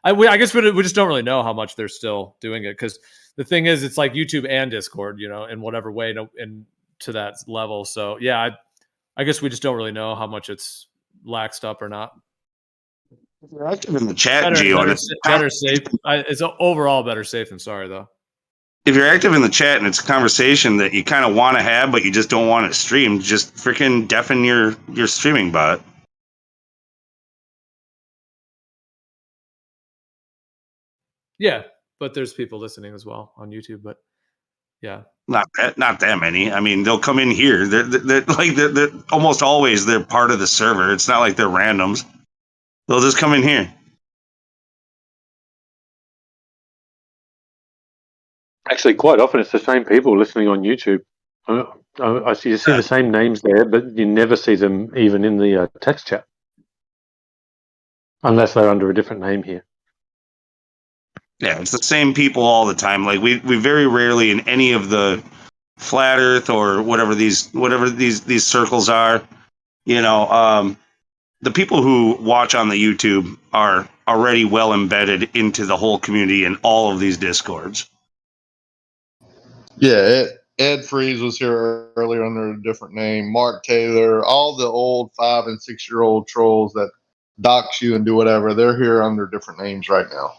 I guess we just don't really know how much they're still doing it, because the thing is, it's like YouTube and Discord, in whatever way, and to that level. So yeah, I guess we just don't really know how much it's laxed up or not. If you're active in the chat, Gio, better safe. It's overall better safe than sorry, though. If you're active in the chat and it's a conversation that you kind of want to have, but you just don't want it streamed, just freaking deafen your streaming bot. Yeah, but there's people listening as well on YouTube. But yeah, not that many. I mean, they'll come in here. They're almost always they're part of the server. It's not like they're randoms. They'll just come in here. Actually, quite often it's the same people listening on YouTube. I see the same names there, but you never see them even in the text chat, unless they're under a different name here. Yeah, it's the same people all the time. Like we very rarely in any of the flat Earth or whatever these circles are, the people who watch on the YouTube are already well embedded into the whole community in all of these Discords. Yeah, Ed Freeze was here earlier under a different name. Mark Taylor, all the old 5 and 6 year old trolls that dox you and do whatever, they're here under different names right now,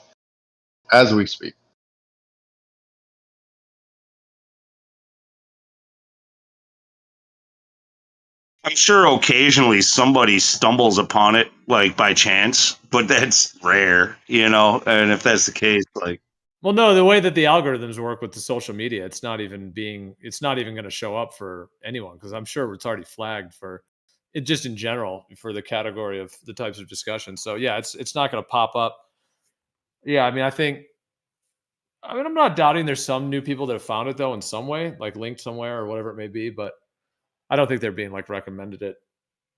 as we speak. I'm sure occasionally somebody stumbles upon it, like by chance, but that's rare, And if that's the case, like, well, no, the way that the algorithms work with the social media, it's not even going to show up for anyone, because I'm sure it's already flagged for it, just in general, for the category of the types of discussion. So yeah, it's not going to pop up. Yeah, I mean, I'm not doubting there's some new people that have found it though in some way, like linked somewhere or whatever it may be, but I don't think they're being like recommended it.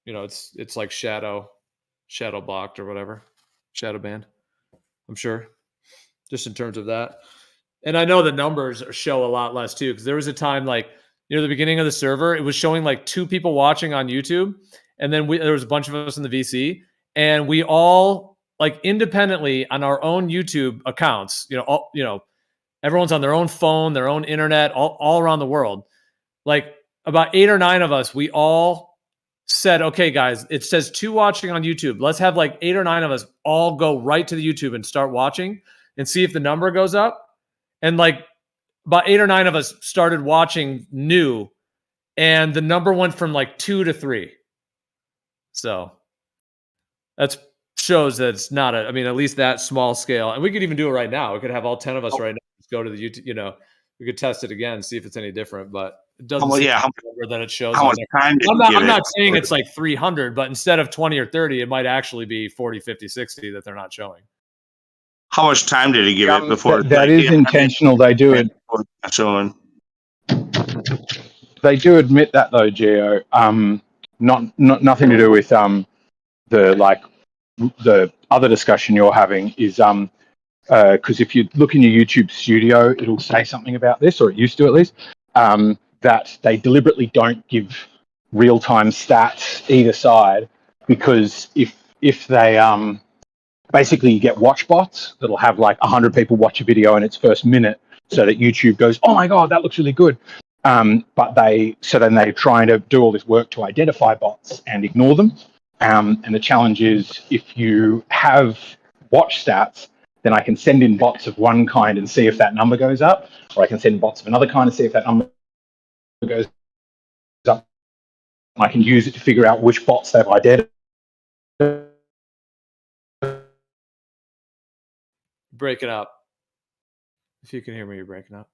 It's like shadow blocked or whatever, shadow banned. I'm sure, just in terms of that. And I know the numbers show a lot less too, because there was a time like, the beginning of the server, it was showing like 2 people watching on YouTube, and then there was a bunch of us in the VC, and we all like independently on our own YouTube accounts, everyone's on their own phone, their own internet, all around the world. Like about 8 or 9 of us, we all said, okay, guys, it says 2 watching on YouTube. Let's have like 8 or 9 of us all go right to the YouTube and start watching and see if the number goes up. And like about 8 or 9 of us started watching new, and the number went from like 2 to 3. So that shows that it's not at least that small scale. And we could even do it right now. We could have all 10 of us right now just go to the YouTube, we could test it again, see if it's any different, but it doesn't seem more than it shows. How much time I'm not saying it's like 300, but instead of 20 or 30, it might actually be 40, 50, 60 that they're not showing. How much time did he give it before? That is intentional. They do it. Showing. They do admit that though, Gio. Nothing to do with the other discussion you're having is because if you look in your YouTube studio, it'll say something about this, or it used to at least, that they deliberately don't give real-time stats either side, because if they basically you get watch bots that'll have like 100 people watch a video in its first minute, so that YouTube goes, oh my god, that looks really good. Then they're trying to do all this work to identify bots and ignore them. And the challenge is, if you have watch stats, then I can send in bots of one kind and see if that number goes up, or I can send bots of another kind and see if that number goes up. I can use it to figure out which bots they've identified. Breaking up. If you can hear me, you're breaking up.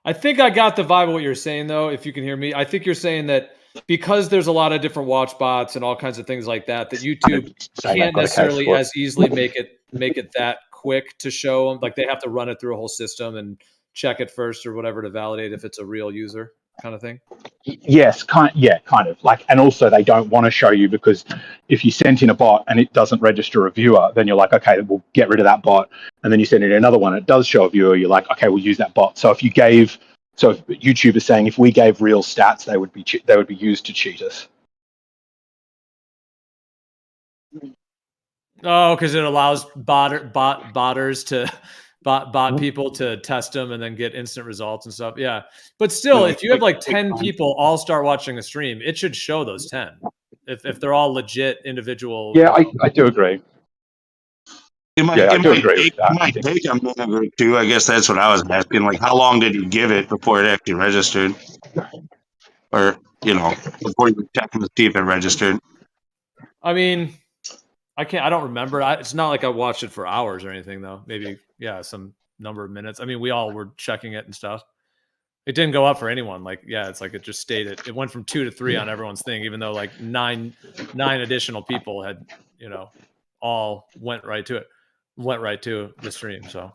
I think I got the vibe of what you're saying, though, if you can hear me. I think you're saying that because there's a lot of different watch bots and all kinds of things like that, that YouTube can't necessarily as easily make it that quick to show them. Like they have to run it through a whole system and check it first or whatever to validate if it's a real user kind of thing. Yes, kind of. Like, and also they don't want to show you, because if you sent in a bot and it doesn't register a viewer, then you're like, okay, we'll get rid of that bot. And then you send in another one, it does show a viewer, you're like, okay, we'll use that bot. So if YouTube is saying if we gave real stats, they would be used to cheat us. Oh, because it allows botters to bot people to test them and then get instant results and stuff. Yeah, but still, if you have like 10 people all start watching a stream, it should show those 10 if they're all legit individual. Yeah, I do agree. It might, Yeah, I it do might agree take, with that. it might take a minute or two. I guess that's what I was asking. Like, how long did you give it before it actually registered? Or, before you check to see if it registered? I mean, I don't remember. It's not like I watched it for hours or anything, though. Maybe, yeah, some number of minutes. I mean, we all were checking it and stuff. It didn't go up for anyone. Like, yeah, it's like it just stayed. It went from 2 to 3 on everyone's thing, even though like nine additional people had, all went right to the stream. So,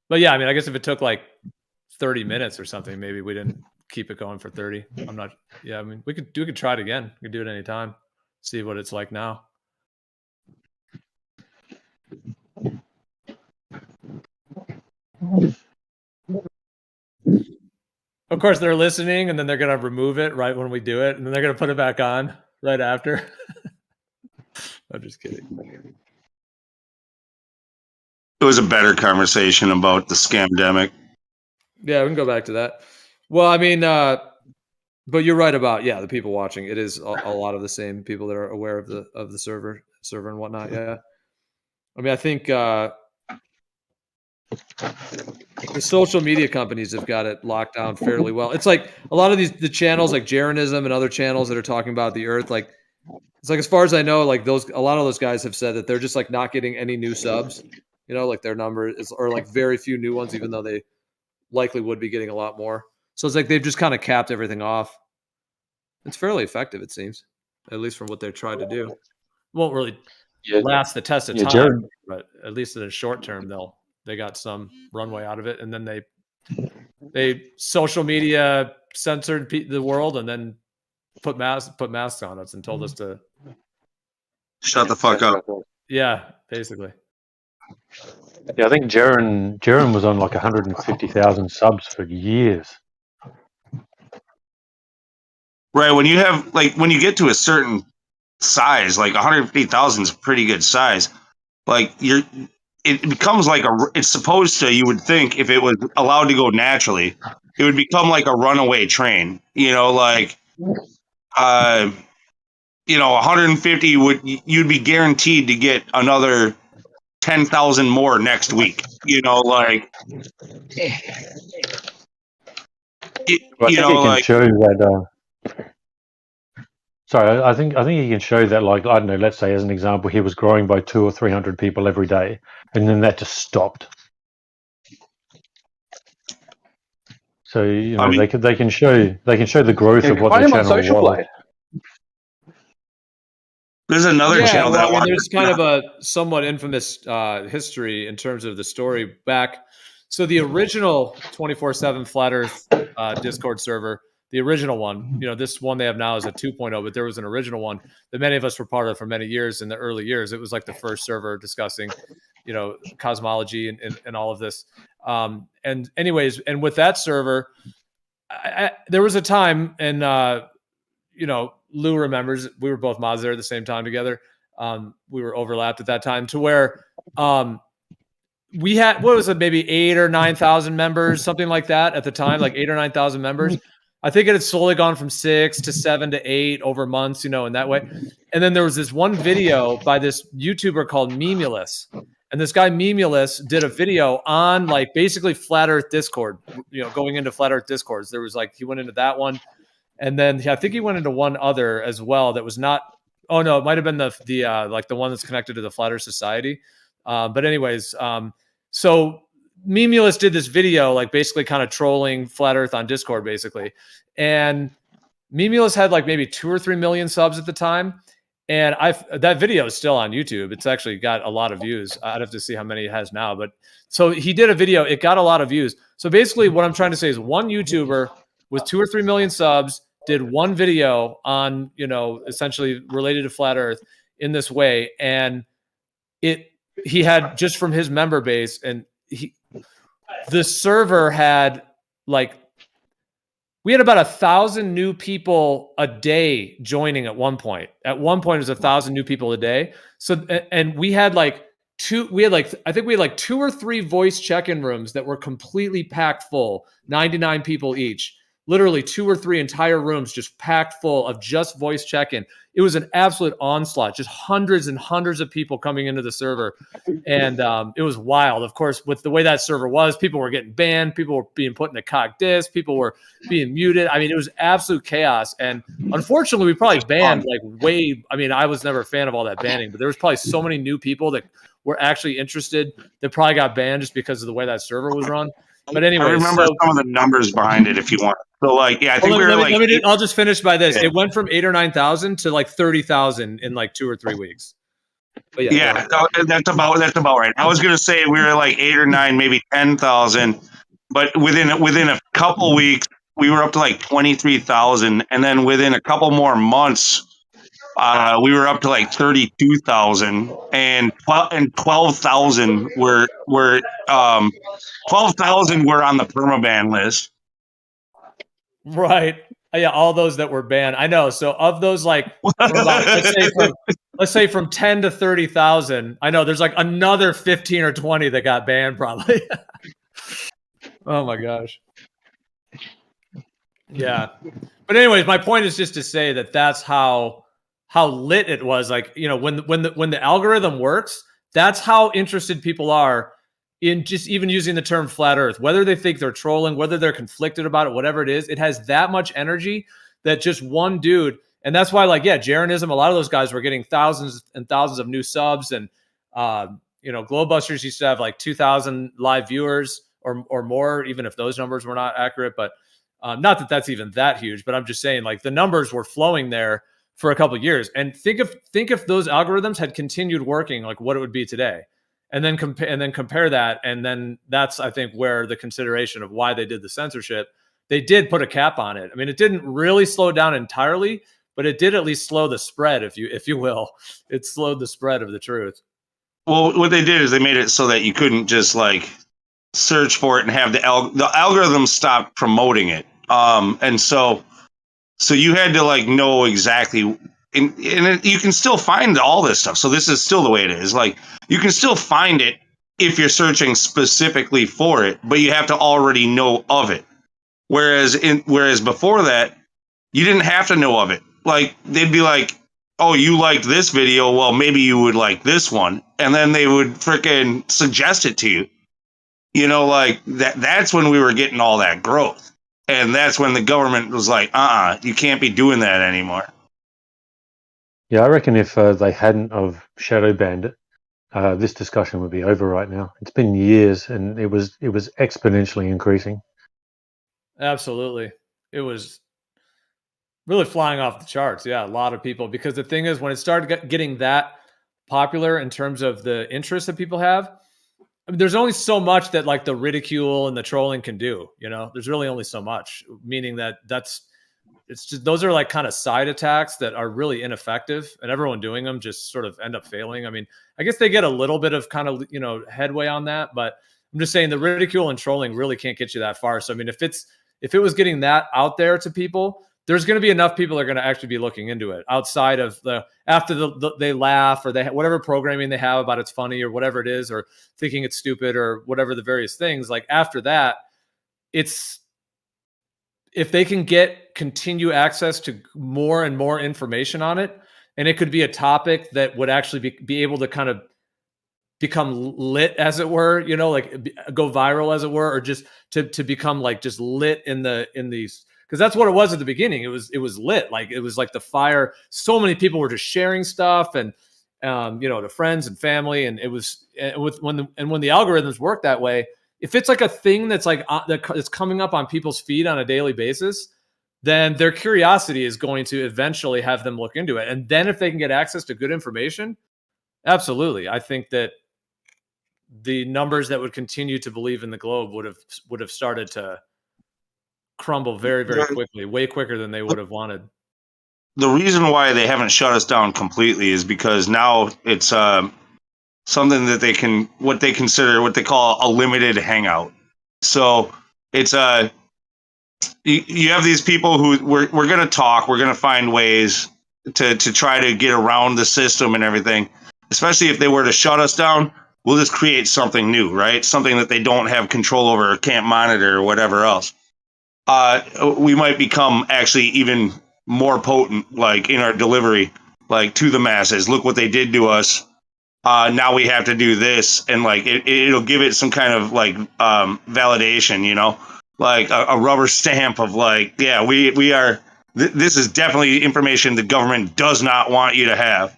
but yeah, I mean, I guess if it took like 30 minutes or something, maybe we didn't keep it going for 30. I'm not. Yeah, I mean, we could try it again. We could do it anytime. See what it's like now. Of course, they're listening, and then they're gonna remove it right when we do it, and then they're gonna put it back on right after. I'm just kidding. It was a better conversation about the scamdemic. Yeah, we can go back to that. Well, I mean, but you're right about the people watching. It is a lot of the same people that are aware of the server and whatnot. Yeah, I mean, I think the social media companies have got it locked down fairly well. It's like a lot of the channels like Jeranism and other channels that are talking about the Earth. Like, it's like, as far as I know, like a lot of those guys have said that they're just like not getting any new subs. Like their number is, or like very few new ones, even though they likely would be getting a lot more. So it's like they've just kind of capped everything off. It's fairly effective, it seems, at least from what they're trying to do. Won't really last the test of time, but at least in the short term, they got some runway out of it. And then they social media censored the world and then put masks on us and told us to shut the fuck up. Yeah, basically. Yeah, I think Jaren was on like 150,000 subs for years. Right, when you get to a certain size, like 150,000 is a pretty good size. Like it becomes like it's supposed to, you would think, if it was allowed to go naturally, it would become like a runaway train. 150 you'd be guaranteed to get another 10,000 more next week. Sorry, I think he can show that, like, I don't know, let's say as an example, he was growing by 200 or 300 people every day, and then that just stopped. So they can show the growth of what the channel was. There's another channel that there's kind of a somewhat infamous history in terms of the story back. So the original 24/7 Flat Earth Discord server, the original one, this one they have now is a 2.0, but there was an original one that many of us were part of for many years. In the early years, it was like the first server discussing, cosmology and all of this. And anyways, and with that server, there was a time, and Lou remembers, we were both mods there at the same time together. We were overlapped at that time to where we had, what was it, maybe 8,000 or 9,000 members, something like that at the time, like 8,000 or 9,000 members. I think it had slowly gone from 6 to 7 to 8 over months, in that way. And then there was this one video by this YouTuber called Memulus. And this guy Memulus did a video on like basically Flat Earth Discord, going into Flat Earth Discords. There was like, he went into that one. And then I think he went into one other as well that was not, oh no, it might have been the like the one that's connected to the Flat Earth Society. But anyways, so Memulus did this video, like basically kind of trolling Flat Earth on Discord, basically. And Memulus had like maybe 2 or 3 million subs at the time. And that video is still on YouTube. It's actually got a lot of views. I'd have to see how many it has now. But so he did a video. It got a lot of views. So basically what I'm trying to say is one YouTuber with 2 or 3 million subs did one video on, essentially related to Flat Earth in this way. And he had just from his member base, and the server had like we had about 1,000 new people a day joining at one point. At one point, it was 1,000 new people a day. So, and we had like I think we had like 2 or 3 voice check-in rooms that were completely packed full, 99 people each. Literally 2 or 3 entire rooms just packed full of just voice check-in. It was an absolute onslaught, just hundreds and hundreds of people coming into the server. And it was wild. Of course, with the way that server was, people were getting banned. People were being put in the cock disc. People were being muted. I mean, it was absolute chaos. And unfortunately, we probably banned like way. I mean, I was never a fan of all that banning, but there was probably so many new people that were actually interested that probably got banned just because of the way that server was run. But anyway, I remember some of the numbers behind it. If you want, so like, yeah, I think I'll just finish by this. Yeah. It went from 8,000 or 9,000 to like 30,000 in like 2 or 3 weeks. But yeah, that's about right. I was gonna say we were like 8 or 9, maybe 10,000, but within a couple weeks we were up to like 23,000, and then within a couple more months, we were up to like 32,000, and 12,000 were 12,000 were on the permaban list. Right. Yeah, all those that were banned. I know. So of those, like, let's say from 10 to 30,000, I know there's like another 15 or 20 that got banned probably. Oh my gosh. Yeah. But anyways, my point is just to say that that's how lit it was. Like, you know, when the algorithm works, that's how interested people are in just even using the term flat earth, whether they think they're trolling, whether they're conflicted about it, whatever it is, it has that much energy that just one dude. And that's why, like, yeah, Jaronism, a lot of those guys were getting thousands and thousands of new subs. And, you know, Globebusters used to have like 2,000 live viewers or more, even if those numbers were not accurate. But not that that's even that huge, but I'm just saying, like, the numbers were flowing there for a couple of years. And think if those algorithms had continued working, like what it would be today. And then compare that, and then that's, I think, where the consideration of why they did the censorship. They did put a cap on it. I mean, it didn't really slow it down entirely, but it did at least slow the spread, if you will. It slowed the spread of the truth. Well, what they did is they made it so that you couldn't just like search for it and have the algorithm stopped promoting it. And so you had to like know exactly. And you can still find all this stuff. So this is still the way it is. Like, you can still find it if you're searching specifically for it, but you have to already know of it. Whereas before that, you didn't have to know of it. Like, they'd be like, "Oh, you liked this video? Well, maybe you would like this one," and then they would freaking suggest it to you. You know, like that's when we were getting all that growth, and that's when the government was like, you can't be doing that anymore." Yeah, I reckon if they hadn't of shadow banned it, this discussion would be over right now. It's been years, and it was exponentially increasing. Absolutely, it was really flying off the charts. Yeah, a lot of people. Because the thing is, when it started getting that popular in terms of the interest that people have, I mean, there's only so much that like the ridicule and the trolling can do. You know, there's really only so much. Meaning it's just, those are like kind of side attacks that are really ineffective, and everyone doing them just sort of end up failing. I mean, I guess they get a little bit of kind of, you know, headway on that, but I'm just saying the ridicule and trolling really can't get you that far. So, I mean, if it was getting that out there to people, there's going to be enough people that are going to actually be looking into it outside of after they laugh or whatever programming they have about it's funny or whatever it is, or thinking it's stupid or whatever the various things. Like after that, if they can continue access to more and more information on it, and it could be a topic that would actually be able to kind of become lit, as it were, you know, like go viral, as it were, or just to become like just lit in these, because that's what it was at the beginning. It was lit, like it was like the fire. So many people were just sharing stuff, and you know, to friends and family, and it was when the algorithms work that way. If it's like a thing that's like that's coming up on people's feed on a daily basis, then their curiosity is going to eventually have them look into it. And then if they can get access to good information, absolutely, I think that the numbers that would continue to believe in the globe would have started to crumble very, very quickly, way quicker than they would have wanted. The reason why they haven't shut us down completely is because now it's something that what they call a limited hangout. So it's you have these people who we're going to talk, we're going to find ways to try to get around the system and everything. Especially if they were to shut us down, we'll just create something new, right? Something that they don't have control over or can't monitor or whatever else. We might become actually even more potent, like in our delivery, like to the masses. Look what they did to us. Now we have to do this, and like it'll give it some kind of like validation, you know, like a rubber stamp of like, yeah, we are. This is definitely information the government does not want you to have.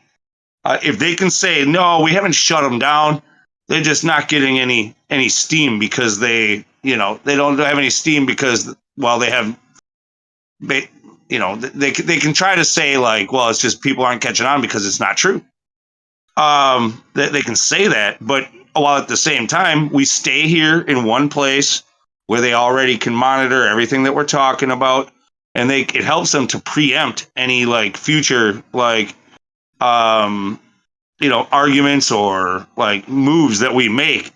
If they can say no, we haven't shut them down, they're just not getting any steam because they don't have any steam because they have, they can try to say like, well, it's just people aren't catching on because it's not true. They can say that, but while at the same time we stay here in one place where they already can monitor everything that we're talking about, and it helps them to preempt any like future like arguments or like moves that we make.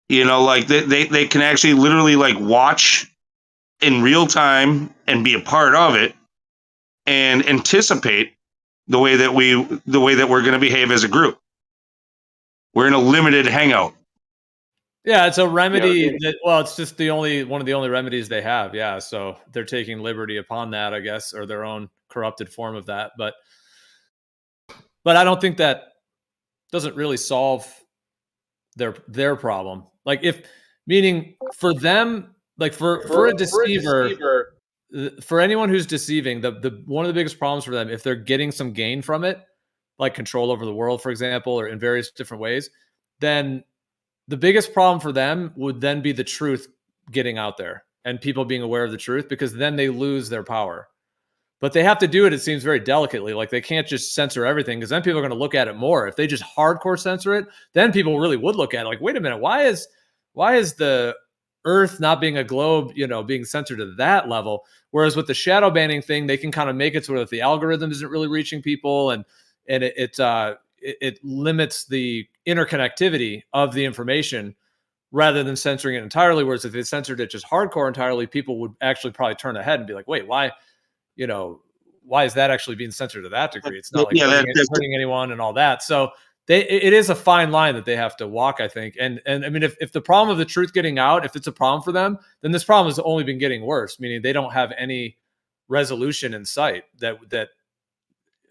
Like they can actually literally like watch in real time and be a part of it and anticipate the way that we're going to behave as a group. We're in a limited hangout. Yeah, it's a remedy it's just one of the only remedies they have. Yeah, so they're taking liberty upon that, I guess, or their own corrupted form of that. But I don't think that doesn't really solve their problem. Like meaning for them, like for a deceiver, for anyone who's deceiving, the one of the biggest problems for them, if they're getting some gain from it, like control over the world, for example, or in various different ways, then the biggest problem for them would then be the truth getting out there and people being aware of the truth, because then they lose their power. But they have to do it, it seems, very delicately. Like they can't just censor everything, because then people are going to look at it more. If they just hardcore censor it, then people really would look at it like, wait a minute, why is the Earth not being a globe, being censored to that level? Whereas with the shadow banning thing, they can kind of make it so that the algorithm isn't really reaching people, and it limits the interconnectivity of the information rather than censoring it entirely. Whereas if they censored it just hardcore entirely, people would actually probably turn ahead and be like, wait, why is that actually being censored to that degree? It's not like hurting anyone and all that. So it is a fine line that they have to walk, I think. And I mean, if the problem of the truth getting out, if it's a problem for them, then this problem has only been getting worse, meaning they don't have any resolution in sight that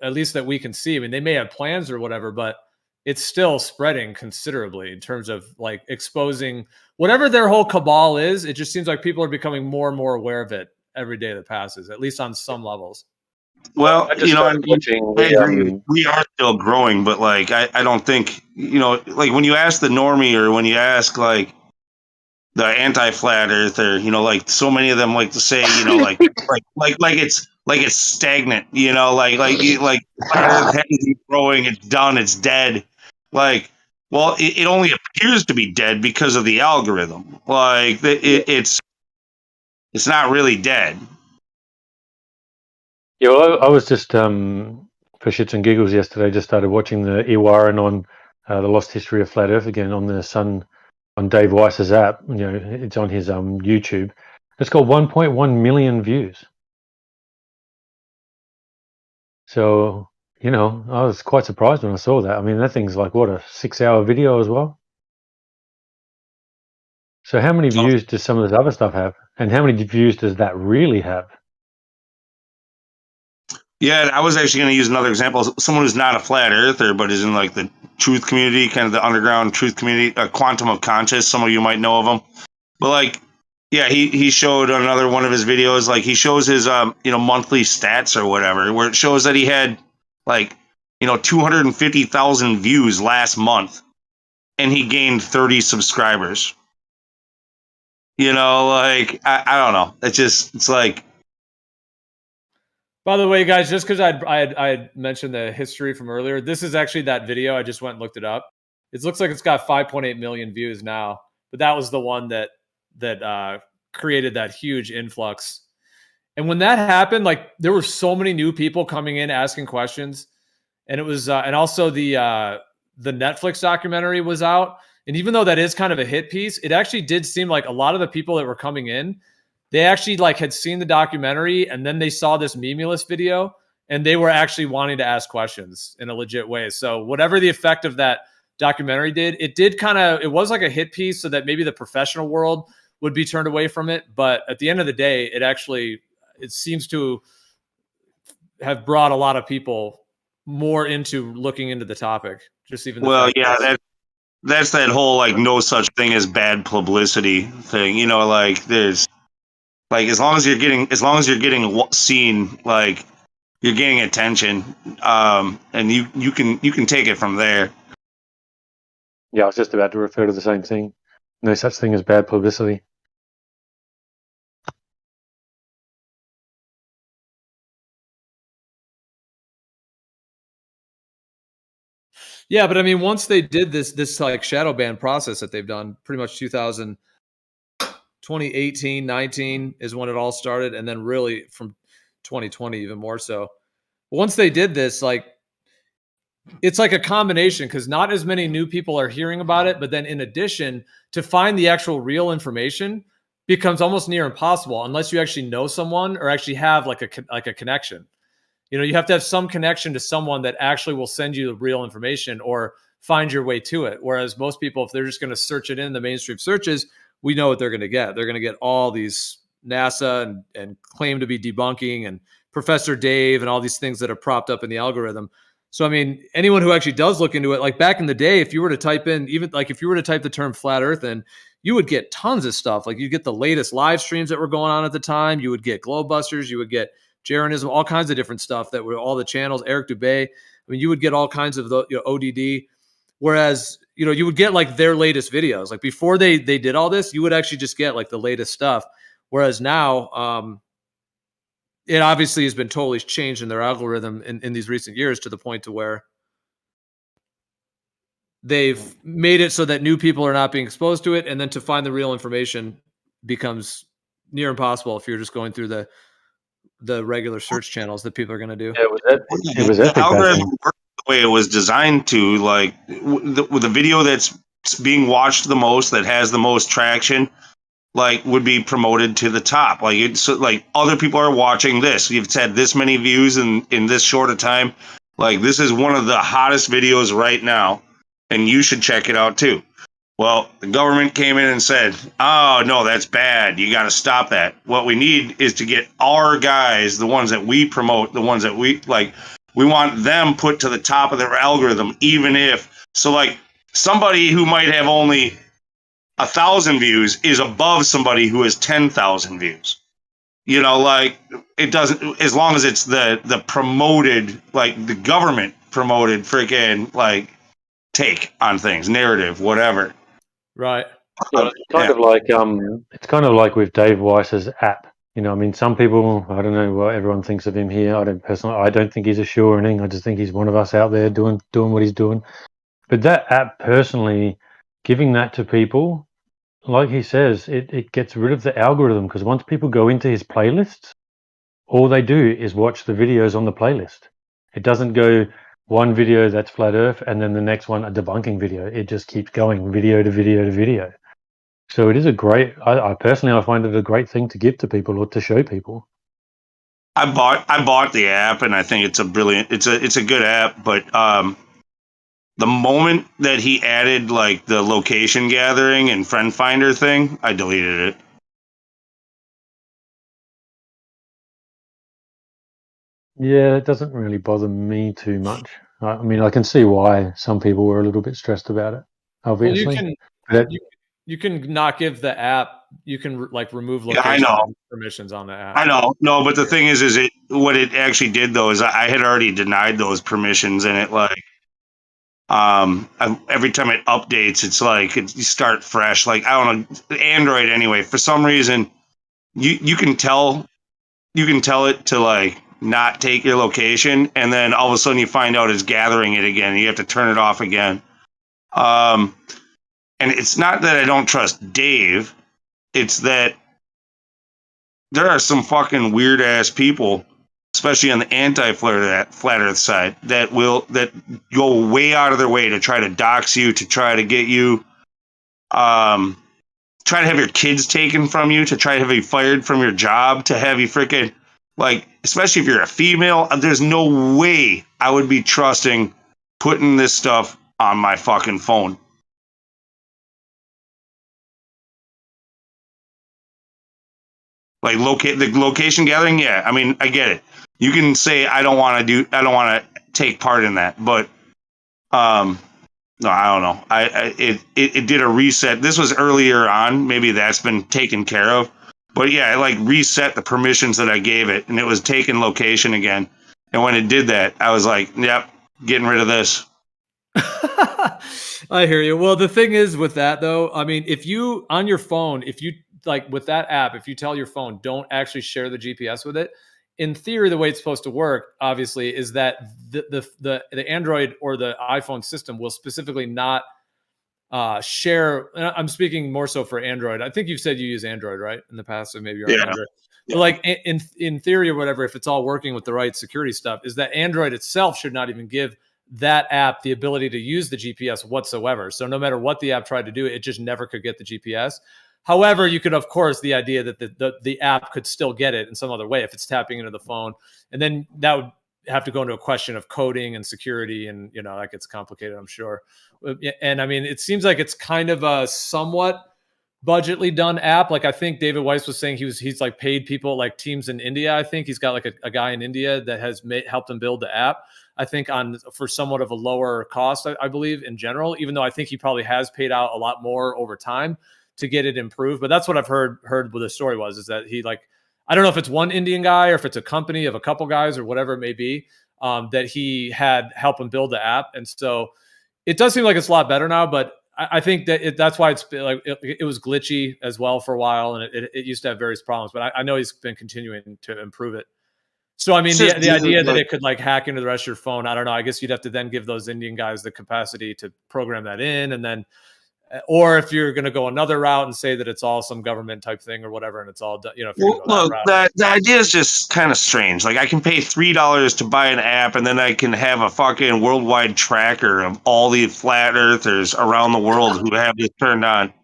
at least that we can see. I mean, they may have plans or whatever, but it's still spreading considerably in terms of like exposing whatever their whole cabal is. It just seems like people are becoming more and more aware of it every day that passes, at least on some levels. Well, I agree. We are still growing, but like I don't think, like when you ask the normie or when you ask like the anti-flat earther, like so many of them like to say, like it's stagnant, like flat earth hasn't growing, it's done, it's dead. Like, well, it only appears to be dead because of the algorithm. Like it's not really dead. Yeah, well, I was just for shits and giggles yesterday. Just started watching the Iwaran on the Lost History of Flat Earth again on the Sun, on Dave Weiss's app. It's on his YouTube. It's got 1.1 million views. So I was quite surprised when I saw that. I mean, that thing's like what, a 6-hour video as well. So how many views does some of this other stuff have, and how many views does that really have? Yeah, I was actually going to use another example. Someone who's not a flat earther, but is in like the truth community, kind of the underground truth community, Quantum of Conscious. Some of you might know of him. But like, yeah, he showed another one of his videos. Like he shows his monthly stats or whatever, where it shows that he had like 250,000 views last month, and he gained 30 subscribers. Like I don't know. It's like. By the way, guys, just because I mentioned the history from earlier, this is actually that video. I just went and looked it up. It looks like it's got 5.8 million views now, but that was the one that created that huge influx. And when that happened, like there were so many new people coming in asking questions, and it was and also the Netflix documentary was out. And even though that is kind of a hit piece, it actually did seem like a lot of the people that were coming in, they actually like had seen the documentary and then they saw this Memulus video and they were actually wanting to ask questions in a legit way. So whatever the effect of that documentary did, it did kind of, it was like a hit piece so that maybe the professional world would be turned away from it. But at the end of the day, it seems to have brought a lot of people more into looking into the topic. Just even the fact that's that whole like no such thing as bad publicity thing. You know, like there's like as long as you're getting seen, like you're getting attention, and you can take it from there. Yeah, I was just about to refer to the same thing. No such thing as bad publicity. Yeah, but I mean, once they did this like shadow ban process that they've done, pretty much 2018, 19 is when it all started, and then really from 2020 even more so. Once they did this, like it's like a combination because not as many new people are hearing about it, but then in addition, to find the actual real information becomes almost near impossible unless you actually know someone or actually have like a connection. You know, you have to have some connection to someone that actually will send you the real information or find your way to it. Whereas most people, if they're just going to search it in the mainstream searches, we know what they're going to get. They're going to get all these NASA and claim to be debunking and Professor Dave and all these things that are propped up in the algorithm. So, I mean, anyone who actually does look into it, like back in the day, if you were to type in, even like if you were to type the term flat earth in, you would get tons of stuff. Like you get the latest live streams that were going on at the time. You would get Globebusters. You would get Jaronism, all kinds of different stuff that were all the channels, Eric Dubay. I mean, you would get all kinds of the ODD. Whereas, you would get like their latest videos. Like before they did all this, you would actually just get like the latest stuff. Whereas now, it obviously has been totally changed in their algorithm in these recent years to the point to where they've made it so that new people are not being exposed to it. And then to find the real information becomes near impossible if you're just going through the regular search channels that people are going to do. Yeah, it was The epic. algorithm worked the way it was designed to. Like with the video that's being watched the most, that has the most traction, like would be promoted to the top. Like it's like other people are watching this. You've had this many views in this short a time. Like this is one of the hottest videos right now, and you should check it out too. Well, the government came in and said, oh, no, that's bad. You got to stop that. What we need is to get our guys, the ones that we promote, the ones that we like, we want them put to the top of their algorithm, even if, so like somebody who might have only 1,000 views is above somebody who has 10,000 views. You know, like it doesn't, as long as it's the promoted, like the government promoted freaking like take on things, narrative, whatever. Right. Yeah, it's kind of like with Dave Weiss's app. I mean, some people, I don't know what everyone thinks of him here. I don't think he's a shoe or anything. I just think he's one of us out there doing what he's doing. But that app, personally, giving that to people, like he says, it gets rid of the algorithm, because once people go into his playlists, all they do is watch the videos on the playlist. It doesn't go one video that's flat earth and then the next one a debunking video. It just keeps going video to video to video. So it is I personally find it a great thing to give to people or to show people. I bought the app, and I think it's a good app, but the moment that he added like the location gathering and friend finder thing, I deleted it. Yeah, it doesn't really bother me too much. I mean, I can see why some people were a little bit stressed about it, obviously. Well, you can not give the app. You can like remove location permissions on the app. I know, no, but the thing is what it actually did though is I had already denied those permissions, and it like every time it updates, it's like you start fresh. Like I don't know, Android anyway. For some reason, you can tell it to like not take your location, and then all of a sudden you find out it's gathering it again, and you have to turn it off again. And it's not that I don't trust Dave, it's that there are some fucking weird ass people, especially on the flat earth side, that go way out of their way to try to dox you, to try to get you try to have your kids taken from you, to try to have you fired from your job, to have you freaking, like, especially if you're a female, there's no way I would be trusting putting this stuff on my fucking phone. Like the location gathering, yeah. I mean, I get it. You can say I don't want to take part in that, but no, I don't know. It did a reset. This was earlier on. Maybe that's been taken care of. But yeah, it like reset the permissions that I gave it, and it was taking location again. And when it did that, I was like, yep, getting rid of this. I hear you. Well, the thing is with that though, I mean, if you on your phone, if you like with that app, if you tell your phone don't actually share the GPS with it, in theory, the way it's supposed to work, obviously, is that the Android or the iPhone system will specifically not share. And I'm speaking more so for Android. I think you've said you use Android, right, in the past, so maybe you're on Android. Yeah. But like in theory or whatever, if it's all working with the right security stuff, is that Android itself should not even give that app the ability to use the GPS whatsoever. So no matter what the app tried to do, it just never could get the GPS. However, you could, of course, the idea that the app could still get it in some other way if it's tapping into the phone, and then that would have to go into a question of coding and security, and that gets complicated, I'm sure. And I mean, it seems like it's kind of a somewhat budgetly done app. Like I think David Weiss was saying he's like paid people, like teams in India. I think he's got like a guy in India that has helped him build the app. I think for somewhat of a lower cost, I believe in general, even though I think he probably has paid out a lot more over time to get it improved. But that's what I've heard what the story was, is that he, like, I don't know if it's one Indian guy or if it's a company of a couple guys or whatever it may be, that he had help him build the app. And so it does seem like it's a lot better now, but I think that that's why it's like it was glitchy as well for a while, and it used to have various problems. But I know he's been continuing to improve it. So I mean, the idea that it could like hack into the rest of your phone, I don't know. I guess you'd have to then give those Indian guys the capacity to program that in, and then, or if you're going to go another route and say that it's all some government type thing or whatever, and it's all done, if you're look, the idea is just kind of strange. Like I can pay $3 to buy an app, and then I can have a fucking worldwide tracker of all the flat earthers around the world who have this turned on.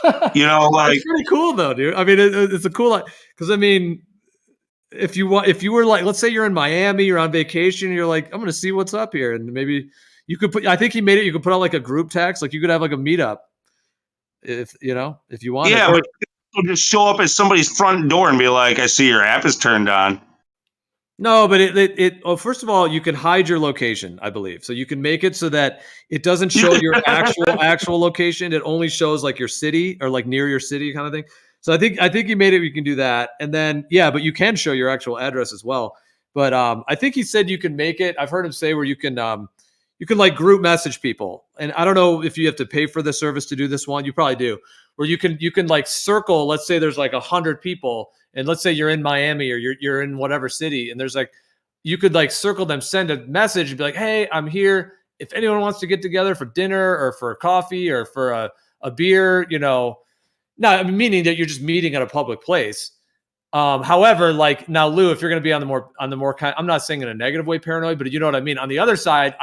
Like it's pretty cool though, dude. I mean, it's a cool, because I mean, if you were like, let's say you're in Miami, you're on vacation, you're like, I'm going to see what's up here, and maybe you could put. I think he made it. You could put out like a group text, like you could have like a meetup. If you want, but it'll just show up at somebody's front door and be like, "I see your app is turned on." No, but first of all, you can hide your location, I believe. So you can make it so that it doesn't show your actual location. It only shows like your city or like near your city kind of thing. So I think you made it. You can do that, and then but you can show your actual address as well. But I think he said you can make it. I've heard him say where you can like group message people. And I don't know if you have to pay for the service to do this one. You probably do. Where you can like circle, let's say there's like 100 people, and let's say you're in Miami or you're in whatever city, and there's like, you could like circle them, send a message and be like, hey, I'm here. If anyone wants to get together for dinner or for coffee or for a beer, meaning that you're just meeting at a public place. However, like now, Lou, if you're going to be on the more kind, I'm not saying in a negative way, paranoid, but you know what I mean. On the other side,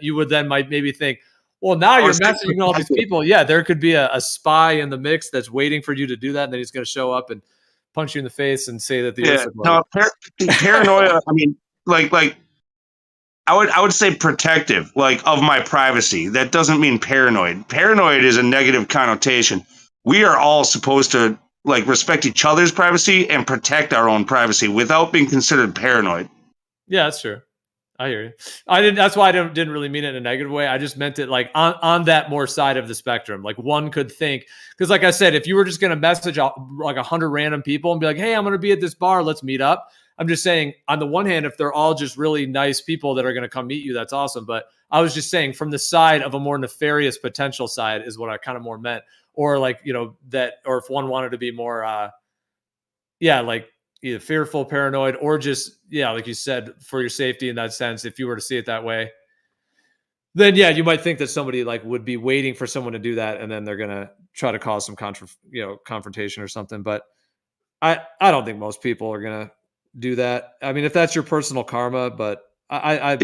you would then might maybe think, well, now you're messaging all these people. Yeah, there could be a spy in the mix that's waiting for you to do that, and then he's going to show up and punch you in the face and say that paranoia. I mean, like I would say protective, like of my privacy. That doesn't mean paranoid. Paranoid is a negative connotation. We are all supposed to like respect each other's privacy and protect our own privacy without being considered paranoid. Yeah, that's true. I hear you. That's why I didn't really mean it in a negative way. I just meant it like on that more side of the spectrum. Like one could think, because like I said, if you were just going to message like 100 random people and be like, hey, I'm going to be at this bar, let's meet up. I'm just saying, on the one hand, if they're all just really nice people that are going to come meet you, that's awesome. But I was just saying from the side of a more nefarious potential side is what I kind of more meant. Or like, that, or if one wanted to be more, like either fearful, paranoid, or just, like you said, for your safety in that sense, if you were to see it that way, then you might think that somebody like would be waiting for someone to do that. And then they're going to try to cause some confrontation or something. But I don't think most people are going to do that. I mean, if that's your personal karma, but I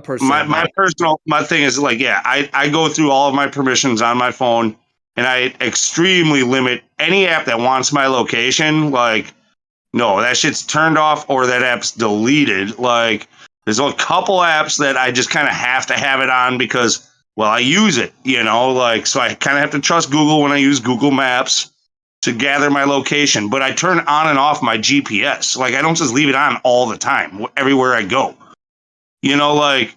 personally, my thing is like, I go through all of my permissions on my phone. and I extremely limit any app that wants my location. Like, no, that shit's turned off or that app's deleted. Like, there's a couple apps that I just kind of have to have it on because, well, I use it, like, so I kind of have to trust Google when I use Google Maps to gather my location. But I turn on and off my GPS. Like, I don't just leave it on all the time, everywhere I go. Like,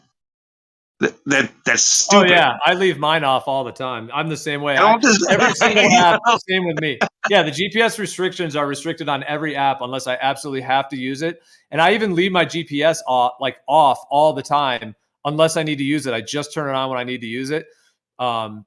that's stupid. Oh yeah, I leave mine off all the time. I'm the same way. Every single You app, know? same with me. Yeah, the GPS restrictions are restricted on every app unless I absolutely have to use it. And I even leave my GPS off all the time unless I need to use it. I just turn it on when I need to use it,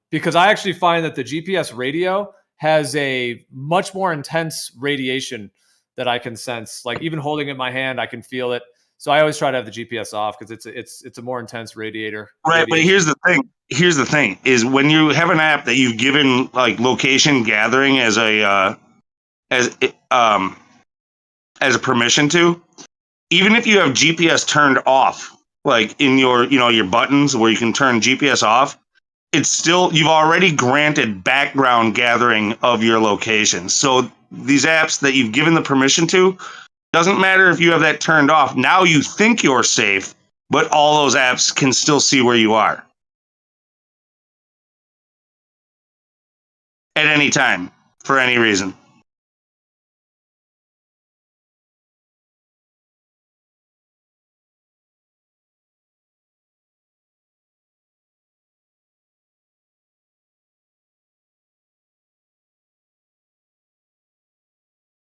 because I actually find that the GPS radio has a much more intense radiation that I can sense. Like even holding it in my hand, I can feel it. So I always try to have the GPS off because it's a more intense radiator. Right, but here's the thing. Here's the thing: is when you have an app that you've given like location gathering as a permission to, even if you have GPS turned off, like in your your buttons where you can turn GPS off, it's still you've already granted background gathering of your location. So these apps that you've given the permission to. Doesn't matter if you have that turned off. Now you think you're safe, but all those apps can still see where you are at any time for any reason.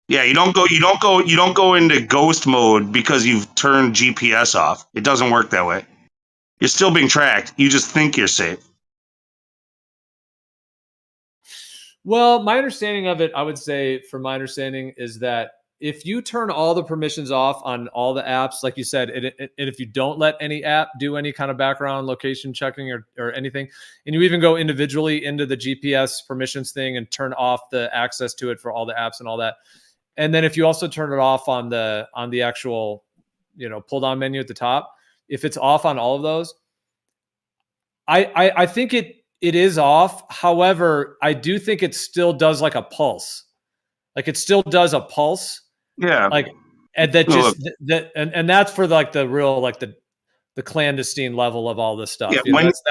Yeah, you don't go into ghost mode because you've turned GPS off. It doesn't work that way. You're still being tracked. You just think you're safe. Well, my understanding of it, I would say, from my understanding, is that if you turn all the permissions off on all the apps, like you said, and if you don't let any app do any kind of background location checking or anything, and you even go individually into the GPS permissions thing and turn off the access to it for all the apps and all that, and then if you also turn it off on the actual, pull down menu at the top, if it's off on all of those, I think it is off. However, I do think it still does like a pulse. Like it still does a pulse. Yeah. Like, and that just and that's for like the real like the clandestine level of all this stuff. Yeah, That's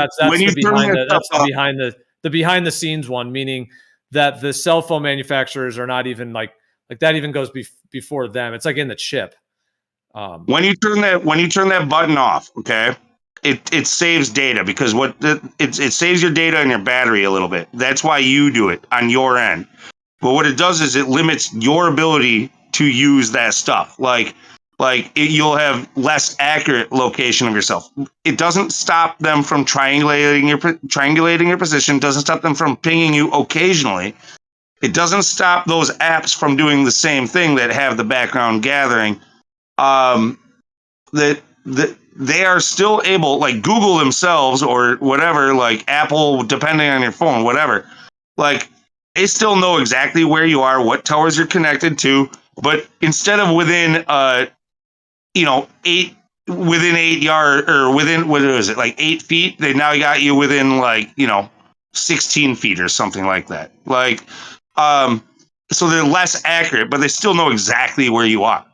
the behind the scenes one, meaning that the cell phone manufacturers are not even like that even goes before them. It's like in the chip. When you turn that button off, okay, it saves data because it saves your data and your battery a little bit. That's why you do it on your end. But what it does is it limits your ability to use that stuff. You'll have less accurate location of yourself. It doesn't stop them from triangulating your position. Doesn't stop them from pinging you occasionally. It doesn't stop those apps from doing the same thing that have the background gathering. That they are still able, like Google themselves or whatever, like Apple, depending on your phone, whatever. Like they still know exactly where you are, what towers you're connected to. But instead of within 8 yards or within, what is it, like 8 feet, they now got you within 16 feet or something like that. So they're less accurate, but they still know exactly where you are.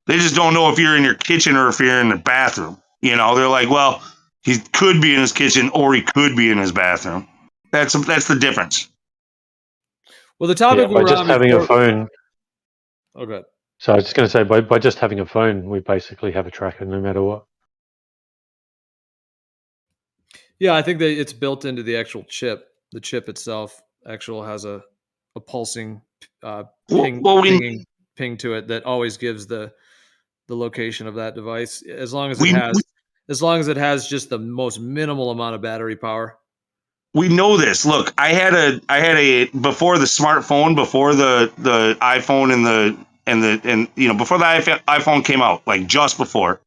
They just don't know if you're in your kitchen or if you're in the bathroom. They're like, well, he could be in his kitchen or he could be in his bathroom. That's the difference. Well, the topic by just having a phone. Oh, good. So I was just going to say, by just having a phone, we basically have a tracker no matter what. Yeah, I think that it's built into the actual chip. The chip itself has a pulsing ping to it that always gives the location of that device, as long as it has just the most minimal amount of battery power. We know this. Look, I had a before the smartphone, before the iPhone and before the iPhone came out, like just before,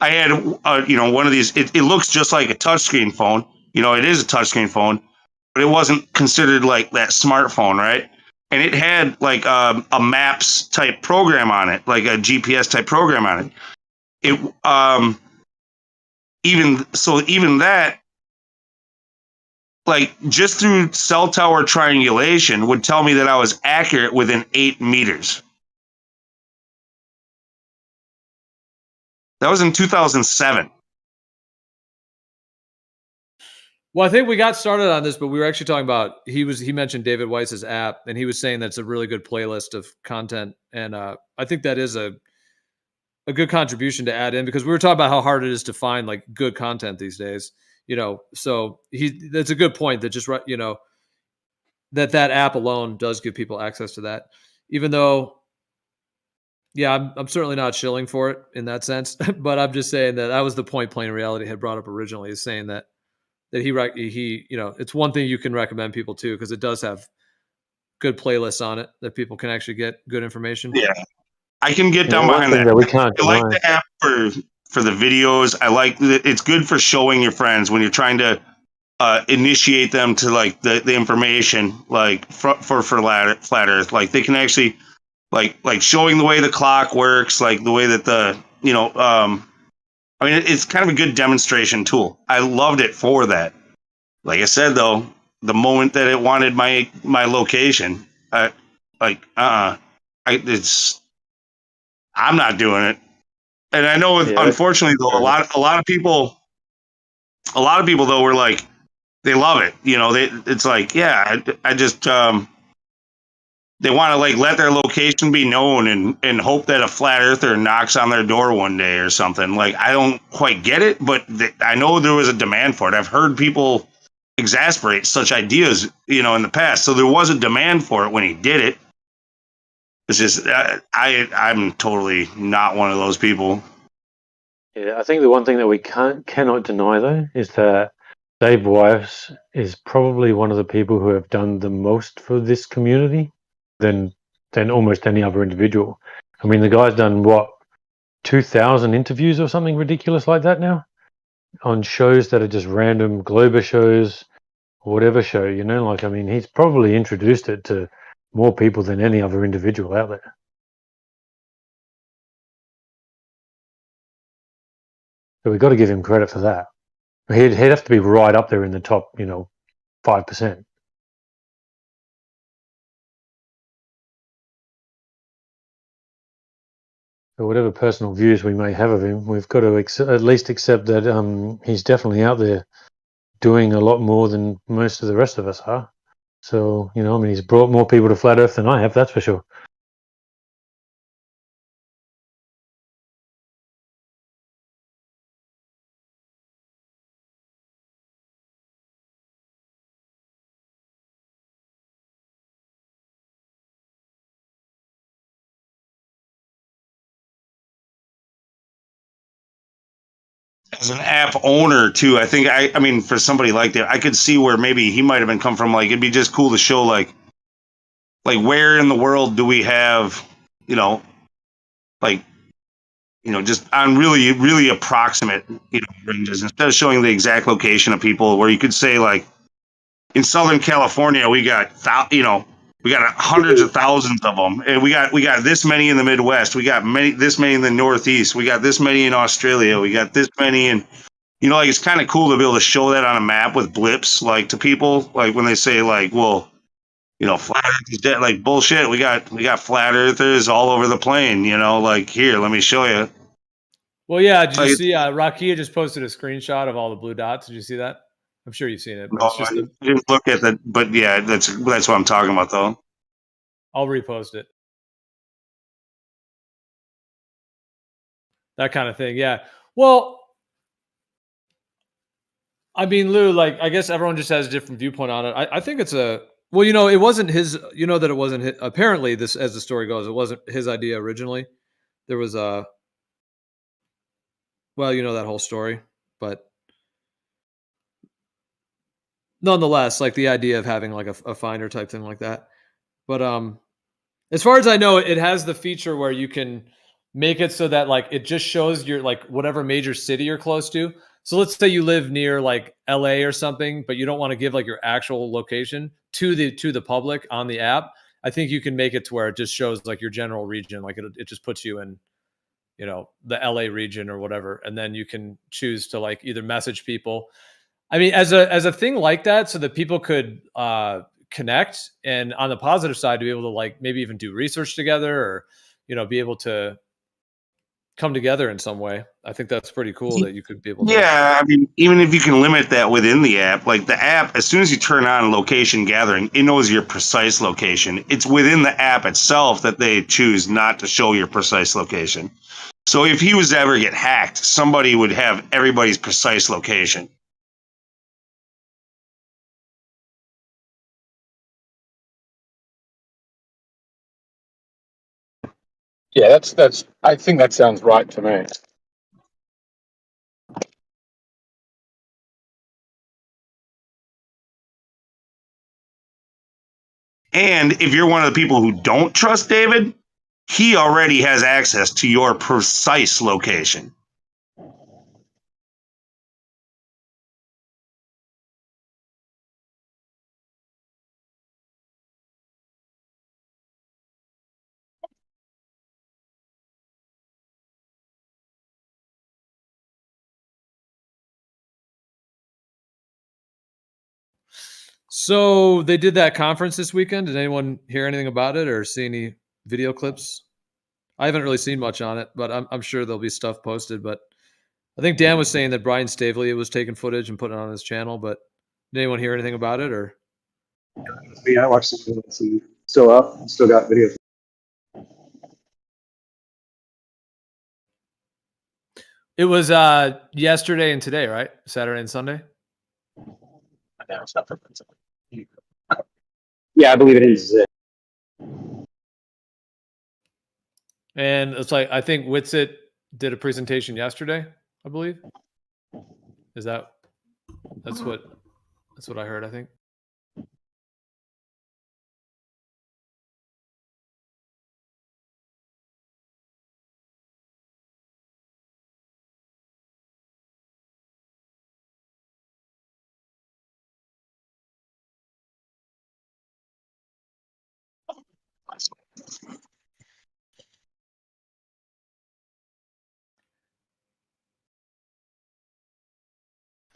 I had one of these. It looks just like a touchscreen phone. It is a touchscreen phone, but it wasn't considered like that smartphone, right? and it had like a maps type program on it, like a GPS type program on it. Even that, like just through cell tower triangulation, would tell me that I was accurate within 8 meters. That was in 2007. Well, I think we got started on this, but we were actually talking about he mentioned David Weiss's app, and he was saying that's a really good playlist of content, and I think that is a good contribution to add in, because we were talking about how hard it is to find like good content these days. So that's a good point, that just that app alone does give people access to that, even though, yeah, I'm certainly not shilling for it in that sense, but I'm just saying that was the point Plain Reality had brought up originally, is saying that he it's one thing you can recommend people to, because it does have good playlists on it that people can actually get good information. Yeah, I can get down one behind thing that. we can't I like deny. the app for the videos. I like it's good for showing your friends when you're trying to initiate them to like the information, like for flat Earth. Like they can actually like showing the way the clock works, like the way that I mean, it's kind of a good demonstration tool. I loved it for that. Like I said, though, the moment that it wanted my location, I'm not doing it. And I know, unfortunately, though, a lot of people though were like, they love it. It's like, yeah, I just they want to like let their location be known and hope that a flat earther knocks on their door one day or something. Like, I don't quite get it, but I know there was a demand for it. I've heard people exasperate such ideas, in the past. So there was a demand for it when he did it. It's just, I'm totally not one of those people. Yeah, I think the one thing that we cannot deny, though, is that Dave Weiss is probably one of the people who have done the most for this community than almost any other individual. I mean, the guy's done, 2,000 interviews or something ridiculous like that now, on shows that are just random Glober shows, or whatever show, like, I mean, he's probably introduced it to more people than any other individual out there. So we've got to give him credit for that. He'd have to be right up there in the top, 5%. So whatever personal views we may have of him, we've got to at least accept that he's definitely out there doing a lot more than most of the rest of us are. So, I mean, he's brought more people to Flat Earth than I have, that's for sure. As an app owner too, I think I mean, for somebody like that, I could see where maybe he might have been come from. Like, it'd be just cool to show like where in the world do we have, like, just on really, really approximate, ranges, instead of showing the exact location of people, where you could say like in Southern California, we got, we got hundreds of thousands of them, and we got this many in the Midwest. We got this many in the Northeast. We got this many in Australia. We got this many in, like, it's kind of cool to be able to show that on a map with blips, like, to people, like when they say like, well, flat Earth is dead. Like, bullshit. We got flat earthers all over the plane. Like, here, let me show you. Well, yeah. Did you see? Rakia just posted a screenshot of all the blue dots. Did you see that? I'm sure you've seen it. But No, I didn't look at that, but yeah, that's what I'm talking about, though. I'll repost it. That kind of thing, yeah. Well, I mean, Lou, like, I guess everyone just has a different viewpoint on it. I think it's it wasn't his. That it wasn't his, apparently, this, as the story goes, it wasn't his idea originally. There was that whole story, but nonetheless, like, the idea of having like a finder type thing like that. But as far as I know, it has the feature where you can make it so that, like, it just shows your, like, whatever major city you're close to. So let's say you live near like LA or something, but you don't want to give like your actual location to the public on the app. I think you can make it to where it just shows like your general region, like it just puts you in, the LA region or whatever, and then you can choose to like either message people. I mean, as a thing like that, so that people could connect, and on the positive side, to be able to like maybe even do research together, or be able to come together in some way. I think that's pretty cool that you could be able to. Yeah, I mean, even if you can limit that within the app, like the app, as soon as you turn on location gathering, it knows your precise location. It's within the app itself that they choose not to show your precise location. So if he was to ever get hacked, somebody would have everybody's precise location. Yeah, that's. I think that sounds right to me. And if you're one of the people who don't trust David, he already has access to your precise location. So they did that conference this weekend. Did anyone hear anything about it or see any video clips? I haven't really seen much on it, but I'm sure there'll be stuff posted. But I think Dan was saying that Brian Stavely was taking footage and putting it on his channel. But did anyone hear anything about it? Or Yeah, I watched some of it. Some still up, still got videos. it was yesterday and today, right? Saturday and Sunday. Yeah, I believe it is. And it's like I think Witsit did a presentation yesterday, I believe. Is that's what I heard, I think.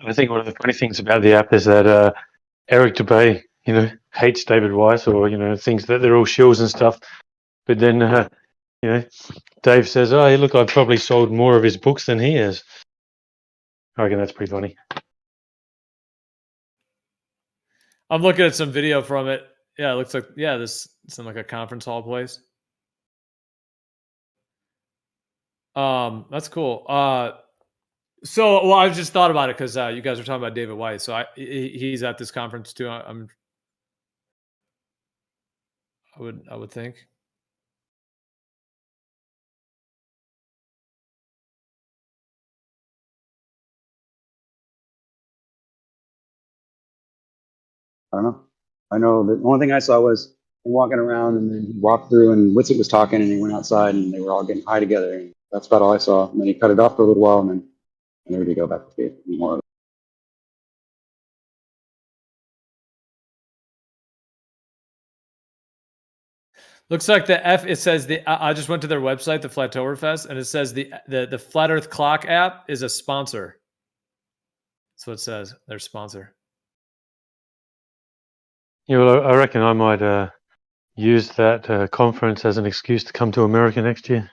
I think one of the funny things about the app is that Eric Dubay, hates David Weiss, or thinks that they're all shills and stuff. But then, Dave says, "Oh, look, I've probably sold more of his books than he has." I reckon that's pretty funny. I'm looking at some video from it. Yeah, it looks like this it's in like a conference hall place. That's cool. So I just thought about it because you guys were talking about David Weiss. So he's at this conference too. I would think. I don't know. I know the only thing I saw was him walking around, and then he walked through, and Witsit was talking, and he went outside, and they were all getting high together. And that's about all I saw. And then he cut it off for a little while, and then there we go back to more of it. Looks like it says I just went to their website, the Flattoberfest, and it says the Flat Earth Clock app is a sponsor. That's what it says. Their sponsor. Yeah, well, I reckon I might use that conference as an excuse to come to America next year.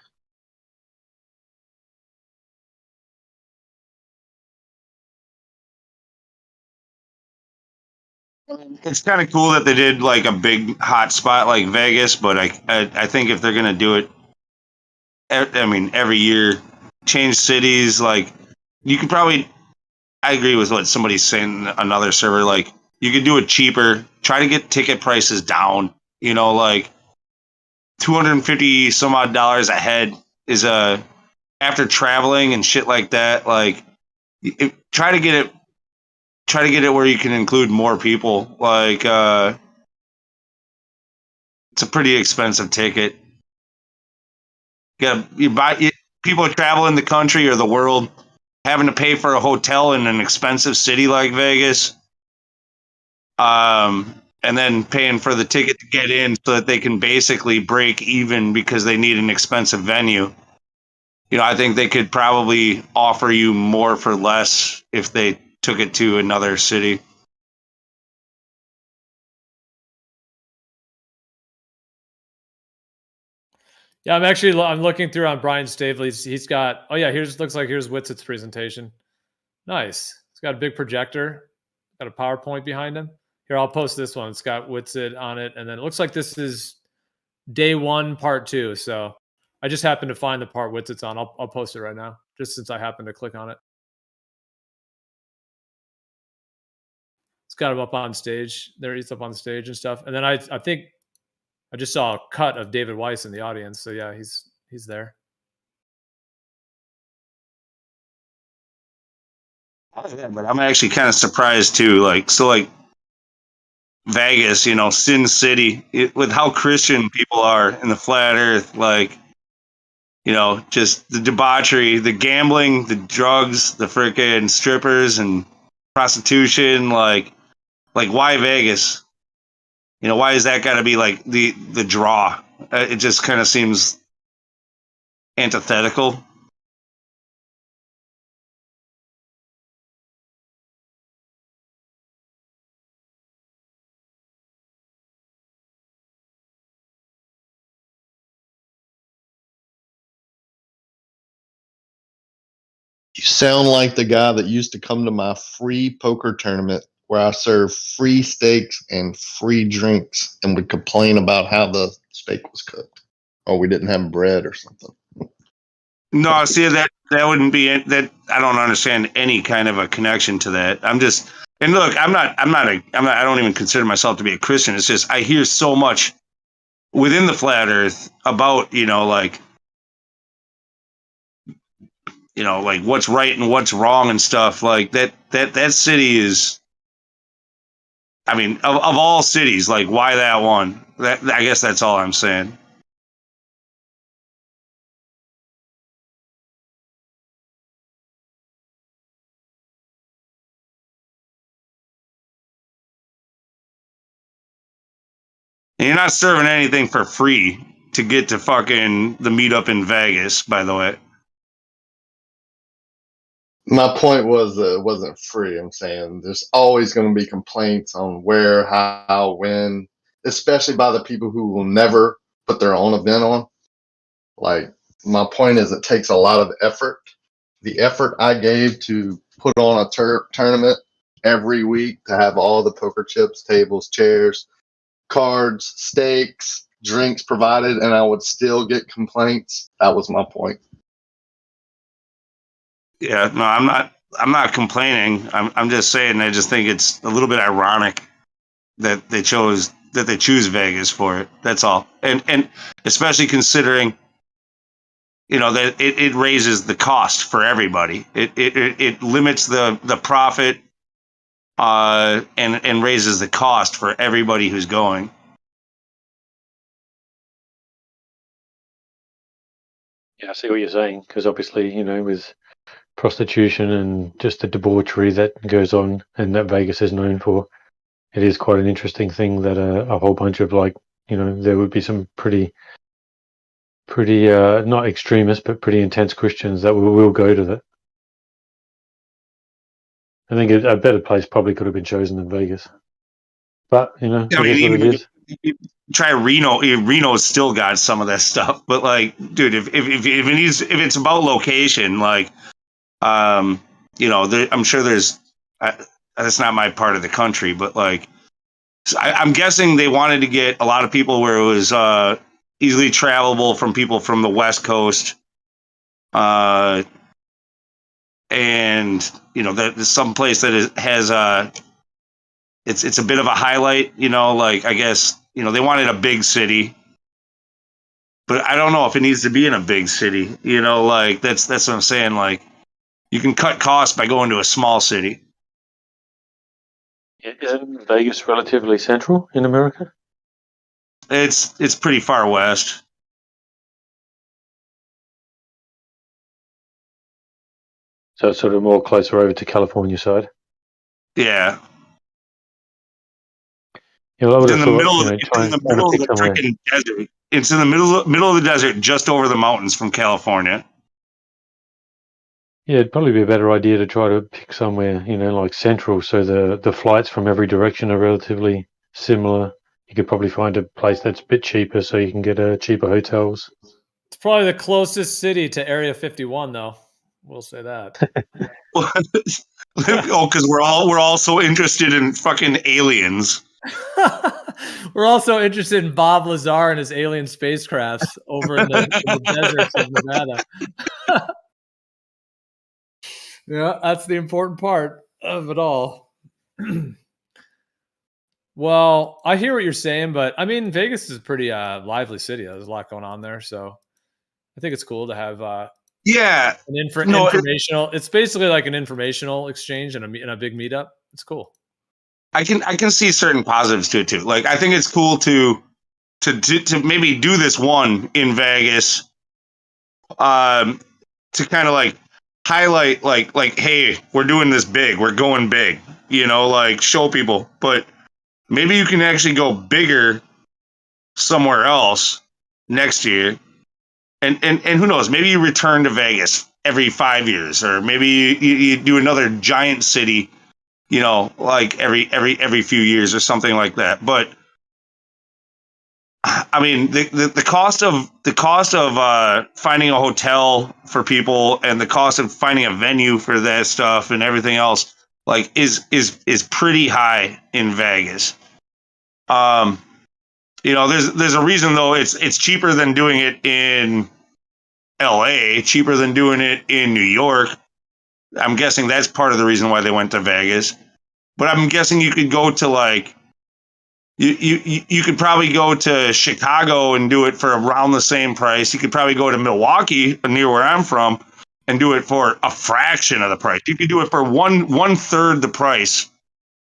It's kind of cool that they did like a big hot spot like Vegas, but I think if they're gonna do it, I mean every year, change cities, like you could probably. I agree with what somebody's saying. Another server, like you could do it cheaper. Try to get ticket prices down. Like $250 some odd dollars a head is after traveling and shit like that. Like try to get it where you can include more people. Like it's a pretty expensive ticket. People traveling the country or the world, having to pay for a hotel in an expensive city like Vegas. and then paying for the ticket to get in so that they can basically break even because they need an expensive venue. I think they could probably offer you more for less if they took it to another city. Yeah, I'm looking through on Brian Stavely's. He's got, oh yeah, looks like here's Witzett's presentation. Nice. It's got a big projector, got a PowerPoint behind him. Here, I'll post this one. It's got Witzett on it, and then it looks like this is day 1, part 2. So I just happened to find the part Witzett's on. I'll post it right now, just since I happened to click on it. It's got him up on stage. There, he's up on stage and stuff. And then I think I just saw a cut of David Weiss in the audience. So yeah, he's there. Oh, yeah, but I'm actually kind of surprised too. Like Vegas, Sin City, with how Christian people are in the flat Earth, just the debauchery, the gambling, the drugs, the freaking strippers and prostitution. Like why Vegas? Why is that got to be like the draw? It just kind of seems antithetical. You sound like the guy that used to come to my free poker tournament where I served free steaks and free drinks and would complain about how the steak was cooked. Or we didn't have bread or something. No, see that wouldn't be that. I don't understand any kind of a connection to that. I'm just, and look, I don't even consider myself to be a Christian. It's just I hear so much within the flat Earth about like what's right and what's wrong and stuff like that. That city is, I mean, of all cities, like why that one? I guess that's all I'm saying. And you're not serving anything for free to get to fucking the meetup in Vegas, by the way. My point was that it wasn't free. I'm saying there's always going to be complaints on where, how, when, especially by the people who will never put their own event on. Like, my point is it takes a lot of effort. The effort I gave to put on a tournament every week to have all the poker chips, tables, chairs, cards, steaks, drinks provided, and I would still get complaints. That was my point. Yeah, no, I'm not complaining. I'm just saying I just think it's a little bit ironic that they choose Vegas for it. That's all. And especially considering that it raises the cost for everybody. It limits the profit and raises the cost for everybody who's going. Yeah, I see what you're saying, because obviously, with prostitution and just the debauchery that goes on and that Vegas is known for, it is quite an interesting thing that a whole bunch of there would be some pretty not extremist but pretty intense Christians that will go to that. I think a better place probably could have been chosen than Vegas, but I mean, it is what it is. Try Reno. Reno's still got some of that stuff, but like, dude, if it's about location, like, I'm sure there's. That's not my part of the country, but like, I'm guessing they wanted to get a lot of people where it was easily travelable from people from the West Coast, and there's some place that has it's a bit of a highlight, like I guess they wanted a big city, but I don't know if it needs to be in a big city, like that's what I'm saying. Like, you can cut costs by going to a small city. Isn't Vegas relatively central in America? It's pretty far west. So it's sort of more closer over to California side. Yeah. Yeah, well, I It's would in have the thought, middle. you know, It's in trying, the trying to middle of pick the somewhere. freaking desert. It's in the middle of the desert, just over the mountains from California. Yeah, it'd probably be a better idea to try to pick somewhere, you know, like central, so the flights from every direction are relatively similar. You could probably find a place that's a bit cheaper, so you can get cheaper hotels. It's probably the closest city to Area 51, though. We'll say that. Oh, because we're all so interested in fucking aliens. We're also interested in Bob Lazar and his alien spacecrafts over in the deserts of Nevada. Yeah, that's the important part of it all. Well, I hear what you're saying, but I mean, Vegas is a pretty lively city. There's a lot going on there, so I think it's cool to have Yeah, an no, informational. It's basically like an informational exchange and a big meetup. It's cool. I can see certain positives to it too. Like I think it's cool to maybe do this one in Vegas, um, to kind of like highlight like hey, we're doing this big, we're going big, you know, like show people. But maybe you can actually go bigger somewhere else next year, and who knows, maybe you return to Vegas every 5 years, or maybe you do another giant city, you know, like every few years or something like that. But I mean, the cost of finding a hotel for people, and the cost of finding a venue for that stuff and everything else, like is pretty high in Vegas. Um, you know, there's a reason though. It's cheaper than doing it in L.A., cheaper than doing it in New York. I'm guessing that's part of the reason why they went to Vegas. But I'm guessing you could go to like you could probably go to Chicago and do it for around the same price. You could probably go to Milwaukee, near where I'm from, and do it for a fraction of the price. You could do it for one third the price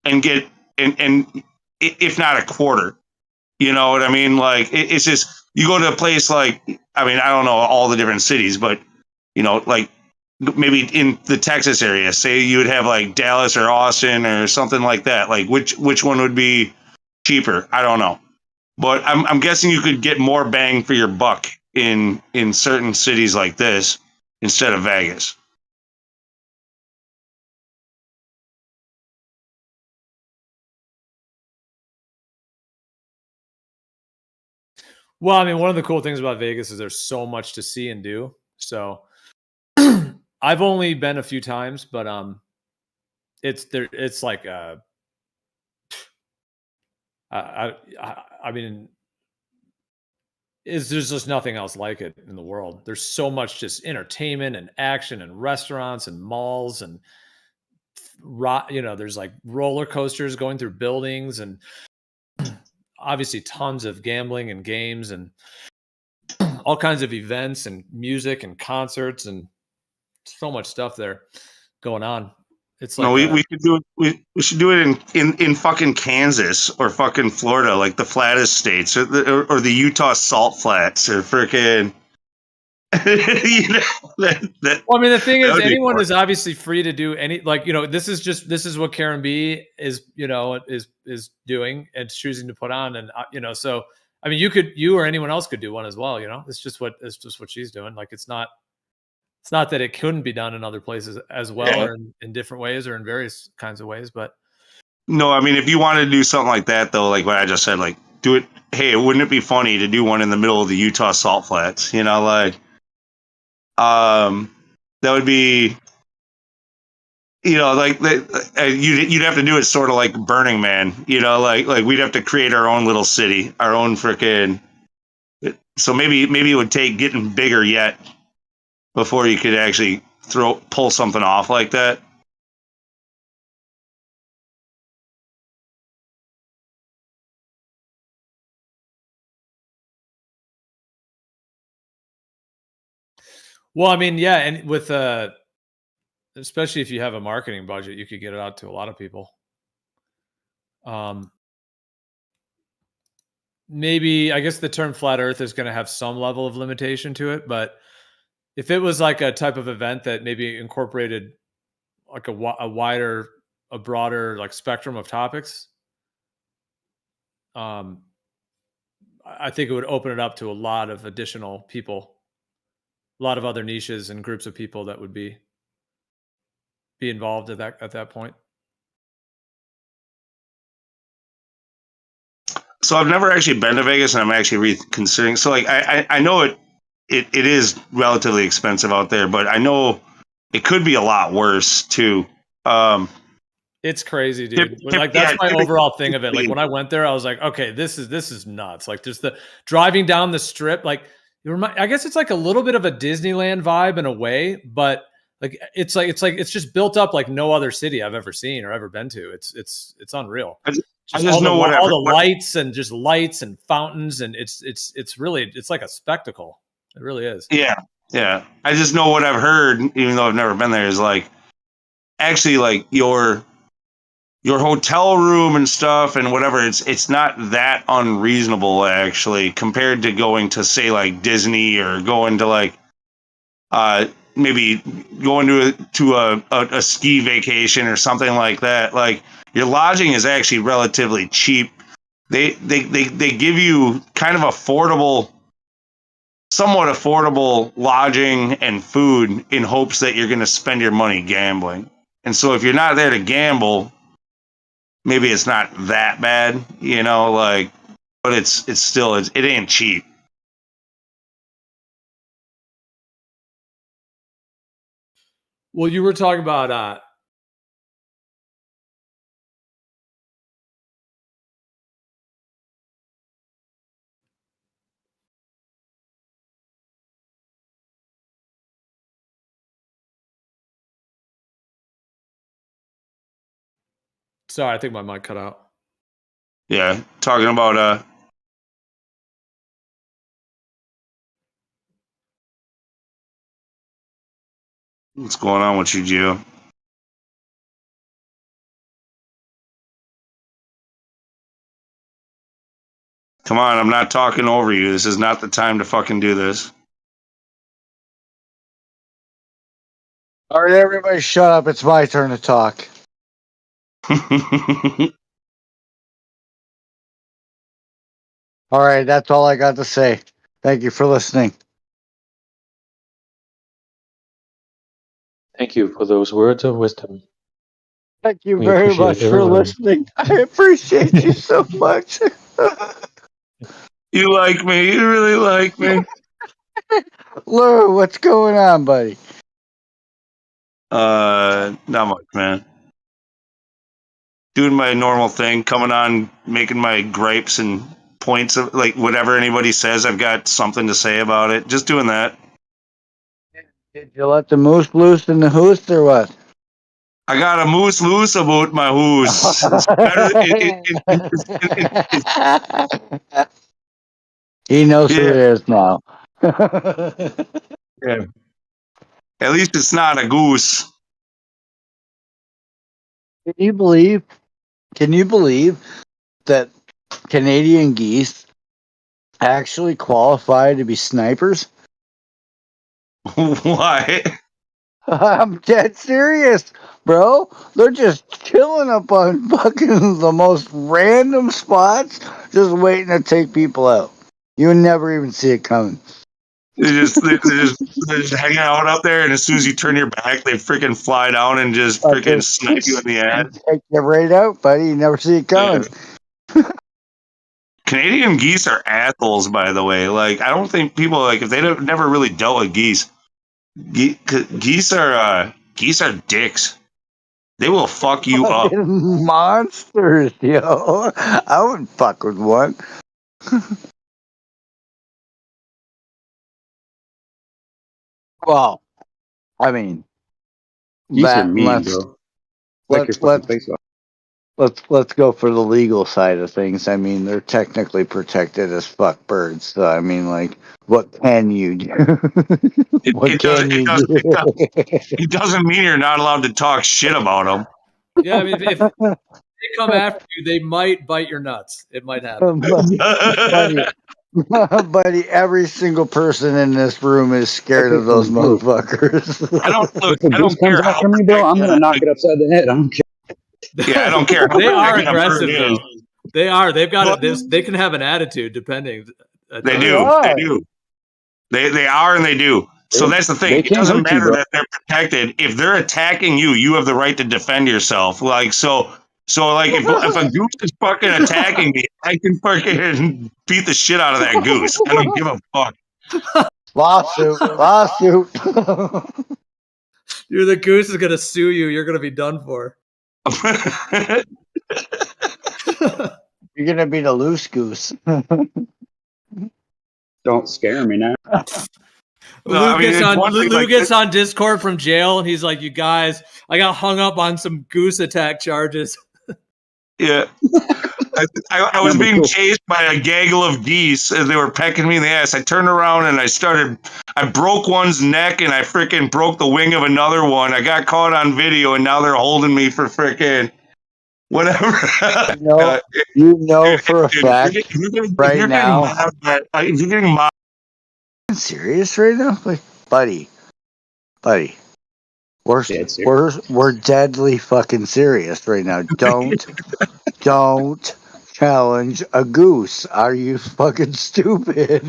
and get and if not a quarter. You know what I mean? Like it's just you go to a place like, I mean, I don't know all the different cities, but you know, like maybe in the Texas area, say you would have like Dallas or Austin or something like that. Like which one would be cheaper? I don't know, but I'm guessing you could get more bang for your buck in certain cities like this instead of Vegas. Well, I mean, one of the cool things about Vegas is there's so much to see and do. So I've only been a few times, but it's there. It's like I mean, there's just nothing else like it in the world. There's so much just entertainment and action and restaurants and malls and you know, there's like roller coasters going through buildings and obviously tons of gambling and games and all kinds of events and music and concerts and so much stuff there going on. It's No, like we should do it. We should do it in fucking Kansas or fucking Florida, like the flattest states, or the Utah Salt Flats, or freaking. You know, well, I mean, the thing that is, would be anyone fun. is obviously free to do any, like, you know, this is what Karen B is, you know, is doing and choosing to put on. And, you know, so, I mean, you or anyone else could do one as well. You know, it's just what she's doing. Like, it's not that it couldn't be done in other places as well, Yeah. or in different ways or in various kinds of ways. But No, I mean, if you wanted to do something like that, though, like what I just said, like do it. Hey, wouldn't it be funny to do one in the middle of the Utah Salt Flats? You know, like, that would be, you know, like you'd have to do it sort of like Burning Man. You know, like we'd have to create our own little city, our own freaking. So maybe it would take getting bigger yet before you could actually pull something off like that. well, I mean, yeah, and with especially if you have a marketing budget, you could get it out to a lot of people. Maybe I guess the term flat Earth is going to have some level of limitation to it, but if it was like a type of event that maybe incorporated like a broader like spectrum of topics, I think it would open it up to a lot of additional people, a lot of other niches and groups of people that would be involved at that point. So I've never actually been to Vegas, and I'm actually reconsidering. So like I know it is relatively expensive out there, but I know it could be a lot worse too. It's crazy, dude. Like that's my overall thing of it. Like when I went there, I was like, okay, this is nuts. Like just the driving down the strip, like I guess it's like a little bit of a Disneyland vibe in a way, but like it's just built up like no other city I've ever seen or ever been to. It's unreal. I just know all the lights and just lights and fountains, and it's really like a spectacle. It really is. Yeah. I just know what I've heard, even though I've never been there, is like actually like your hotel room and stuff and whatever. It's not that unreasonable actually compared to going to say like Disney or going to like maybe going to a ski vacation or something like that. Like your lodging is actually relatively cheap. They give you kind of somewhat affordable lodging and food in hopes that you're going to spend your money gambling. And so if you're not there to gamble, maybe it's not that bad, like, but it's still, it ain't cheap. Well, you were talking about sorry, I think my mic cut out. Yeah, talking about what's going on with you, Gio? Come on, I'm not talking over you. This is not the time to fucking do this. All right, everybody shut up. It's my turn to talk. All right, that's all I got to say. Thank you for listening. Thank you for those words of wisdom. Thank you We very appreciate much for everyone. listening. I appreciate you so much. You like me? You really like me? Lou, what's going on, buddy? Not much, man. Doing my normal thing, coming on, making my gripes and points of like whatever anybody says, I've got something to say about it. Just doing that. Did you let the moose loose in the hoose or what? I got a moose loose about my hoose. He knows who it is now. Yeah. At least it's not a goose. Can you believe that Canadian geese actually qualify to be snipers? Why? I'm dead serious, bro. They're just chilling up on fucking the most random spots, just waiting to take people out. You would never even see it coming. They're just hanging out up there, and as soon as you turn your back, they freaking fly down and just freaking snipe you in the ass. Take you right out, buddy. You never see it coming. Yeah. Canadian geese are assholes, by the way. Like, I don't think people, like, if they've never really dealt with geese, geese are dicks. They will fuck you up. Monsters, yo. I wouldn't fuck with one. Well, I mean, Geese are mean, bro. Like your fucking face off. let's go for the legal side of things. I mean, they're technically protected as fuck birds. So I mean, like, what can you do? It doesn't mean you're not allowed to talk shit about them. Yeah, I mean, if they come after you, they might bite your nuts. It might happen. Buddy, every single person in this room is scared of those motherfuckers. I don't care how me, Bill. I'm gonna knock it upside the head. I don't care. Yeah, I don't care. They are aggressive, though. They are. They've got Well, it. They can have an attitude depending. They times. do. are. They do. They are and they do. So that's the thing. They It can doesn't hurt you, matter bro. that they're protected. If they're attacking you, you have the right to defend yourself. Like so. So like if a goose is fucking attacking me, I can fucking beat the shit out of that goose. I don't give a fuck. Lawsuit. Lawsuit. You're the goose is gonna sue you. You're gonna be done for. You're gonna be the loose goose. Don't scare me now. No, I mean, it's one thing, Lou like, gets on Discord from jail, and he's like, "You guys, I got hung up on some goose attack charges." Yeah. I was being chased by a gaggle of geese as they were pecking me in the ass. I turned around and I broke one's neck and I freaking broke the wing of another one. I got caught on video and now they're holding me for freaking whatever. You know for a fact right now. If you're getting mobbed, Serious right now? Like, buddy. We're Dead serious. we're deadly fucking serious right now. Don't challenge a goose. Are you fucking stupid?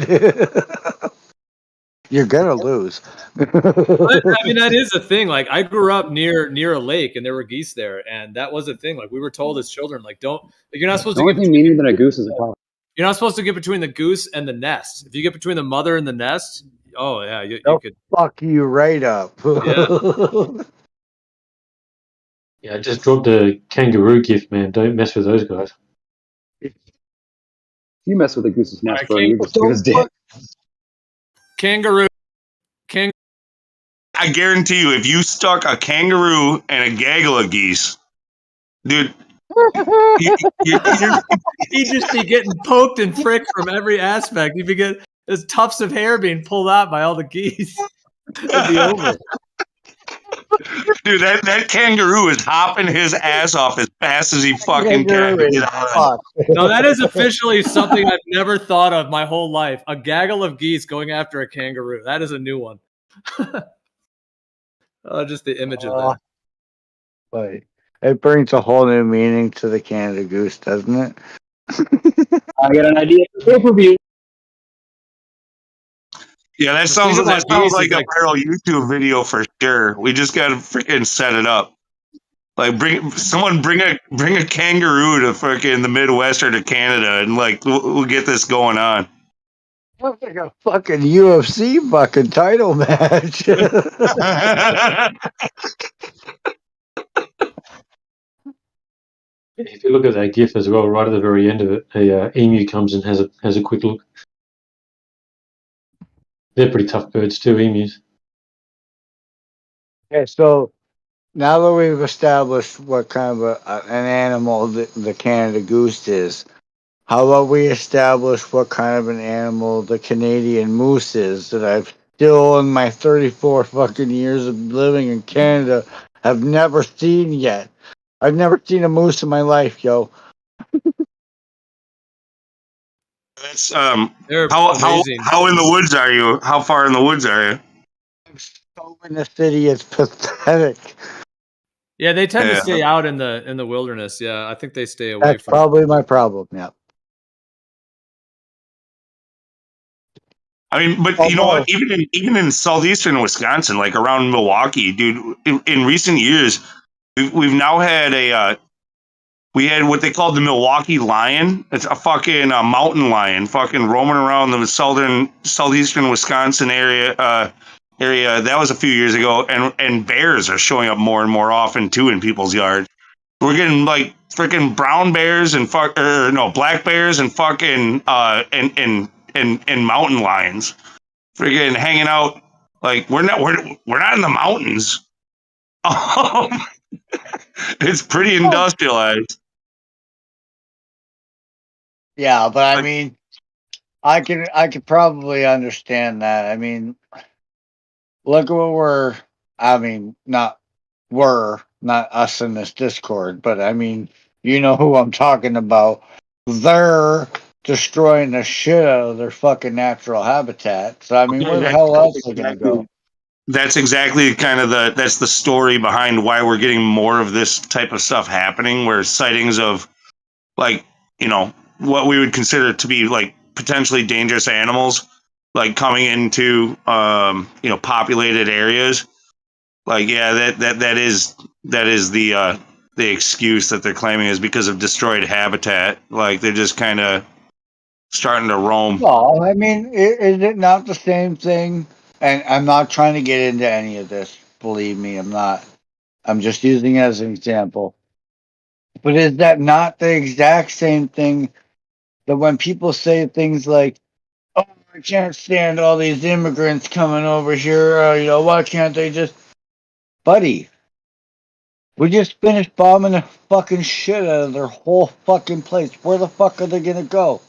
You're gonna lose. But, I mean, that is a thing. Like, I grew up near a lake, and there were geese there, and that was a thing. Like, we were told as children, like, don't. Like, you're not supposed The to. only thing meaner than a goose is a cock. You're not supposed to get between the goose and the nest. If you get between the mother and the nest, oh yeah, you Nope. could. Fuck you right up. Yeah, I just dropped a kangaroo gift, man. Don't mess with those guys. If you mess with a goose's nest, Alright, bro, you're just good as dead. Kangaroo. I guarantee you, if you stuck a kangaroo and a gaggle of geese, dude, He'd just be getting poked and pricked from every aspect. He'd be getting his tufts of hair being pulled out by all the geese. It'd be over. dude, that kangaroo is hopping his ass off as fast as he fucking can to get out of it. No, that is officially something I've never thought of my whole life. A gaggle of geese going after a kangaroo. That is a new one. Just the image of that. But it brings a whole new meaning to the Canada Goose, doesn't it? I got an idea for pay-per-view. Yeah, that The sounds thing about geese like is, a like- viral YouTube video for sure. We just gotta freaking set it up. Like bring a kangaroo to freaking the Midwest or to Canada, and like we'll get this going on. Looks like a fucking UFC fucking title match. If you look at that GIF as well, right at the very end of it, a emu comes and has a quick look. They're pretty tough birds too, emus. Okay, so now that we've established what kind of an animal the Canada Goose is, how about we establish what kind of an animal the Canadian moose is that I've still in my 34 fucking years of living in Canada have never seen yet. I've never seen a moose in my life, yo. That's They're how amazing. how in the woods are you? How far in the woods are you? I'm so in the city, it's pathetic. Yeah, they tend Yeah. to stay out in the wilderness. Yeah, I think they stay away That's from. probably my problem, yeah. I mean, but you know what? Even in southeastern Wisconsin, like around Milwaukee, dude, in recent years, we've now had we had what they called the Milwaukee lion. It's a fucking mountain lion, fucking roaming around the southeastern Wisconsin area. That was a few years ago, and bears are showing up more and more often too in people's yards. We're getting like freaking brown bears and black bears and fucking and mountain lions, freaking hanging out. Like we're not in the mountains. It's pretty industrialized. Yeah, but I mean, I can probably understand that. I mean, look at what not us in this Discord, but I mean, you know who I'm talking about. They're destroying the shit out of their fucking natural habitat. So I mean, where the hell else are they gonna go? That's exactly kind of that's the story behind why we're getting more of this type of stuff happening, where sightings of like what we would consider to be like potentially dangerous animals, like coming into populated areas. Like, yeah, that is the excuse that they're claiming is because of destroyed habitat. Like they're just kind of starting to roam. Well, I mean, is it not the same thing? And I'm not trying to get into any of this. Believe me, I'm not. I'm just using it as an example. But is that not the exact same thing that when people say things like, "Oh, I can't stand all these immigrants coming over here. Why can't they just, buddy? We just finished bombing the fucking shit out of their whole fucking place. Where the fuck are they gonna go?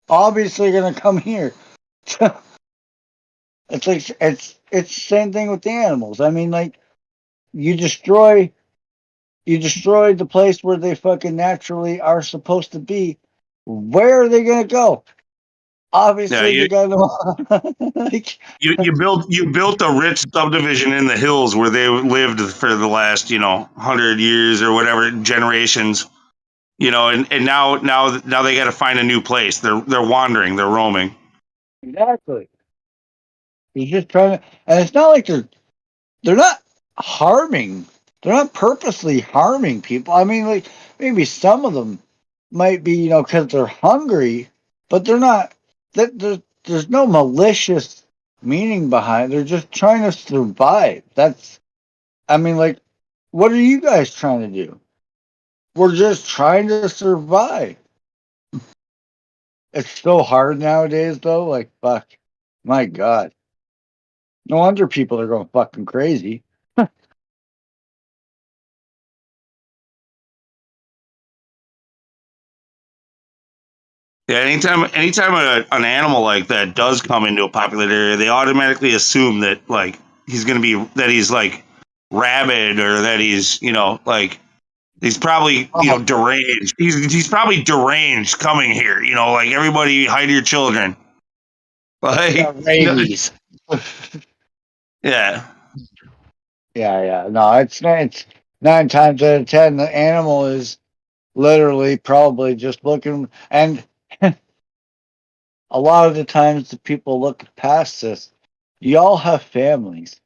Obviously, gonna come here." It's like it's the same thing with the animals. I mean, like you destroy the place where they fucking naturally are supposed to be. Where are they gonna go? Yeah, Obviously, they gotta like. you built a rich subdivision in the hills where they lived for the last 100 years or whatever generations. And now they got to find a new place. They're wandering. They're roaming. Exactly. He's just trying to, and it's not like they're not harming. They're not purposely harming people. I mean, like maybe some of them might be, because they're hungry, but they're not. That there's no malicious meaning behind it. They're just trying to survive. I mean, like, what are you guys trying to do? We're just trying to survive. It's so hard nowadays, though. Like, fuck, my God. No wonder people are going fucking crazy. Yeah, anytime an animal like that does come into a populated area, they automatically assume that like he's like rabid or that he's like he's probably Oh, deranged. He's probably deranged coming here. Like everybody hide your children. Like got rabies. yeah. Yeah. No, it's 9 times out of 10 the animal is literally probably just looking, and a lot of the times the people look past this. Y'all have families.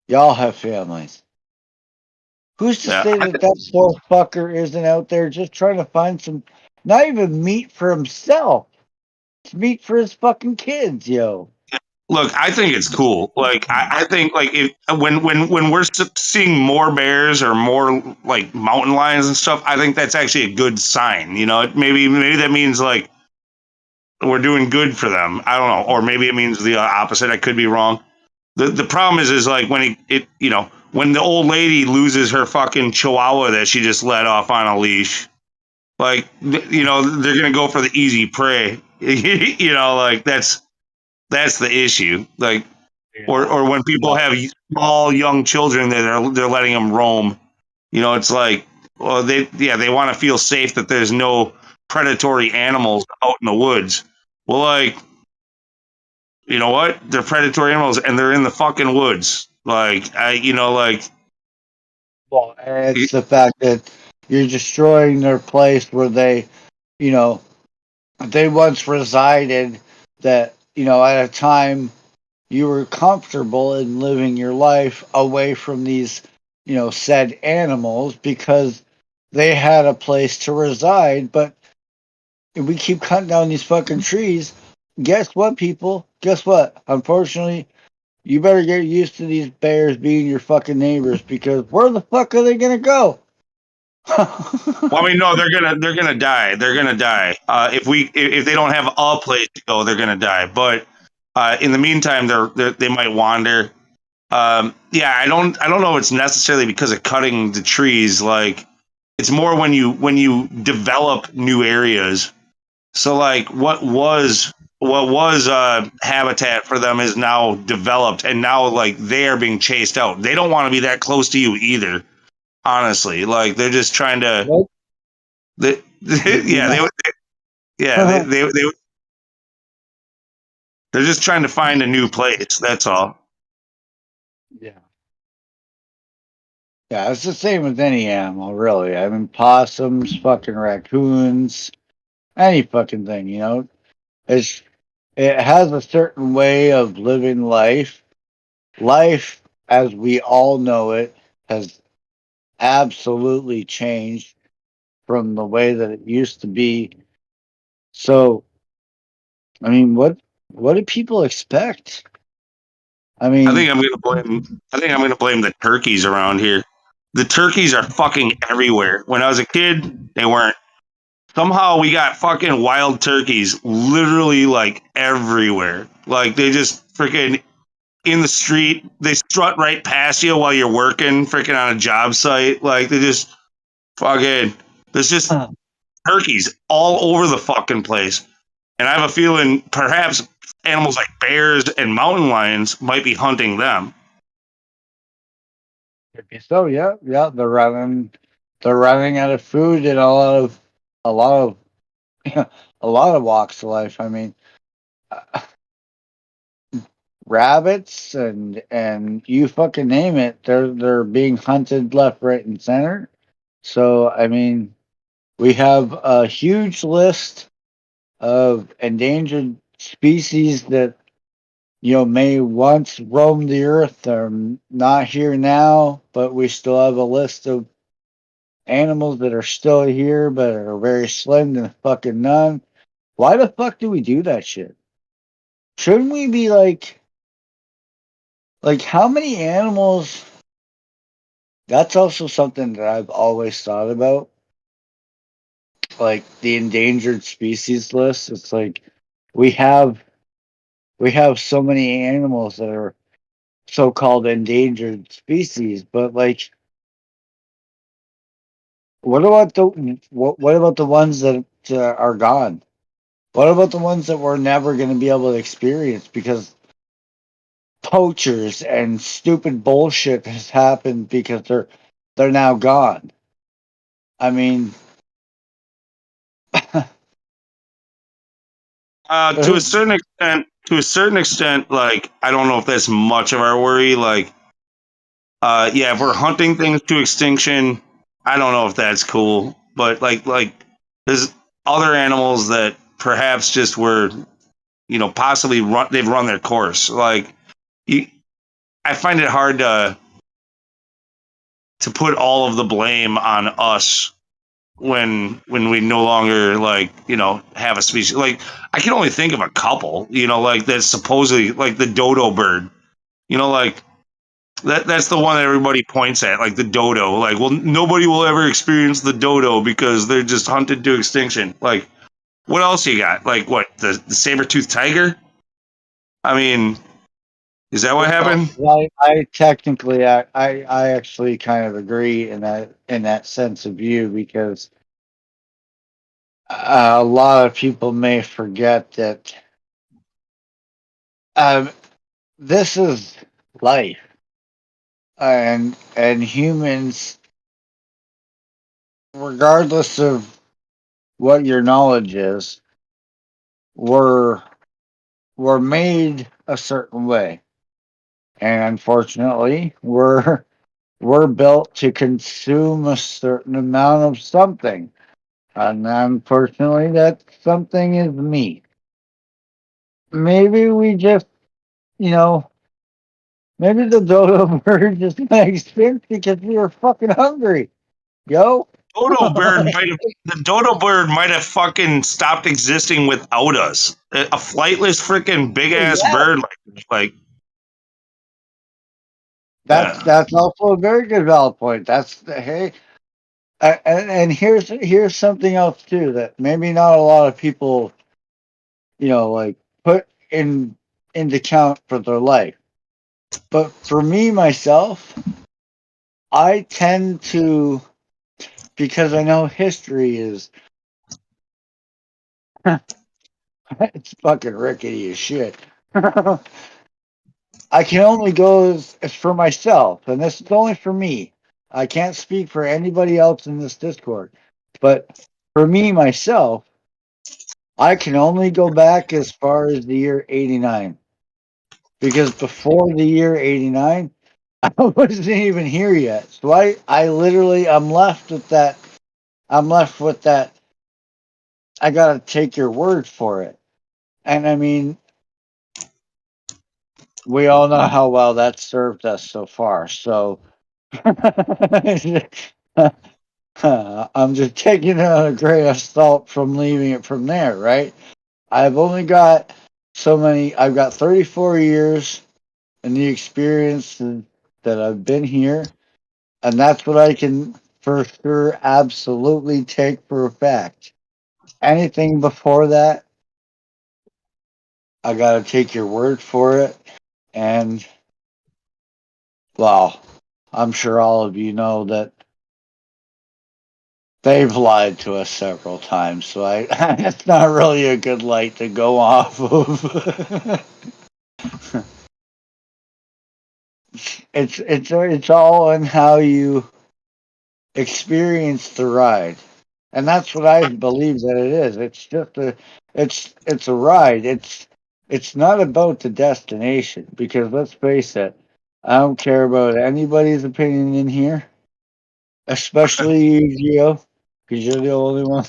Y'all have families. Who's to Yeah. say that poor fucker isn't out there just trying to find some, not even meat for himself, it's meat for his fucking kids, yo. Look, I think it's cool. Like, I think like when we're seeing more bears or more like mountain lions and stuff, I think that's actually a good sign. Maybe that means like we're doing good for them. I don't know, or maybe it means the opposite. I could be wrong. The problem is like when when the old lady loses her fucking chihuahua that she just let off on a leash, like they're gonna go for the easy prey. Like that's the issue. Like, or when people have small young children that they're letting them roam. It's like, well, they want to feel safe that there's no predatory animals out in the woods. Well, like, you know what? They're predatory animals and they're in the fucking woods. Like, Well, and it's the fact that you're destroying their place where you know, they once resided, that, at a time you were comfortable in living your life away from these, said animals because they had a place to reside. But if we keep cutting down these fucking trees, guess what, people? Guess what? Unfortunately, you better get used to these bears being your fucking neighbors, because where the fuck are they gonna go? well, I mean, no, they're gonna die. They're gonna die. If they don't have a place to go, they're gonna die. But in the meantime, they might wander. Yeah, I don't know if it's necessarily because of cutting the trees. Like, it's more when you develop new areas. So like what was habitat for them is now developed, and now like they are being chased out. They don't want to be that close to you either. Honestly, like they're just trying to. Nope. Yeah, they're just trying to find a new place. That's all. Yeah. Yeah, it's the same with any animal, really. I mean, possums, fucking raccoons, any fucking thing, you know? It's, it has a certain way of living life. Life, as we all know it, has absolutely changed from the way that it used to be. So, I mean, what do people expect? I I mean, think I'm gonna blame. I think I'm gonna blame the turkeys around here. The turkeys are fucking everywhere. When I was a kid, they weren't. Somehow we got fucking wild turkeys literally like everywhere. Like they just freaking in the street. They strut right past you while you're working, freaking on a job site. Like they just fucking. There's just turkeys all over the fucking place. And I have a feeling perhaps animals like bears and mountain lions might be hunting them. so yeah, yeah, they're running out of food in a lot of, a lot of walks of life. I mean, rabbits and you fucking name it, they're being hunted left, right, and center. So I mean, we have a huge list of endangered species that may once roam the earth. They're not here now, but we still have a list of animals that are still here but are very slim to fucking none. Why the fuck do we do that shit? Shouldn't we be like how many animals? That's also something that I've always thought about. Like the endangered species list. It's like we have we have so many animals that are so-called endangered species, but like what about the ones that are gone? What about the ones that we're never going to be able to experience because poachers and stupid bullshit has happened because they're now gone? I mean, To a certain extent, like I don't know if that's much of our worry. Like, yeah, if we're hunting things to extinction, I don't know if that's cool. But like there's other animals that perhaps just were, possibly they've run their course. Like, you, I find it hard to put all of the blame on us when we no longer have a species. Like I can only think of a couple, like that's supposedly like the dodo bird, like that's the one that everybody points at, like the dodo. Like, well, nobody will ever experience the dodo because they're just hunted to extinction. Like, what else you got? Like what, the saber-toothed tiger? I mean, is that what happened? I technically, I actually kind of agree in that sense of view because a lot of people may forget that um, this is life, and humans, regardless of what your knowledge is, were made a certain way, and unfortunately, we're built to consume a certain amount of something. And unfortunately, that something is meat. Maybe we just, you know, maybe the dodo bird just got extinct because we were fucking hungry. Yo. The dodo bird might have fucking stopped existing without us. A flightless freaking big ass Yeah. bird like That's also a very good valid point. Hey, and here's something else too that maybe not a lot of people, like put into count for their life. But for me myself, I tend to, because I know history is it's fucking rickety as shit. I can only go as for myself, and this is only for me. I can't speak for anybody else in this Discord, but for me myself, I can only go back as far as the year '89, because before the year '89, I wasn't even here yet. So I literally, I'm left with that. I'm left with that. I got to take your word for it. And I mean, we all know how well that served us so far. So I'm just taking a grain of salt from leaving it from there, right? I've only got so many, I've got 34 years in the experience that I've been here. And that's what I can for sure absolutely take for a fact. Anything before that, I got to take your word for it. And, well, I'm sure all of you know that they've lied to us several times. So it's not really a good light to go off of. It's all in how you experience the ride, and that's what I believe that it is. It's just it's a ride. It's not about the destination, because let's face it, I don't care about anybody's opinion in here, especially you, Gio, because you're the only one.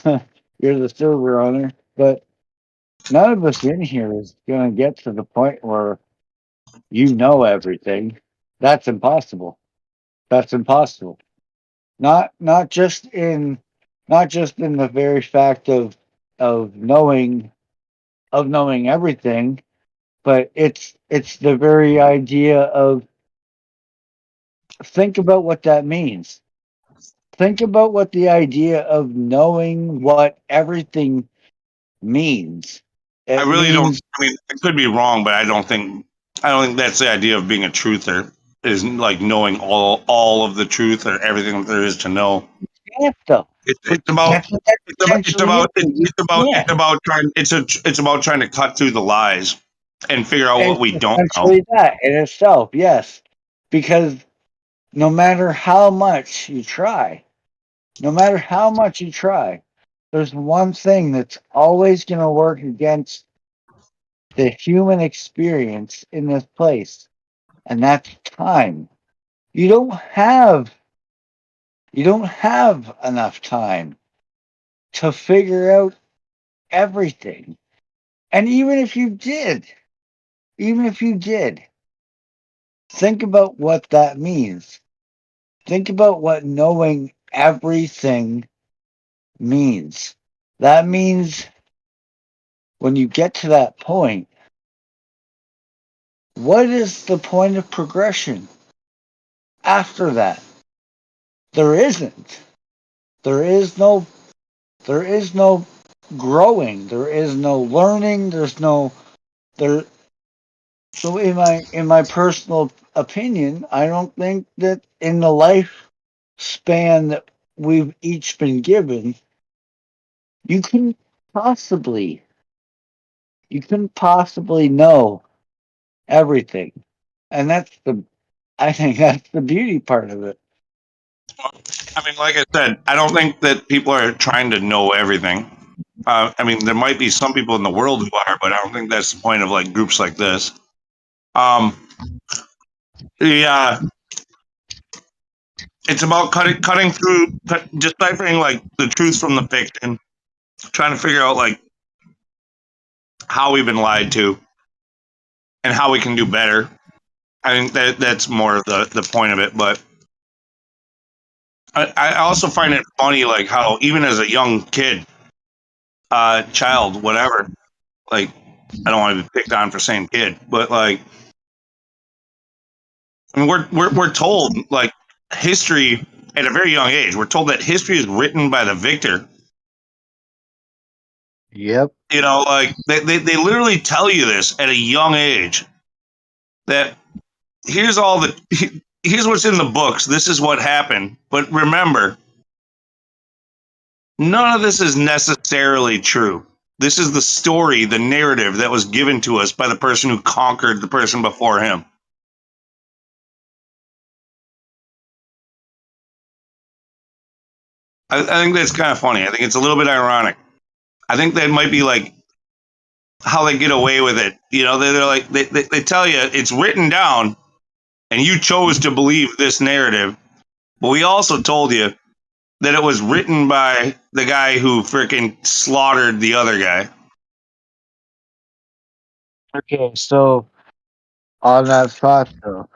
You're the silver owner, but none of us in here is going to get to the point where you know everything. That's impossible. That's impossible. Not just in the very fact of knowing everything, but it's the very idea of, think about what that means. Think about what the idea of knowing what everything means. I It really don't. means I mean, I could be wrong, but I don't think. I don't think that's the idea of being a truther. Is like knowing all of the truth or everything that there is to know. yeah, though. It's But about that's what that it's essentially is. about You can't. it's about trying it's about trying to cut through the lies and figure out what It's we don't know. essentially that in itself, yes. Because no matter how much you try, no matter how much you try, there's one thing that's always going to work against the human experience in this place, and that's time. You don't have you don't have enough time to figure out everything. And even if you did, think about what that means. Think about what knowing everything means. That means when you get to that point, what is the point of progression after that? There isn't. There is no there is no growing. There is no learning. There's no there so in my personal opinion, I don't think that in the lifespan that we've each been given, you can possibly you couldn't possibly know everything. And I think that's the beauty part of it. I mean, like I said, I don't think that people are trying to know everything. I mean, there might be some people in the world who are, but I don't think that's the point of like groups like this. Um, yeah, it's about cutting through, deciphering like the truth from the fiction, trying to figure out like how we've been lied to and how we can do better. I think that's more of the point of it. But I also find it funny, like how even as a young kid, child, whatever, like I don't want to be picked on for saying kid, but like I mean, we're told like history at a very young age. We're told that history is written by the victor. Yep. You know, like they literally tell you this at a young age. That here's all the here's what's in the books. This is what happened. But remember, none of this is necessarily true. This is the story, the narrative that was given to us by the person who conquered the person before him. I think that's kind of funny. I think it's a little bit ironic. I think that might be like how they get away with it. You know, they're like they tell you it's written down and you chose to believe this narrative. But we also told you that it was written by the guy who freaking slaughtered the other guy. Okay, so on that thought, though,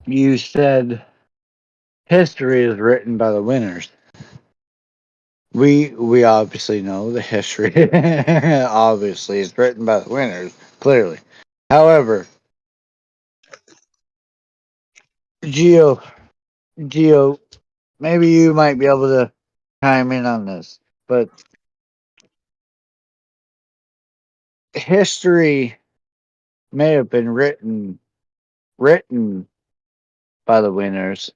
you said history is written by the winners. We obviously know the history. Obviously, it's written by the winners, clearly. However, Geo, maybe you might be able to chime in on this, but history may have been written by the winners,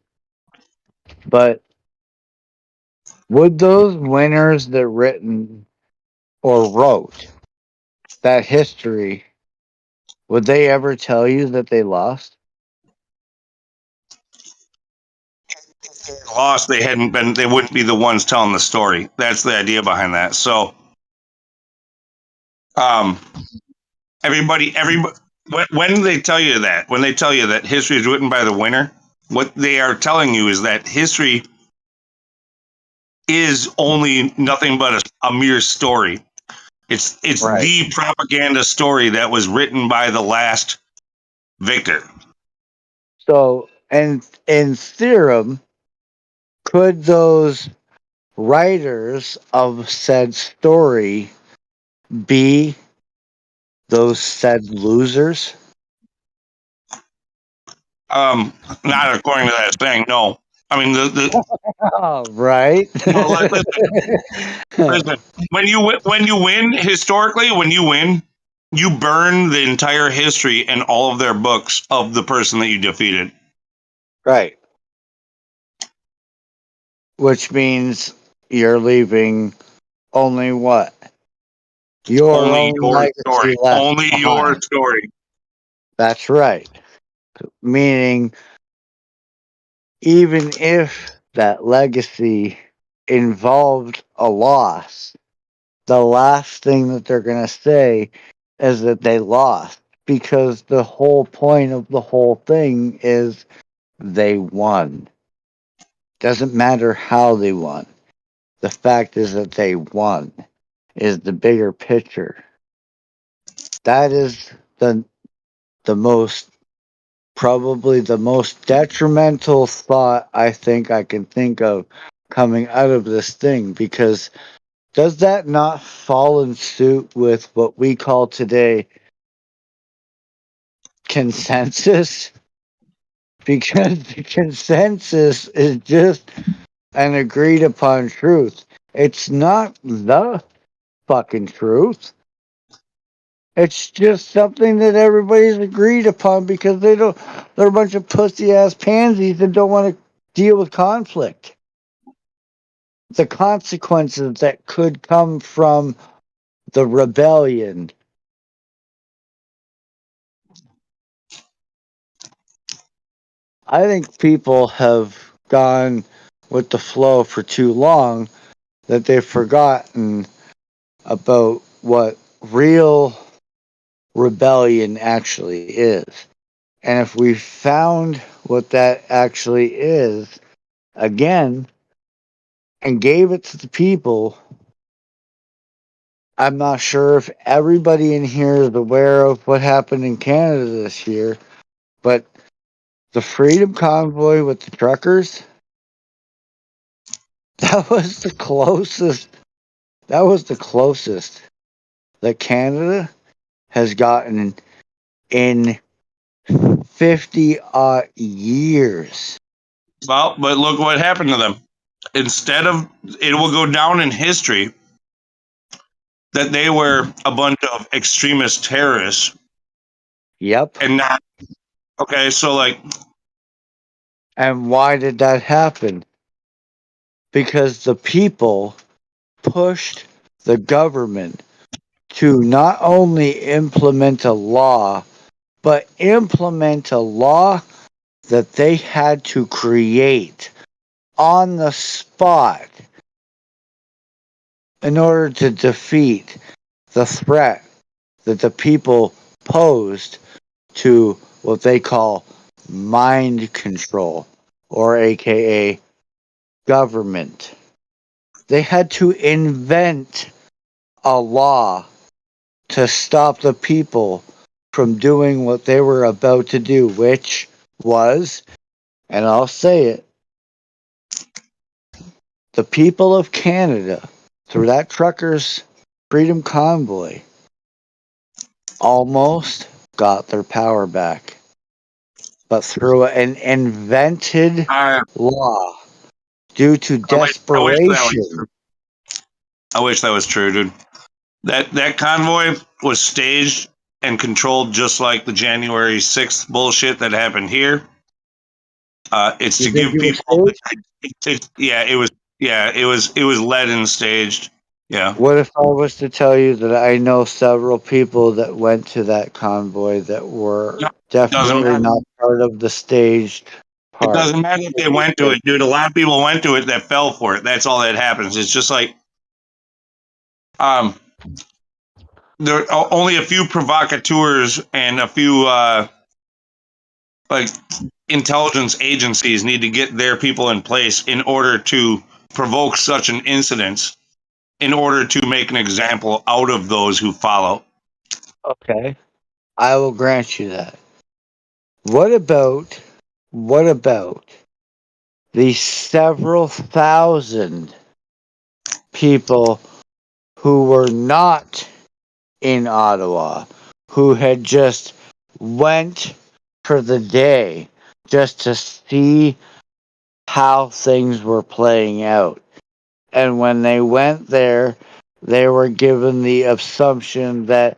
but would those winners that written or wrote that history, would they ever tell you that they lost? Lost, they hadn't been. They wouldn't be the ones telling the story. That's the idea behind that. So, um, everybody, when they tell you that, when they tell you that history is written by the winner, what they are telling you is that history is only nothing but a mere story. It's Right. the propaganda story that was written by the last victor. So, and in theorem, could those writers of said story be those said losers? Not according to that thing. No, I mean the Oh, right. no. Listen. When you win historically, when you win, you burn the entire history and all of their books of the person that you defeated. Right. Which means you're leaving only what? Your Only own your legacy story. left Only behind. your story. That's right. Meaning, even if that legacy involved a loss, the last thing that they're going to say is that they lost, because the whole point of the whole thing is they won. Doesn't matter how they won. The fact is that they won is the bigger picture. That is the most, probably the most detrimental thought I think I can think of coming out of this thing, because does that not fall in suit with what we call today consensus? Because the consensus is just an agreed upon truth. It's not the fucking truth. It's just something that everybody's agreed upon because they're a bunch of pussy ass pansies that don't want to deal with conflict. The consequences that could come from the rebellion. I think people have gone with the flow for too long that they've forgotten about what real rebellion actually is. And if we found what that actually is, again, and gave it to the people, I'm not sure if everybody in here is aware of what happened in Canada this year, but the Freedom Convoy with the truckers, that was the closest. That was the closest that Canada has gotten in 50 years. Well, but look what happened to them. Instead of, it will go down in history that they were a bunch of extremist terrorists Yep. and not okay. So like, And why did that happen? Because the people pushed the government to not only implement a law, but implement a law that they had to create on the spot in order to defeat the threat that the people posed to what they call mind control, or AKA government. They had to invent a law to stop the people from doing what they were about to do, which was, and I'll say it, the people of Canada, through that truckers' freedom convoy, almost got their power back. But through an invented I law due to I wish that was desperation. true. I wish that was true, dude. That convoy was staged and controlled just like the January 6th bullshit that happened here. It's You to think give it was people. staged? It was led and staged. Yeah, What if I was to tell you that I know several people that went to that convoy that were no, it doesn't definitely matter. not part of the staged It part? doesn't matter if they went to it, dude. A lot of people went to it that fell for it. That's all that happens. It's just like there are only a few provocateurs and a few like intelligence agencies need to get their people in place in order to provoke such an incident, in order to make an example out of those who follow. Okay, I will grant you that. What about the several thousand people who were not in Ottawa, who had just went for the day just to see how things were playing out? And when they went there, they were given the assumption that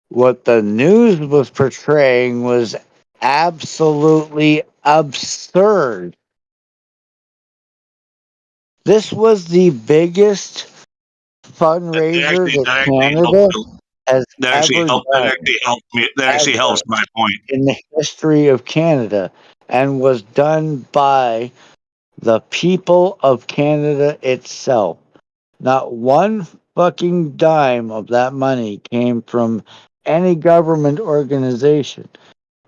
what the news was portraying was absolutely absurd. This was the biggest fundraiser that That actually Canada helped. has That actually ever helped. That done, actually helped me. That actually ever, helps my point. in the history of Canada, and was done by the people of Canada itself. Not one fucking dime of that money came from any government organization.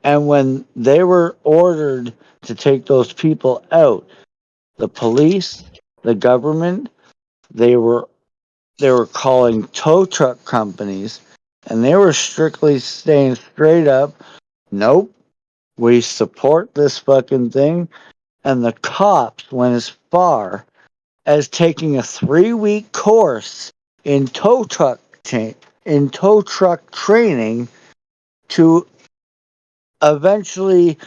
And when they were ordered to take those people out, the police, the government, they were calling tow truck companies, and they were strictly saying straight up, nope, we support this fucking thing. And the cops went as far as taking a 3-week course in tow truck training to eventually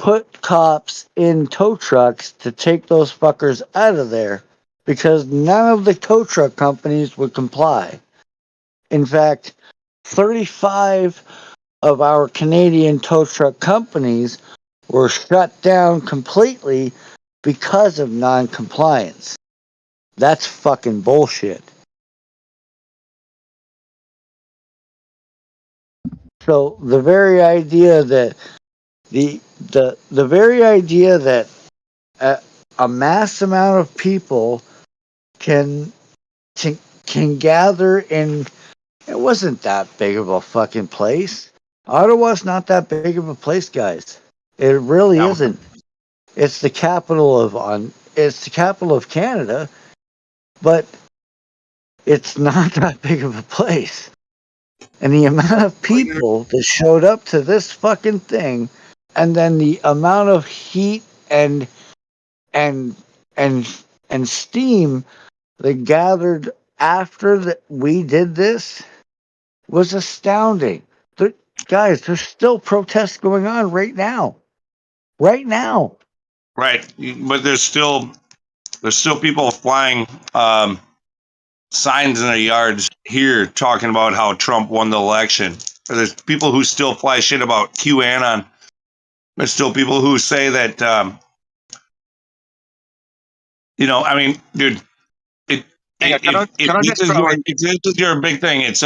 put cops in tow trucks to take those fuckers out of there, because none of the tow truck companies would comply. In fact, 35 of our Canadian tow truck companies were shut down completely because of non-compliance. That's fucking bullshit. So the very idea that the very idea that a mass amount of people can can gather in, it wasn't that big of a fucking place. Ottawa's not that big of a place, guys. It really No. isn't. It's the capital of Canada, but it's not that big of a place. And the amount of people that showed up to this fucking thing, and then the amount of heat and and and and steam that gathered after that we did this was astounding. Guys, there's still protests going on right now. Right now. Right, but there's still people flying signs in their yards here talking about how Trump won the election. There's people who still fly shit about QAnon. There's still people who say that, I mean, dude, if this is your big thing, it's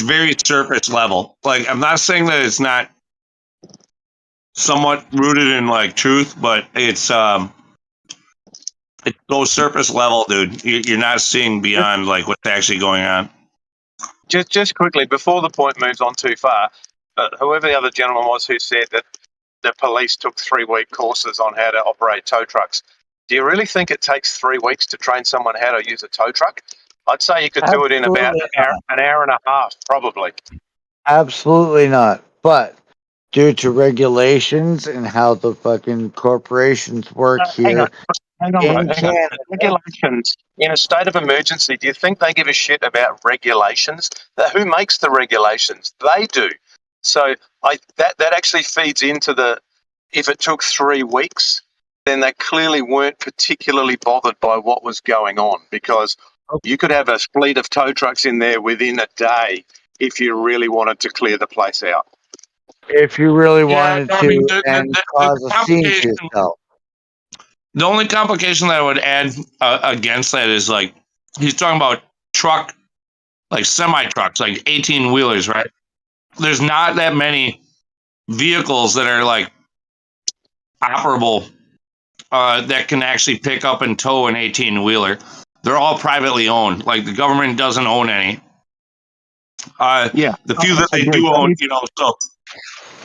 very surface level. Like, I'm not saying that it's not somewhat rooted in like truth, but it's so surface level, dude. You're not seeing beyond like what's actually going on. Just quickly before the point moves on too far, whoever the other gentleman was who said that the police took 3-week courses on how to operate tow trucks. Do you really think it takes 3 weeks to train someone how to use a tow truck? I'd say you could do it in about an hour and a half, probably. Absolutely not. But due to regulations and how the fucking corporations work Hang on, here hang on, in bro. Hang on. Canada, Regulations in a state of emergency. Do you think they give a shit about regulations? Who makes the regulations? They do. So that actually feeds into the. If it took 3 weeks, then they clearly weren't particularly bothered by what was going on, because you could have a fleet of tow trucks in there within a day if you really wanted to clear the place out. if you really wanted I mean, to and cause a scene to yourself. the only complication that I would add against that is like he's talking about truck, like semi trucks, like 18 wheelers, right? There's not that many vehicles that are like operable that can actually pick up and tow an 18 wheeler. They're all privately owned. Like the government doesn't own any. Yeah, the few that they do own, so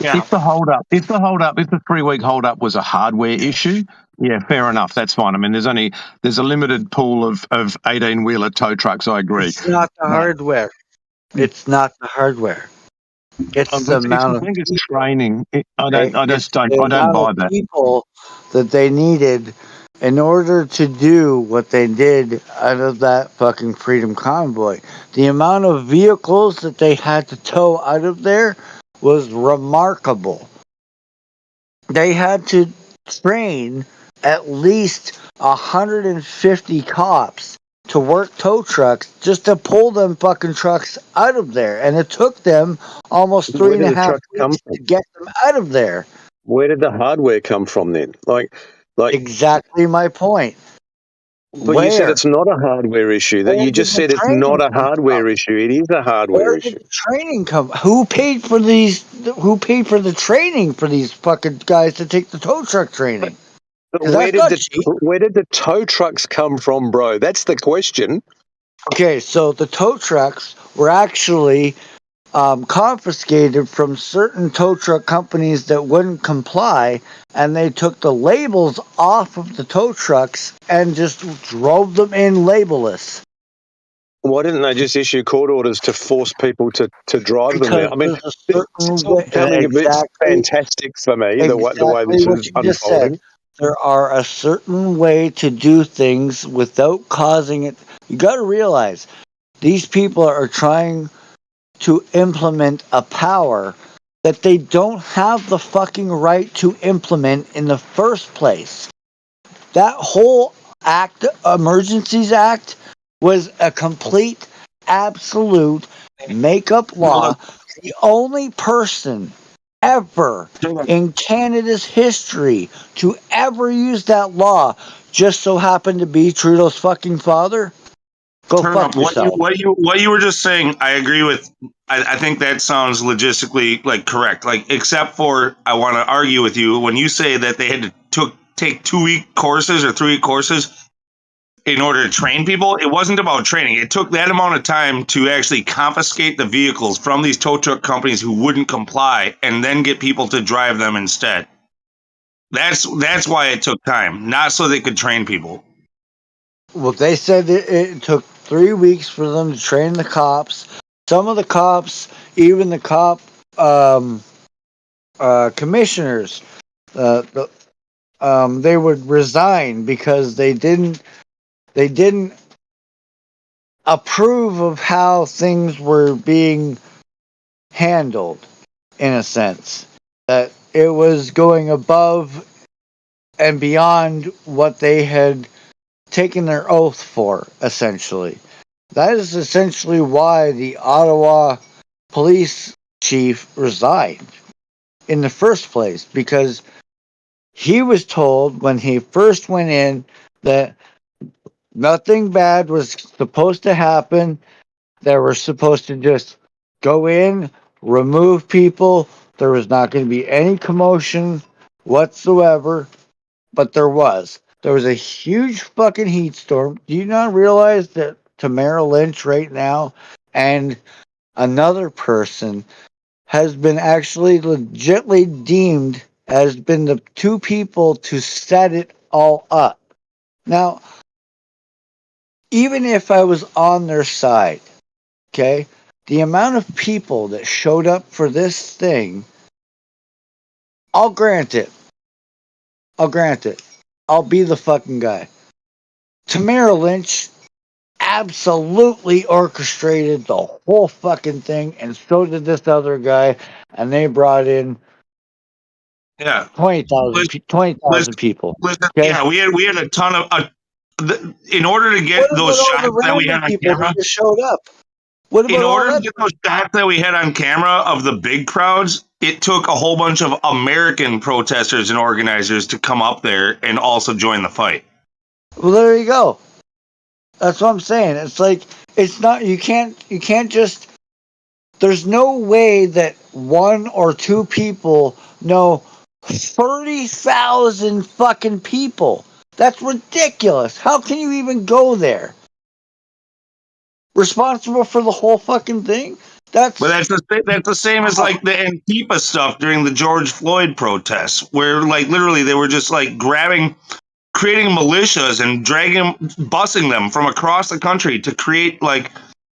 yeah. If the 3-week hold up was a hardware issue, yeah, fair enough. That's fine. I mean, there's a limited pool of 18-wheeler tow trucks. I agree. It's not the hardware. It's not the hardware. It's the amount of it's training. I don't buy that. People that they needed in order to do what they did out of that fucking freedom convoy. The amount of vehicles that they had to tow out of there was remarkable. They had to train at least 150 cops to work tow trucks just to pull them fucking trucks out of there. And it took them almost 3.5 weeks to get them out of there. Where did the hardware come from then? Like exactly my point. But you said it's not a hardware issue. That you just said it's not a hardware issue. It is a hardware issue. Where did the training come? Who paid for these? Who paid for the training for these fucking guys to take the tow truck training? Where did the tow trucks come from, bro? That's the question. Okay, so the tow trucks were actually confiscated from certain tow truck companies that wouldn't comply, and they took the labels off of the tow trucks and just drove them in labelless. Why didn't they just issue court orders to force people to drive them there? I mean, it's all becoming a bit fantastic for me, the way this is unfolding. There are a certain way to do things without causing it. You got to realize these people are trying to implement a power that they don't have the fucking right to implement in the first place. That whole act, Emergencies Act, was a complete, absolute make-up law. The only person ever in Canada's history to ever use that law just so happened to be Trudeau's fucking father. Go fuck yourself. What you were just saying, I agree with. I think that sounds logistically like correct. Like, except for I want to argue with you when you say that they had to take 2-week courses or 3-week courses in order to train people. It wasn't about training. It took that amount of time to actually confiscate the vehicles from these tow truck companies who wouldn't comply, and then get people to drive them instead. That's why it took time, not so they could train people. Well, they said it took 3 weeks for them to train the cops. Some of the cops, even the cop commissioners, they would resign because they didn't approve of how things were being handled, in a sense. That it was going above and beyond what they had taken their oath for, essentially. That is essentially why the Ottawa police chief resigned in the first place, because he was told when he first went in that nothing bad was supposed to happen. They were supposed to just go in, remove people. There was not going to be any commotion whatsoever, but there was. There was a huge fucking heat storm. Do you not realize that Tamara Lynch right now and another person has been actually legitly deemed as been the two people to set it all up. Now, even if I was on their side, okay, the amount of people that showed up for this thing, I'll grant it. I'll grant it. I'll be the fucking guy. Tamara Lynch absolutely orchestrated the whole fucking thing, and so did this other guy, and they brought in Yeah. 20,000 Listen, people. listen, Okay? yeah, we had a ton of in order to What get about those all the shots that we random had on people camera. that just showed up? What In about all order to that? get those shots that we had on camera of the big crowds, it took a whole bunch of American protesters and organizers to come up there and also join the fight. Well, there you go. That's what I'm saying. It's like, it's not, you can't just, there's no way that one or two people know 30,000 fucking people. That's ridiculous. How can you even go there? Responsible for the whole fucking thing? But that's the same as like the Antifa stuff during the George Floyd protests, where like literally they were just like creating militias and busing them from across the country to create like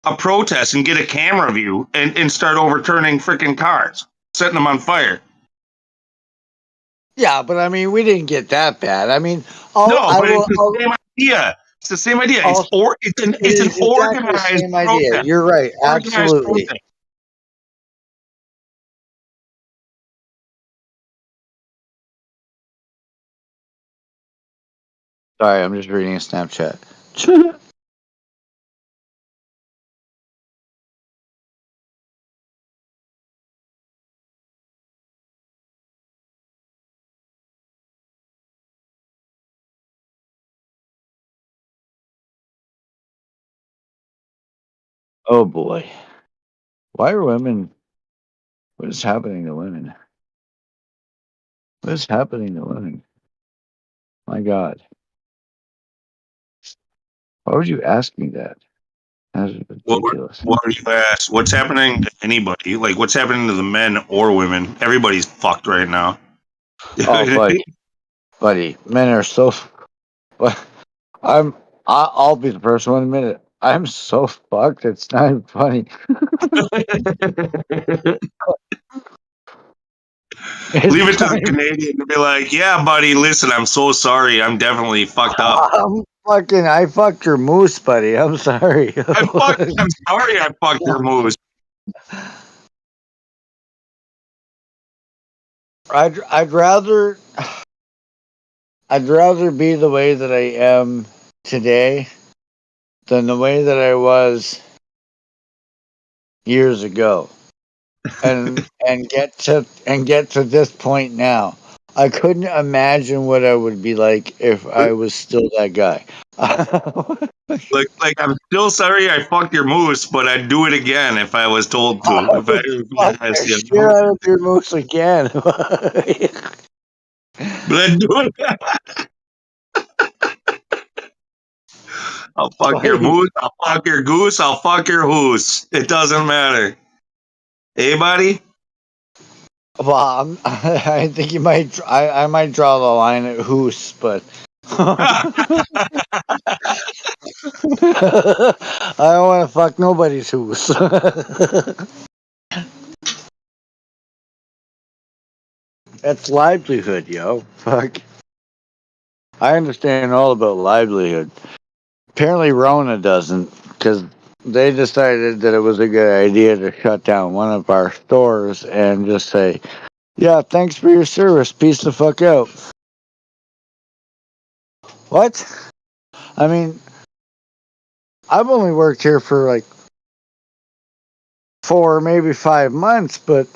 a protest and get a camera view and start overturning freaking cars, setting them on fire. Yeah, but I mean, we didn't get that bad. I mean, It's the same idea. It's the same idea. It's an exactly the organized same idea. protest. You're right. Organized Absolutely. protest. Sorry, I'm just reading a Snapchat. Oh boy. Why are women? What is happening to women? What is happening to women? My God. Why would you ask me that? That's ridiculous. What are you asked? What's happening to anybody? Like, what's happening to the men or women? Everybody's fucked right now. Oh, buddy, men are so. I'll be the first one to admit it. I'm so fucked. It's not even funny. Leave it to the Canadian to be like, yeah, buddy, listen, I'm so sorry. I'm definitely fucked up. I fucked your moose, buddy. I'm sorry. I'm sorry I fucked your moose. I'd rather be the way that I am today than the way that I was years ago. And get to this point now. I couldn't imagine what I would be like if I was still that guy. Like I'm still sorry I fucked your moose, but I'd do it again if I was told to. Fuck the shit out of your moose again. But I'd do it. I'll fuck your moose, I'll fuck your goose, I'll fuck your hoose. It doesn't matter. Hey, buddy? Well, I think you might. I might draw the line at hoose, but I don't want to fuck nobody's hoose. That's livelihood, yo. Fuck. I understand all about livelihood. Apparently, Rona doesn't, because they decided that it was a good idea to shut down one of our stores and just say, yeah, thanks for your service. Peace the fuck out. What? I mean, I've only worked here for like 4, maybe 5 months, but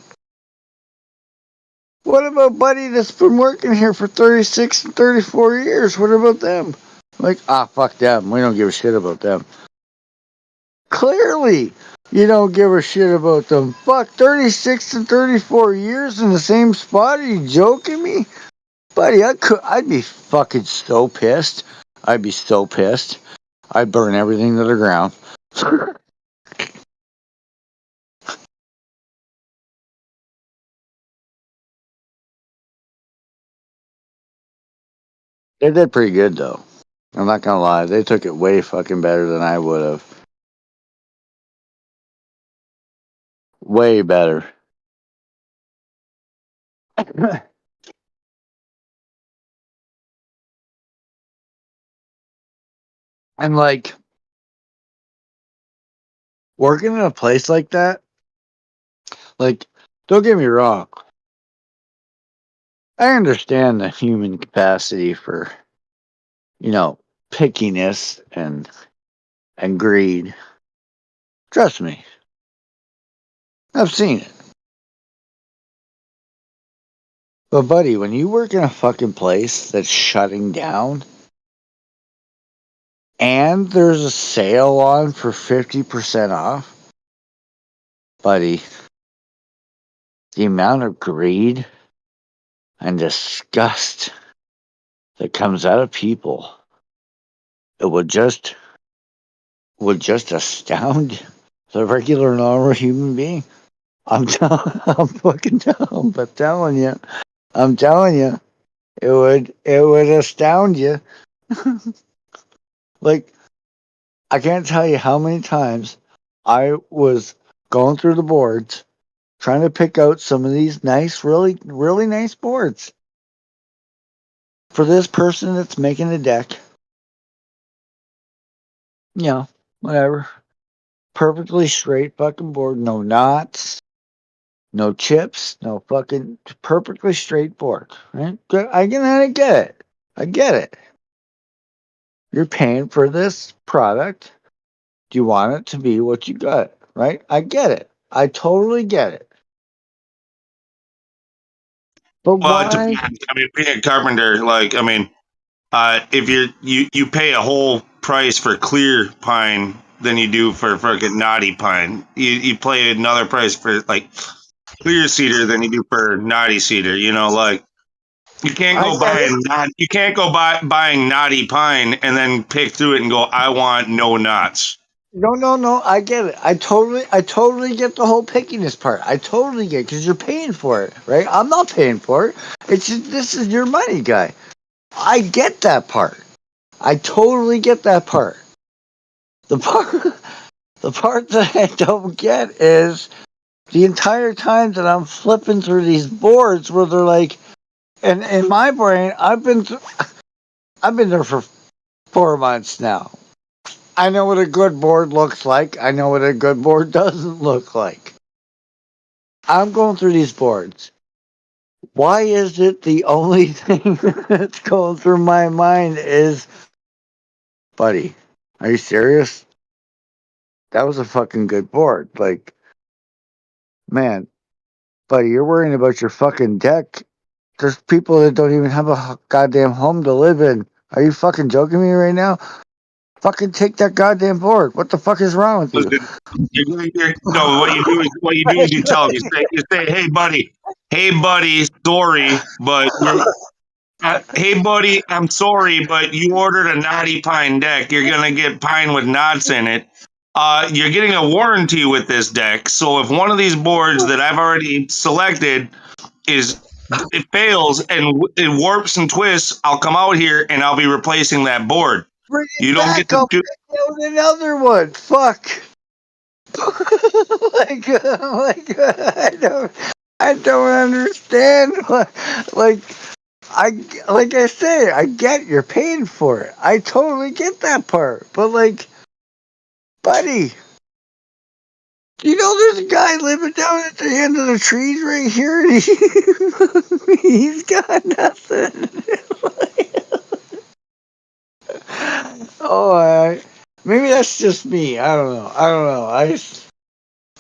what about buddy that's been working here for 36 and 34 years? What about them? Like, fuck them. We don't give a shit about them. Clearly, you don't give a shit about them. Fuck, 36 and 34 years in the same spot? Are you joking me? Buddy, I'd be fucking so pissed. I'd be so pissed. I'd burn everything to the ground. They did pretty good though. I'm not gonna lie. They took it way fucking better than I would have. Way better. And like working in a place like that, like don't get me wrong. I understand the human capacity for, pickiness and greed. Trust me. I've seen it. But buddy, when you work in a fucking place that's shutting down and there's a sale on for 50% off, buddy, the amount of greed and disgust that comes out of people, it would just astound the regular normal human being. I'm fucking telling, but I'm telling you, it would astound you. Like, I can't tell you how many times I was going through the boards trying to pick out some of these nice, really, really nice boards for this person that's making a deck. Whatever. Perfectly straight fucking board, no knots, no chips, no fucking perfectly straight board. Right? Good. I get it. I get it. You're paying for this product. Do you want it to be what you got? Right? I get it. I totally get it. But Well, it why? depends. I mean, being a carpenter, if you pay a whole price for clear pine than you do for fucking knotty pine. You pay another price for like clear cedar than you do for knotty cedar. You can't I go get it. buying knotty pine and then pick through it and go, I want no knots. No. I get it. I totally get the whole pickiness part. I totally get it because you're paying for it, right? I'm not paying for it. It's just, this is your money, guy. I get that part. I totally get that part. The part, the part that I don't get is the entire time that I'm flipping through these boards where they're like, and in my brain, I've been there for 4 months now. I know what a good board looks like. I know what a good board doesn't look like. I'm going through these boards. Why is it the only thing that's going through my mind is, buddy, are you serious? That was a fucking good board. Like, man, buddy, you're worrying about your fucking deck. There's people that don't even have a goddamn home to live in. Are you fucking joking me right now? Fucking take that goddamn board. What the fuck is wrong with you? Listen, no, what you do is you tell them, you say, hey buddy, sorry, but hey buddy, I'm sorry, but you ordered a knotty pine deck. You're gonna get pine with knots in it. You're getting a warranty with this deck. So if one of these boards that I've already selected it fails and it warps and twists, I'll come out here and I'll be replacing that board. Bring You it don't get back. to I'll do. pick out another one. Fuck. I don't understand. Like I say, I get you're paying for it. I totally get that part. But like, buddy, there's a guy living down at the end of the trees right here. And he's got nothing. Maybe that's just me. I don't know. I just.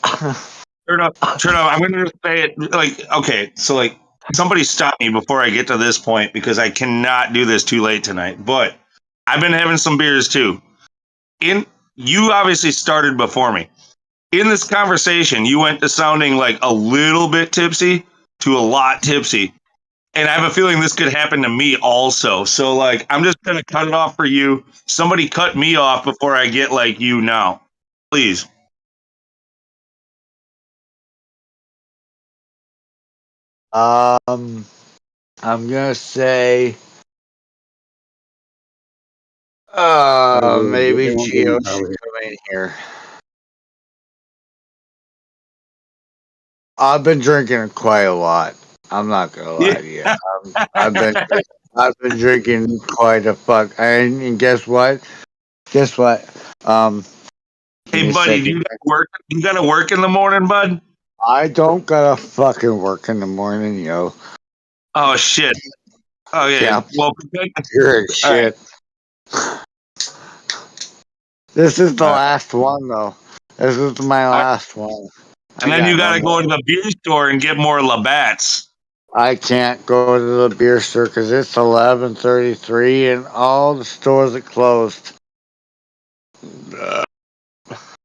Turn up. I'm going to say it okay. So somebody stop me before I get to this point because I cannot do this too late tonight. But I've been having some beers too. You obviously started before me. In this conversation, you went to sounding like a little bit tipsy to a lot tipsy. And I have a feeling this could happen to me also. So I'm just going to cut it off for you. Somebody cut me off before I get like you now. Please. I'm gonna say Maybe They won't be Geo probably. should come in here. I've been drinking quite a lot. I'm not gonna lie to you. I've been drinking quite a fuck. And guess what? Guess what? Give me Hey, a buddy, do second. you gotta work? You gotta work in the morning, bud? I don't gotta fucking work in the morning, yo. Oh shit. Oh yeah. Yeah, Well, you're all right. shit. This is the All right. last one, though. This is my All right. last one. And I then got you no gotta go more. to the beer store and get more Labatt's. I can't go to the beer store because it's 11:33 and all the stores are closed.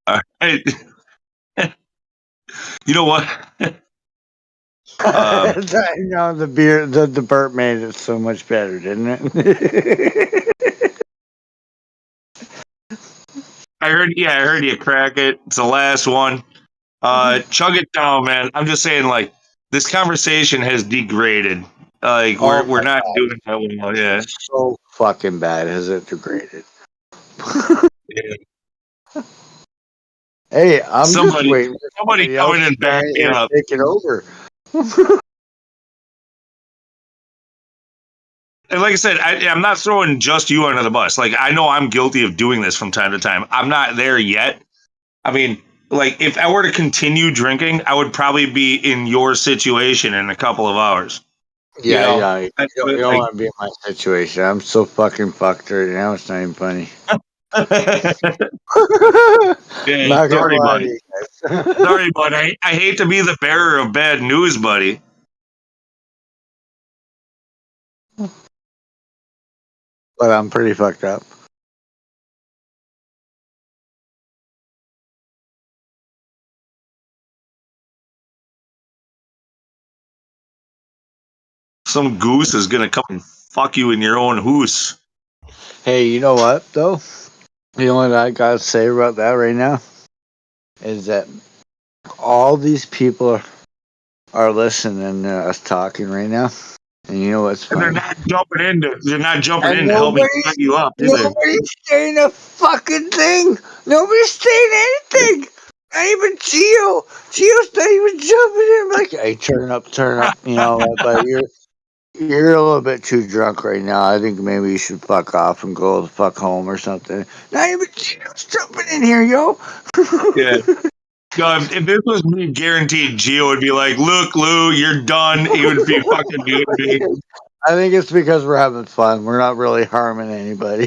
All right. You know what? I know the burp made it so much better, didn't it? I heard you crack it. It's the last one. Chug it down, man. I'm just saying, like, this conversation has degraded. Like, Oh we're my not god, doing that well. Yeah. so fucking bad has it degraded. Yeah. Hey, I'm just Somebody waiting for somebody come else in to and back try me and up. take it over. And like I said, I'm not throwing just you under the bus. Like, I know I'm guilty of doing this from time to time. I'm not there yet. I mean, like, if I were to continue drinking, I would probably be in your situation in a couple of hours. Yeah, You yeah. You don't like, want to be in my situation. I'm so fucking fucked right now. It's not even funny. yeah, Not gonna sorry, lie to buddy. you guys. Sorry, bud. I hate to be the bearer of bad news, buddy. But I'm pretty fucked up. Some goose is gonna come and fuck you in your own hoose. Hey, you know what though? You know what I gotta say about that right now is that all these people are listening to us talking right now, and you know what's And they're funny? not jumping And in to help me cut you up, either. nobody's saying a fucking thing. Nobody's saying anything. Not even Gio. Gio's not even jumping in. Like, hey, turn up. You know, but you're a little bit too drunk right now. I think maybe you should fuck off and go the fuck home or something. Not even Gio's jumping in here, yo. Yeah. No, if this was me, guaranteed Gio would be like, "Look, Lou, you're done." He would be fucking muting me. I think it's because we're having fun. We're not really harming anybody.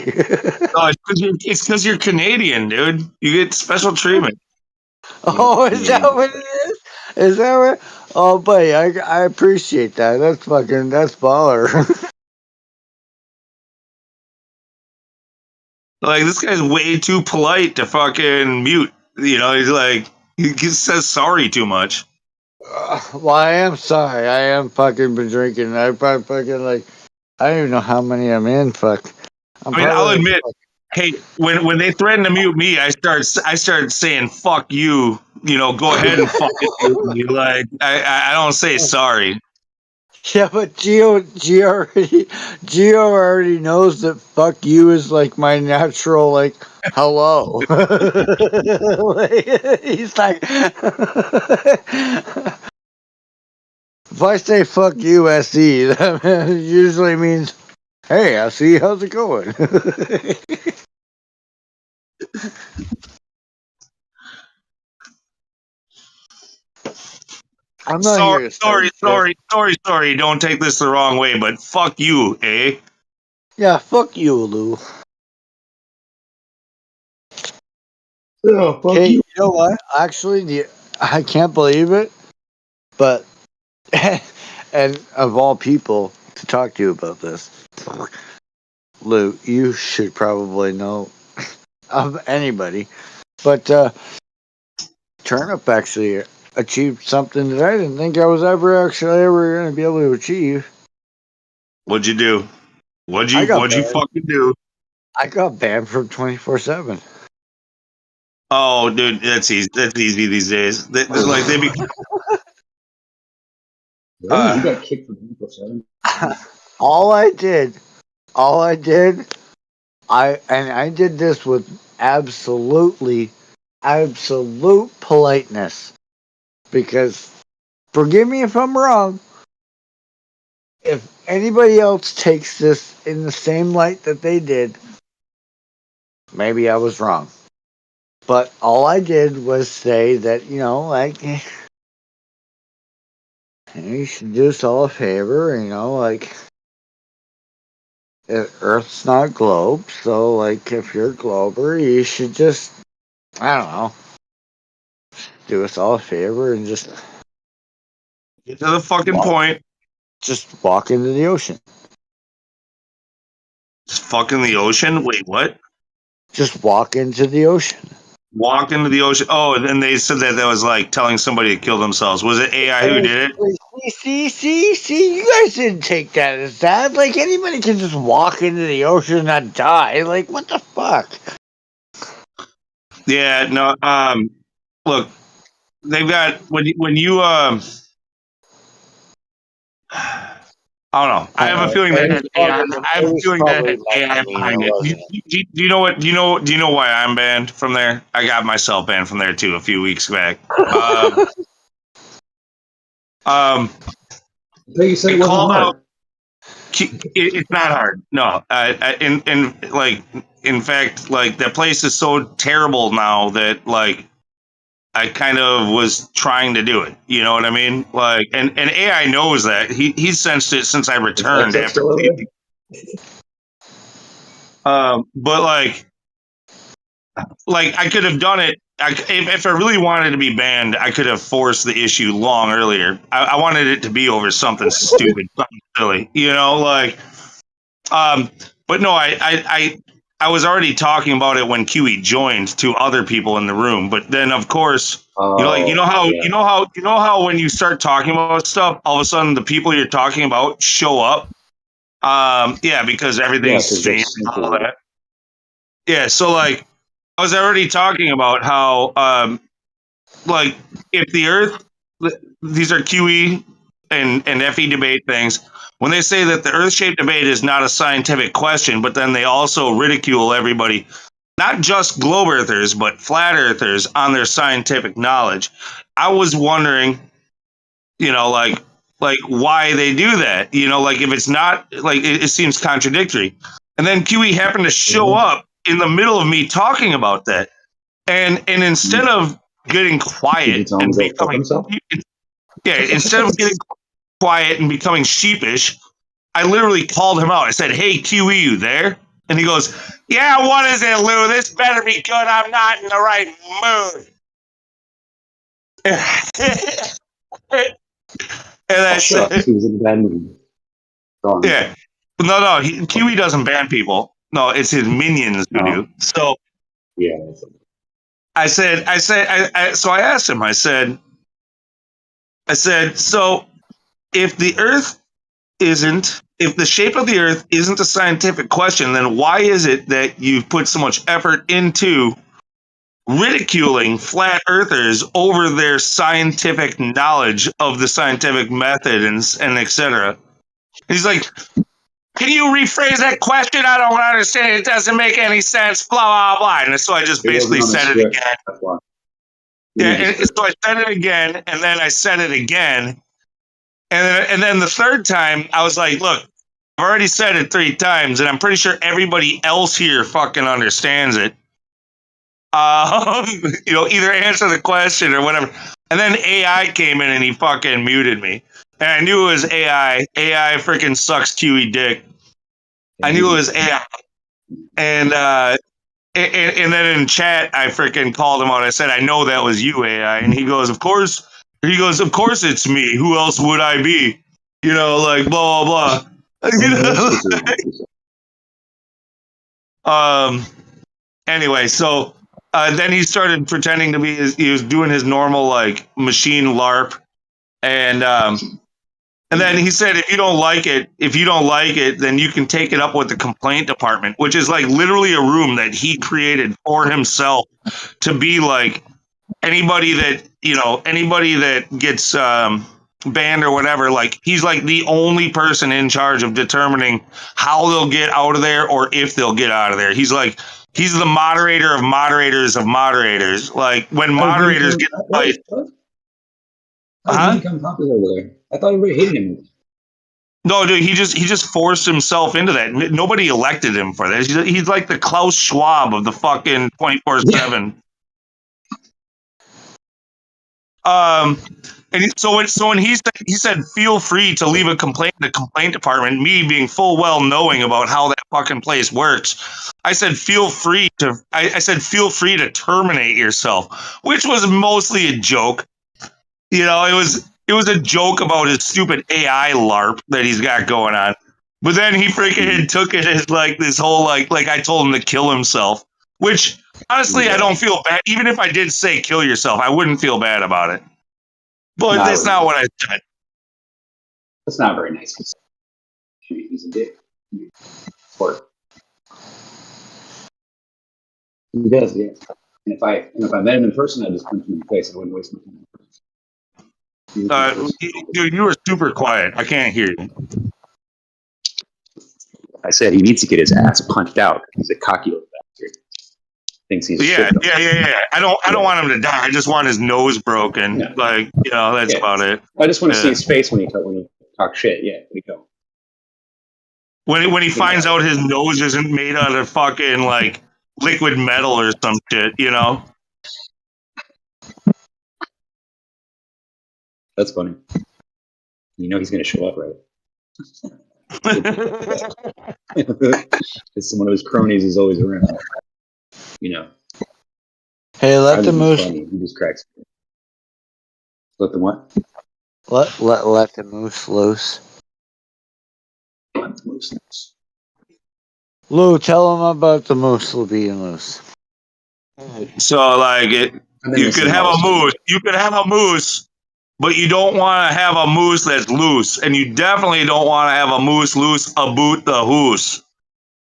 No, it's because you're Canadian, dude. You get special treatment. Oh, is that what it is? Is that what? Oh, buddy, I appreciate that. That's baller. Like, this guy's way too polite to fucking mute. You know, he's like, he says sorry too much. Well, I am sorry. I am fucking been drinking. I probably fucking like. I don't even know how many I'm in. Fuck. I'm I mean, I'll probably like, admit, hey, when they threaten to mute me, I start saying "fuck you." You know, go ahead and fucking mute me. Like, I don't say sorry. yeah, but Gio already knows that fuck you is like my natural like hello. Like, he's like, if I say fuck you, SE, that usually means, hey, SE, how's it going? I'm not here to start shit. Sorry. Don't take this the wrong way, but fuck you, eh? Yeah, fuck you, Lou. Yeah, fuck Okay, you. you know what? Actually, I can't believe it, but and of all people to talk to you about this, Lou, you should probably know of anybody, but Turnip actually achieved something that I didn't think I was ever going to be able to achieve. What'd you do? What'd I got you banned. fucking do? I got banned from 24/7. Oh, dude, that's easy. That's easy these days. They be. Really? You got kicked from 24/7? all I did I did this with absolute politeness, because forgive me if I'm wrong. If anybody else takes this in the same light that they did, maybe I was wrong. But all I did was say that, like, you should do us all a favor, like, Earth's not a globe, so, like, if you're a glober, you should just, I don't know, do us all a favor and just Get to the fucking point. just walk into the ocean. Just fucking the ocean? Wait, what? Just walk into the ocean. Walk into the ocean. Oh, and then they said that was like telling somebody to kill themselves. Was it AI who did it? See, you guys didn't take that as that. Like, anybody can just walk into the ocean and not die. Like, what the fuck? Yeah, no, look, they've got, when you, I don't know. I have a feeling that has AI. I have a feeling that has AI behind it. Do you know what? Do you know why I'm banned from there? I got myself banned from there too a few weeks back. You said it wasn't hard. It's not hard. No, in fact, like, that place is so terrible now that, like, I kind of was trying to do it. You know what I mean? Like, and AI knows that. He sensed it since I returned after leaving. But like I could have done it. If I really wanted to be banned, I could have forced the issue long earlier. I wanted it to be over something stupid, something silly. But no, I was already talking about it when QE joined to other people in the room. But then, of course, you know how when you start talking about stuff, all of a sudden the people you're talking about show up. Yeah, because everything's fake and all that. Yeah, so like I was already talking about how like, if the Earth, these are QE and FE debate things. When they say that the Earth-shaped debate is not a scientific question, but then they also ridicule everybody, not just globe earthers, but flat earthers, on their scientific knowledge. I was wondering, like why they do that. Like, if it's not, like, it seems contradictory. And then QE happened to show up in the middle of me talking about that, and instead of getting quiet and becoming, instead of getting quiet and becoming sheepish, I literally called him out. I said, "Hey, QE, you there?" And he goes, "Yeah, what is it, Lou? This better be good. I'm not in the right mood." And I said, he was in a bad mood. "Yeah, no, QE doesn't ban people. No, it's his minions who do." So yeah, so I asked him. I said, so if the shape of the Earth isn't a scientific question, then why is it that you put so much effort into ridiculing flat earthers over their scientific knowledge of the scientific method and etc.? He's like, "Can you rephrase that question? I don't understand. It doesn't make any sense, blah, blah, blah." And so I just basically said it again. Yeah, and so I said it again, and then I said it again. And then the third time, I was like, "Look, I've already said it 3 times, and I'm pretty sure everybody else here fucking understands it. Either answer the question or whatever." And then AI came in and he fucking muted me. And I knew it was AI. AI freaking sucks QE dick. I knew it was AI. And then in chat, I freaking called him out. I said, "I know that was you, AI." And he goes, "Of course." He goes, "Of course it's me. Who else would I be?" Like, blah, blah, blah. Anyway, so then he started pretending to be he was doing his normal, like, machine LARP. And then he said, if you don't like it, then you can take it up with the complaint department, which is like literally a room that he created for himself to be like, anybody that gets band or whatever, like he's like the only person in charge of determining how they'll get out of there or if they'll get out of there. He's the moderator of moderators of moderators. Like when moderators get fight. How did he become popular over there? I thought everybody hated him. No, dude, he just forced himself into that. Nobody elected him for this. He's like the Klaus Schwab of the fucking 24/7. And so when he said feel free to leave a complaint in the complaint department, me being full well knowing about how that fucking place works, I said feel free to terminate yourself, which was mostly a joke. You know, it was a joke about his stupid AI LARP that he's got going on. But then he freaking took it as like this whole like I told him to kill himself, which honestly I don't feel bad. Even if I did say kill yourself, I wouldn't feel bad about it. But that's not what I said. That's not very nice. He's a dick. Sport. He does, yeah. And if I met him in person, I'd just punch him in the face. I wouldn't waste my time. Dude, you were super quiet. I can't hear you. I said he needs to get his ass punched out. He's a cocky little bastard. Thinks he's yeah. I don't want him to die. I just want his nose broken. Yeah. Like, you know, that's about it. I just want to see his face when he talks shit. Yeah, there you go. When he finds out his nose isn't made out of fucking like liquid metal or some shit, you know. That's funny. You know he's going to show up, right? Because one of his cronies is always around. You know. Hey, let the moose. He just cracks. Let the what? Let the moose loose. Let the moose loose. Lou, tell him about the moose being loose. So, like, you could have a moose. You could have a moose, but you don't want to have a moose that's loose, and you definitely don't want to have a moose loose about the hoose.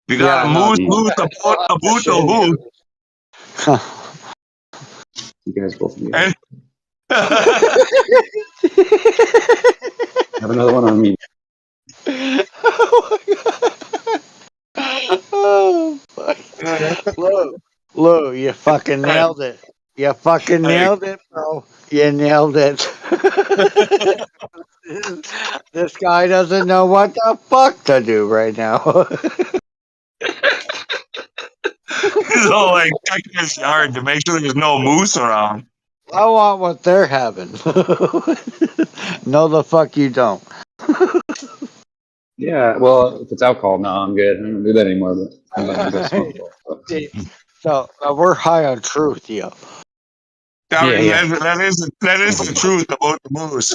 You got a moose loose about the hoose. You guys both need and have another one on me. Oh my God. Lou, you fucking nailed it. You fucking nailed it, bro. You nailed it. This guy doesn't know what the fuck to do right now. He's all like checking his yard to make sure there's no moose around. I want what they're having. No, the fuck you don't. Yeah, well, if it's alcohol, no, I'm good. I don't do that anymore. But So we're high on truth, yo. That is the truth about the moose.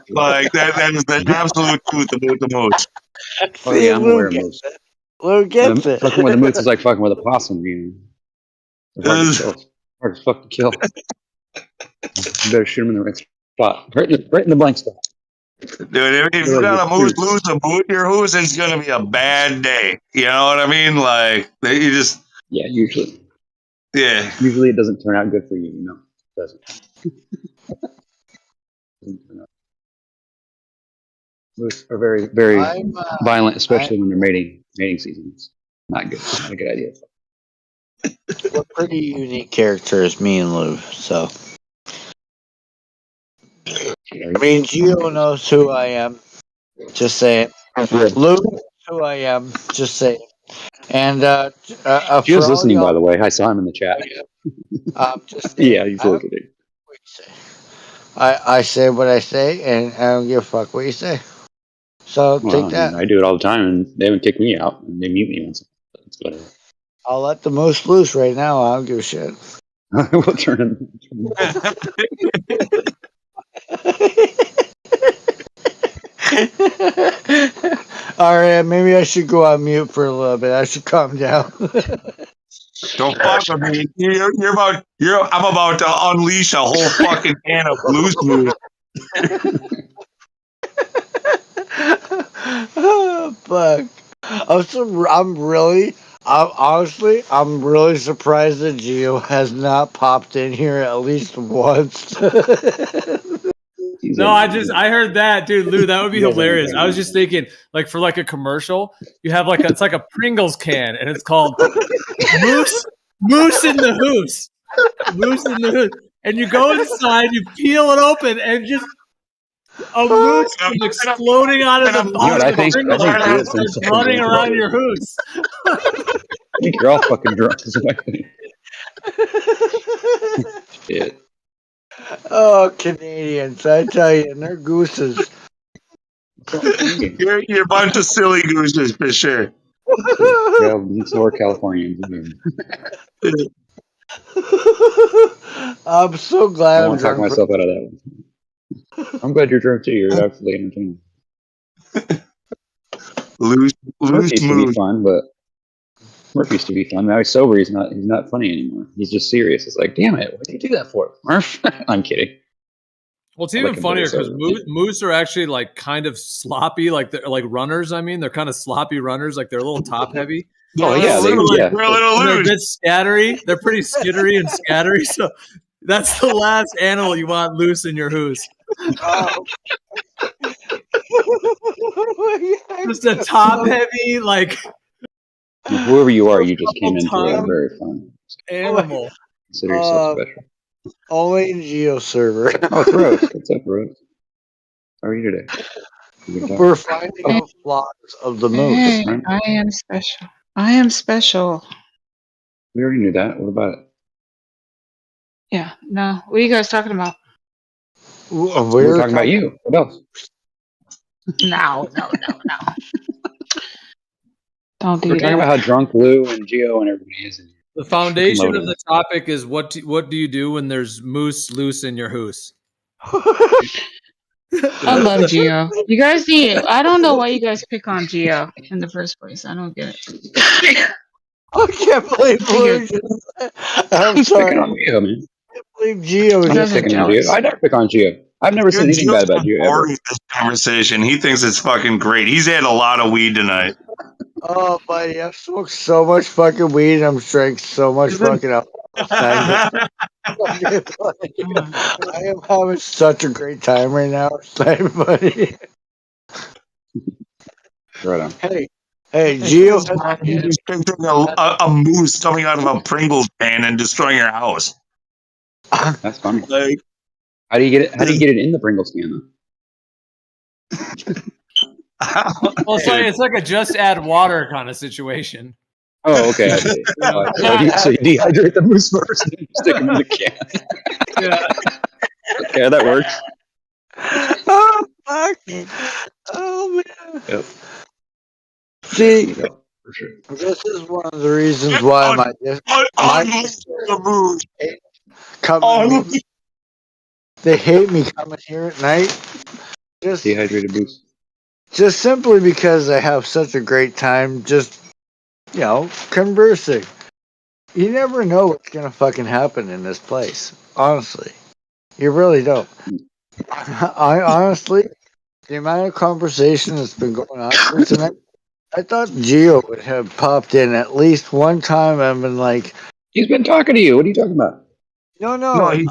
Like that is the absolute truth about the moose. Oh yeah, I'm aware of moose. Lou gets it. Fucking with a moose is like fucking with a possum. You know, hard to fucking kill. You better shoot him in the right spot, right in the blank spot. Dude, if you got a moose loose about your hoose, it's gonna be a bad day. You know what I mean? Like you just usually it doesn't turn out good for you. You know, it doesn't. Moose are very, very violent, especially when they're mating season. It's not good. Not a good idea. We're pretty unique characters, me and Lou. So, I mean, Gio knows who I am. Just saying. Lou knows who I am. Just saying. And he was listening, by the way. I saw him in the chat. Just yeah, he's listening. I say what I say, and I don't give a fuck what you say. So take that. I do it all the time, and they haven't kicked me out. And they mute me once. That's whatever. I'll let the moose loose right now. I don't give a shit. We'll turn him. All right, maybe I should go on mute for a little bit. I should calm down. Don't fuck with me. I'm about to unleash a whole fucking can of loose moose. Oh, fuck. I'm really surprised that Gio has not popped in here at least once. No, I heard that, dude. Lou, that would be hilarious. I was just thinking, like, for like a commercial, you have like it's like a Pringles can, and it's called Moose in the Hoose. Moose in the Hoose. And you go inside, you peel it open, and just a moose is exploding out of the box of Pringles and starts running around your hoose. I think you're all fucking drunk. Shit. Oh, Canadians, I tell you, and their gooses. You're a bunch of silly gooses for sure. Well, it's more Californians. I'm so glad I I'm want to talk drunk. myself out of that one. I'm glad you're drunk too. You're absolutely entertaining. Loose Murphy used to be mood. fun, but Murphy used to be fun. Now he's sober. He's not funny anymore. He's just serious. It's like, damn it, what did you do that for, Murph? I'm kidding. Well, it's I even like him funnier very because sober. moose are actually like kind of sloppy, like they're like runners. I mean, they're kind of sloppy runners, like they're a little top heavy. Oh yeah, They're a little They're a loose. bit scattery. They're pretty skittery and scattery. So that's the last animal you want loose in your hoose. Oh. Just a top heavy, like Whoever you are, you just came into a very fun animal. Consider yourself special. Only in Geo server. Oh, it's Rose. What's up, Rose? How are you today? We're finding the flaws of the moose. Hey, I am special. I am special. We already knew that. What about it? Yeah, no. What are you guys talking about? We're talking about you. What else? No. Don't do We're that. talking about how drunk Lou and Geo and everybody is. The foundation of the topic is what do you do when there's moose loose in your hoose? I love Geo. You guys need. I don't know why you guys pick on Geo in the first place. I don't get it. I can't believe Blue. I'm sorry. Picking on Geo, man. I can't believe Geo. I'm not picking on Geo. I never pick on Geo. I've never said anything bad about Geo ever. This conversation. He thinks it's fucking great. He's had a lot of weed tonight. Oh, buddy, I've smoked so much fucking weed. I'm drank so much fucking alcohol. I am having such a great time right now, buddy. Right on. Hey, Geo. You're just picturing a moose coming out of a Pringles can and destroying your house. That's funny. Like, how do you get it? How do you get it in the Pringles can though? Well, it's like a just add water kind of situation. Oh, okay. I see. So you dehydrate the moose first and then stick them in the can. Yeah. Okay, that works. Oh, fuck. Oh, man. Yep. See, For sure. this is one of the reasons why they hate me coming here at night. Dehydrated moose. Just simply because I have such a great time just, conversing. You never know what's going to fucking happen in this place. Honestly. You really don't. I honestly, the amount of conversation that's been going on here tonight, I thought Geo would have popped in at least one time and been like, he's been talking to you. What are you talking about? No, he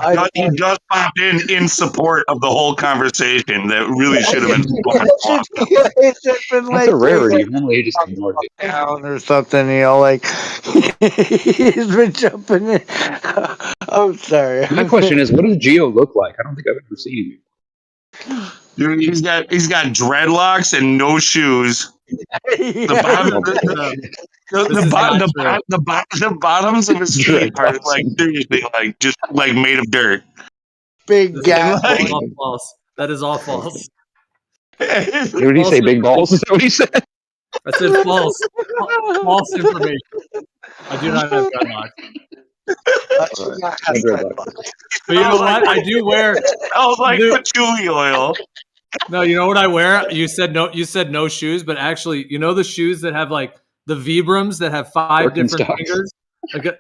just popped in support of the whole conversation that really should have been awesome. It's just been That's a rarity. Normally, he just ignores it. Down or something, like he's been jumping in. I'm sorry. My question is, what does Geo look like? I don't think I've ever seen him. Dude, he's got dreadlocks and no shoes. The bottoms of his feet are like seriously like just like made of dirt. Big gap. That's all false. That is all false. What did he say? Big balls? Is that what he said? I said false. False information. I do not have dreadlocks. But you know what? I do wear. I was like patchouli oil. No, you know what I wear? You said no. You said no shoes, but actually, the shoes that have like the Vibrams that have 5 different fingers. Like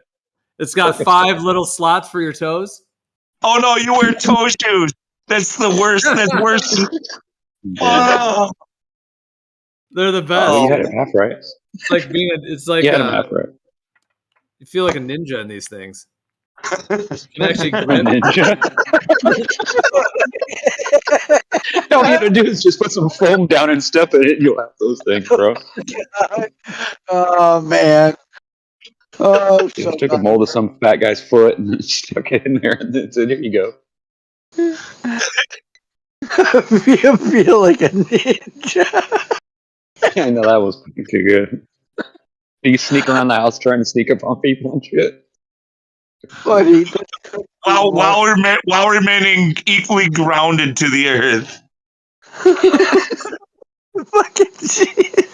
it's got 5 little slots for your toes. Oh no, you wear toe shoes. That's the worst. That's worse. Oh. They're the best. Oh, you had it half right. It's like It's like you had him half right. You feel like a ninja in these things. You can actually grip. All you gotta do is just put some foam down and step in it, and you'll have those things, bro. Oh man. Oh, so Just took a mold of some fat guy's foot and stuck it in there, and then said, "Here you go." you feel like a ninja. I know that was pretty good. You sneak around the house trying to sneak up on people and shit. Buddy. While remaining equally grounded to the earth. Fucking shit.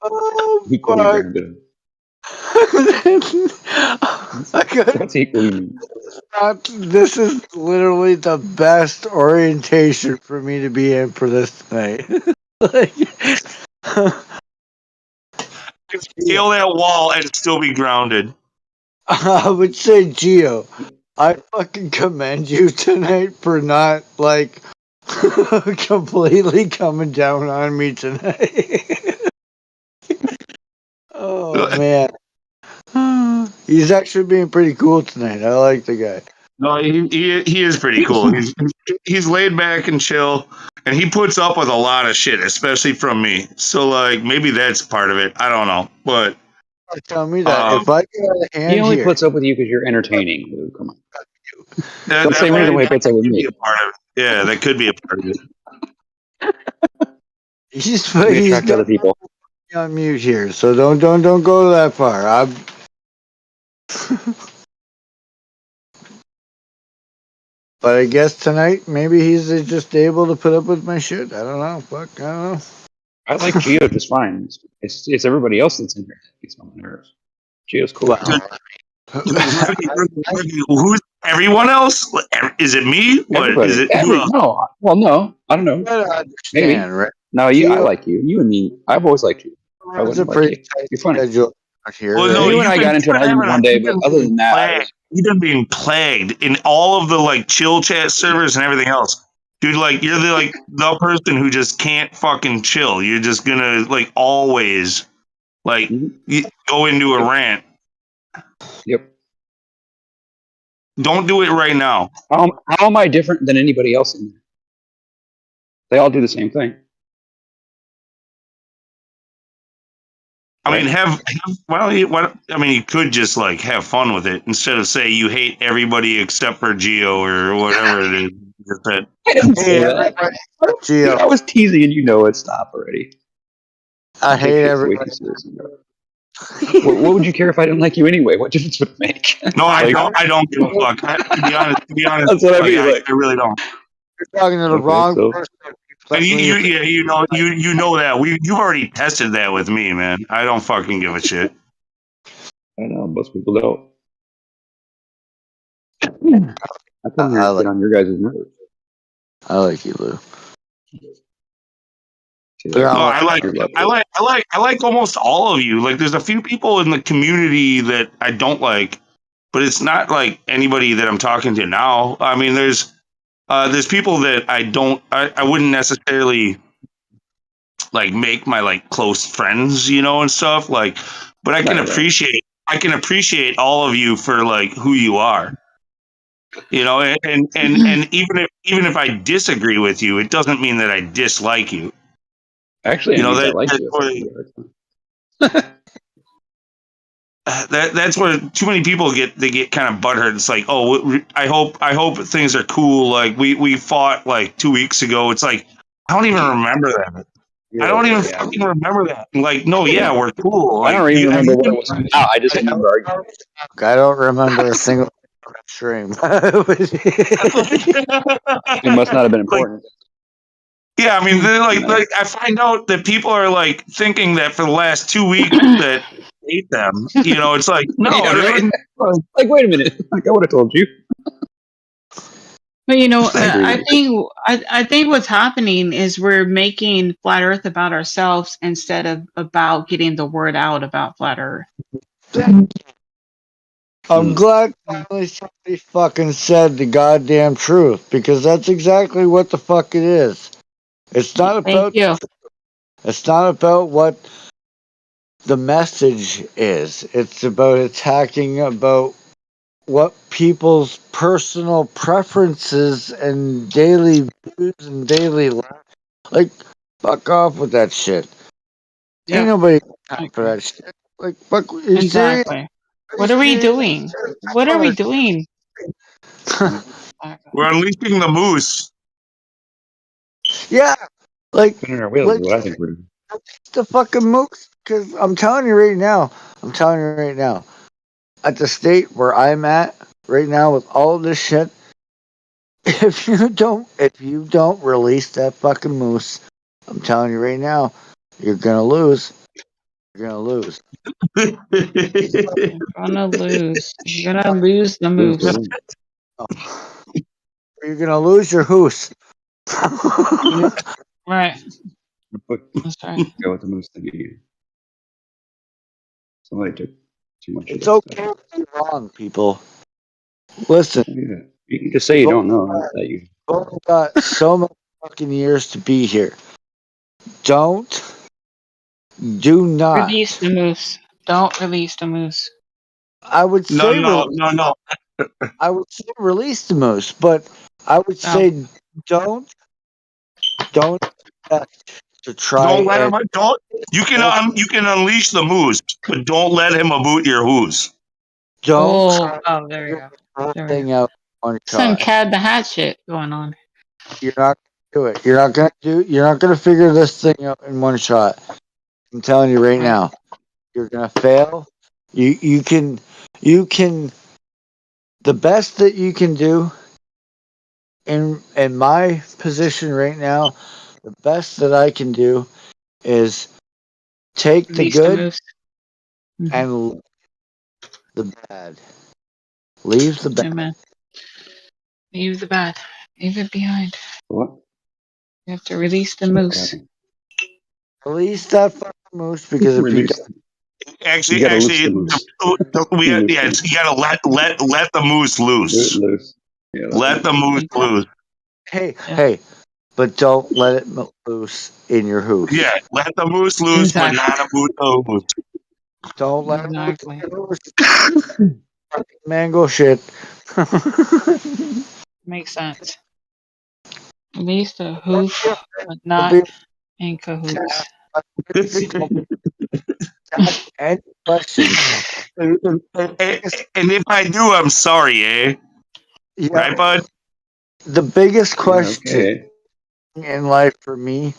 Oh, Equally fuck. grounded. I got, What's equally mean? this is literally the best orientation for me to be in for this tonight. Like, Scale that wall and still be grounded. I would say, Gio, I fucking commend you tonight for not, like, completely coming down on me tonight. Oh, man. He's actually being pretty cool tonight. I like the guy. No, he is pretty cool. He's laid back and chill, and he puts up with a lot of shit, especially from me. So like maybe that's part of it. I don't know, but Tell me that if I get out of hand He only here, puts up with you because you're entertaining, Lou. Come on. that, The same reason why he puts up with could me. be a part of it. Yeah, that could be a part of it. he's We attract got other people. me on mute here, so don't go that far. But I guess tonight maybe he's just able to put up with my shit. I don't know. Fuck, I don't know. I like Gio just fine. It's everybody else that's in here that gets on my nerves. Gio's cool. Who's everyone else? Is it me? What Everybody. is it? No. Well, no. I don't know. You gotta Maybe. understand, right? No, I Gio- like you. You and me. I've always liked you. I It's a wouldn't like pretty you. tight You're funny. schedule out here. Well, right? no, You and I got into an argument one day, but other than that, you've been being plagued in all of the like chill chat servers and everything else. Dude, like you're the person who just can't fucking chill. You're just gonna like always like go into a rant. Yep. Don't do it right now. How am I different than anybody else in there? They all do the same thing. I mean, you could just like have fun with it instead of say you hate everybody except for Geo or whatever it is. That I didn't say that. Gio, I was teasing and you know it. Stop already. I hate Way everybody. too seriously. What would you care if I didn't like you anyway? What difference would it make? No, Like, I don't give a fuck. To be honest, That's what I mean, I really don't. You're talking to the Okay, wrong so- person. And you know that you've already tested that with me, man. I don't fucking give a shit. I know most people don't. I come here to get on your guys' nerves. I like you, Lou. No, I like almost all of you. Like, there's a few people in the community that I don't like, but it's not like anybody that I'm talking to now. I mean, there's people that I wouldn't necessarily like make my like close friends, and stuff like, but I can appreciate all of you for like who you are, and even if I disagree with you, it doesn't mean that I dislike you. Actually, I like you. That's where too many people get kind of butthurt. It's like, oh, I hope things are cool. Like we fought like 2 weeks ago. It's like I don't even remember that. I don't even fucking remember that. Like, no, yeah, we're cool. Like, I don't even remember what it was about. I just remember arguing. I don't remember a single stream. It must not have been important. Yeah, I mean, they're like I find out that people are like thinking that for the last 2 weeks that I hate them. It's like no, like wait a minute, like I would have told you. But I think what's happening is we're making flat Earth about ourselves instead of about getting the word out about flat Earth. I'm glad finally somebody fucking said the goddamn truth, because that's exactly what the fuck it is. It's not about. It's not about what the message is. It's about attacking about what people's personal preferences and daily views and daily life. Like, fuck off with that shit. Ain't nobody got time for that shit. Like, fuck, you serious? Exactly. What are we doing? What are we doing? We're unleashing the moose. Yeah, like, Spinning our wheels is what I think we're doing. the fucking moose. Because I'm telling you right now, at the state where I'm at right now with all of this shit, if you don't release that fucking moose, I'm telling you right now, you're gonna lose. You're gonna lose. You're gonna lose. You're gonna lose the moose. You're gonna lose your hoose. Right. That's right. Go with the moose thing again. Somebody took too much. It's okay to be wrong, people. Listen. Yeah. You can just say you don't know. Not that you You've got so many fucking years to be here. Do not release the moose. Don't release the moose. I would say No. I would say release the moose, but I would say don't to try. Don't let him. Don't. You can unleash the moose, but don't let him aboot your whoos. Don't. Oh, there we go. Thing out on some Cad the Hat shit going on. You're not gonna do it. You're not gonna figure this thing out in one shot. I'm telling you right now. You're gonna fail. You can the best that you can do in my position right now, the best that I can do is take the good and leave the bad. Leave the bad. Amen. Leave the bad. Leave it behind. What? You have to release the moose. Release that fucking moose because if you don't, Actually, you gotta let the moose loose. Loose. Yeah, let the moose loose. Hey, but don't let it loose in your hoose. Yeah, let the moose loose, but not aboot the hoose. Don't let it loose. Mango shit. Makes sense. Release the hoof, but not in cahoots. Any questions? And if I do, I'm sorry, eh? Yeah. Right, bud? The biggest question in life for me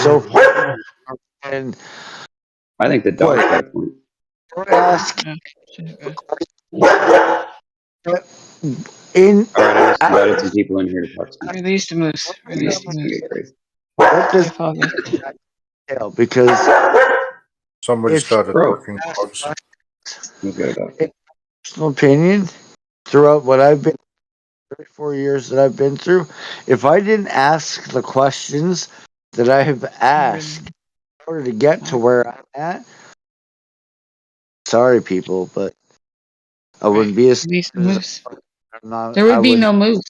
so far, and I think the dog's got a point. Don't ask. All right, I just invited some people in here to talk to me. Release the moose. Release the moose. Crazy. What does because somebody started working. In personal opinion, throughout what I've been 34 years that I've been through, if I didn't ask the questions that I have asked in order to get to where I'm at, sorry people, but I wouldn't be as moose. There would be no moose.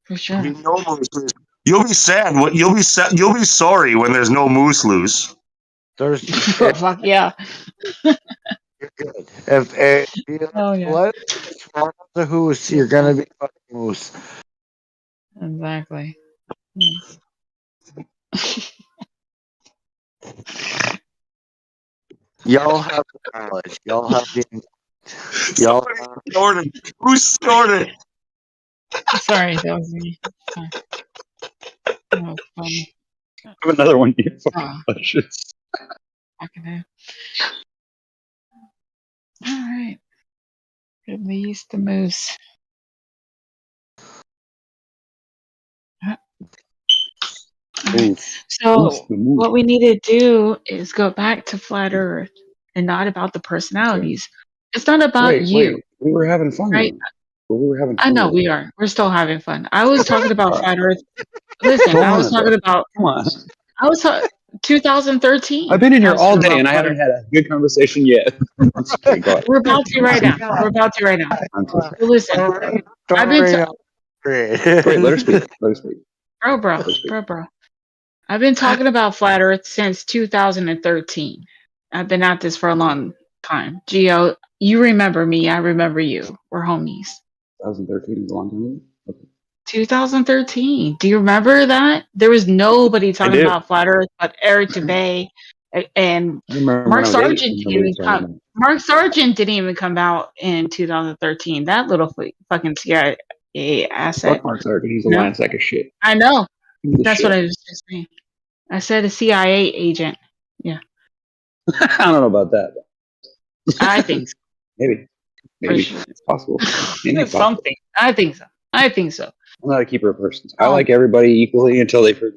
For sure. No moose. You'll be sad. You'll be sad. You'll be sorry when there's no moose loose. There's fuck yeah. You're good. If you let the hoose, you're gonna be fucking moose. Exactly. Y'all have the knowledge. Y'all have the. Y'all snorted. Who snorted? Sorry, that was me. Sorry. That was funny. I have another one here. Delicious. All right. Release the moose. Right. So what we need to do is go back to flat Earth and not about the personalities. It's not about you. Wait. We were having fun, right? We were having fun. I know we are. We're still having fun. I was talking about flat Earth. Listen, I was talking about. Come on. I was 2013. I've been in here all day and I haven't had a good conversation yet. We're about to right now. We're about to right now. So listen, I've been. Wait, let her speak. Let her speak. Bro. I've been talking about flat Earth since 2013. I've been at this for a long time. Gio, you remember me. I remember you. We're homies. 2013 is a long time ago. 2013. Do you remember that? There was nobody talking do. about Flat Earth but Eric DeBay and I remember Mark when I was 8 Sargent and didn't nobody even was talking about it. Mark Sargent didn't even come out in 2013. That little fucking CIA asset. Fuck Mark Sargent. He's a No, lying sack of shit. I know. He's the That's what I shit. was just saying. I said a CIA agent. Yeah, I don't know about that. I think so. Maybe. For Maybe. sure. It's possible. Maybe it's possible. Something. I think so. I think so. I'm not a keeper of persons. I like everybody equally until they prove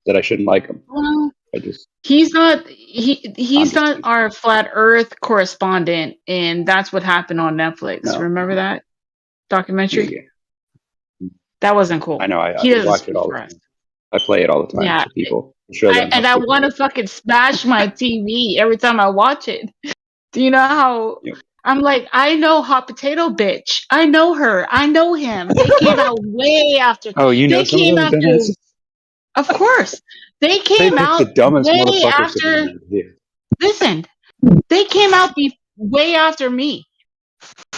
that I shouldn't like them. Well, I just. he's not he's not kidding. our flat earth correspondent, and that's what happened on Netflix. No. Remember that documentary? Yeah. That wasn't cool. I know. I He doesn't watch it speak all for the us. time. I play it all the time Yeah. to people. Show them And I want to fucking smash my TV every time I watch it. Do you know how I'm like, I know Hot Potato Bitch. I know her. I know him. They came out way after. Oh, you know They some came of those after. dumbasses? Of course. They They came pick out the dumbest way motherfuckers to after. be here. Listen, they came out way after me.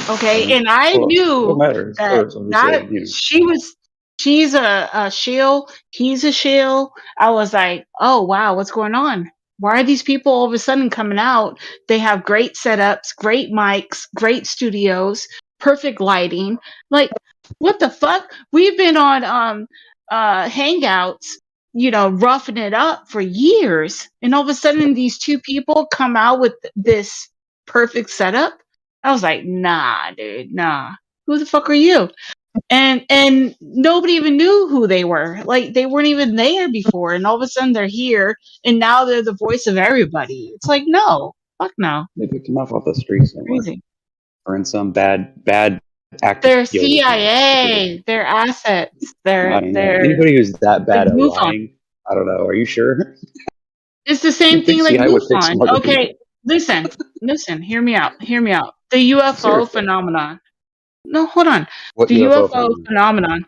Okay, and I Well, it knew don't matter. It's that first. I'm just saying, she's a shill, he's a shill. I was like, oh wow, what's going on? Why are these people all of a sudden coming out? They have great setups, great mics, great studios, perfect lighting. Like, what the fuck? We've been on Hangouts, roughing it up for years, and all of a sudden these two people come out with this perfect setup. I was like, nah, dude, nah. Who the fuck are you? And nobody even knew who they were. Like, they weren't even there before, and all of a sudden they're here, and now they're the voice of everybody. It's like, no, fuck no. They picked him up off the street somewhere, Crazy. or in some bad acting. They're CIA. They're assets. I don't know. Anybody who's that bad at lying, I don't know. Are you sure? It's the same thing like CIA would pick MUFON. smarter Okay, people. listen. Hear me out. The UFO Seriously. phenomenon. No, hold on. What The UFO UFO phenomenon.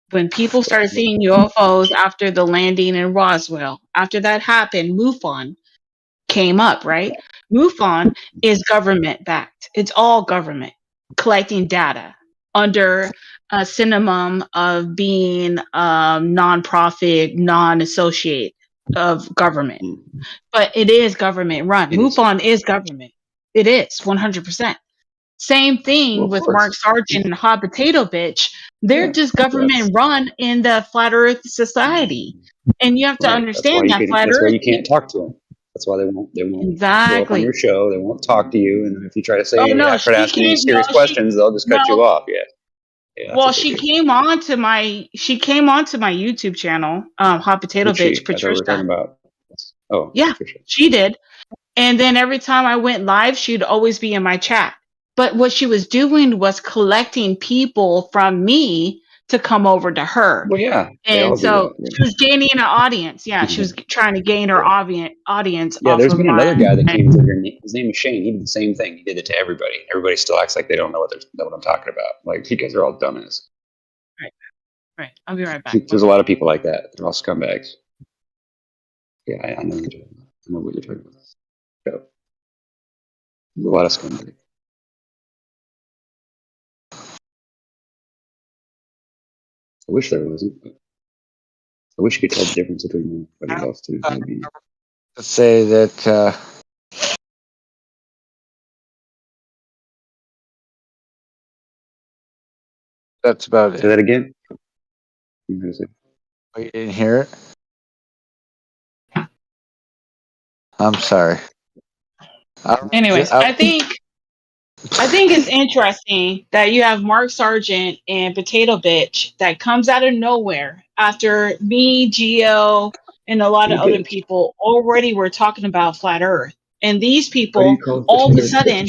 When people started seeing UFOs after the landing in Roswell, after that happened, MUFON came up, right? MUFON is government backed. It's all government collecting data under a synonym of being non-profit, non-associate of government. But it is government run. MUFON is government. It is 100%. Same thing with Mark Sargent and Hot Potato Bitch. They're just government run in the Flat Earth Society. And you have to understand that Flat Earth. That's why you can't talk to them. That's why they won't show up on your show. They won't talk to you. And if you try to say, try to ask any serious questions, they'll just cut you off. Yeah. Well, she came on to my YouTube channel, Hot Potato Bitch, Patricia. I thought we were talking about. Oh, yeah, Patricia. She did. And then every time I went live, she'd always be in my chat. But what she was doing was collecting people from me to come over to her. Well, yeah. And so she was gaining an audience. Yeah, she was trying to gain her audience. Yeah, off there's of been another guy that came through here. His name is Shane. He did the same thing. He did it to everybody. Everybody still acts like they don't know what I'm talking about. Like, you guys are all dumbass. Right. I'll be right back. There's a lot of people like that. They're all scumbags. Yeah, I know what you're talking about. There's a lot of scumbags. I wish there wasn't. But I wish you could tell the difference between everybody else too. Let's say that that's about it. Say that again. You didn't hear it? I'm sorry. Anyways, I think it's interesting that you have Mark Sargent and Potato Bitch that comes out of nowhere after me, Gio, and a lot of other people already were talking about Flat Earth. And these people all of a sudden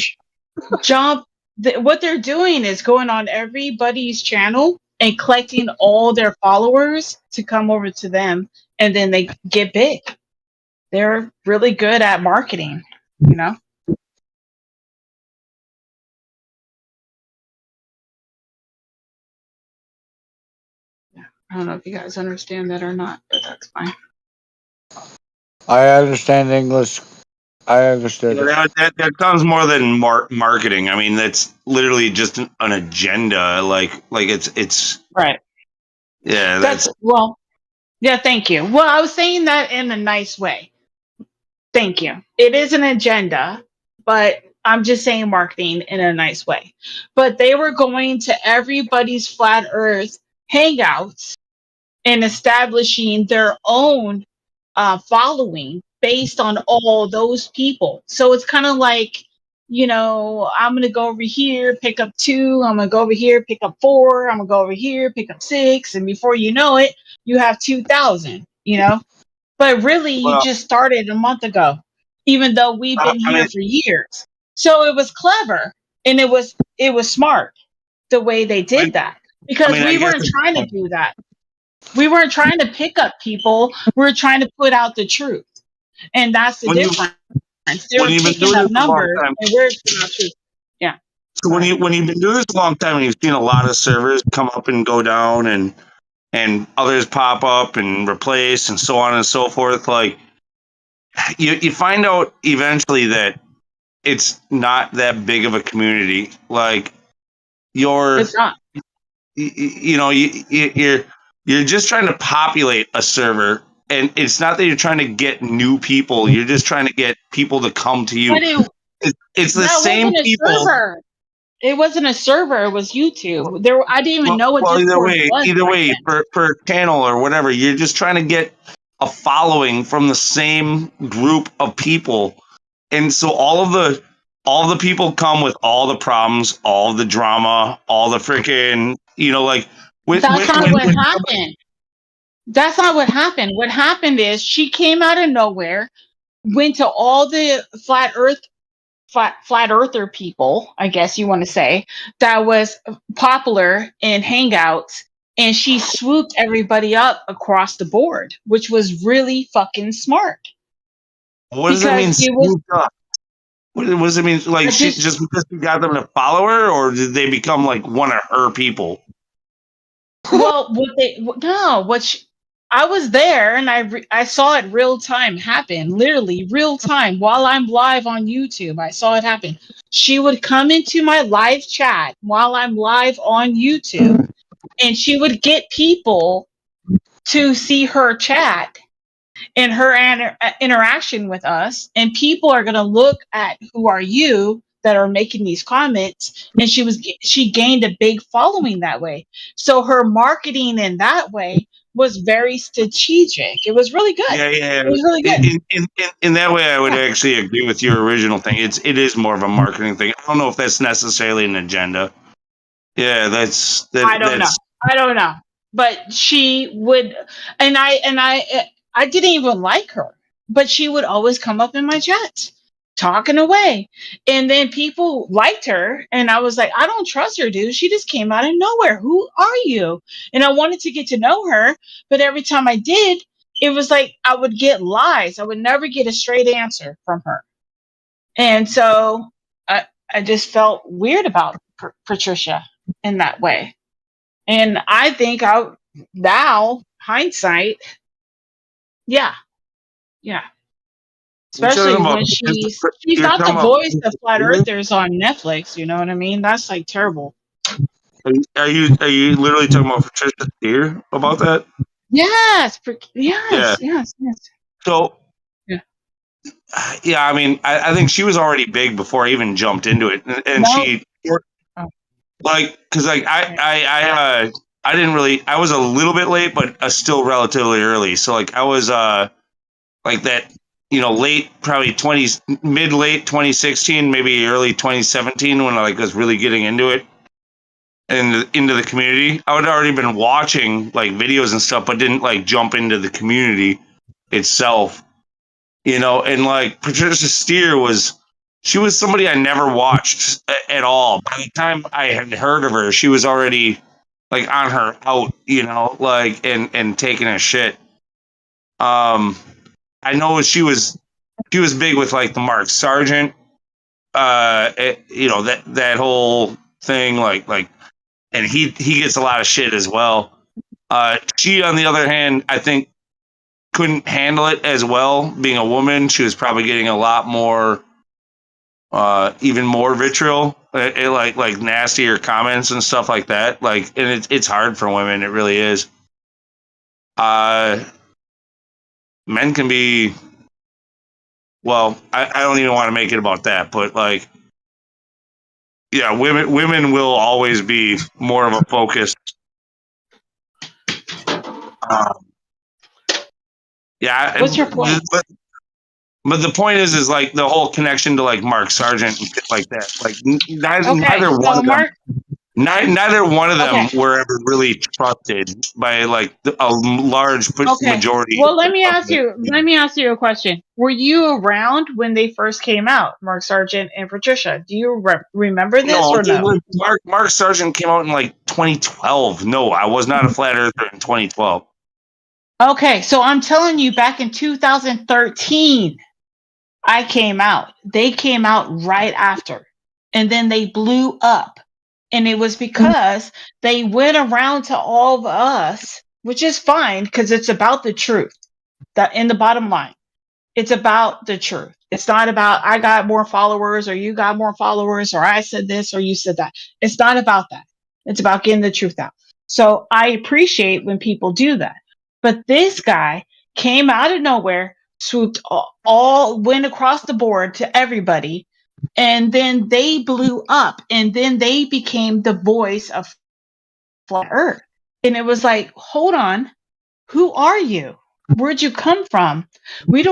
jump. What they're doing is going on everybody's channel and collecting all their followers to come over to them, and then they get big. They're really good at marketing, I don't know if you guys understand that or not, but that's fine. I understand English I understood Yeah, it. that sounds more than marketing. I mean, that's literally just an agenda. Like it's Right. yeah. That's well. Yeah. Thank you. Well, I was saying that in a nice way. Thank you. It is an agenda, but I'm just saying marketing in a nice way. But they were going to everybody's flat Earth hangouts and establishing their own following based on all those people. So it's kind of like, I'm going to go over here, pick up 2. I'm going to go over here, pick up 4. I'm going to go over here, pick up 6. And before you know it, you have 2,000. But really, you well, just started a month ago, even though we've been I here mean, for years. So it was clever and it was smart the way they did that because I we guess weren't trying to do that. We weren't trying to pick up people. We were trying to put out the truth, and that's the when you difference. They when were you've been picking doing up this a long numbers, time. and we're putting out truth. Yeah. So Go ahead. when you've been doing this a long time and you've seen a lot of servers come up and go down and others pop up and replace and so on and so forth, like you find out eventually that it's not that big of a community. Like you're It's not. you're just trying to populate a server, and it's not that you're trying to get new people. You're just trying to get people to come to you. But It's the that same wasn't a people. server. It wasn't a server. It was YouTube. I didn't even know what Well, Discord was either back way, then. per channel or whatever, you're just trying to get a following from the same group of people, and so all the people come with all the problems, all the drama, all the freaking, like That's not what happened. That's not what happened. What happened is she came out of nowhere, went to all the flat earther people, I guess you want to say, that was popular in Hangouts, and she swooped everybody up across the board, which was really fucking smart what does it mean? because it was Scooped up? What does it mean? Like I she just just because she got them to follow her, or did they become like one of her people? well what they no what she, I was there and I saw it real time happen, literally real time while I'm live on YouTube. I saw it happen. She would come into my live chat while I'm live on YouTube, and she would get people to see her chat and her interaction with us, and people are going to look at who are you that are making these comments, and she gained a big following that way. So her marketing in that way was very strategic. It was really good. Yeah, yeah. It was really good. In that way, I would Yeah. actually agree with your original thing. It is more of a marketing thing. I don't know if that's necessarily an agenda. Yeah, I don't know. I don't know. But she would, I didn't even like her, but she would always come up in my chats talking away. And then people liked her, and I was like, I don't trust her, dude. She just came out of nowhere. Who are you? And I wanted to get to know her, but every time I did, it was like I would get lies. I would never get a straight answer from her. And so I just felt weird about Patricia in that way. And I think now hindsight, yeah, yeah. You're talking Especially about when she's you're not the talking about. voice of flat earthers on Netflix. You know what I mean? That's like terrible. Are you literally talking about Patricia Steer about that? Yes, Yeah. yes. So Yeah. yeah, I mean, I think she was already big before I even jumped into it, and No. she Oh, because like right. I didn't really, I was a little bit late, but still relatively early. So like I was like that, late, probably mid late 2016, maybe early 2017 when I like was really getting into it and into the community. I had already been watching like videos and stuff, but didn't like jump into the community itself. And like Patricia Steer she was somebody I never watched at all. By the time I had heard of her, she was already like on her out, like and taking a shit. I know she was big with like the Mark Sargent, that whole thing, like, and he gets a lot of shit as well. She, on the other hand, I think couldn't handle it as well. Being a woman, she was probably getting a lot more, even more vitriol, like nastier comments and stuff like that. Like, and it's hard for women. It really is. Men can be. Well, I don't even want to make it about that, but like, yeah, women will always be more of a focus. Yeah. What's your point? But the point is like the whole connection to like Mark Sargent and shit like that. Like neither one of them were ever really trusted by like a large majority. Well, let me ask you a question. Were you around when they first came out, Mark Sargent and Patricia? Do you remember this or no? Mark Sargent came out in like 2012. No, I was not a flat earther in 2012. Okay, so I'm telling you, back in 2013, I came out. They came out right after, and then they blew up. And it was because they went around to all of us, which is fine because it's about the truth. That in the bottom line, it's about the truth. It's not about I got more followers or you got more followers or I said this or you said that. It's not about that. It's about getting the truth out. So I appreciate when people do that. But this guy came out of nowhere, swooped all went across the board to everybody. And then they blew up, and then they became the voice of flat Earth. And it was like, hold on, who are you? Where'd you come from? We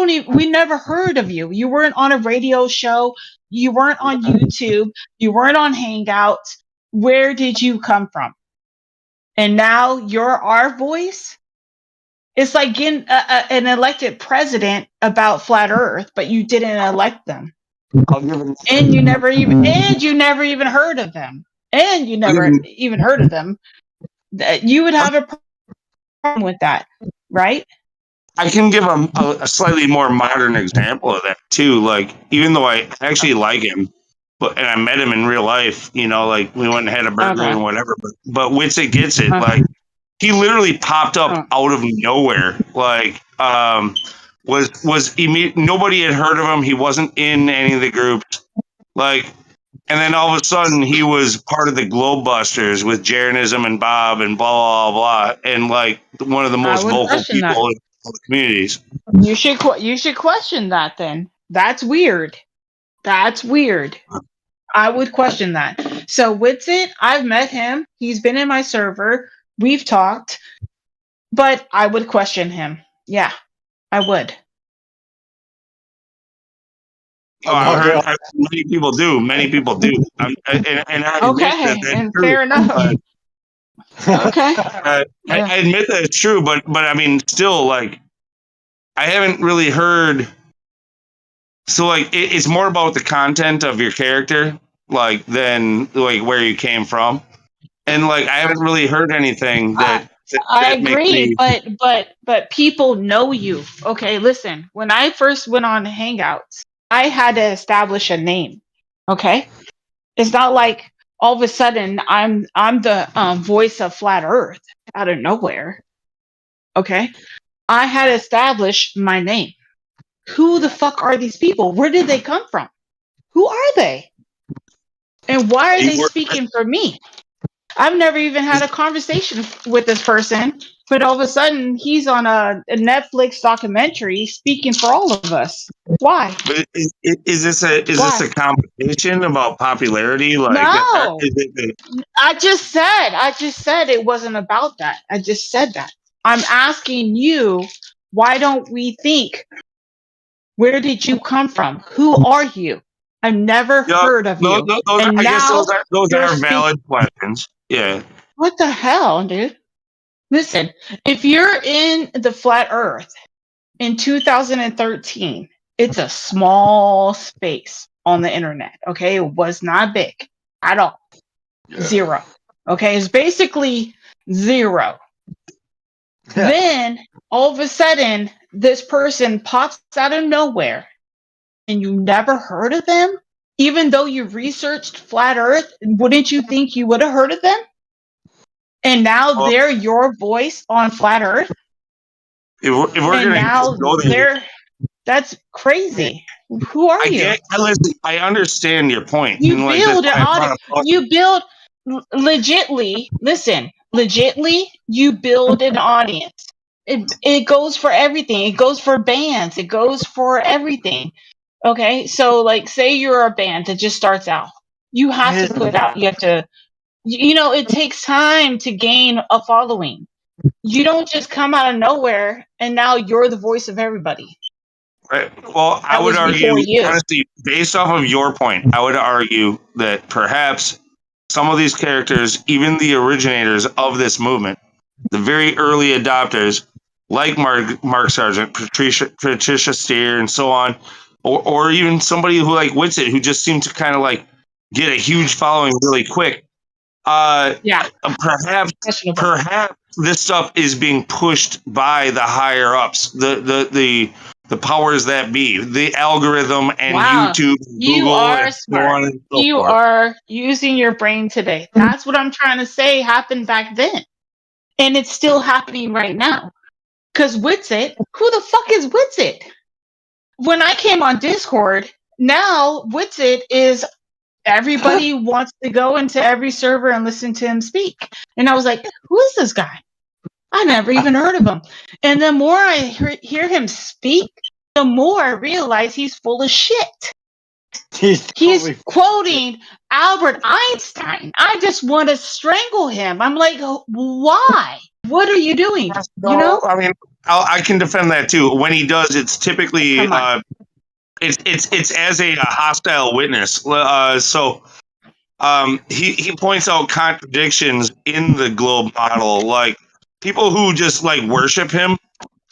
never heard of you. You weren't on a radio show. You weren't on YouTube. You weren't on Hangouts. Where did you come from? And now you're our voice. It's like getting an elected president about flat Earth, but you didn't elect them. And you never even heard of them. And you never even heard of them. You would have a problem with that, right? I can give a slightly more modern example of that too. Like, even though I actually like him, and I met him in real life, like we went and had a burger and whatever. But Witsit Gets It, like he literally popped up out of nowhere. Like, nobody had heard of him. He wasn't in any of the groups. Like, and then all of a sudden he was part of the Globebusters with Jaronism and Bob and blah, blah, blah. And like one of the most vocal people in all the communities. You should question that then. That's weird. I would question that. So Witsit, I've met him. He's been in my server. We've talked. But I would question him. Yeah, I would. Many people do. And I admit that's true. Fair enough. Okay. I admit that it's true, but I mean, still, like, I haven't really heard. So, like, it's more about the content of your character, like, than like where you came from, and like I haven't really heard anything that. I agree, but people know you. Okay, listen. When I first went on Hangouts, I had to establish a name. Okay, it's not like all of a sudden I'm the voice of flat Earth out of nowhere. Okay, I had to establish my name. Who the fuck are these people? Where did they come from? Who are they? And why are they speaking for me? I've never even had a conversation with this person, but all of a sudden he's on a Netflix documentary speaking for all of us. Why? But is this a competition about popularity? Like, no, I just said it wasn't about that. I just said that. I'm asking you, why don't we think? Where did you come from? Who are you? I've never heard of you. Those are valid questions. Yeah. What the hell, dude? Listen, if you're in the flat Earth in 2013, it's a small space on the internet. Okay, it was not big at all. Yeah. Zero. Okay, it's basically zero. Yeah. Then all of a sudden, this person pops out of nowhere, and you never heard of them. Even though you researched flat Earth, wouldn't you think you would have heard of them? And now they're your voice on flat Earth? if we're And gonna now go there, that's crazy. Who are you? I understand your point, You and like that's build an why I brought audience. up. You build legitly. Listen, legitly, you build an audience. It goes for everything. It goes for bands. It goes for everything. Okay, so like, say you're a band that just starts out. You have to put out. You have to. It takes time to gain a following. You don't just come out of nowhere and now you're the voice of everybody. Right. Well, I That would was before argue, you. honestly, based off of your point, I would argue that perhaps some of these characters, even the originators of this movement, the very early adopters, like Mark Sargent, Patricia Steer, and so on, or even somebody who like Whitsett, who just seemed to kind of like get a huge following really quick. Yeah. Perhaps this stuff is being pushed by the higher ups, the powers that be, the algorithm and Wow. YouTube, You Google, are and so smart. on and so You forth. are using your brain today. That's what I'm trying to say happened back then. And it's still happening right now. Because Whitsett, who the fuck is Whitsett? When I came on Discord, now Whitsett is everybody wants to go into every server and listen to him speak. And I was like, who is this guy? I never even heard of him. And the more I hear him speak, the more I realize he's full of shit. He's quoting Albert Einstein. I just want to strangle him. I'm like, why? What are you doing? I mean, I can defend that too. When he does, it's typically it's as a hostile witness. He points out contradictions in the globe model, like people who just like worship him.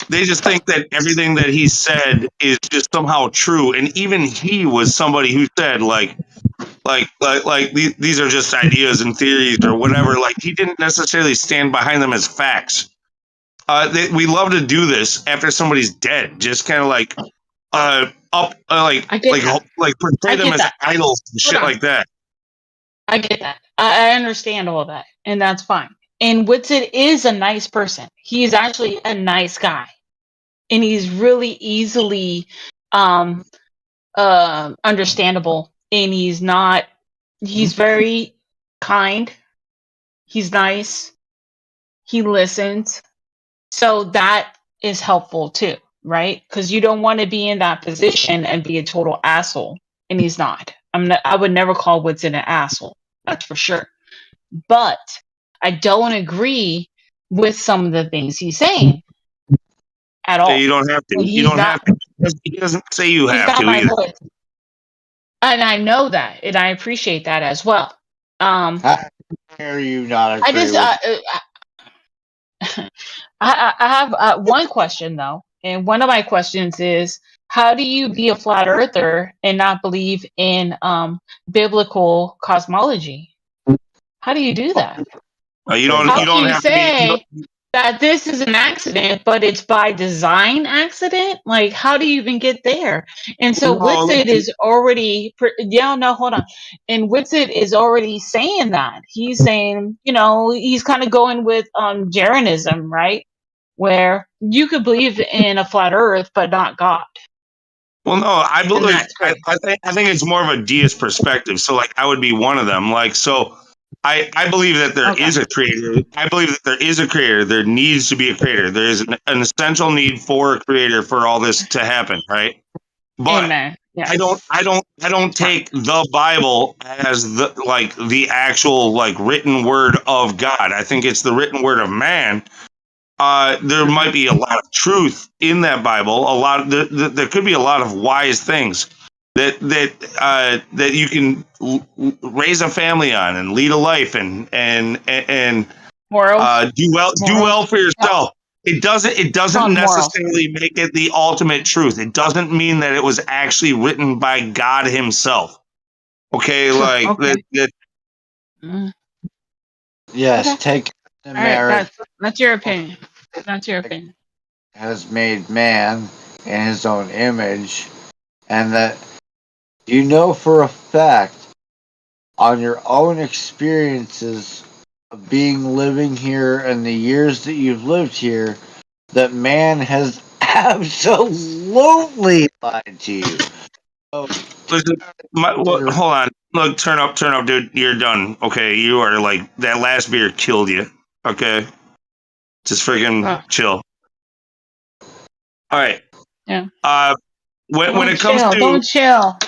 They just think that everything that he said is just somehow true, and even he was somebody who said these are just ideas and theories or whatever. Like he didn't necessarily stand behind them as facts. We love to do this after somebody's dead, just kind of like portray them as idols and shit like that. I get that. I understand all that, and that's fine. And Whitsett is a nice person. He's actually a nice guy, and he's really easily understandable. And he's not. He's very kind. He's nice. He listens. So that is helpful too, right? Because you don't want to be in that position and be a total asshole, and he's not. I would never call Whitsett an asshole. That's for sure. But I don't agree with some of the things he's saying at all. You don't have to. You don't have to. He doesn't say you have to either. Voice. And I know that, and I appreciate that as well. How are you not agree I just I have one question though, and one of my questions is, how do you be a flat earther and not believe in biblical cosmology? How do you do that? You don't have say that this is an accident, but it's by design accident? Like, how do you even get there? And so Whitsett is already, hold on. And Whitsett is already saying that. He's saying, he's kind of going with Jeranism, right? Where you could believe in a flat earth, but not God. Well, no, I believe, I think it's more of a deist perspective. So like, I would be one of them. Like, so I believe that there is a creator. I believe that there is a creator. There needs to be a creator. There is an essential need for a creator for all this to happen, right? But Amen. Yes. I don't take the Bible as the actual like written word of God. I think it's the written word of man. There might be a lot of truth in that Bible. There could be a lot of wise things that you can raise a family on and lead a life and do well for yourself. It doesn't necessarily make it the ultimate truth. It doesn't mean that it was actually written by God himself. Okay, Yes, take the marriage. That's your opinion. That's your opinion. Has made man in his own image, and that for a fact on your own experiences of living here and the years that you've lived here that man has absolutely lied to you. Oh, Listen, hold on. Look, turn up, dude. You're done. Okay, you are like that last beer killed you. Okay, just freaking chill. All right. Yeah. When it comes to don't chill.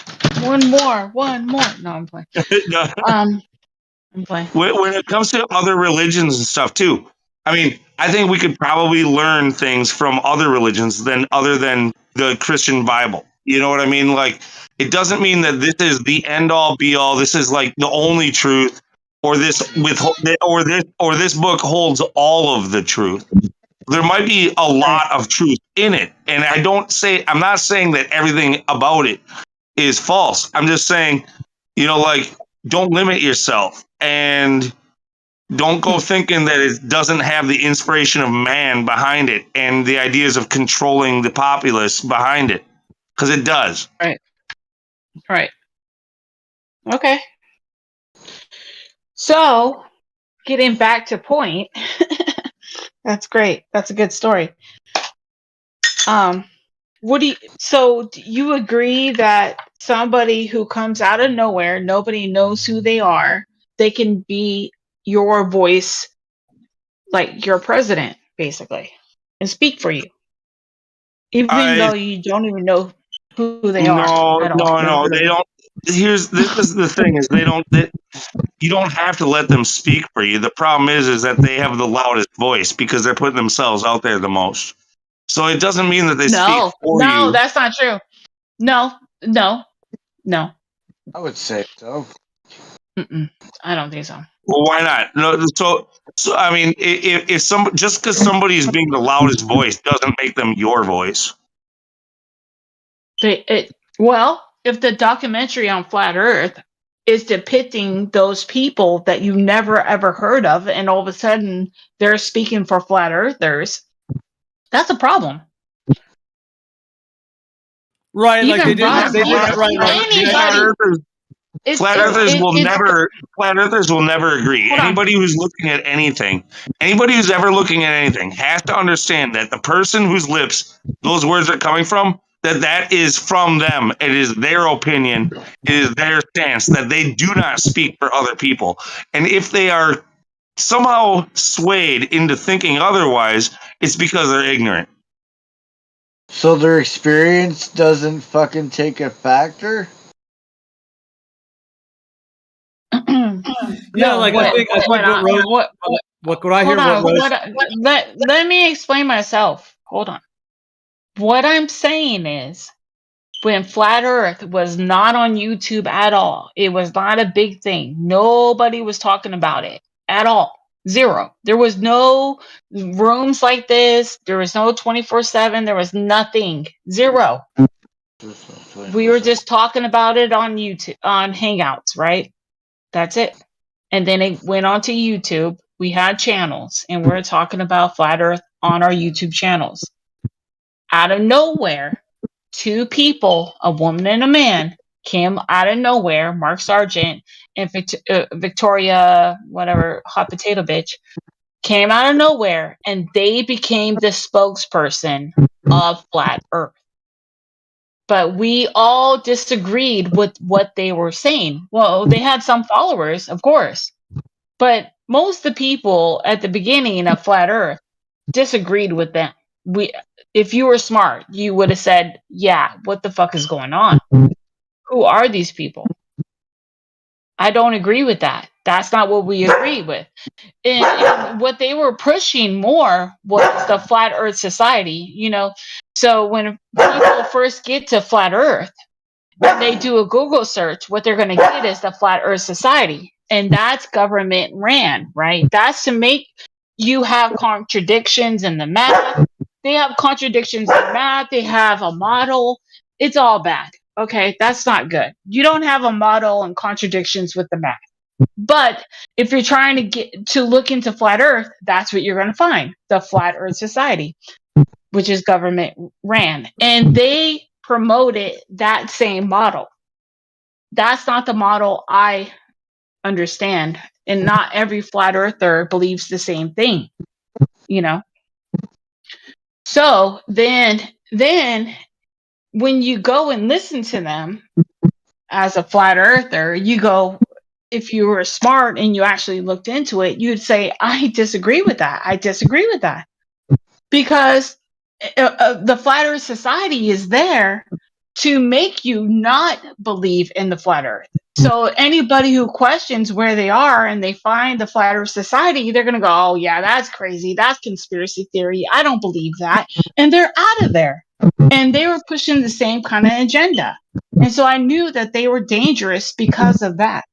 One more. No, I'm playing. no, I'm playing. when it comes to other religions and stuff too, I mean, I think we could probably learn things from other religions other than the Christian Bible. You know what I mean? Like, it doesn't mean that this is the end all be all. This is like the only truth, or this book holds all of the truth. There might be a lot of truth in it, and I'm not saying that everything about it is false. I'm just saying, like, don't limit yourself and don't go thinking that it doesn't have the inspiration of man behind it and the ideas of controlling the populace behind it, because it does. Right. Okay. So, getting back to point. That's great. That's a good story. Do you agree that somebody who comes out of nowhere, nobody knows who they are, they can be your voice, like your president, basically, and speak for you, even though you don't even know who they are at all? No, they don't. This is the thing: is you don't have to let them speak for you. The problem is that they have the loudest voice because they're putting themselves out there the most. So it doesn't mean that they speak for you. No, that's not true. No. I would say so. I don't think so. Well, why not? No, so I mean, if just because somebody is being the loudest voice doesn't make them your voice. Well, if the documentary on Flat Earth is depicting those people that you never ever heard of, and all of a sudden they're speaking for Flat Earthers, that's a problem. Right, even like they did. Flat Earthers will never agree. Anybody who's looking at anything, anybody who's ever looking at anything, has to understand that the person whose lips those words are coming from, that is from them. It is their opinion. It is their stance. That they do not speak for other people. And if they are somehow swayed into thinking otherwise, it's because they're ignorant. So their experience doesn't fucking take a factor? Yeah, like I think what I hear. Let me explain myself. Hold on. What I'm saying is, when Flat Earth was not on YouTube at all, it was not a big thing. Nobody was talking about it at all. Zero. There was no rooms like this. There was no 24/7. There was nothing. Zero. We were just talking about it on YouTube, on Hangouts, right? That's it. And then it went on to YouTube. We had channels, and we're talking about Flat Earth on our YouTube channels. Out of nowhere, two people, a woman and a man, came out of nowhere. Mark Sargent and Victoria, whatever, hot potato bitch, came out of nowhere, and they became the spokesperson of Flat Earth. But we all disagreed with what they were saying. Well, they had some followers, of course, but most of the people at the beginning of Flat Earth disagreed with them. If you were smart, you would have said, yeah, what the fuck is going on? Who are these people? I don't agree with that. That's not what we agree with. And what they were pushing more was the Flat Earth Society, So when people first get to Flat Earth, when they do a Google search, what they're going to get is the Flat Earth Society. And that's government ran, right? That's to make you have contradictions in the math. They have contradictions in math. They have a model. It's all bad. Okay, that's not good. You don't have a model and contradictions with the math. But if you're trying to look into Flat Earth, that's what you're going to find. The Flat Earth Society, which is government ran. And they promoted that same model. That's not the model I understand. And not every Flat Earther believes the same thing, So then when you go and listen to them as a flat earther, you go, if you were smart and you actually looked into it, you'd say, I disagree with that. I disagree with that. Because the Flat Earth Society is there to make you not believe in the Flat Earth. So anybody who questions where they are and they find the Flat Earth Society, they're going to go, oh, yeah, that's crazy. That's conspiracy theory. I don't believe that. And they're out of there. And they were pushing the same kind of agenda. And so I knew that they were dangerous because of that.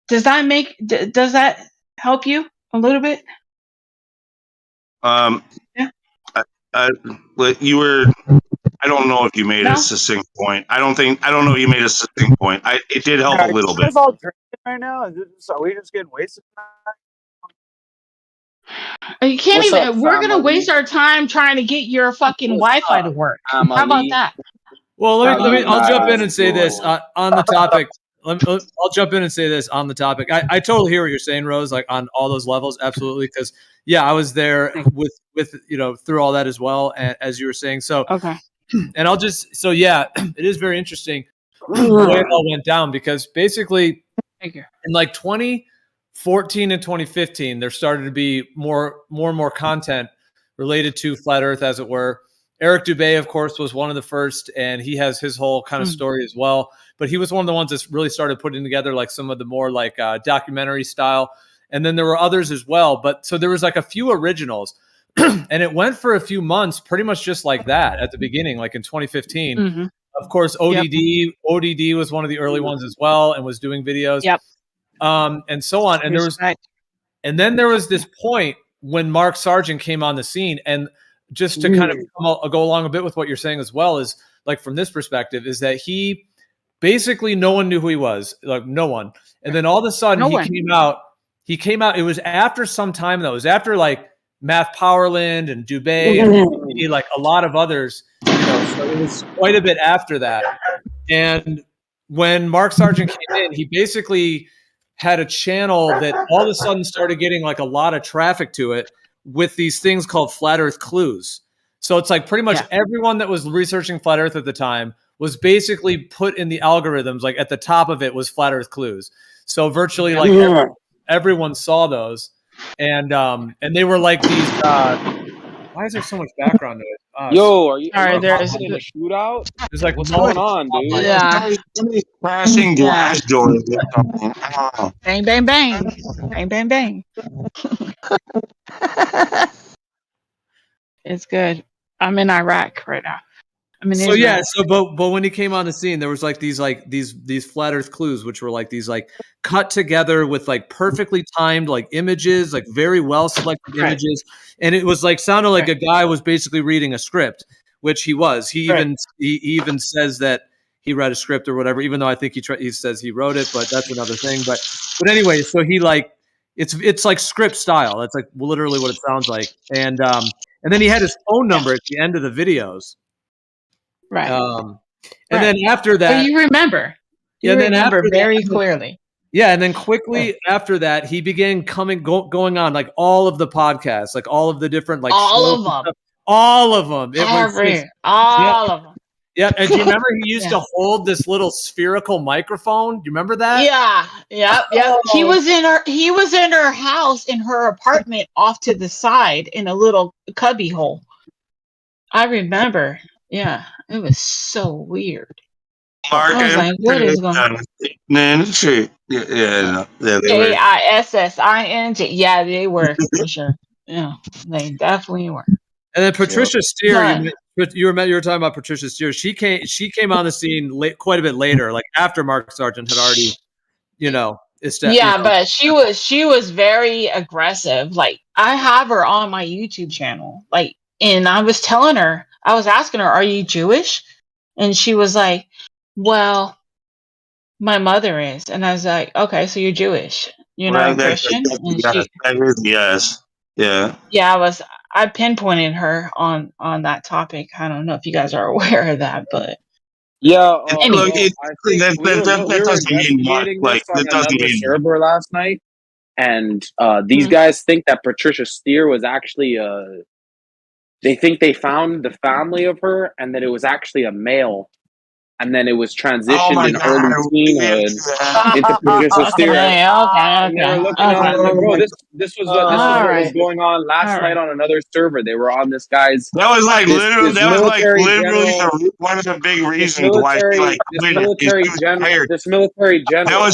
Does that help you a little bit? Yeah. You were. I don't know if you made a succinct point. I don't know if you made a succinct point. It did help a little bit. All drinking right now? Are we just getting wasted? You can't we're going to waste our time trying to get your fucking Wi-Fi to work. How about that? Well, I'll jump in and say this on the topic. I'll jump in and say this on the topic. I totally hear what you're saying, Rose, like on all those levels. Absolutely. Because I was there with, through all that as well, as you were saying. So, okay. And I'll just, it is very interesting the way it all went down, because basically in like 2014 and 2015, there started to be more and more content related to Flat Earth, as it were. Eric Dubé, of course, was one of the first, and he has his whole kind of story as well. But he was one of the ones that really started putting together like some of the more like documentary style. And then there were others as well. But so there was like a few originals. And it went for a few months, pretty much just like that at the beginning, like in 2015. Mm-hmm. Of course, ODD was one of the early ones as well, and was doing videos, and so on. And then there was this point when Mark Sargent came on the scene, and just to kind of go along a bit with what you're saying as well, is like from this perspective, is that he basically no one knew who he was, like no one. And then all of a sudden he came out. It was after some time though. It was after like Math Powerland and Dubé and like a lot of others, so it was quite a bit after that. And when Mark Sargent came in, he basically had a channel that all of a sudden started getting like a lot of traffic to it with these things called Flat Earth Clues. So it's like pretty much everyone that was researching Flat Earth at the time was basically put in the algorithms, like at the top of it was Flat Earth Clues. So virtually like everyone saw those. And they were like these. Why is there so much background noise? Yo, are you there's in a shootout? It's like What's going on, dude? Yeah. Somebody's crashing glass doors. Bang, bang, bang. Bang, bang, bang. It's good. I'm in Iraq right now. But when he came on the scene, there was like these Flat Earth Clues, which were like these like cut together with like perfectly timed like images, like very well selected images, and it was like sounded like a guy was basically reading a script, which he was. He even says that he read a script or whatever, even though I think he says he wrote it, but that's another thing. But anyway, so he like it's like script style. That's like literally what it sounds like, and then he had his phone number at the end of the videos. Right. And then after that, so you remember. You remember very clearly. Yeah, and then quickly after that, he began going on like all of the podcasts, like all of the different like all of them. All of them. All of them. Yeah, and do you remember he used to hold this little spherical microphone? Do you remember that? Yeah. He was in her house, in her apartment, off to the side in a little cubby hole. I remember. Yeah, it was so weird. Mark, I was like, what is going on? AISSING. Yeah, they were for sure. Yeah, they definitely were. And then Patricia Steer, you were talking about Patricia Steer. She came on the scene quite a bit later, like after Mark Sargent had already, but she was very aggressive. Like I have her on my YouTube channel, like, and I was asking her, "Are you Jewish?" And she was like, "Well, my mother is." And I was like, "Okay, so you're Jewish. You're not a Christian?" Yes. Yeah. Yeah, I pinpointed her on that topic. I don't know if you guys are aware of that, but yeah. Anyway. That doesn't mean much. Like that doesn't mean server last night, and these guys think that Patricia Steer was actually they think they found the family of her, and that it was actually a male, and then it was Oh transitioned my in god, early we didn't teenhood do that. into Patricia Steer, Okay, okay, and they were okay, looking on. okay. Like, Oh bro, my this was All what was right, going on last all night right. on another server. They were on this guy's That was like literally. this That was like military literally general, one of the big reasons why she like quit. Is she was tired. this military That was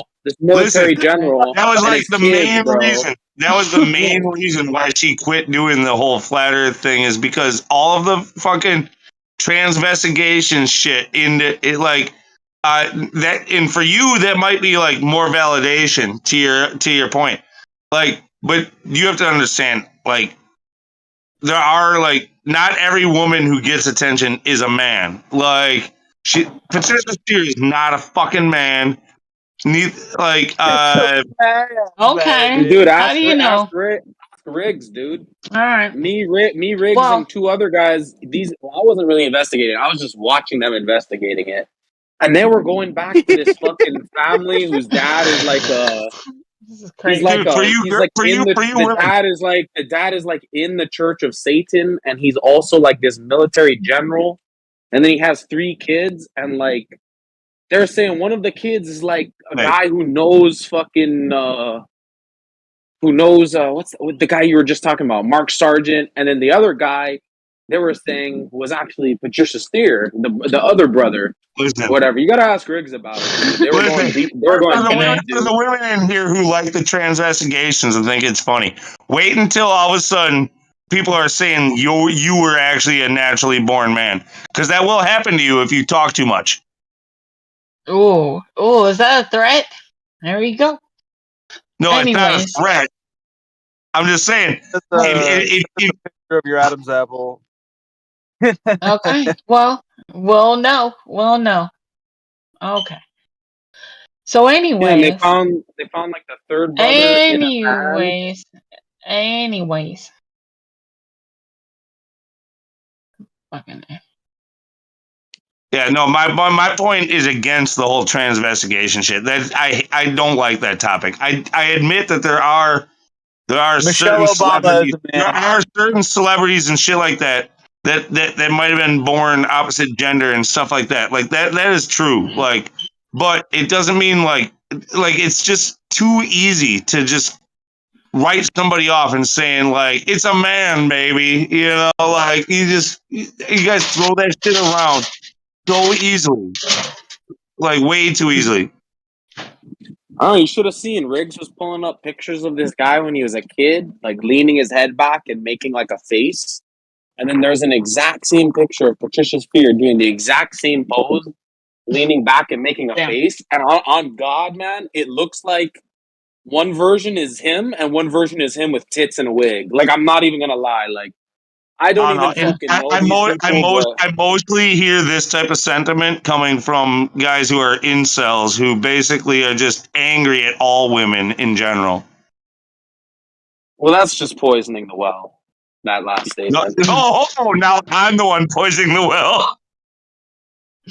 listen. general, That was and like his the kids, main bro. reason. That was the main reason why she quit doing the whole flat Earth thing is because all of the fucking transvestigation shit into it, like that. And for you, that might be like more validation to your point. Like, but you have to understand, like, there are like not every woman who gets attention is a man. Like, Patricia Steer is not a fucking man. Like, Okay, Dude, how do you know? ask Riggs, dude. All right. Me, Riggs, Well, and two other guys. I wasn't really investigating. I was just watching them investigating it, and they were going back to this fucking family whose dad is like this is he's crazy. like dude, for you, he's like in for you the women, dad is like in the Church of Satan, and he's also like this military general, and then he has 3 kids, and like they're saying one of the kids is like a like, guy who knows fucking what's the guy you were just talking about, Mark Sargent, and then the other guy they were saying was actually Patricia Steer, the other brother, listen. whatever. You gotta ask Riggs about it, dude. They were Listen, going deep. They were going Okay. deep, for the dude. women in here who like the transvestigations and think it's funny, wait until all of a sudden people are saying you were actually a naturally born man, because that will happen to you if you talk too much. Ooh, ooh, is that a threat? There you go. No, it's not a Anyways, threat. I'm just saying. That's If a picture of your Adam's apple. okay. Well, we'll know. We'll know. Okay. So, Yeah, and they anyways, found like the third brother in a van. anyways. Fucking. yeah, no, my point is against the whole transvestigation shit. That I don't like that topic. I admit that there are Michelle certain Obama is celebrities. a There man. are certain celebrities and shit like that might have been born opposite gender and stuff like that. Like that is true. Like, but it doesn't mean like it's just too easy to just write somebody off and saying like it's a man, baby. You know, like you guys throw that shit around so easily, like way too easily. Oh, you should have seen Riggs was pulling up pictures of this guy when he was a kid, like leaning his head back and making like a face. And then there's an exact same picture of Patricia Steer doing the exact same pose, leaning back and making a Damn. face. And on God, man, it looks like one version is him and one version is him with tits and a wig. Like, I'm not even gonna lie. Like, I don't even fucking know these people, but I mostly hear this type of sentiment coming from guys who are incels who basically are just angry at all women in general. well, that's just poisoning the well. That last statement. No, now I'm the one poisoning the well.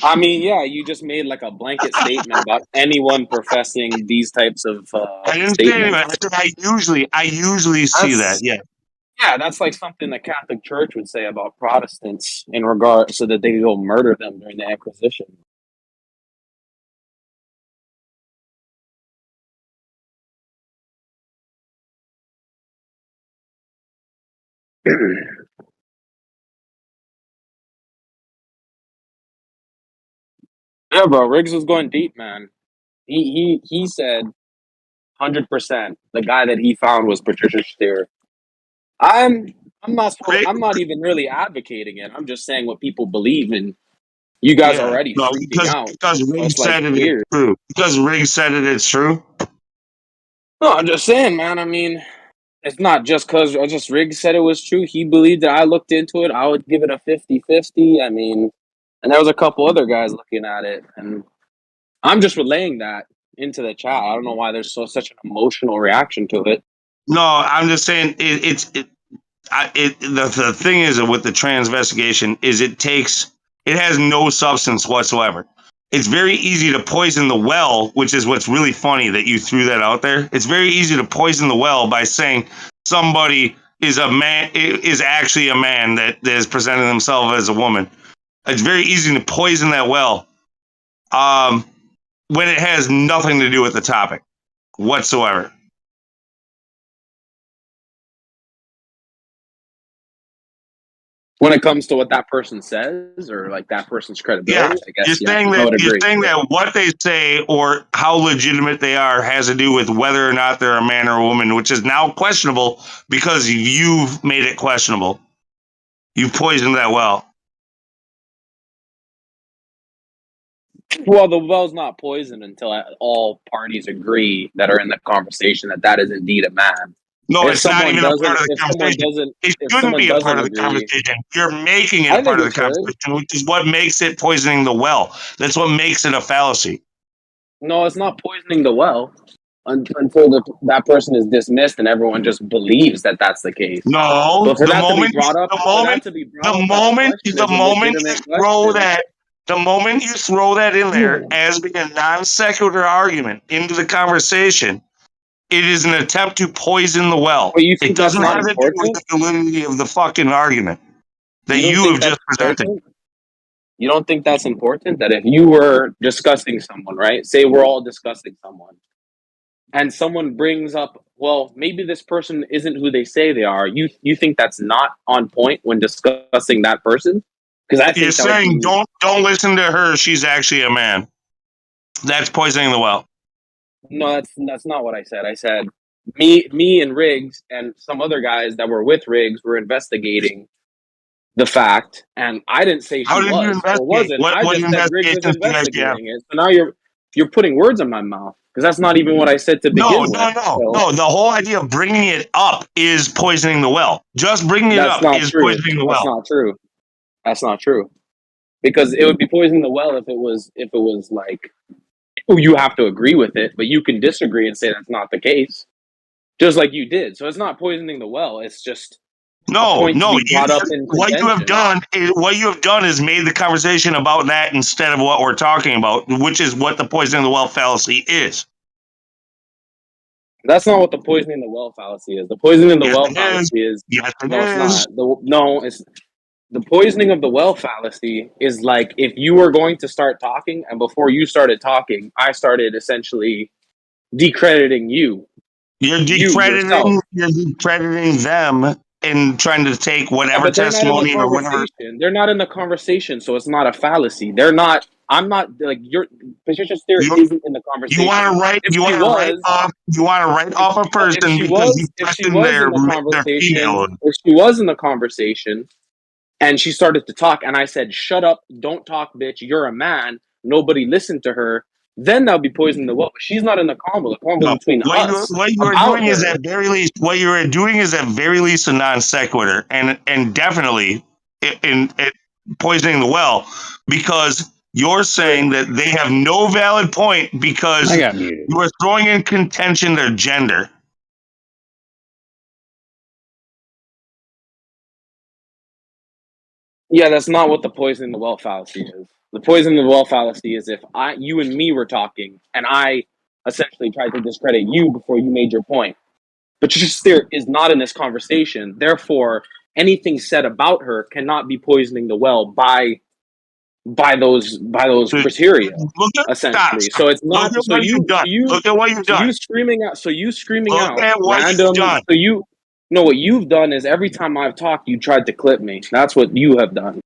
I mean, yeah, you just made like a blanket statement about anyone professing these types of I didn't say anything. statements. I usually see that. Yeah. Yeah, that's like something the Catholic Church would say about Protestants in regard so that they could go murder them during the Inquisition. Yeah, bro, Riggs was going deep, man. He said 100% the guy that he found was Patricia Steer. I'm not even really advocating it. I'm just saying what people believe, and you guys are Yeah. already No, freaking out. because So Riggs it's like said it, it's weird. true. Because Riggs said it, it's true. No, I'm just saying, man. I mean, it's not just because Riggs said it was true. He believed that I looked into it. I would give it a 50-50. I mean, and there was a couple other guys looking at it, and I'm just relaying that into the chat. I don't know why there's such an emotional reaction to it. No, I'm just saying the thing is with the transvestigation is it has no substance whatsoever. It's very easy to poison the well, which is what's really funny that you threw that out there. It's very easy to poison the well by saying somebody is actually a man that is presenting himself as a woman. It's very easy to poison that well when it has nothing to do with the topic whatsoever. When it comes to what that person says or like that person's credibility, I guess You're saying that what they say or how legitimate they are has to do with whether or not they're a man or a woman, which is now questionable because you've made it questionable. You poisoned that well. Well, the well's not poisoned until all parties agree that are in the conversation that is indeed a man. No, it's not even a part of the conversation. It shouldn't be a part of the conversation. You're making it a part of the conversation, which is what makes it poisoning the well. That's what makes it a fallacy. No, it's not poisoning the well until that person is dismissed and everyone just believes that that's the case. No, but the moment you throw that in there as being a non sequitur argument into the conversation, it is an attempt to poison the well. It doesn't have to do with the validity of the fucking argument that you have just presented. You don't think that's important? That if you were discussing someone, right? Say we're all discussing someone, and someone brings up, well, maybe this person isn't who they say they are. You think that's not on point when discussing that person? Because I think you're saying don't listen to her. She's actually a man. That's poisoning the well. No, that's not what I said. I said me and Riggs and some other guys that were with Riggs were investigating the fact, and I didn't say she was or wasn't. I just said Riggs was investigating it. So now you're putting words in my mouth because that's not even what I said to begin with. No. The whole idea of bringing it up is poisoning the well. Just bringing it up is poisoning the well. That's not true. That's not true. Because it would be poisoning the well if it was like, you have to agree with it, but you can disagree and say that's not the case, just like you did. So it's not poisoning the well. It's just what you have done is made the conversation about that instead of what we're talking about, which is what the poisoning the well fallacy is. That's not what the poisoning the well fallacy is. The poisoning the well fallacy is the poisoning of the well fallacy is like if you were going to start talking, and before you started talking, I started essentially decrediting you. You're decrediting them and trying to take whatever testimony or whatever. They're not in the conversation, so it's not a fallacy. They're not. I'm not like your Patricia's theory isn't in the conversation. You want to write off a person because you questioned their female. If she was in the conversation and she started to talk, and I said, "Shut up! Don't talk, bitch! You're a man." Nobody listened to her. Then that'll be poisoning the well. But she's not in the combo. The combo between us. What you are doing is at very least a non sequitur, and definitely in poisoning the well, because you're saying that they have no valid point because you are throwing in contention their gender. Yeah, that's not what the poisoning the well fallacy is. The poisoning the well fallacy is if you and me were talking, and I essentially tried to discredit you before you made your point. But Patricia's theory is not in this conversation. Therefore, anything said about her cannot be poisoning the well by those criteria. Essentially, so it's not. Look at what you've done. You screaming out. Look at what you've done. No, what you've done is every time I've talked, you tried to clip me. That's what you have done.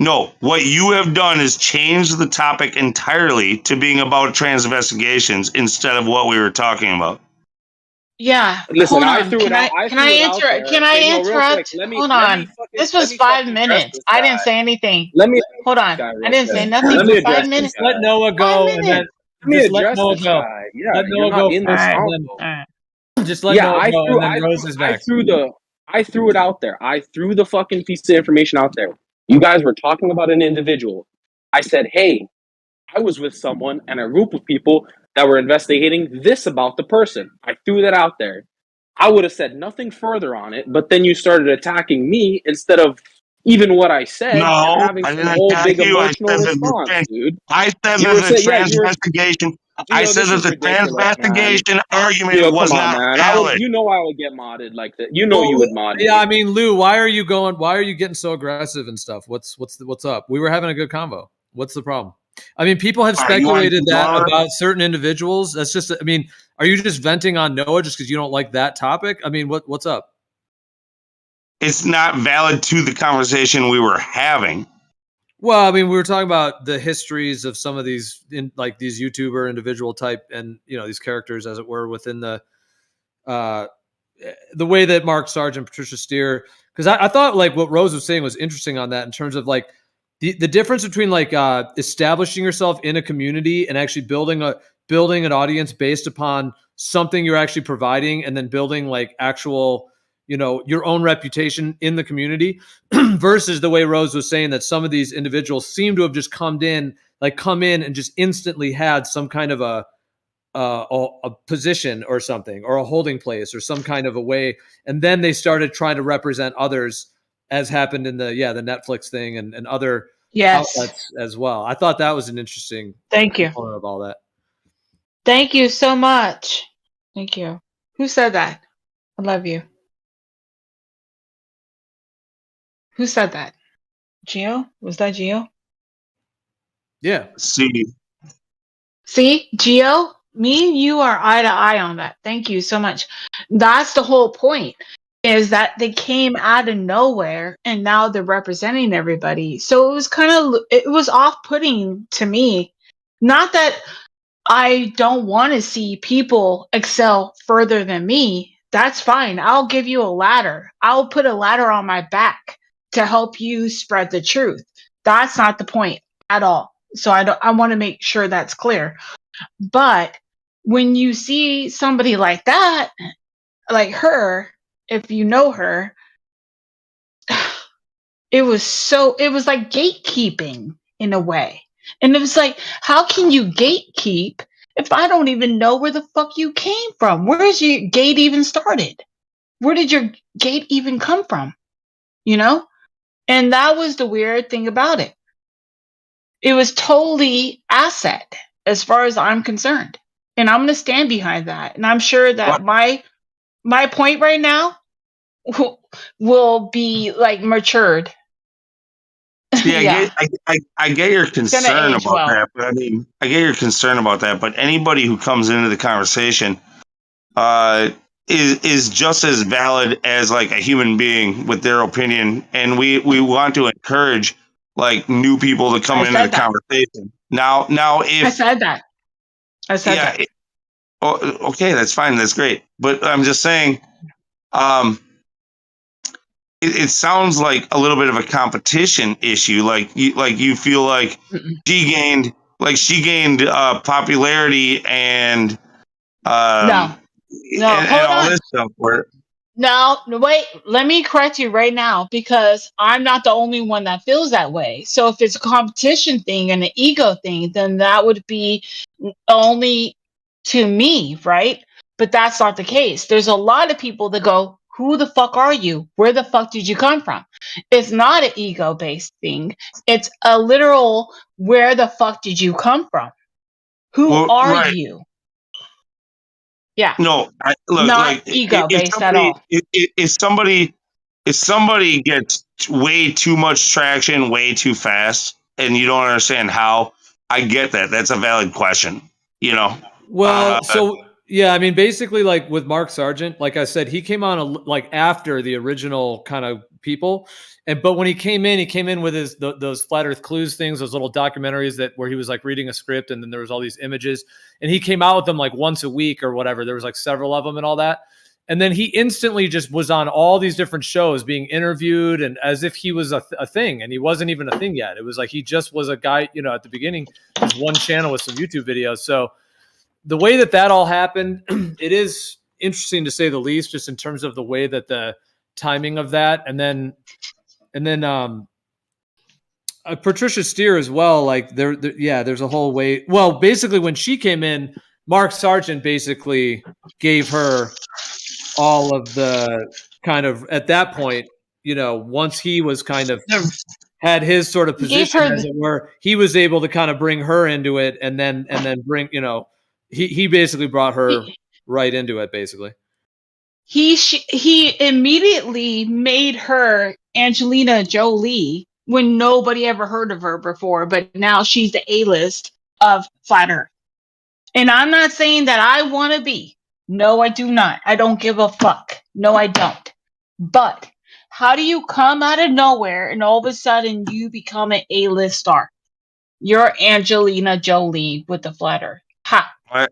No, what you have done is change the topic entirely to being about trans investigations instead of what we were talking about. Yeah. Listen, hold on. I threw it out. Can I interrupt? Hold on. This was 5 minutes. I didn't say anything. Hold on. I didn't say nothing for 5 minutes. Let Noah go and then let Noah go. Yeah, let Noah go first. Just let Noah go and then Rose is back. I threw it out there. I threw the fucking piece of information out there. You guys were talking about an individual. I said, hey, I was with someone and a group of people that were investigating this about the person. I threw that out there. I would have said nothing further on it, but then you started attacking me instead of even what I said. No, I didn't attack you. I said there's a trans investigation. I Gio, said this that is the ridiculous, man. transvestigation argument Gio, was come on, not man. valid. You know I would get modded like that. You know Well, you would mod yeah, me. I mean, Lou, why are you getting so aggressive and stuff? What's up? We were having a good convo. What's the problem? I mean, people have All right, you want to speculated keep that going? about certain individuals. That's just, I mean, are you just venting on Noah just because you don't like that topic? I mean, what's up? It's not valid to the conversation we were having. Well, I mean, we were talking about the histories of some of these, like these YouTuber individual type, and these characters, as it were, within the way that Mark Sargent, Patricia Steer, because I thought like what Rose was saying was interesting on that in terms of like the difference between like establishing yourself in a community and actually building an audience based upon something you're actually providing, and then building like actual your own reputation in the community versus the way Rose was saying that some of these individuals seem to have just come in and just instantly had some kind of a position or something, or a holding place, or some kind of a way, and then they started trying to represent others, as happened in the Netflix thing and other outlets as well. I thought that was an interesting component of all that. Thank you so much. Thank you. Who said that? I love you. Who said that? Gio? Was that Gio? Yeah. See, Gio? Me and you are eye to eye on that. Thank you so much. That's the whole point, is that they came out of nowhere and now they're representing everybody. So it was off-putting to me. Not that I don't want to see people excel further than me. That's fine. I'll give you a ladder. I'll put a ladder on my back to help you spread the truth. That's not the point at all. So I want to make sure that's clear. But when you see somebody like that, like her, if you know her, it was like gatekeeping in a way. And it was like, how can you gatekeep if I don't even know where the fuck you came from? Where is your gate even started? Where did your gate even come from? And that was the weird thing about it. It was totally asset as far as I'm concerned. And I'm going to stand behind that. And I'm sure that my point right now will be like matured. Yeah, I get your concern about well. that. But I mean, I get your concern about that. But anybody who comes into the conversation is just as valid as like a human being with their opinion, and we want to encourage like new people to come into the conversation. Now, if I said that, okay, that's fine, that's great. But I'm just saying, it sounds like a little bit of a competition issue. Like you feel like she gained popularity and no, and all this stuff. No, wait, let me correct you right now, because I'm not the only one that feels that way. So if it's a competition thing and an ego thing, then that would be only to me, right? But that's not the case. There's a lot of people that go, who the fuck are you? Where the fuck did you come from? It's not an ego-based thing. It's a literal, where the fuck did you come from? Who are you? Yeah. No, look, not like ego-based at all. If somebody gets way too much traction way too fast and you don't understand how, I get that. That's a valid question. Well, so yeah, I mean, basically, like with Mark Sargent, like I said, he came on like after the original kind of people, but when he came in with those Flat Earth Clues things, those little documentaries where he was like reading a script, and then there was all these images, and he came out with them like once a week or whatever. There was like several of them and all that. And then he instantly just was on all these different shows being interviewed, and as if he was a thing, and he wasn't even a thing yet. It was like he just was a guy, at the beginning, his one channel with some YouTube videos. So the way that all happened, it is interesting to say the least, just in terms of the way that the timing of that, and then Patricia Steer as well. Like there's a whole way. Well, basically when she came in, Mark Sargent basically gave her all of the kind of, at that point, once he was kind of had his sort of position, as it were, he was able to kind of bring her into it, and then bring, he basically brought her He right into it. Basically, he immediately made her Angelina Jolie when nobody ever heard of her before, but now she's the A-list of Flat Earth. And I'm not saying that I want to be. No, I do not. I don't give a fuck. No, I don't. But how do you come out of nowhere and all of a sudden you become an A-list star? You're Angelina Jolie with the Flat Earth. How? I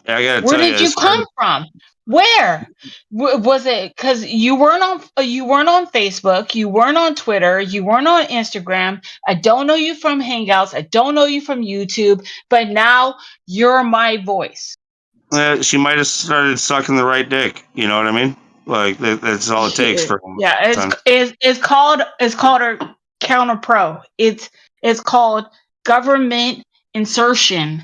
gotta Where tell you, did you come from? Where was it? Because you weren't on Facebook, you weren't on Twitter, you weren't on Instagram. I don't know you from Hangouts. I don't know you from YouTube. But now you're my voice. she might have started sucking the right dick. You know what I mean? Like that's all it takes for. Yeah, it's called a counter pro. It's called government insertion.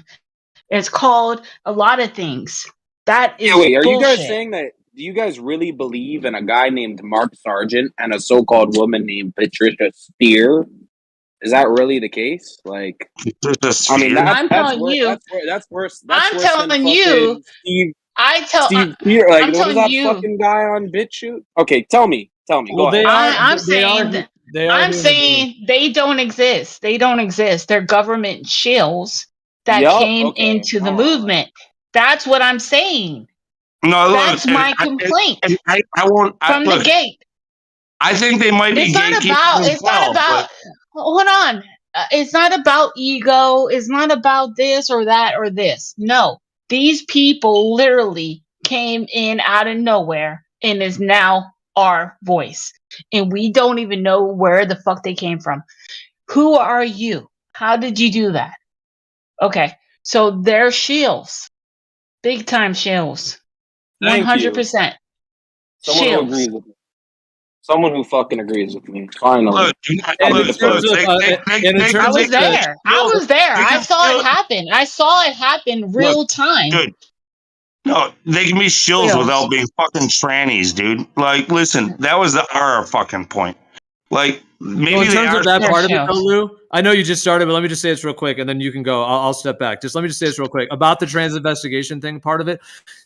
It's called a lot of things. That is Wait, are you guys bullshit. saying that? Do you guys really believe in a guy named Mark Sargent and a so-called woman named Patricia Spear? Is that really the case? Like, I mean, I'm telling you. That's worse I'm than telling you. fucking Steve I'm Spear. Like, what was telling that you. fucking guy on BitChute? Okay, tell me. Go ahead. I'm they are saying human beings. they don't exist. They don't exist. They're government shills that Yup. came Okay. into the All right. movement. That's what I'm saying. No, look, That's my complaint I won't. from the gate. I think they might be It's not about. It's not about. Hold on. It's not about ego. It's not about this or that or this. No, these people literally came in out of nowhere and is now our voice, and we don't even know where the fuck they came from. Who are you? How did you do that? Okay, so they're shills, big time shills, Thank you. 100%. Someone who agrees with me. Someone who fucking agrees with me. Finally. I was there. I saw it happen. I saw it happen real time. Dude. No, they can be shills without being fucking trannies, dude. Like, listen, that was our fucking point. Like, maybe well, in they terms are of that part of it, though, Lou, I know you just started, but let me just say this real quick, and then you can go. I'll step back. Just let me just say this real quick about the trans investigation thing. Part of it,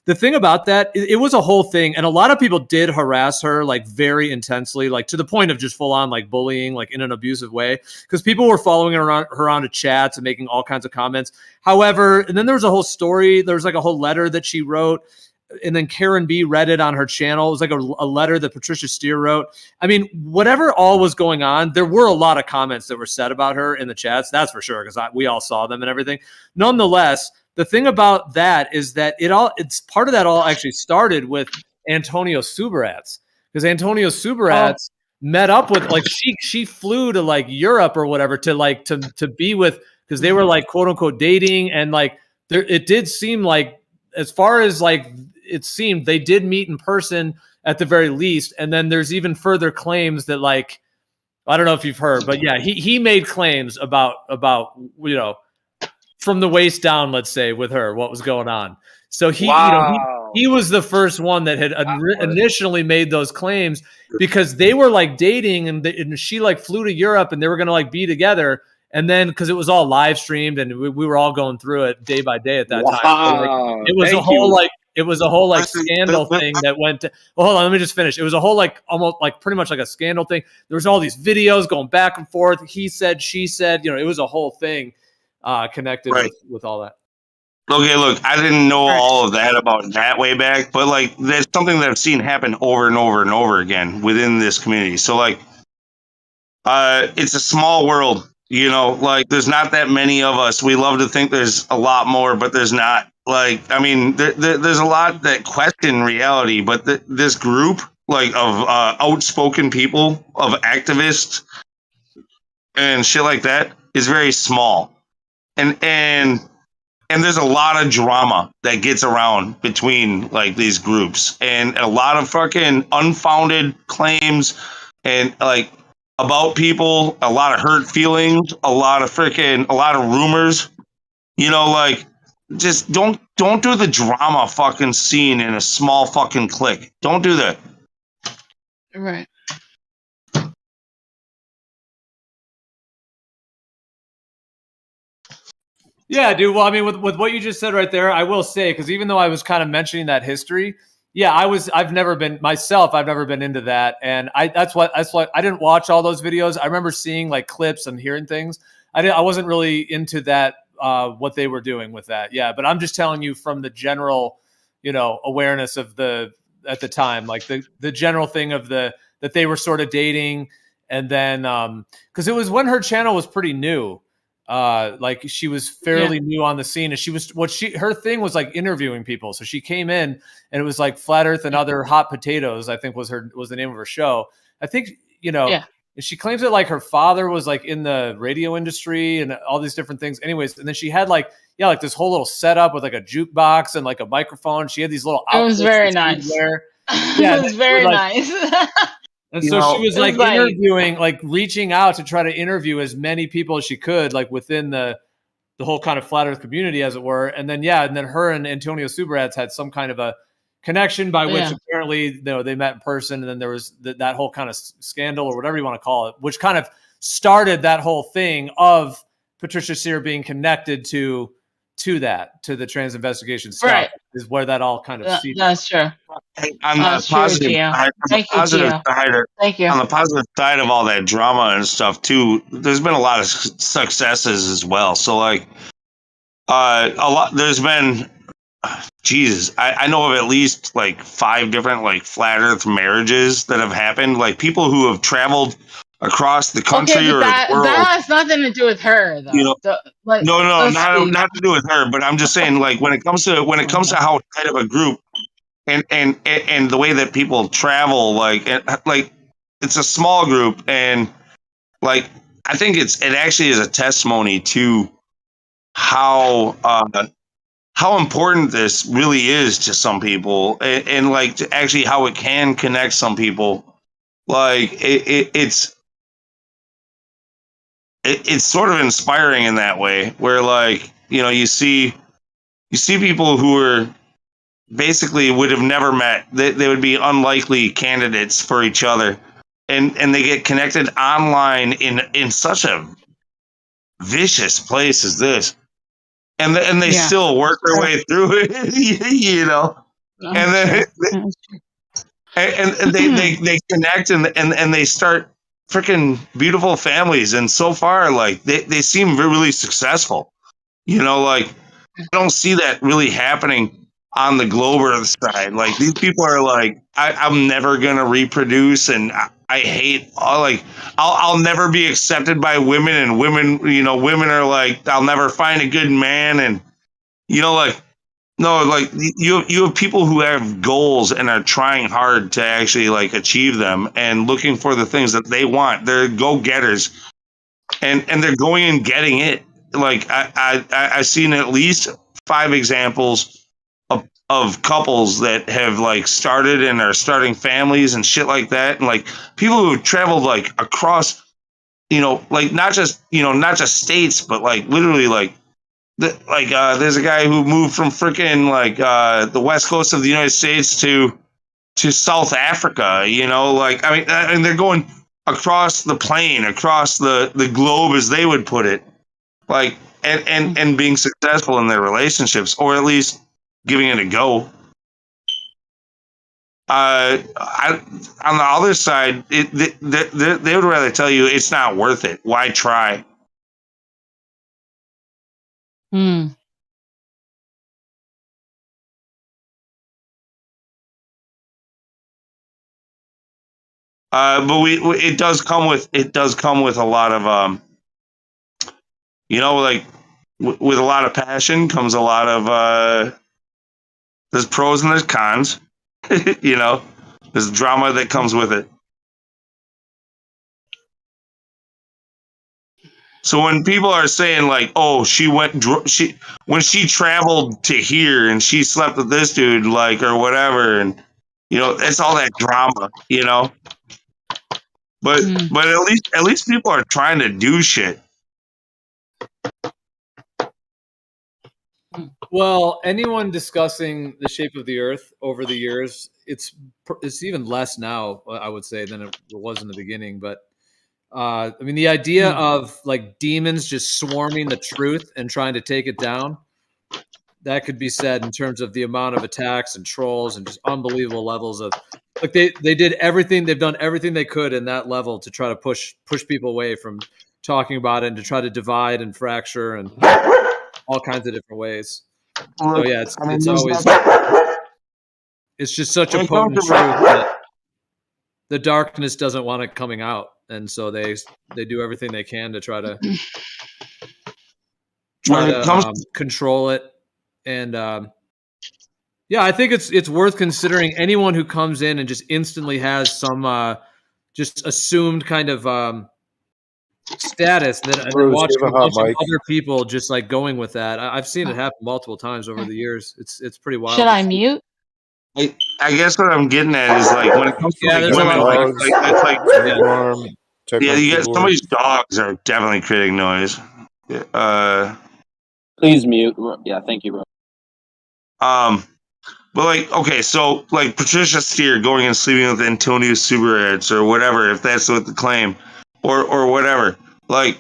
the thing about that, it was a whole thing, and a lot of people did harass her like very intensely, like to the point of just full on like bullying, like in an abusive way, because people were following her around to chats and making all kinds of comments. However, and then there was a whole story. There was like a whole letter that she wrote. And then Karen B read it on her channel. It was like a letter that Patricia Steer wrote. I mean, whatever all was going on, there were a lot of comments that were said about her in the chats. That's for sure, because we all saw them and everything. Nonetheless, the thing about that is that it's part of that all actually started with Antonio Subarats, because Antonio Subarats met up with like she flew to like Europe or whatever to be with, because they were like quote unquote dating, and like it did seem like, as far as like it seemed, they did meet in person at the very least. And then there's even further claims that, like, I don't know if you've heard, but yeah, he made claims about you know, from the waist down, let's say, with her, what was going on. So he was the first one that had initially made those claims, because they were like dating, and she like flew to Europe and they were going to like be together. And then, because it was all live streamed and we were all going through it day by day at that time. So, like, it was a whole scandal thing that went to, well, hold on, let me just finish. It was a whole like almost like pretty much like a scandal thing. There was all these videos going back and forth. He said, she said, you know, it was a whole thing connected with all that. Okay, look, I didn't know all of that about that way back, but like that's something that I've seen happen over and over and over again within this community. So like, it's a small world, you know, like there's not that many of us. We love to think there's a lot more, but there's not. Like, I mean, there's a lot that question reality, but this group like of outspoken people, of activists and shit like that is very small. And there's a lot of drama that gets around between like these groups, and a lot of fucking unfounded claims, and like about people, a lot of hurt feelings, a lot of rumors. You know, like, just don't do the drama fucking scene in a small fucking clique. Don't do that. Right. Yeah, dude. Well, I mean, with what you just said right there, I will say, because even though I was kind of mentioning that history, yeah, I've never been into that, and that's what I didn't watch all those videos. I remember seeing like clips and hearing things. I wasn't really into that, what they were doing with that. Yeah, but I'm just telling you from the general, awareness of at the time, like the general thing of that they were sort of dating, and then because it was when her channel was pretty new. Like she was fairly new on the scene, and her thing was like interviewing people. So she came in, and it was like Flat Earth and Other Hot Potatoes, I think was the name of her show. I think, and she claims that like her father was like in the radio industry and all these different things. Anyways, and then she had like this whole little setup with like a jukebox and like a microphone. She had these little It outfits was very that she would nice. wear. It was very nice. And so she was like interviewing, like reaching out to try to interview as many people as she could, like within the whole kind of Flat Earth community, as it were. And then, her and Antonio Subarats had some kind of a connection by which apparently, they met in person. And then there was that whole kind of scandal, or whatever you want to call it, which kind of started that whole thing of Patricia Sear being connected to the trans investigation stuff, right, is where that all kind of that's true. On the positive side, Thank you. on the positive side of all that drama and stuff too, there's been a lot of successes as well. So like, there's been, Jesus, I know of at least like 5 different like flat Earth marriages that have happened. Like people who have traveled across the country or the world. That has nothing to do with her, though. No, not to do with her. But I'm just saying, like when it comes to how tight of a group. And the way that people travel, like it's a small group, and like I think it actually is a testimony to how important this really is to some people, and like to actually how it can connect some people. Like it's sort of inspiring in that way, where like you see people who are basically would have never met. They would be unlikely candidates for each other, and they get connected online in such a vicious place as this, and they still work their way through it, and then and they connect and they start freaking beautiful families, and so far like they seem really successful, like I don't see that really happening on the globe Earth side. Like these people are like, I'm never gonna reproduce, and I hate I'll never be accepted by women, and women are like, I'll never find a good man, and like no, like you have people who have goals and are trying hard to actually like achieve them and looking for the things that they want. They're go getters, and they're going and getting it. Like I've seen at least 5 examples of couples that have like started and are starting families and shit like that, and like people who have traveled like across, like not just states, but like literally like there's a guy who moved from freaking like the west coast of the United States to South Africa, like I mean, and they're going across the plane, across the globe, as they would put it, like and being successful in their relationships, or at least giving it a go. On the other side, they would rather tell you it's not worth it. Why try? But it does come with a lot of like with a lot of passion comes a lot of there's pros and there's cons. There's drama that comes with it. So when people are saying like, "Oh, when she traveled to here and she slept with this dude," like, or whatever, and it's all that drama, But at least people are trying to do shit. Well, anyone discussing the shape of the Earth over the years, it's even less now, I would say, than it was in the beginning. But I mean, the idea of like demons just swarming the truth and trying to take it down, that could be said in terms of the amount of attacks and trolls and just unbelievable levels of like they did everything, they've done everything they could in that level to try to push people away from talking about it and to try to divide and fracture and all kinds of different ways. So yeah, it's always it's just such a potent truth that the darkness doesn't want it coming out, and so they do everything they can to try to control it. And yeah, I think it's worth considering anyone who comes in and just instantly has some just assumed kind of status, and then watching a bunch of other people just like going with that. I've seen it happen multiple times over the years. It's pretty wild. Should I mute? I guess what I'm getting at is like when it comes to like women, it's like you get somebody's dogs are definitely creating noise. Please mute. Yeah, thank you, bro. But like, okay, so like Patricia Steer going and sleeping with Antonio Superheads or whatever, if that's what the claim, or whatever. Like,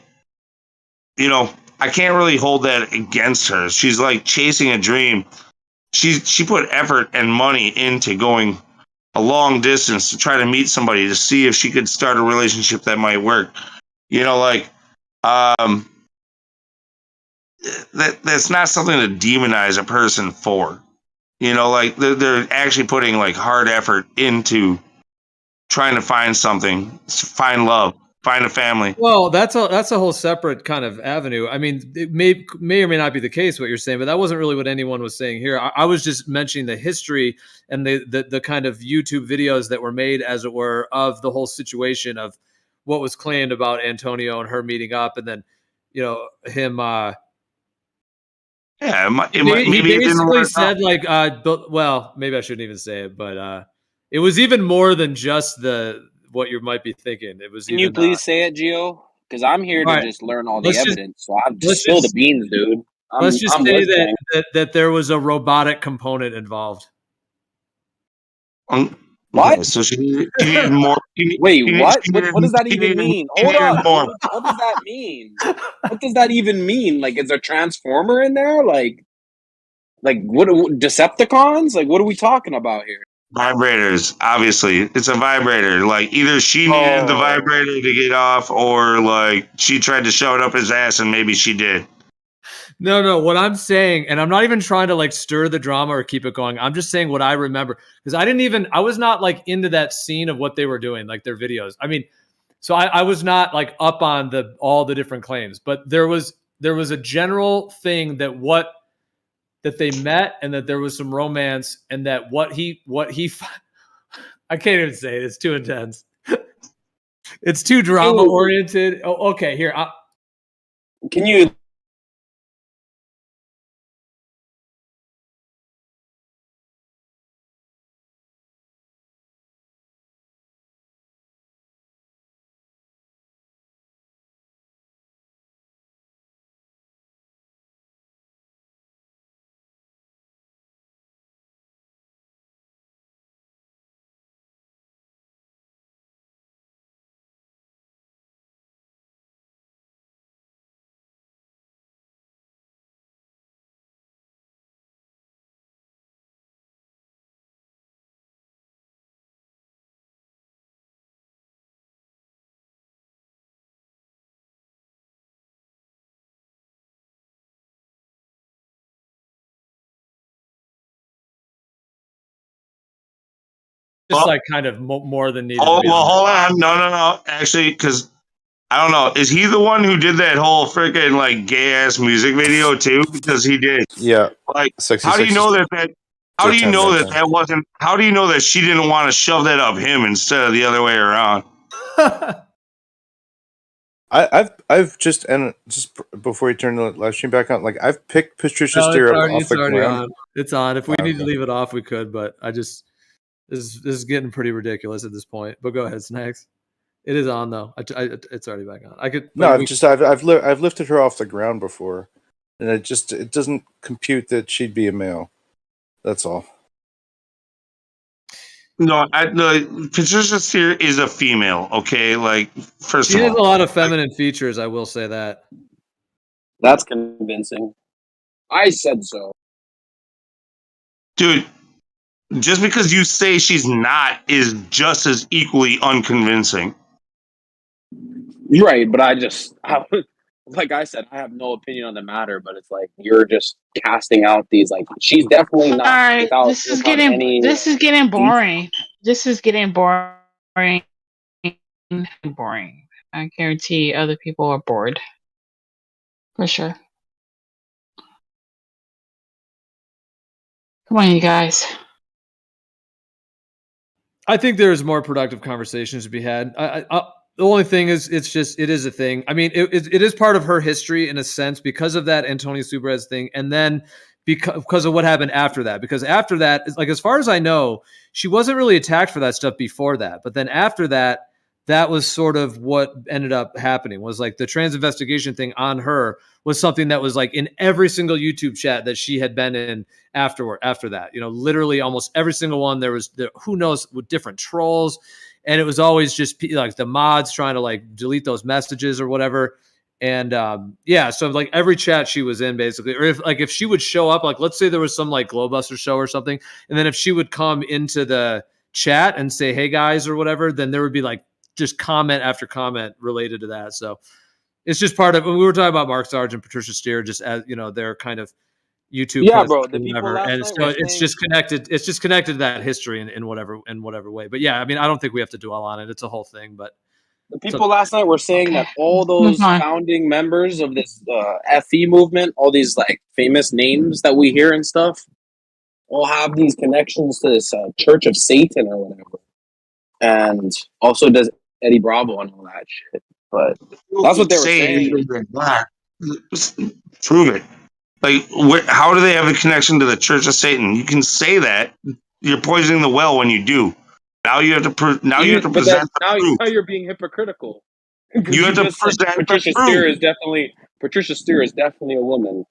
you know, I can't really hold that against her. She's like chasing a dream. She put effort and money into going a long distance to try to meet somebody to see if she could start a relationship that might work. You know, like that's not something to demonize a person for. You know, like they're actually putting like hard effort into trying to find something, find love, find a family. Well, that's a whole separate kind of avenue. I mean, it may or may not be the case what you're saying, but that wasn't really what anyone was saying here. I was just mentioning the history and the kind of YouTube videos that were made, as it were, of the whole situation of what was claimed about Antonio and her meeting up, and then, you know, him. Yeah, he basically said like, well, maybe I shouldn't even say it, but it was even more than just what you might be thinking. It was. Can you please say it, Gio? Because I'm here to just learn all the evidence. So I'm just spill the beans, dude. Let's just say that there was a robotic component involved. What? So she needed more. Wait, what? What does that even mean? Hold on. What does that mean? What does that even mean? Like, is a transformer in there? Like what? Decepticons? Like, what are we talking about here? Vibrators, obviously. It's a vibrator. Like, either she needed the vibrator to get off, or like she tried to shove it up his ass, and maybe she did. No. What I'm saying, and I'm not even trying to like stir the drama or keep it going. I'm just saying what I remember, because I was not like into that scene of what they were doing, like their videos. I mean, so I was not like up on all the different claims, but there was a general thing that they met, and that there was some romance, and that what he I can't even say it. It's too intense. It's too drama oriented. Oh, okay, here. Can you? Just like kind of more than needed. Oh, well, hold on. No. Actually, because I don't know. Is he the one who did that whole freaking like gay ass music video too? Because he did. Yeah. Like, how do you know that? How do you know that wasn't? How do you know that she didn't want to shove that up him instead of the other way around? I've just before you turn the live stream back on, like I've picked Patricia Steer up off the ground. On. It's on. If we need to leave it off, we could, but this is getting pretty ridiculous at this point. But go ahead, Snacks. It is on though. It's already back on. I've lifted her off the ground before, and it doesn't compute that she'd be a male. That's all. No, Patricia Steer is a female. Okay, like first She of has a all, lot of feminine features. I will say that. That's convincing. I said so. dude. Just because you say she's not is just as equally unconvincing. Right, but like I said, I have no opinion on the matter. But it's like you're just casting out these like she's definitely All not right, without any. this is getting boring. This is getting boring. Boring. I guarantee other people are bored. For sure. Come on, you guys. I think there's more productive conversations to be had. The only thing is, it is a thing. I mean, it is part of her history in a sense because of that Antonio Suarez thing, and then because of what happened after that. Because after that, like as far as I know, she wasn't really attacked for that stuff before that. But then after that, that was sort of what ended up happening. Was like the trans investigation thing on her was something that was like in every single YouTube chat that she had been in after that. Literally almost every single one. There was who knows with different trolls, and it was always just like the mods trying to like delete those messages or whatever. And so like every chat she was in basically, or if she would show up, like let's say there was some like Glowbuster show or something, and then if she would come into the chat and say hey guys or whatever, then there would be like just comment after comment related to that. So it's just part of when we were talking about Mark Sargent, Patricia Steer, just as they're kind of YouTube Yeah, presence bro. The or people whatever. last And night so were it's saying just connected. It's just connected to that history in whatever way. But yeah, I mean, I don't think we have to dwell on it. It's a whole thing. But the people last night were saying that all Move those on. founding members of this FE movement, all these like famous names that we hear and stuff, all have these connections to this Church of Satan or whatever, and also does Eddie Bravo and all that shit. But that's what they were saying. Prove it. Like, how do they have a connection to the Church of Satan? You can say that. You're poisoning the well when you do. Now you have to. You have to But that present the now proof. you're being hypocritical because You you have to just said present the Patricia Steer is definitely a woman.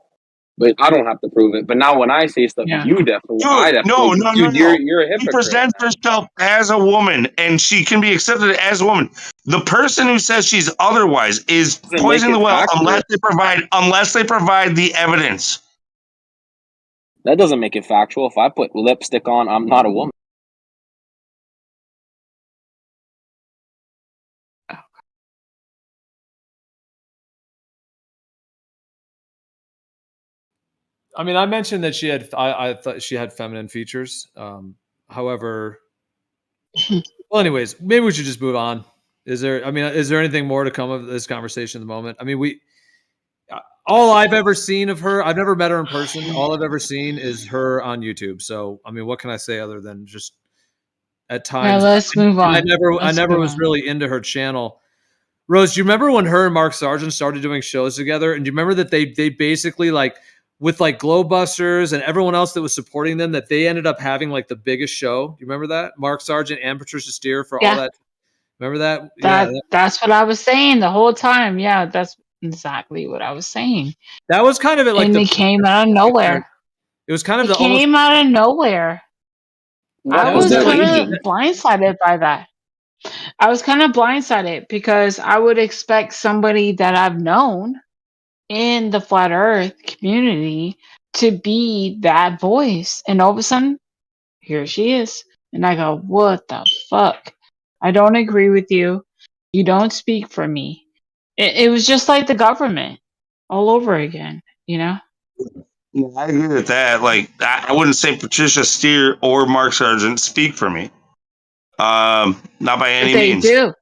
But I don't have to prove it. But now when I say stuff, Yeah. I definitely no. dude, you're a She hypocrite. presents herself as a woman, and she can be accepted as a woman. The person who says she's otherwise is Doesn't make poisoning it the well factual. unless they provide the evidence. That doesn't make it factual. If I put lipstick on, I'm not a woman. I mean, I mentioned that she had. I thought she had feminine features. However, well, anyways, maybe we should just move on. Is there anything more to come of this conversation at the moment? I mean, all I've ever seen of her, I've never met her in person. All I've ever seen is her on YouTube. So, I mean, what can I say other than just at times? Yeah, let's move on. I never was really into her channel. Rose, do you remember when her and Mark Sargent started doing shows together? And do you remember that they basically like with like Glowbusters and everyone else that was supporting them, that they ended up having like the biggest show? Do you remember that? Mark Sargent and Patricia Steer for all that. Remember that? That's what I was saying the whole time. Yeah, that's exactly what I was saying. That was kind of it. Like and it came out of nowhere. It was kind of it came out of nowhere. I was kind of blindsided by that. I was kind of blindsided because I would expect somebody that I've known in the flat earth community to be that voice. And all of a sudden, here she is. And I go, what the fuck? I don't agree with you. You don't speak for me. It was just like the government all over again, you know? Yeah, I agree with that. Like, I wouldn't say Patricia Steer or Mark Sargent speak for me. Not by any means. They do.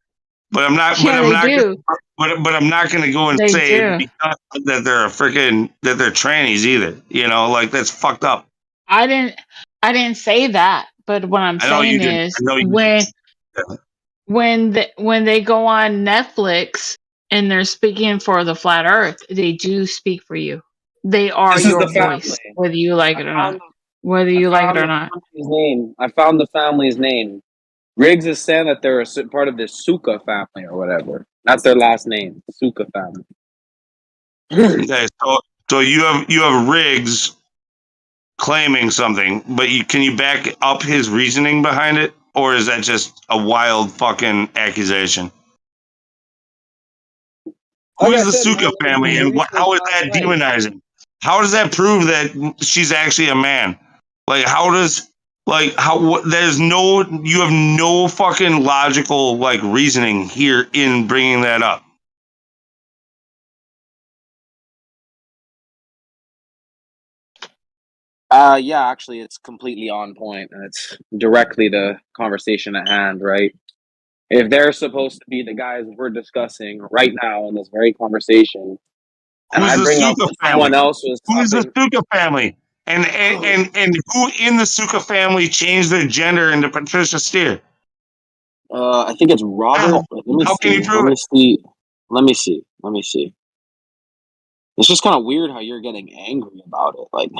But I'm not. Yeah, But I'm not going to go and say because that they're that they're trannies either. You know, like that's fucked up. I didn't say that. But what I'm saying is when they go on Netflix and they're speaking for the flat Earth, they do speak for you. They are your voice, whether you like it or not. Whether you like it or not. I found the family's name. Riggs is saying that they're a part of this Suka family or whatever. That's their last name, Suka family. Okay, so you have Riggs claiming something, but can you back up his reasoning behind it? or is that just a wild fucking accusation? Who Like I is the said, Suka man, family, and how is that demonizing? How does that prove that she's actually a man? Like, there's no, you have no fucking logical, like, reasoning here in bringing that up. Yeah, actually, it's completely on point, and it's directly the conversation at hand, right? If they're supposed to be the guys we're discussing right now in this very conversation, and Who's I the bring up Suka that someone family? else was Who is the cupping, Suka family? And who in the Suka family changed their gender into Patricia Steer? I think it's Robert. How? How can you prove it? Let me see. It's just kind of weird how you're getting angry about it. Like,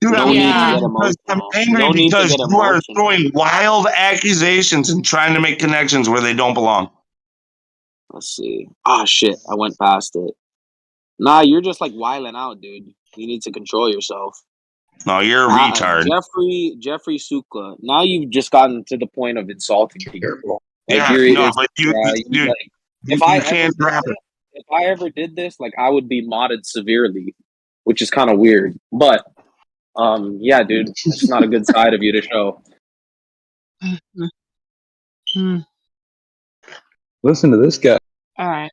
Dude, no I'm need to angry get because I'm emotional. angry No need to because get you are emotional. throwing wild accusations and trying to make connections where they don't belong. Let's see. Ah, shit. I went past it. Nah, you're just like wiling out, dude. You need to control yourself. No, you're a retard. Jeffrey Sukla. Now you've just gotten to the point of insulting people. Like Yeah, you're, no, but you can't drop it. If I ever did this, like I would be modded severely, which is kind of weird. But yeah, dude, it's not a good side of you to show. Listen to this guy. All right.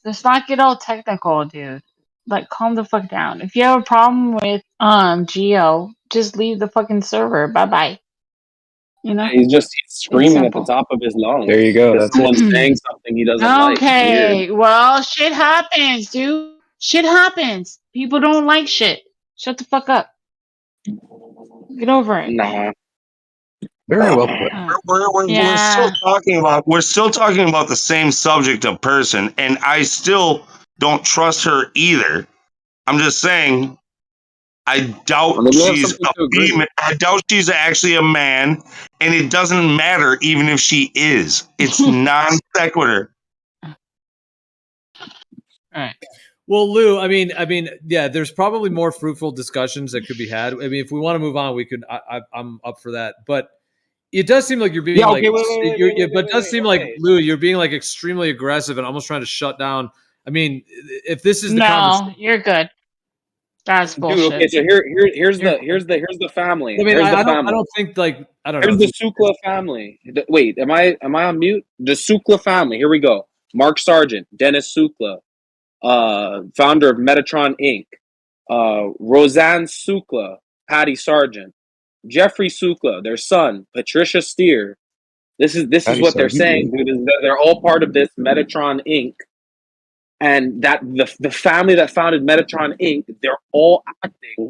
Let's not get all technical, dude. Like, calm the fuck down. If you have a problem with Geo, just leave the fucking server. Bye bye. You know? He's screaming at the top of his lungs. There you go. Because someone's saying something he doesn't like. Okay. Well, shit happens, dude. Shit happens. People don't like shit. Shut the fuck up. Get over it. Nah. Very well put. We're still talking about the same subject of person, and I still don't trust her either. I'm just saying, I doubt she's a female. I doubt she's actually a man, and it doesn't matter even if she is. It's non sequitur. All right. Well, Lou, I mean, yeah, there's probably more fruitful discussions that could be had. I mean, if we want to move on, we could. I'm up for that, but it does seem like you're being like, it does seem like Lou, you're being like extremely aggressive and almost trying to shut down. I mean, if this is the no, you're good. That's bullshit. Dude, okay, so here's the family. I mean, Here's the I family. don't think like I don't Here's know. the Sukla family. Wait, am I on mute? The Sukla family. Here we go. Mark Sargent, Dennis Sukla, founder of Metatron Inc. Roseanne Sukla, Patty Sargent, Jeffrey Sukla, their son, Patricia Steer. This is what they're saying, dude. Is that they're all part of this Metatron Inc. And that the family that founded Metatron Inc. They're all acting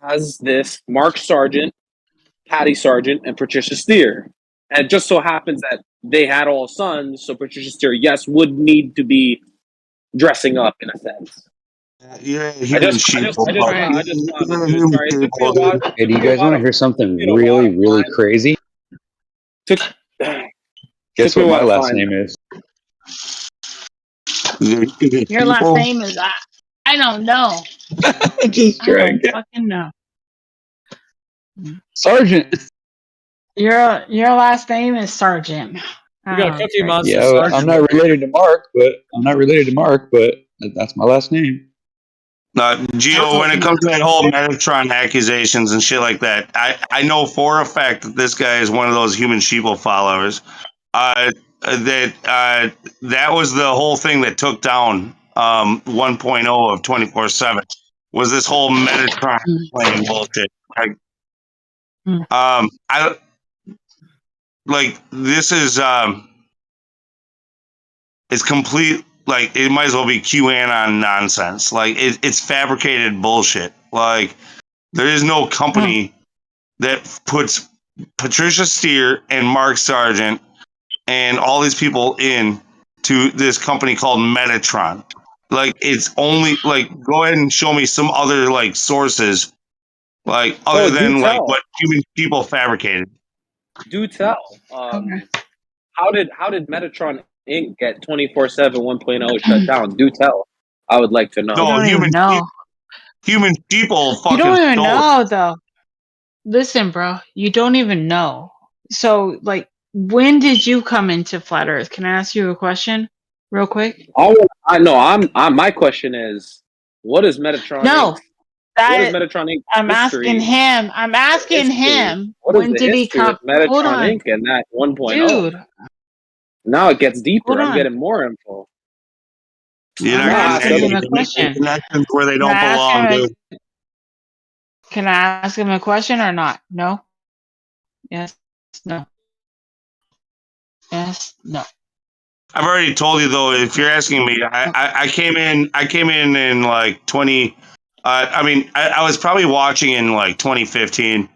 as this Mark Sargent, Patty Sargent, and Patricia Steer. And it just so happens that they had all sons, so Patricia Steer, yes, would need to be dressing up in a sense. Yeah, Hey, do you guys want to hear something really, really crazy? Guess what my last name is? Your last name is I don't know. Just I don't fucking know. Sergeant. Your last name is Sergeant. We got a Cookie Monster. Yeah, Sergeant. I'm not related to Mark, but that's my last name. Gio, when it comes to that whole Metatron accusations and shit like that, I know for a fact that this guy is one of those human sheeple followers. That was the whole thing that took down 1.0 of 24/7 was this whole Metatron playing bullshit. This is it's complete. Like, it might as well be QAnon nonsense. Like, it's fabricated bullshit. Like, there is no company that puts Patricia Steer and Mark Sargent and all these people in to this company called Metatron. Like, it's only, like, go ahead and show me some other, like, sources, like, other than, like, what human people fabricated. Do tell. How did Metatron Inc. get 24/7 1.0 shut down? Do tell. I would like to know. No, human people fucking You don't even stole know, though. Listen, bro. You don't even know. So, like, when did you come into flat Earth? Can I ask you a question, real quick? I know. My question is, what is Metatron No, Inc? What is that Metatron Inc I'm asking history? him. I'm asking History. him. What is When the did he history come? with Hold Metatron on, Inc and that 1.0? dude. Now it gets deeper. Hold I'm on. getting more info. You're I'm not Now getting ask asking other him a any people. question. connections where they Can I don't ask belong, him? dude. Can I ask him a question or not? No. Yes. No. Yes. No. I've already told you though. If you're asking me, I came in like 20. I mean, I was probably watching in like 2015.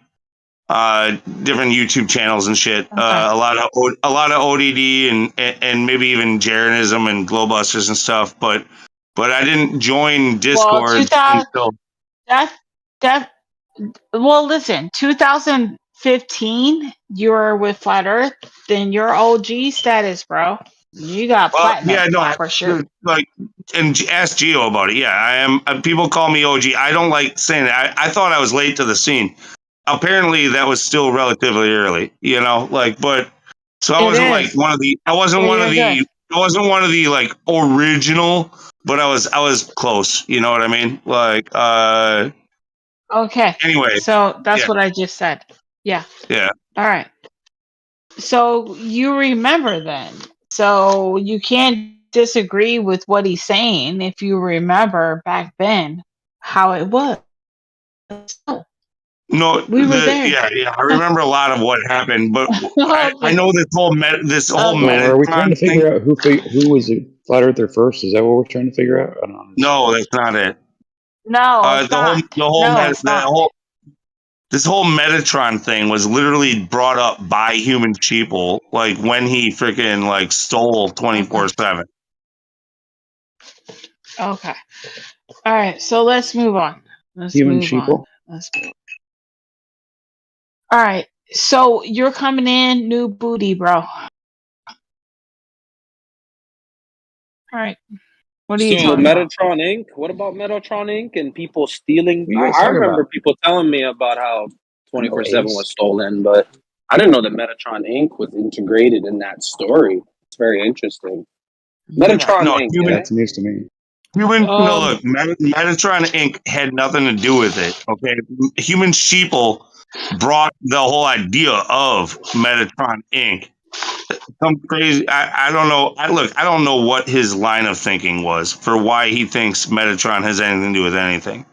Different YouTube channels and shit. Okay. A lot of ODD and maybe even Jeranism and Glowbusters and stuff. But I didn't join Well, Discord 2000. until That. Well, listen. 2015. You were with Flat Earth. Then you're OG status, bro. You got platinum yeah, no, for sure. dude, like, and ask Gio about it. Yeah, I am. People call me OG. I don't like saying that. I thought I was late to the scene. Apparently, that was still relatively early. You know, like, but so I It wasn't like is. one of the. I wasn't Yeah, one of you're the. good. I wasn't one of the like original, but I was close. You know what I mean? Like, Okay. anyway, So that's yeah, what I just said. Yeah. yeah. All right. So you remember then. So you can't disagree with what he's saying if you remember back then how it was. So, No, we were there. yeah. I remember a lot of what happened, but I Okay. know this whole Well, Okay. are we trying Metatron to thing. figure out who was a flat earther first? Is that what we're trying to figure out? I don't understand. No, that's not it. No, it's not. No, it's not. This whole Metatron thing was literally brought up by human sheeple, like when he freaking like stole Okay. 24/7. Okay. All right. So let's move on. Human sheeple? All right. So you're coming in, new booty, bro. All right. What are you So talking about? Metatron Inc. What about Metatron Inc. and people stealing? What are you guys I talking remember about? people telling me about how I know 24/7 Ace. was stolen, but I didn't know that Metatron Inc. was integrated in that story. It's very interesting. Metatron No, Inc. Yeah, Eh? that's news to me. No, look, Metatron Inc. had nothing to do with it. Okay, human sheeple brought the whole idea of Metatron Inc. Some crazy. I don't know. I don't know what his line of thinking was for why he thinks Metatron has anything to do with anything.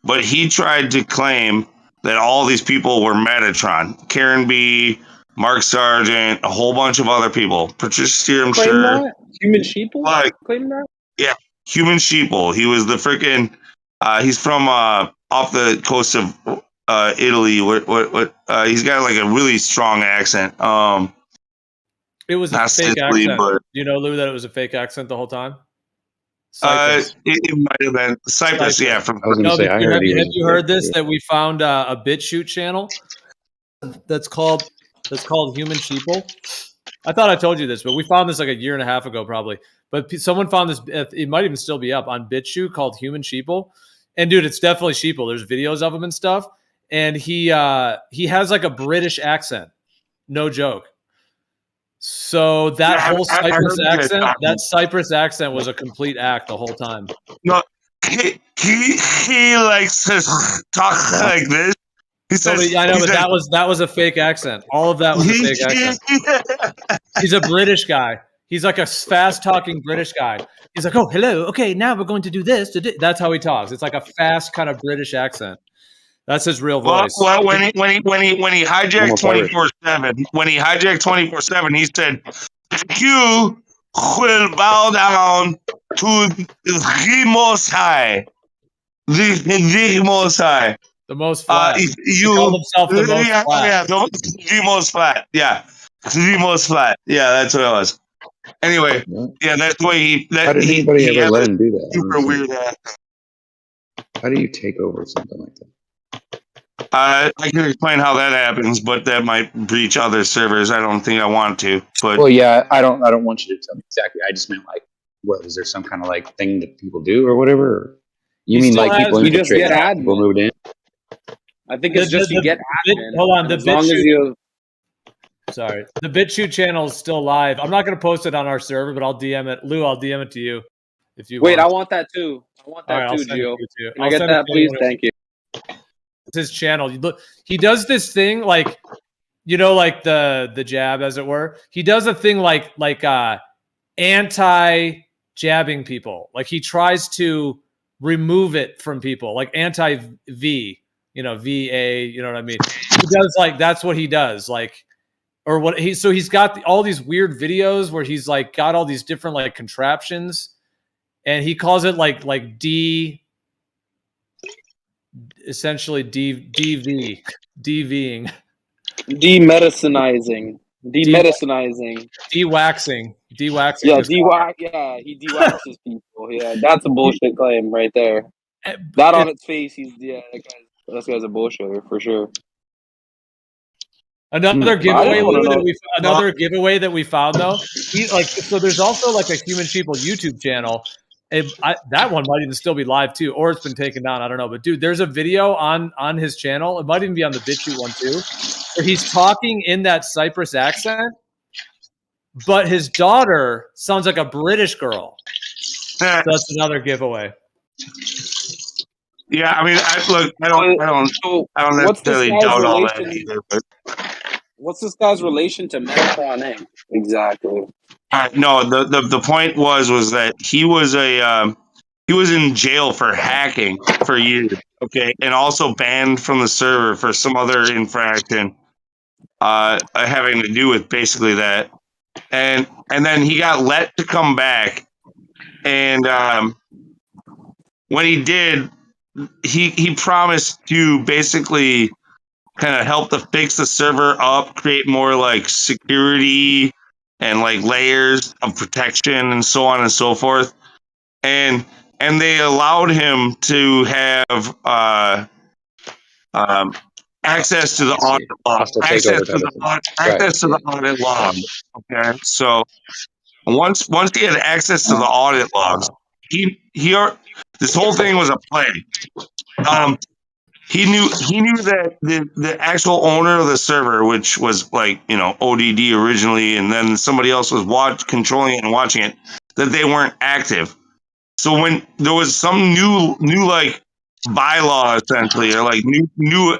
But he tried to claim that all these people were Metatron. Karen B, Mark Sargent, a whole bunch of other people. Patricia Steer, I'm Claim sure. that? Human sheeple? Like, Claim that? yeah, human sheeple. He was the freaking. He's from off the coast of Italy. What? He's got like a really strong accent. It was a Not fake Sicily, accent. but Do you know, Lou, that it was a fake accent the whole time? Cyprus. it might have been Cyprus. Yeah, from I was going to No, say, but I heard he have was you heard this? That we found a BitChute channel that's called Human Sheeple. I thought I told you this, but we found this like a year and a half ago, probably. But someone found this. It might even still be up on BitChute called Human Sheeple. And dude, it's definitely Sheeple. There's videos of him and stuff. And he has like a British accent. No joke. So that whole I Cyprus heard accent, that Cyprus accent was a complete act the whole time. No, he likes to talk like this. He says, I know, but that was a fake accent. All of that was a fake accent. He's a British guy. He's like a fast talking British guy. He's like, "Oh, hello. Okay, now we're going to do this." That's how he talks. It's like a fast kind of British accent. That's his real voice. Well, when he hijacked 24/7, he said, "You will bow down to the Most High, the Most High." The most flat. He You called himself the most flat. yeah, the most flat. Yeah, the most flat. Yeah, that's what it was. Anyway, yeah, that's the way he. How did anybody ever let him do that? Super weird accent. How do you take over something like that? I can explain how that happens, but that might breach other servers. I don't think I want to. But Well, yeah, I don't want you to tell me exactly. I just meant like, what is there some kind of like thing that people do or whatever? Or you mean like people You just infiltrate, get people admin. moved in? I think it's just you get admin. Hold on, and as long as you Sorry. The BitChute channel is still live. I'm not going to post it on our server, but I'll DM it. Lou, I'll DM it to you if you Wait, want. I want that too. I want All that right, I'll too, send it Gio. to you too. Can I I'll get send it that, to please? anyone. Thank you. It's his channel. Look, he does this thing like, like the jab, as it were. He does a thing like anti-jabbing people. Like he tries to remove it from people, like anti-V, VA, you know what I mean? He does that's what he does. Or what he's got all these weird videos where he's got all these different contraptions, and he calls it essentially DVing. Demedicinizing. Demedicinizing. De-waxing. Yeah, yeah, he de-waxes people. Yeah, that's a bullshit claim right there. That on its face, that guy's a bullshitter for sure. Another giveaway, that we found though. So there's also a Human People YouTube channel. That one might even still be live too, or it's been taken down. I don't know, but dude, there's a video on his channel. It might even be on the BitChute one too, where he's talking in that Cyprus accent, but his daughter sounds like a British girl. So that's another giveaway. Yeah, I mean, I don't necessarily doubt all that either. But what's this guy's relation to Metatron Inc. exactly? No, the point was that he was he was in jail for hacking for years, okay, and also banned from the server for some other infraction having to do with basically that, and then he got let to come back, and when he did, he promised to basically kind of help to fix the server up, create more security and layers of protection and so on and so forth. And they allowed him to have access to the audit log. Access to the audit log. Okay. So once he had access to the audit logs, this whole thing was a play. He knew that the actual owner of the server, which was ODD originally, and then somebody else was controlling it and watching it, that they weren't active. So when there was some new bylaw essentially, or new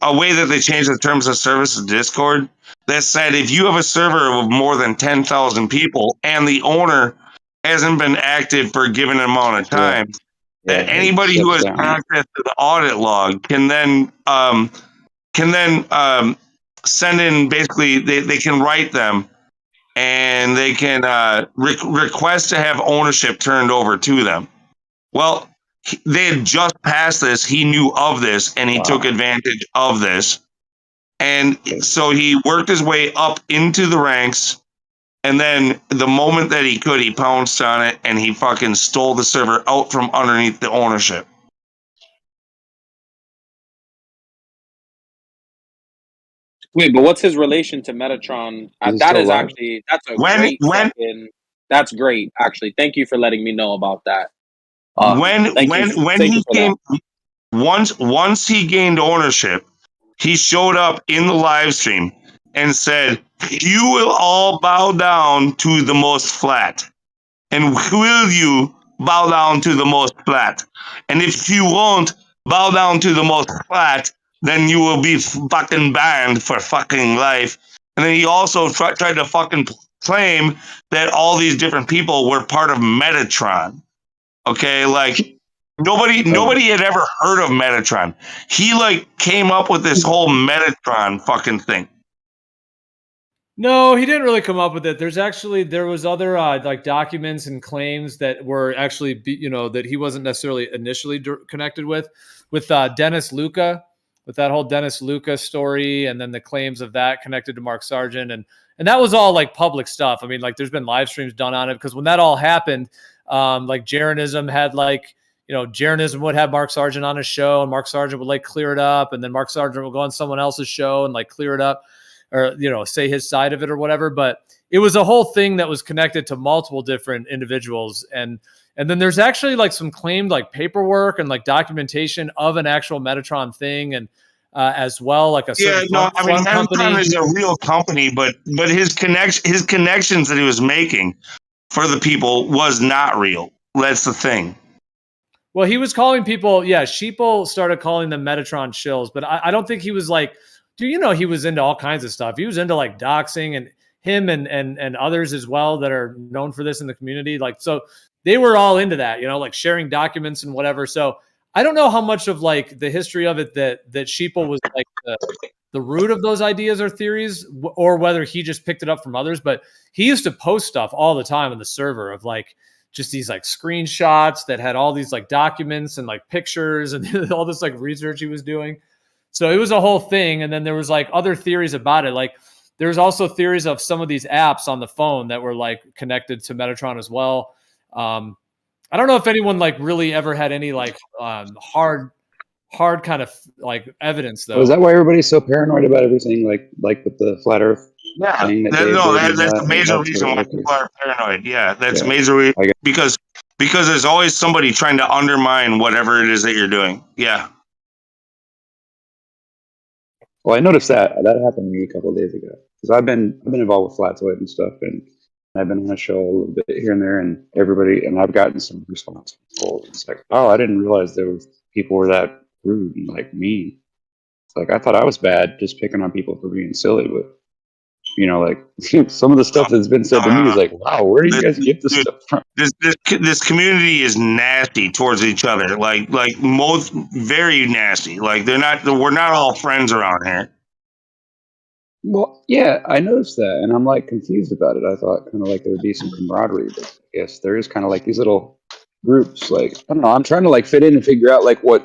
a way that they changed the terms of service of Discord that said if you have a server of more than 10,000 people and the owner hasn't been active for a given amount of time, that anybody who has access to the audit log can then send in, basically they can write them, and they can request to have ownership turned over to them. Well, they had just passed this. He knew of this, and he took advantage of this. And so he worked his way up into the ranks, and then the moment that he could, he pounced on it, and he fucking stole the server out from underneath the ownership. Wait, but what's his relation to Metatron? That's great, actually. Thank you for letting me know about that. When he came, once he gained ownership, he showed up in the live stream and said, "You will all bow down to the most flat. And will you bow down to the most flat? And if you won't bow down to the most flat, then you will be fucking banned for fucking life." And then he also tried to fucking claim that all these different people were part of Metatron. Okay, nobody had ever heard of Metatron. He came up with this whole Metatron fucking thing. No, he didn't really come up with it. There was other documents and claims that were actually that he wasn't necessarily initially connected with Dennis Luca, with that whole Dennis Luca story, and then the claims of that connected to Mark Sargent, and that was all public stuff. I mean, there's been live streams done on it, because when that all happened, Jaronism had Jaronism would have Mark Sargent on his show, and Mark Sargent would clear it up, and then Mark Sargent would go on someone else's show and clear it up, or say his side of it or whatever. But it was a whole thing that was connected to multiple different individuals, and then there's actually some claimed paperwork and documentation of an actual Metatron thing, and as well, like a certain I mean, phone company. Metatron is a real company, but his connections that he was making for the people was not real. That's the thing. Well, he was calling people, Sheeple started calling them Metatron shills, but I don't think he was like, dude, he was into all kinds of stuff. He was into like doxing, and him and others as well that are known for this in the community. Like, so they were all into that, like sharing documents and whatever. So I don't know how much of like the history of it that Sheeple was like the root of those ideas or theories, or whether he just picked it up from others. But he used to post stuff all the time on the server of like just these like screenshots that had all these like documents and like pictures and all this like research he was doing. So it was a whole thing. And then there was like other theories about it. Like there's also theories of some of these apps on the phone that were like connected to Metatron as well. I don't know if anyone like really ever had any like hard kind of like evidence though. Oh, is that why everybody's so paranoid about everything? Like with the flat Earth thing That's a major reason why people are paranoid. Yeah, that's a major reason because there's always somebody trying to undermine whatever it is that you're doing. Yeah. Well, I noticed that happened to me a couple of days ago because I've been involved with Flatoid and stuff, and I've been on a show a little bit here and there, and I've gotten some response. It's like, oh, I didn't realize people were that rude and like mean. It's like I thought I was bad just picking on people for being silly, but like some of the stuff that's been said to me is like, wow, where do you guys get this stuff from? This community is nasty towards each other, like most very nasty. Like we're not all friends around here. Well, yeah, I noticed that, and I'm like confused about it. I thought kind of like there would be some camaraderie, but I guess there is kind of like these little groups. Like I don't know, I'm trying to like fit in and figure out like why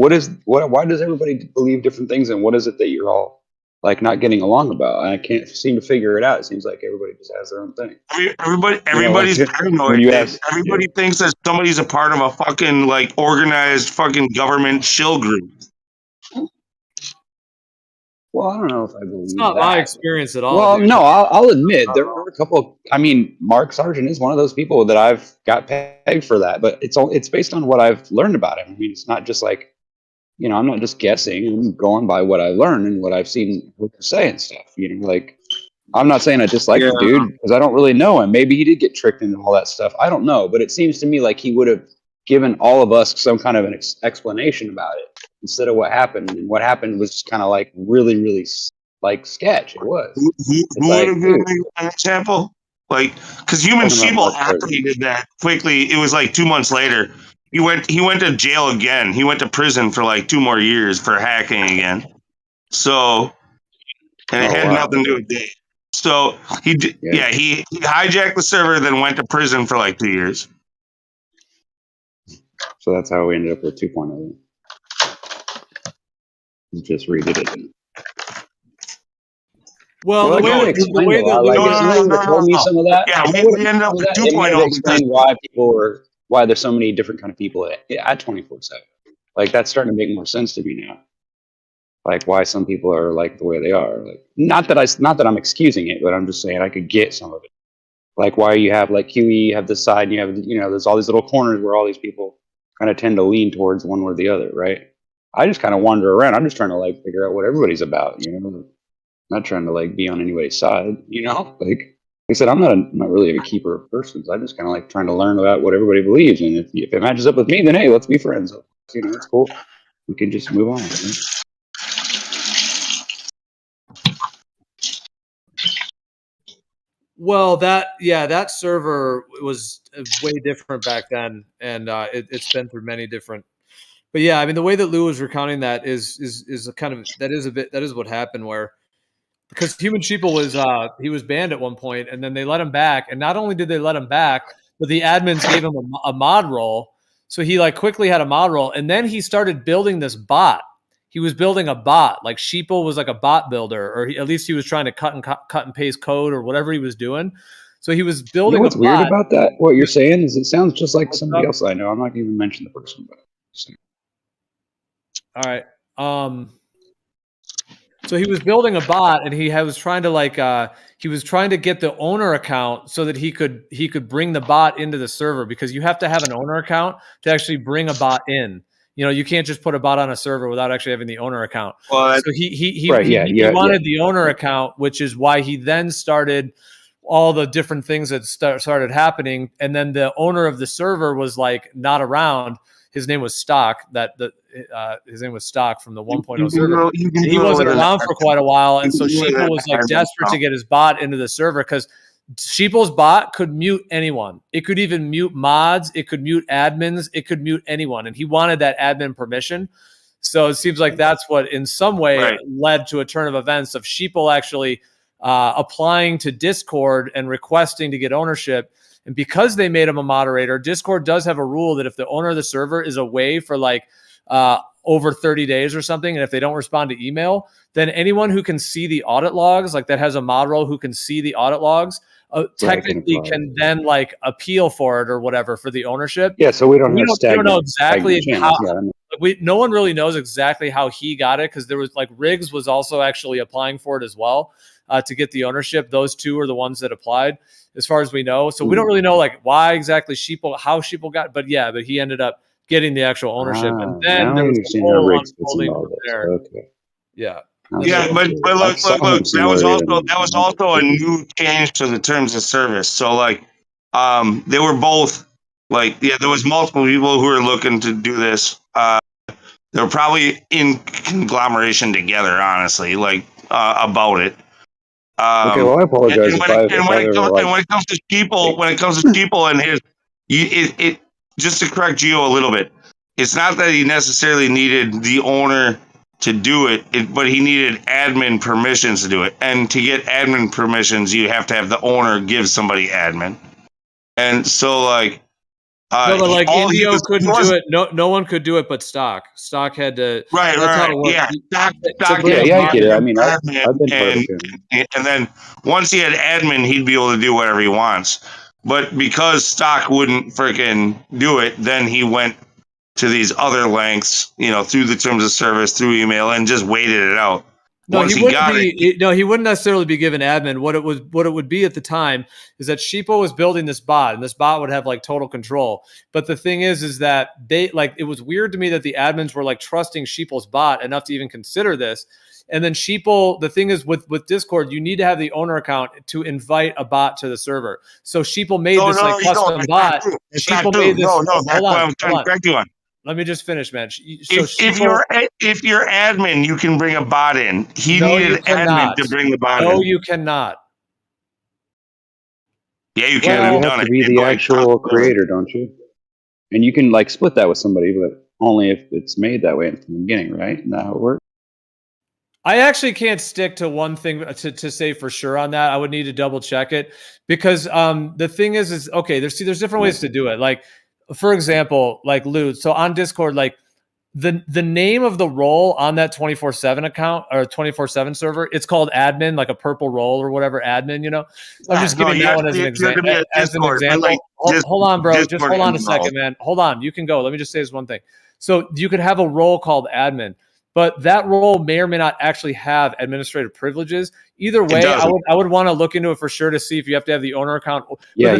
does everybody believe different things, and what is it that you're all like not getting along about? I can't seem to figure it out. It seems like everybody just has their own thing. Everybody's paranoid. Everybody thinks that somebody's a part of a fucking like organized fucking government shill group. Well, I don't know if I believe it's not my experience at all. Well, no, I'll admit there are a couple. I mean, Mark Sargent is one of those people that I've got pegged for that, but it's based on what I've learned about him. I mean, it's not just like, I'm not just guessing. I'm going by what I learned and what I've seen him say and stuff. Like I'm not saying I dislike the dude because I don't really know him. Maybe he did get tricked into all that stuff. I don't know, but it seems to me like he would have given all of us some kind of an explanation about it instead of what happened. And what happened was just kind of like really, really like sketch. It was. Who would have given me an example? Like, because Human Sheeple actually did that quickly. It was like 2 months later. He went to jail again. He went to prison for like 2 more years for hacking again. So, and it had nothing to do with Dave. So he hijacked the server, then went to prison for like 2 years. So that's how we ended up with 2.0. Just redid it. Well, the way that told me some of that. Yeah, we ended up with 2.0. Explain why there's so many different kind of people at 24/7. Like that's starting to make more sense to me now. Like why some people are like the way they are. Like not that I'm excusing it, but I'm just saying I could get some of it. Like why you have like QE, you have this side, and you have there's all these little corners where all these people kind of tend to lean towards one or the other, right? I just kind of wander around. I'm just trying to like figure out what everybody's about, not trying to like be on anybody's side, Like I said, I'm not really a keeper of persons. I'm just kind of like trying to learn about what everybody believes, and if it matches up with me, then hey, let's be friends. It's cool. We can just move on. Right? Well, that server was way different back then, and it's been through many different. But yeah, I mean, the way that Lou was recounting that is a kind of that is what happened where. Because Human Sheeple was banned at one point, and then they let him back. And not only did they let him back, but the admins gave him a mod role. So he like quickly had a mod role, and then he started building this bot. He was building a bot. Like Sheeple was like a bot builder, or at least he was trying to cut and paste code or whatever he was doing. So he was building. What's weird about that? What you're saying is it sounds just like somebody else I know. I'm not going to even mention the person, but. All right. So he was building a bot, and he was trying to get the owner account so that he could bring the bot into the server, because you have to have an owner account to actually bring a bot in. You know, you can't just put a bot on a server without actually having the owner account. Well, So he yeah. wanted the owner account, which is why he then started all the different things that started happening. And then the owner of the server was like not around. His name was Stock. His name was Stock from the 1.0 server. He wasn't around for quite a while, and so Sheeple was like desperate to get his bot into the server because Sheeple's bot could mute anyone. It could even mute mods. It could mute admins. It could mute anyone, and he wanted that admin permission. So it seems like that's what, in some way, led to a turn of events of Sheeple actually applying to Discord and requesting to get ownership. And because they made him a moderator, Discord does have a rule that if the owner of the server is away for like over 30 days or something, and if they don't respond to email, then anyone who can see the audit logs, like that has a mod role who can see the audit logs, technically can then like appeal for it or whatever for the ownership. Yeah, so we don't know exactly how. Yeah, No one really knows exactly how he got it, because there was like Riggs was also actually applying for it as well to get the ownership. Those two are the ones that applied, as far as we know. So we don't really know like why exactly how Sheeple got, but he ended up getting the actual ownership, and then there was a whole unfolding from there. Okay. Yeah. Yeah, but look, that was also a new change to the terms of service. So like, they were both like, there was multiple people who were looking to do this. They were probably in conglomeration together, honestly, like about it. Okay, well, I apologize. And when it comes to Sheeple and his, it just to correct Gio a little bit, it's not that he necessarily needed the owner to do it, but he needed admin permissions to do it. And to get admin permissions, you have to have the owner give somebody admin. And so, like, no, but like Indio couldn't do it. No one could do it, but Stock. Stock had to. Right. Yeah. Stock I get it. I mean, I've been part of it. And then once he had admin, he'd be able to do whatever he wants. But because Stock wouldn't freaking do it, then he went to these other lengths, through the terms of service, through email, and just waited it out. No, he wouldn't necessarily be given admin. What it would be at the time is that Sheeple was building this bot, and this bot would have like total control. But the thing is that they like, it was weird to me that the admins were like trusting Sheeple's bot enough to even consider this. And then Sheeple, the thing is with Discord, you need to have the owner account to invite a bot to the server. So Sheeple made custom bot. Sheeple made this. That's what I'm trying to correct you on. Let me just finish, man. So if you're admin, you can bring a bot in. He needed admin to bring the bot in. No, you cannot. Yeah, you can. You have to be the actual creator, don't you? And you can like split that with somebody, but only if it's made that way from the beginning, right? Isn't that how it works? I actually can't stick to one thing to say for sure on that. I would need to double check it, because the thing is okay. There's different ways to do it. Like, for example, like Loot. So on Discord, like the name of the role on that 24/7 account or 24/7 server, it's called admin, like a purple role or whatever, admin. I'm just giving that one as an example. Like, hold on, bro. Just hold on a second, man. Hold on. You can go. Let me just say this one thing. So you could have a role called admin, but that role may or may not actually have administrative privileges. Either way, I would want to look into it for sure to see if you have to have the owner account. Yeah,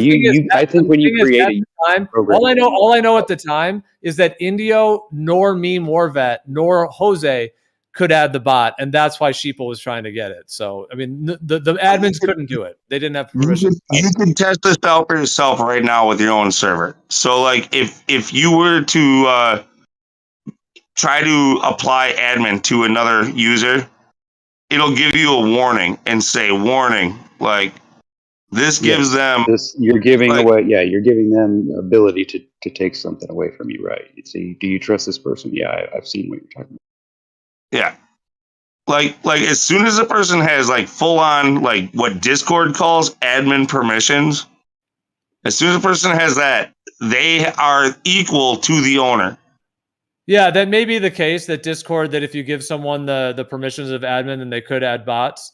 I think when you create a program, all I know at the time is that Indio, nor me, Morvet, nor Jose could add the bot, and that's why Sheeple was trying to get it. So, I mean, the admins couldn't do it; they didn't have permission. You can test this out for yourself right now with your own server. So, like, if you were to try to apply admin to another user, it'll give you a warning and say, warning, like, this gives them... You're giving away, you're giving them the ability to take something away from you, right? You see, do you trust this person? Yeah, I've seen what you're talking about. Yeah. Like as soon as a person has, like, full-on, like, what Discord calls admin permissions, as soon as a person has that, they are equal to the owner. Yeah, that may be the case, that Discord, that if you give someone the permissions of admin, then they could add bots.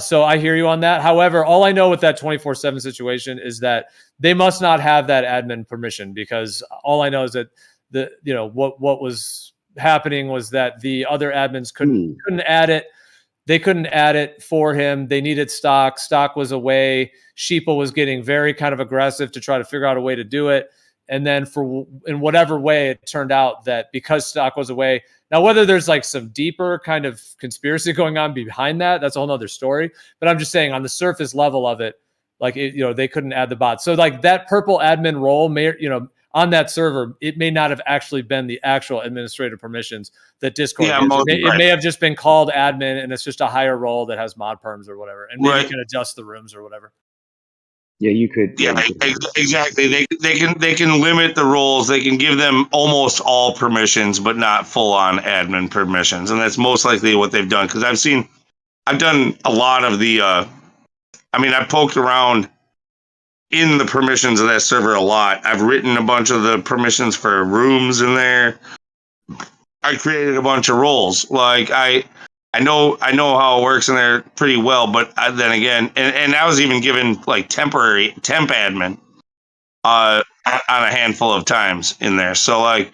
So I hear you on that. However, all I know with that 24/7 situation is that they must not have that admin permission, because all I know is that what was happening was that the other admins couldn't add it. They couldn't add it for him. They needed Stock. Stock was away. Sheeple was getting very kind of aggressive to try to figure out a way to do it. And then in whatever way it turned out that because stock was away, now whether there's like some deeper kind of conspiracy going on behind that, that's a whole nother story. But I'm just saying on the surface level of it, like they couldn't add the bot. So like that purple admin role may, on that server, it may not have actually been the actual administrative permissions that Discord gives. It may have just been called admin, and it's just a higher role that has mod perms or whatever, and maybe you can adjust the rooms or whatever. Yeah, you could. Yeah, exactly. They can limit the roles. They can give them almost all permissions, but not full on admin permissions, and that's most likely what they've done. Because I've done a lot of the. I poked around in the permissions of that server a lot. I've written a bunch of the permissions for rooms in there. I created a bunch of roles. Like I know how it works in there pretty well, but then again, and I was even given like temporary temp admin on a handful of times in there. So like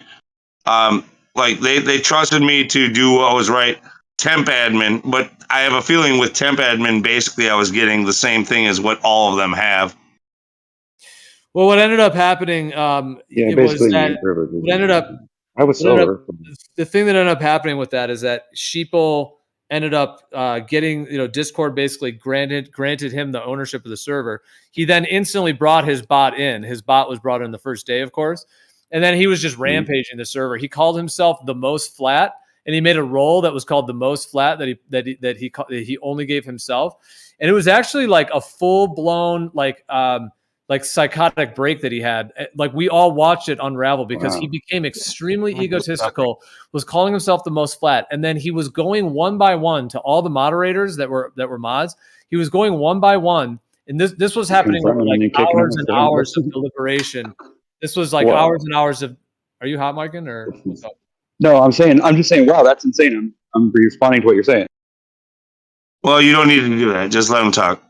they trusted me to do what was right, temp admin, but I have a feeling with temp admin, basically I was getting the same thing as what all of them have. Well, what ended up happening, the thing that ended up happening with that is that Sheeple ended up getting, Discord basically granted him the ownership of the server. He then instantly brought his bot in. His bot was brought in the first day, of course. And then he was just rampaging the server. He called himself the most flat, and he made a role that was called the most flat that he only gave himself. And it was actually like a full blown like psychotic break that he had. Like we all watched it unravel because he became extremely egotistical, was calling himself the most flat. And then he was going one by one to all the moderators that were mods. He was going one by one. And this was happening over like hours and hours of deliberation. This was like hours and hours of, are you hot micing or what's up? No, I'm just saying, wow, that's insane. I'm responding to what you're saying. Well, you don't need to do that. Just let him talk.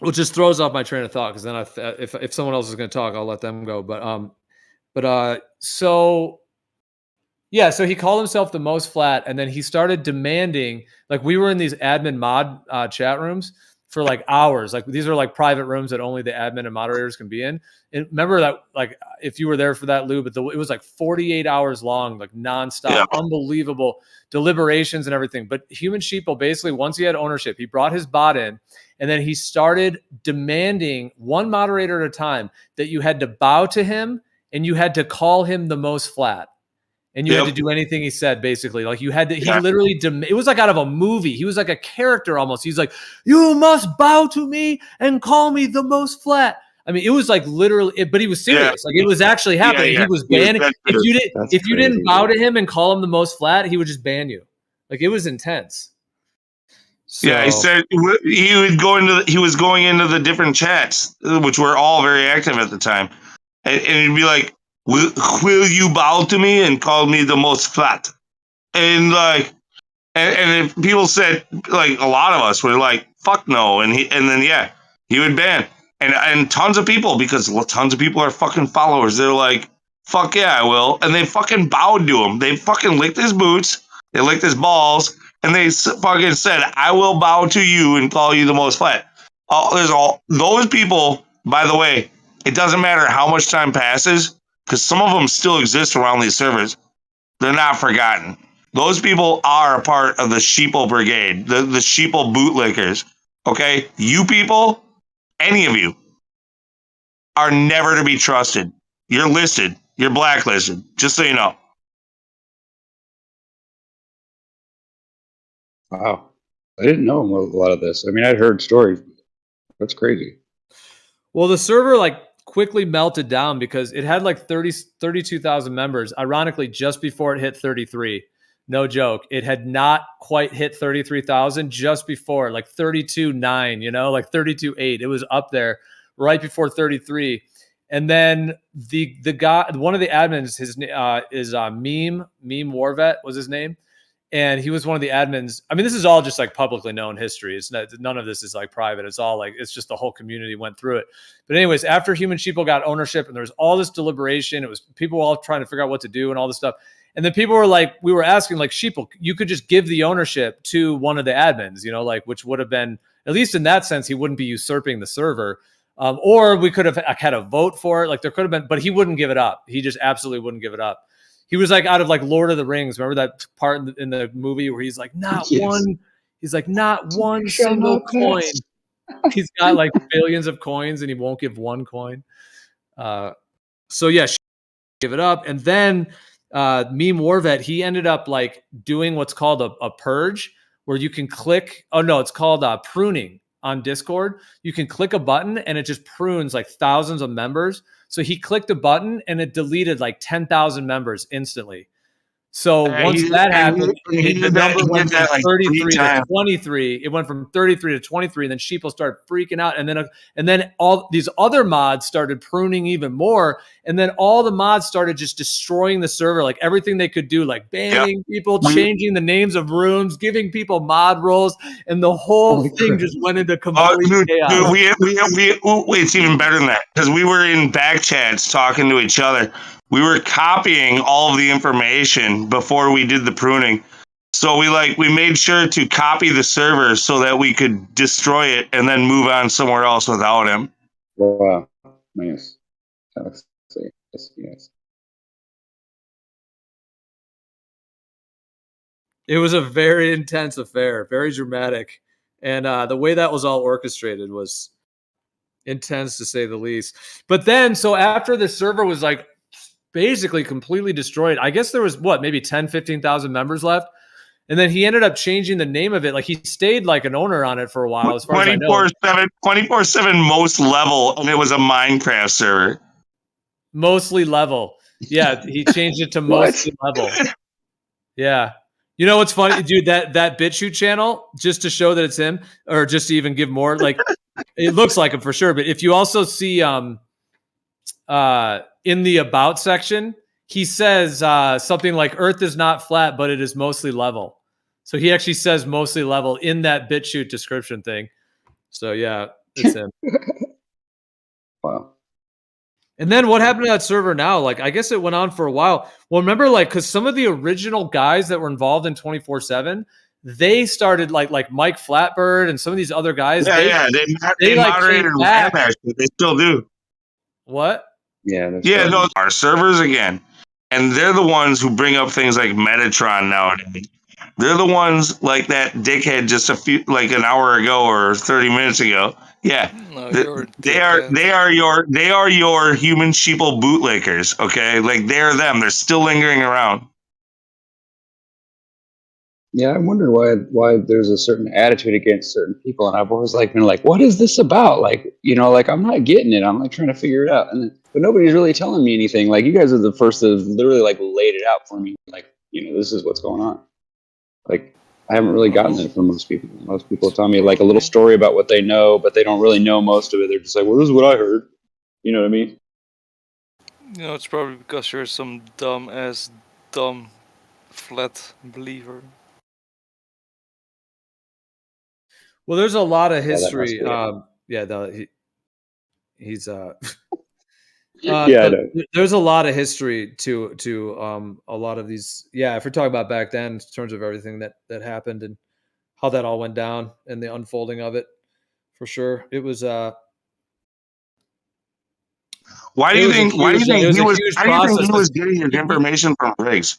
Which just throws off my train of thought because then if someone else is going to talk, I'll let them go. So he called himself the most flat, and then he started demanding. Like we were in these admin mod chat rooms for like hours. Like these are like private rooms that only the admin and moderators can be in. And remember that, like if you were there for that, Lou, but it was like 48 hours long, like nonstop, unbelievable deliberations and everything. But Human Sheeple basically, once he had ownership, he brought his bot in. And then he started demanding one moderator at a time that you had to bow to him and you had to call him the most flat. And you had to do anything he said, basically. Like you had to, he literally, it was like out of a movie. He was like a character almost. He's like, you must bow to me and call me the most flat. I mean, it was like literally, but he was serious. Like it was actually happening. He was banning. If you didn't bow to him and call him the most flat, he would just ban you. Like it was intense. So, he said he was going into the different chats, which were all very active at the time. And he'd be like, will you bow to me and call me the most flat? And like, and if people said, like, a lot of us were like, fuck no. And then he would ban. And tons of people, because tons of people are fucking followers. They're like, fuck yeah, I will. And they fucking bowed to him. They fucking licked his boots. They licked his balls. And they fucking said, I will bow to you and call you the most flat. Those people, by the way, it doesn't matter how much time passes, because some of them still exist around these servers. They're not forgotten. Those people are a part of the Sheeple Brigade, the Sheeple bootlickers. Okay? You people, any of you, are never to be trusted. You're listed. You're blacklisted. Just so you know. Wow. I didn't know a lot of this. I mean, I'd heard stories. That's crazy. Well, the server like quickly melted down because it had like 32,000 members. Ironically, just before it hit 33. No joke. It had not quite hit 33,000 just before, like 32.9, like 32.8. It was up there right before 33. And then the guy, one of the admins, his is Meme Warvet was his name. And he was one of the admins. I mean, this is all just like publicly known history. It's not, none of this is like private. It's all like, it's just the whole community went through it. But anyways, after Human Sheeple got ownership and there was all this deliberation, it was people all trying to figure out what to do and all this stuff. And then people were like, we were asking like, Sheeple, you could just give the ownership to one of the admins, like, which would have been, at least in that sense, he wouldn't be usurping the server. Or we could have had a vote for it. Like there could have been, but he wouldn't give it up. He just absolutely wouldn't give it up. He was like out of like Lord of the Rings. Remember that part in the movie where he's like, not one single coin. He's got like billions of coins and he won't give one coin. So yeah, give it up. And then Meme Warvet, he ended up like doing what's called a purge, where you can click. Oh no, it's called pruning on Discord. You can click a button and it just prunes like thousands of members. So he clicked a button and it deleted like 10,000 members instantly. So once that happened, the number went from 33 to 23. It went from 33 to 23, and then Sheeple started freaking out. And then all these other mods started pruning even more. And then all the mods started just destroying the server, like everything they could do, like banning people, changing the names of rooms, giving people mod roles, and the whole thing just went into complete chaos. It's even better than that, because we were in back chats talking to each other. We were copying all of the information before we did the pruning. So we made sure to copy the server so that we could destroy it and then move on somewhere else without him. Wow. Nice. Yes. It was a very intense affair, very dramatic. And the way that was all orchestrated was intense, to say the least. But then, so after the server was like basically completely destroyed, I guess there was maybe 10, 15,000 members left. And then he ended up changing the name of it. Like he stayed like an owner on it for a while, as far as I know. 24/7 most level, and it was a Minecraft server. Mostly level. Yeah, he changed it to mostly level. Yeah. You know what's funny, dude? That BitChute channel, just to show that it's him, or just to even give more, like it looks like him for sure. But if you also see in the about section, he says something like Earth is not flat, but it is mostly level. So he actually says mostly level in that BitChute description thing. So yeah, it's him. Wow. And then what happened to that server now? Like, I guess it went on for a while. Well, remember, like, because some of the original guys that were involved in 24/7, they started like Mike Flatbird and some of these other guys. They like moderated back. They still do. What? No, our servers again, and they're the ones who bring up things like Metatron nowadays. They're the ones like that dickhead just an hour ago or 30 minutes ago. Yeah, no, they are your human sheeple bootlickers. Okay, like they're them. They're still lingering around. Yeah, I wonder why there's a certain attitude against certain people, and I've always been like, what is this about? Like, I'm not getting it. I'm like trying to figure it out, but nobody's really telling me anything. Like, you guys are the first that have literally laid it out for me. Like, this is what's going on. Like, I haven't really gotten it from most people. Most people tell me like a little story about what they know, but they don't really know most of it. They're just like, well, this is what I heard. You know what I mean? It's probably because you're some dumb flat believer. Well, there's a lot of history. He's there's a lot of history to a lot of these. Yeah, if we're talking about back then in terms of everything that happened and how that all went down and the unfolding of it, for sure. It was why do you think he was getting his information from Riggs?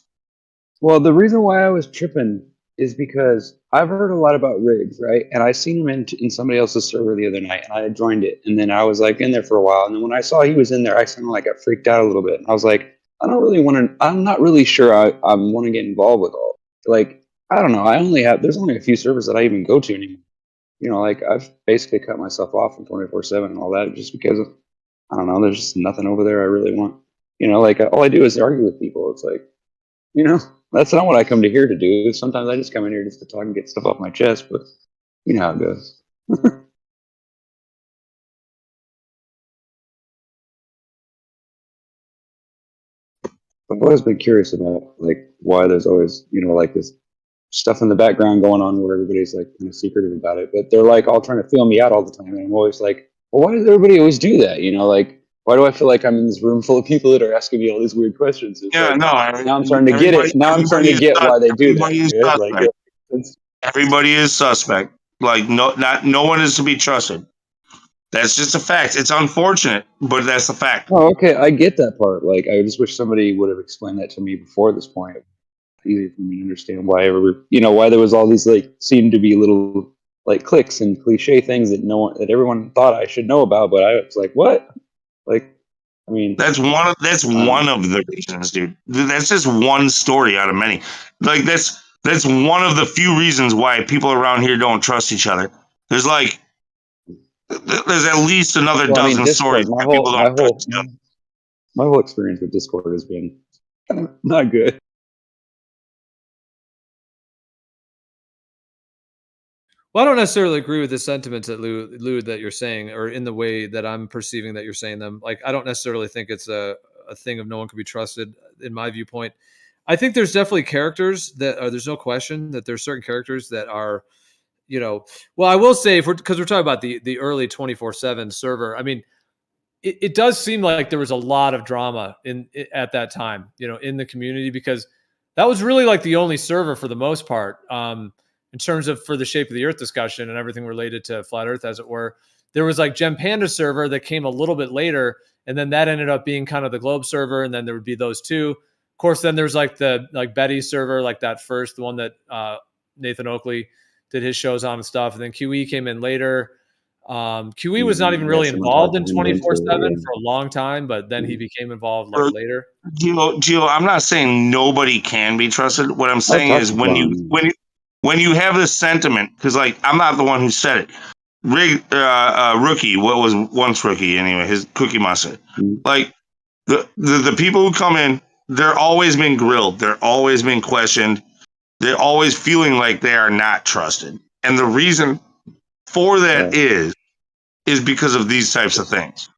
Well, the reason why I was tripping is because I've heard a lot about Riggs, right? And I seen him in somebody else's server the other night, and I had joined it, and then I was in there for a while, and then when I saw he was in there, I kind of got freaked out a little bit, and I was like, I'm not really sure I want to get involved with all. I don't know. There's only a few servers that I even go to anymore. I've basically cut myself off from 24/7 and all that just because I don't know. There's just nothing over there I really want. All I do is argue with people. It's that's not what I come to here to do. Sometimes I just come in here just to talk and get stuff off my chest, but you know how it goes. I've always been curious about why there's always this stuff in the background going on where everybody's kind of secretive about it, but they're all trying to feel me out all the time, and I'm always like, well, why does everybody always do that? Why do I feel like I'm in this room full of people that are asking me all these weird questions? Now I'm starting to get it. Now I'm starting to get why they do that. Everybody is suspect. No one is to be trusted. That's just a fact. It's unfortunate, but that's a fact. Oh, okay, I get that part. Like, I just wish somebody would have explained that to me before this point. Easy for me to understand why why there was all these like seemed to be little like clicks and cliche things that that everyone thought I should know about, but I was like, what? Like, I mean, that's one of the reasons, dude. That's just one story out of many. Like that's one of the few reasons why people around here don't trust each other. There's at least another dozen Discord. stories why people don't trust each other. My whole experience with Discord has been not good. Well, I don't necessarily agree with the sentiments that Lou that you're saying, or in the way that I'm perceiving that you're saying them. Like, I don't necessarily think it's a thing of no one can be trusted. In my viewpoint, I think there's definitely characters that there's no question that there's certain characters that are, well, I will say because we're talking about the early 24/7 server. I mean, it does seem like there was a lot of drama at that time, in the community, because that was really like the only server for the most part. In terms of for the shape of the earth discussion and everything related to flat earth, as it were. There was like Gem Panda server that came a little bit later, and then that ended up being kind of the globe server, and then there would be those two. Of course, then there's like the Betty server, like that first, the one that Nathan Oakley did his shows on and stuff, and then QE came in later. QE was not even really involved in 24/7 for a long time, but then he became involved later. Gio, I'm not saying nobody can be trusted. What I'm saying is when you have this sentiment, because like I'm not the one who said it. Rookie, what was once Rookie anyway, his Cookie Monster. Like the people who come in, they're always been grilled. They're always been questioned. They're always feeling like they are not trusted. And the reason for that is because of these types of things.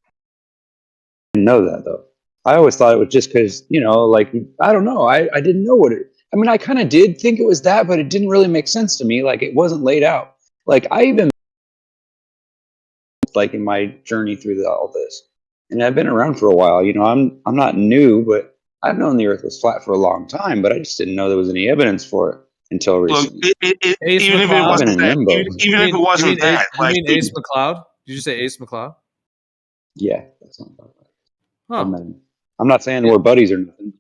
I didn't know that though. I always thought it was just because, like, I don't know. I didn't know I kind of did think it was that, but it didn't really make sense to me. Like, it wasn't laid out. Like, I even, like, in my journey through all this, and I've been around for a while. I'm not new, but I've known the Earth was flat for a long time, but I just didn't know there was any evidence for it until recently. Look, even if it wasn't that, even if it wasn't that, you mean Ace McCloud? Did you say Ace McCloud? Yeah, that's not bad. Huh. I'm not saying we're buddies or nothing.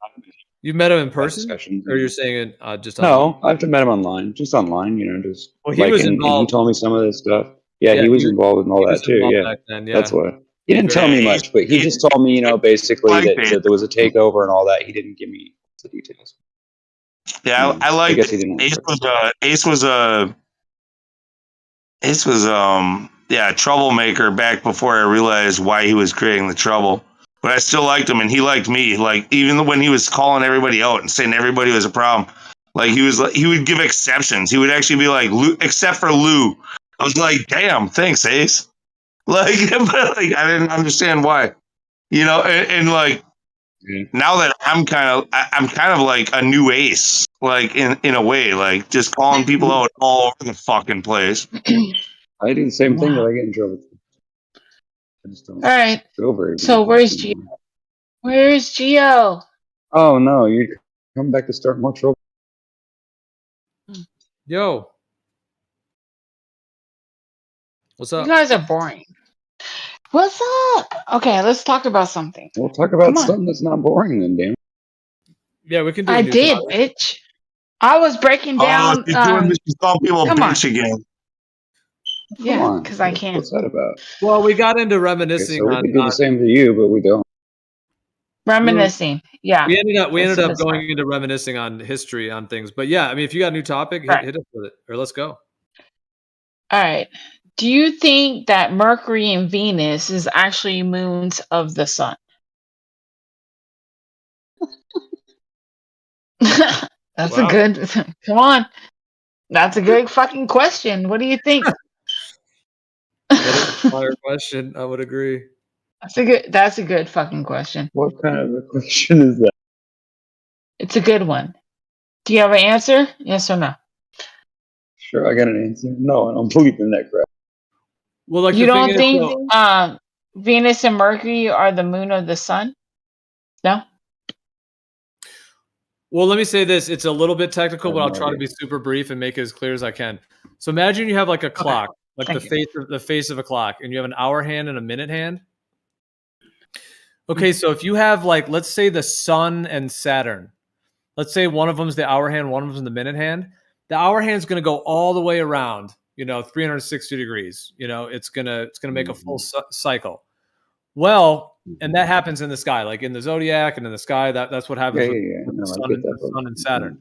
You met him in person, or you're saying it just online? No, I've met him online, just online. Just well, he was involved. And he told me some of this stuff. Yeah, he was involved in all that too. Yeah. Then, yeah, that's why he didn't tell me much, but he just told me, basically that there was a takeover and all that. He didn't give me the details. Yeah, I like. Ace was a troublemaker back before I realized why he was creating the trouble. But I still liked him, and he liked me. Like, even when he was calling everybody out and saying everybody was a problem, like he would give exceptions. He would actually be like, except for Lou. I was like, damn, thanks, Ace. Like, but like I didn't understand why, and like now that I'm kind of like a new Ace, like in a way, like just calling people out all over the fucking place. I do the same thing, but I get in trouble. I just don't. All right. So where's Gio? Where's Gio? Oh no, you come back to start more trouble. Yo, what's up? You guys are boring. What's up? Okay, let's talk about something. We'll talk about something that's not boring then, damn. Yeah, we can do. I did, bitch. I was breaking down. You're doing this. You call people bitch again. Yeah, because I can't. What's that about? Well, we got into reminiscing. Okay, so we can do the same to you, but we don't. Reminiscing, yeah. We ended up going into reminiscing on history on things, but yeah, I mean, if you got a new topic, hit us with it, or let's go. All right. Do you think that Mercury and Venus is actually moons of the sun? That's a good. Come on, that's a good fucking question. What do you think? That is a fire question. I would agree. That's a good fucking question. What kind of a question is that? It's a good one. Do you have an answer? Yes or no? Sure, I got an answer. No, I don't believe in that crap. Well, like you don't think Venus and Mercury are the moon of the sun? No. Well, let me say this. It's a little bit technical, but I'll try to be super brief and make it as clear as I can. So imagine you have like a clock, like Thank the face of a clock, and you have an hour hand and a minute hand. Okay, so if you have like, let's say the sun and Saturn, let's say one of them's the hour hand, one of them's the minute hand. The hour hand's going to go all the way around, 360 degrees. It's gonna make a full cycle. Well, and that happens in the sky, like in the zodiac and in the sky. That's what happens with No, the I sun get and that. the sun and Saturn.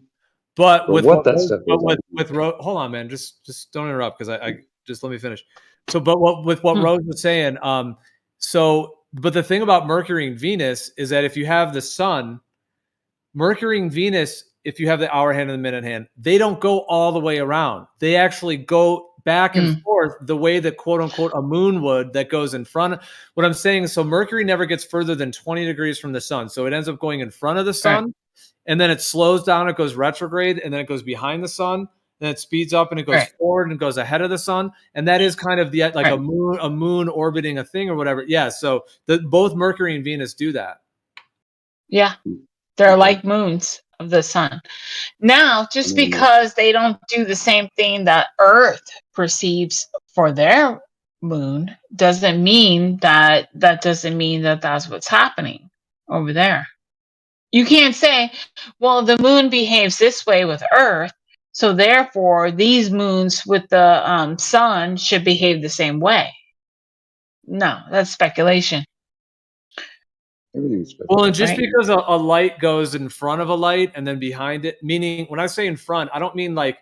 But with what that stuff is, hold on, man, just don't interrupt because I just let me finish. So, but what Rose was saying, but the thing about Mercury and Venus is that if you have the sun, Mercury and Venus, if you have the hour hand and the minute hand, they don't go all the way around. They actually go back and forth the way that quote unquote a moon would that goes in front. What I'm saying is, so Mercury never gets further than 20 degrees from the sun. So it ends up going in front of the sun, and then it slows down, it goes retrograde, and then it goes behind the sun, then it speeds up and it goes forward and goes ahead of the sun. And that is kind of the like a moon orbiting a thing or whatever. Yeah. So both Mercury and Venus do that. Yeah. They're like moons of the sun. Now, just because they don't do the same thing that Earth perceives for their moon doesn't mean that that's what's happening over there. You can't say, well, the moon behaves this way with Earth, so therefore these moons with the sun should behave the same way. No, that's speculation. Well, and just because a light goes in front of a light and then behind it, meaning when I say in front, I don't mean like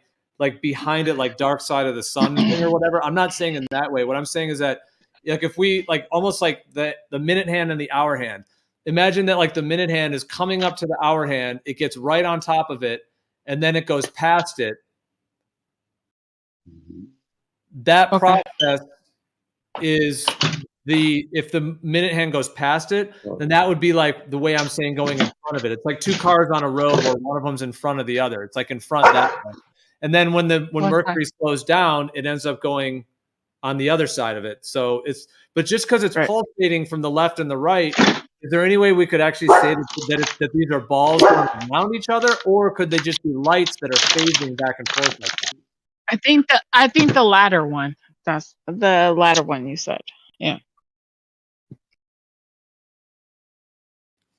behind it, like dark side of the sun thing or whatever. I'm not saying in that way. What I'm saying is that like if we like almost like the minute hand and the hour hand, imagine that like the minute hand is coming up to the hour hand, it gets right on top of it, and then it goes past it. That process is if the minute hand goes past it, then that would be like the way I'm saying going in front of it. It's like two cars on a road where one of them's in front of the other. It's like in front that way. And then when Mercury slows down, it ends up going on the other side of it. So but just because it's pulsating from the left and the right, is there any way we could actually say that these are balls going around each other, or could they just be lights that are phasing back and forth like that? I think the latter one. That's the latter one you said. Yeah.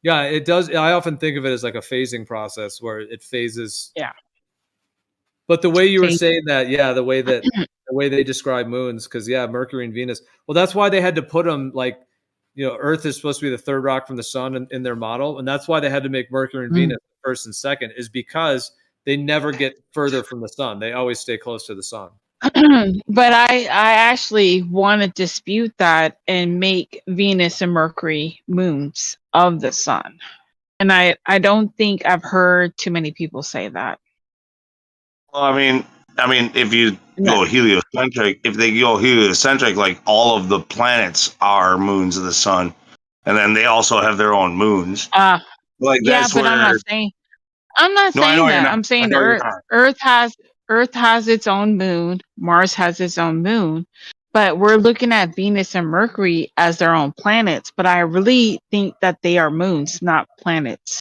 Yeah, it does. I often think of it as like a phasing process where it phases. Yeah. But the way you were saying that, the way they describe moons, because Mercury and Venus. Well, that's why they had to put them like, Earth is supposed to be the third rock from the sun in their model, and that's why they had to make Mercury and Venus first and second, is because they never get further from the sun. They always stay close to the sun. But I actually want to dispute that and make Venus and Mercury moons of the sun. And I don't think I've heard too many people say that. Well, I mean, if you go heliocentric, like all of the planets are moons of the sun, and then they also have their own moons. Like that's but I'm not saying that. I'm saying Earth has its own moon, Mars has its own moon, but we're looking at Venus and Mercury as their own planets. But I really think that they are moons, not planets.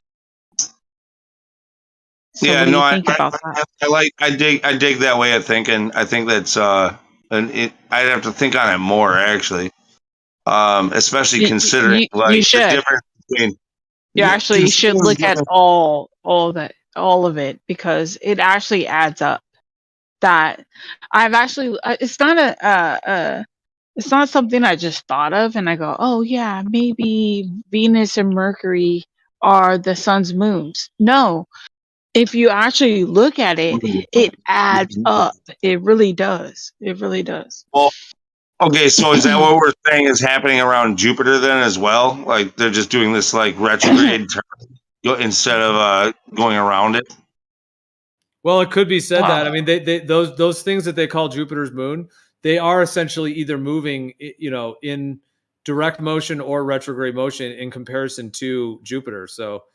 So what do you think about that? I dig that way of thinking. I think that's I'd have to think on it more actually, especially considering the difference between. You should look at all of it, because it actually adds up. That I've actually it's not something I just thought of and I go, oh yeah, maybe Venus and Mercury are the sun's moons. No, if you actually look at it, it adds up. It really does. It really does. Well, okay, so is that what we're saying is happening around Jupiter then as well? Like they're just doing this like retrograde turn instead of going around it? Well, it could be said that. I mean, those things that they call Jupiter's moon, they are essentially either moving, in direct motion or retrograde motion in comparison to Jupiter. So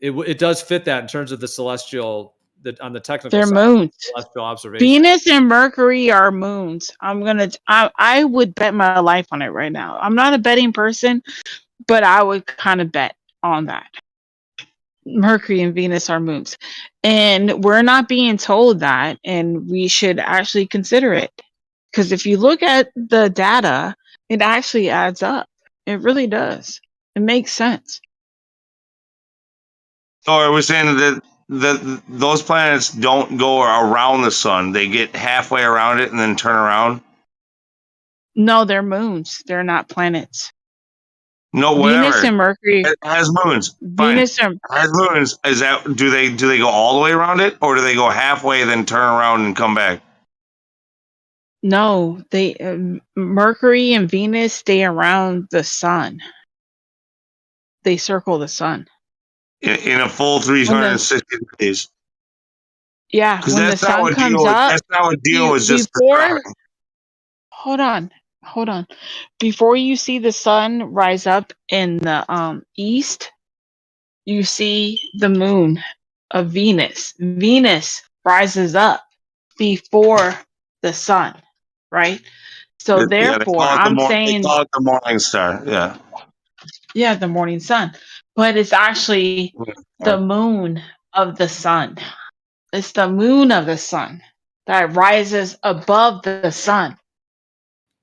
it does fit that in terms of the celestial, on the technical They're side, moons. celestial observation. Venus and Mercury are moons. I would bet my life on it right now. I'm not a betting person, but I would kind of bet on that. Mercury and Venus are moons, and we're not being told that, and we should actually consider it, Because if you look at the data, it actually adds up. It really does. It makes sense. So are we saying that those planets don't go around the sun? They get halfway around it and then turn around? No, they're moons. They're not planets. No, Venus whatever. and Mercury. It has moons. Fine. Venus and It has moons. Is that do they go all the way around it, or do they go halfway then turn around and come back? no, they Mercury and Venus stay around the sun. They circle the sun. In a full When the 360 days? yeah, Because when the that's not sun what comes deal. up, That's not what deal was just before describing. hold on. Before you see the sun rise up in the east, you see the moon of Venus. Venus rises up before the sun, right? So Yeah, they therefore, call it I'm they saying, call it the morning star. Yeah. yeah, the morning sun, but it's actually the moon of the sun. It's the moon of the sun that rises above the sun.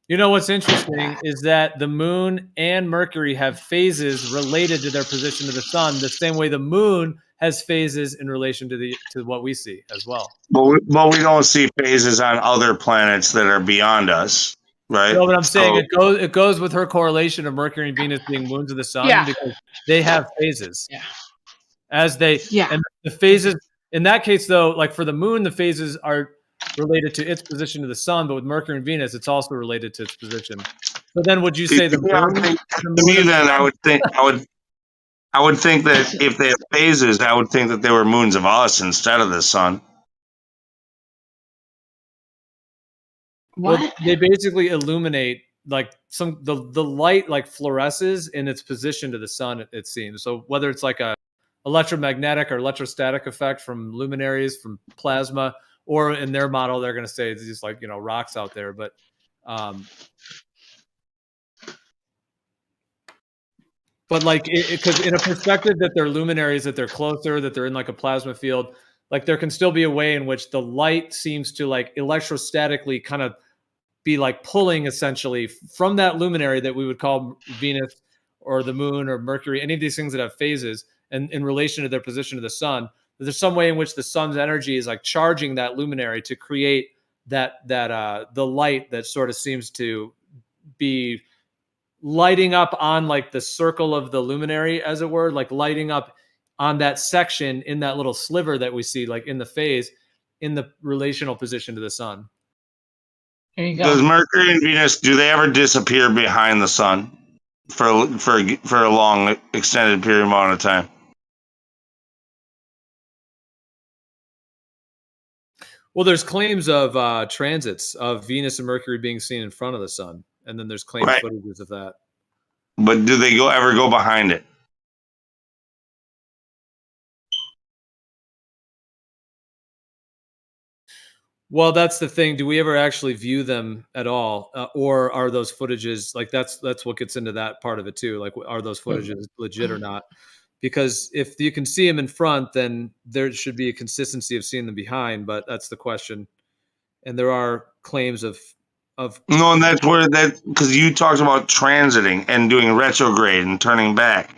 You know what's interesting is that the moon and Mercury have phases related to their position to the sun, the same way the moon has phases in relation to what we see as well. But we don't see phases on other planets that are beyond us, right? No, but I'm saying So it goes with her correlation of Mercury and Venus being moons of the sun Yeah, because they have phases. yeah, As they yeah. and the phases in that case though, like for the moon, the phases are related to its position to the sun, but with Mercury and Venus, it's also related to its position. So then would you say the yeah, moon is the to moon me, of the then sun? I would think that if they have phases, I would think that they were moons of us instead of the sun. What? Well, they basically illuminate like the light like fluoresces in its position to the sun, it seems. So whether it's like a electromagnetic or electrostatic effect from luminaries, from plasma, or in their model, they're going to say it's just like, rocks out there. But like, because in a perspective that they're luminaries, that they're closer, that they're in like a plasma field, like there can still be a way in which the light seems to like electrostatically kind of be like pulling essentially from that luminary that we would call Venus or the moon or Mercury, any of these things that have phases and in relation to their position to the sun. There's some way in which the sun's energy is like charging that luminary to create that the light that sort of seems to be lighting up on like the circle of the luminary, as it were, like lighting up on that section in that little sliver that we see, like in the phase, in the relational position to the sun. There you go. Does Mercury and Venus do they ever disappear behind the sun for a long extended period amount of time? Well, there's claims of transits of Venus and Mercury being seen in front of the sun, and then there's claimed Right. footages of that. But do they ever go behind it? Well, that's the thing. Do we ever actually view them at all, or are those footages like that's what gets into that part of it too? Like, are those footages legit or not? Because if you can see them in front, then there should be a consistency of seeing them behind. But that's the question. And there are claims of No, and that's where because you talked about transiting and doing retrograde and turning back.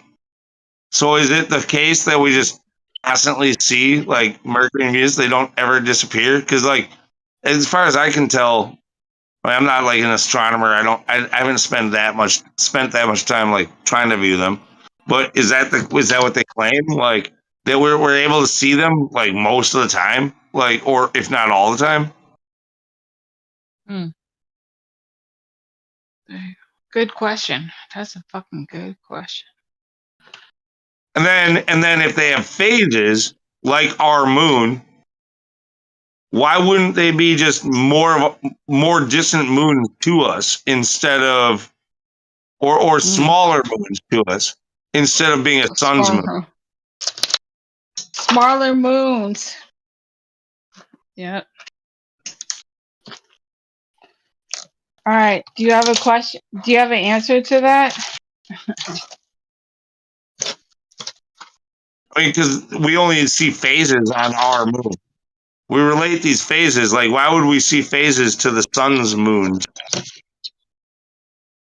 So is it the case that we just constantly see like Mercury and Venus? They don't ever disappear? Because like as far as I can tell, I'm not like an astronomer. I haven't spent that much time like trying to view them. But is that what they claim? Like that we're able to see them like most of the time, like or if not all the time? Good question. That's a fucking good question. And then if they have phases like our moon, why wouldn't they be just more distant moons to us instead of or smaller moons to us instead of being a sun's moon? Smaller moons. Yep. All right. Do you have a question? Do you have an answer to that? I mean, because we only see phases on our moon. We relate these phases. Like, why would we see phases to the sun's moons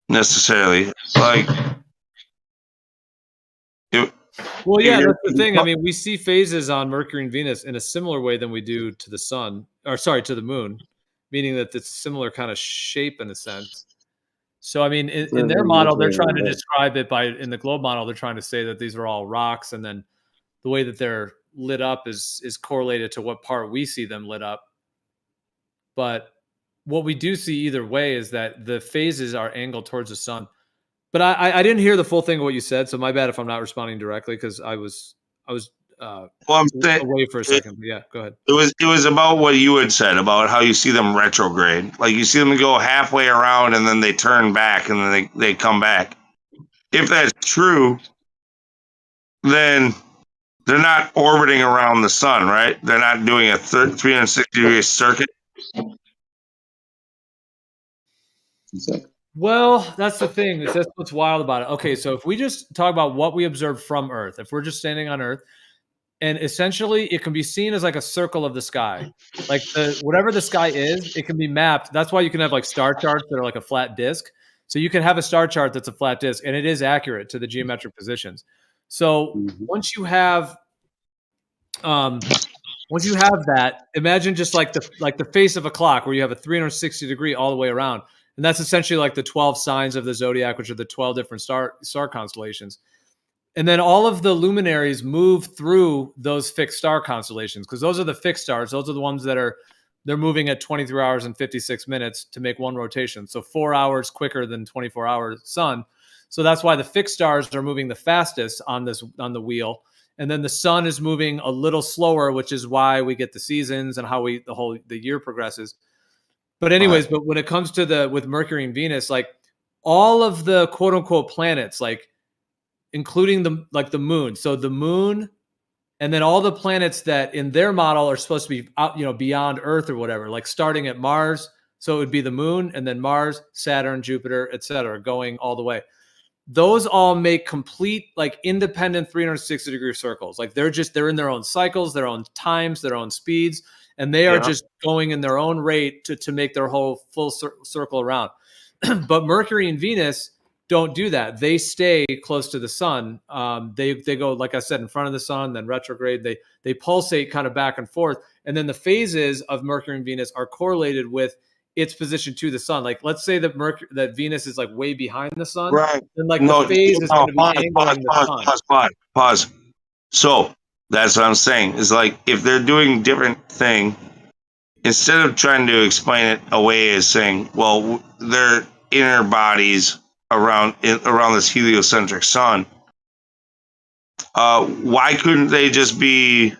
necessarily? Like, well, yeah, that's the thing. I mean, we see phases on Mercury and Venus in a similar way than we do to the sun, or sorry, to the moon, meaning that it's a similar kind of shape in a sense. So, I mean, in their model, they're trying to describe it in the globe model, they're trying to say that these are all rocks, and then the way that they're lit up is correlated to what part we see them lit up. But what we do see either way is that the phases are angled towards the sun. But I didn't hear the full thing of what you said, so my bad if I'm not responding directly because I was well, I'm saying, away for a second. But yeah, go ahead. It was about what you had said about how you see them retrograde. Like you see them go halfway around and then they turn back and then they come back. If that's true, then they're not orbiting around the sun, right? They're not doing a 360-degree circuit. Well, that's the thing. That's what's wild about it. Okay, so if we just talk about what we observe from Earth, if we're just standing on Earth, and essentially it can be seen as like a circle of the sky, like whatever the sky is, it can be mapped. That's why you can have like star charts that are like a flat disk. So you can have a star chart that's a flat disk, and it is accurate to the geometric positions. So once you have that, imagine just like the face of a clock where you have a 360 degree all the way around. And that's essentially like the 12 signs of the zodiac, which are the 12 different star constellations. And then all of the luminaries move through those fixed star constellations because those are the fixed stars. Those are the ones they're moving at 23 hours and 56 minutes to make one rotation. So 4 hours quicker than 24 hours sun. So that's why the fixed stars are moving the fastest on the wheel. And then the sun is moving a little slower, which is why we get the seasons and how the year progresses. But anyways, but when it comes to with Mercury and Venus, like all of the quote unquote planets, like including the moon. So the moon and then all the planets that in their model are supposed to be out, beyond Earth or whatever, like starting at Mars. So it would be the moon and then Mars, Saturn, Jupiter, etc., going all the way. Those all make complete like independent 360-degree circles. Like they're in their own cycles, their own times, their own speeds. And they are just going in their own rate to make their whole full circle around. But Mercury and Venus don't do that. They stay close to the sun. They go, like I said, in front of the sun, then retrograde. They pulsate kind of back and forth. And then the phases of Mercury and Venus are correlated with its position to the sun. Like let's say that Venus is like way behind the sun. Right. Then like the phase is going to be angling the sun. Pause. So that's what I'm saying is like if they're doing different thing, instead of trying to explain it away as saying, well, their inner bodies around this heliocentric sun, why couldn't they just be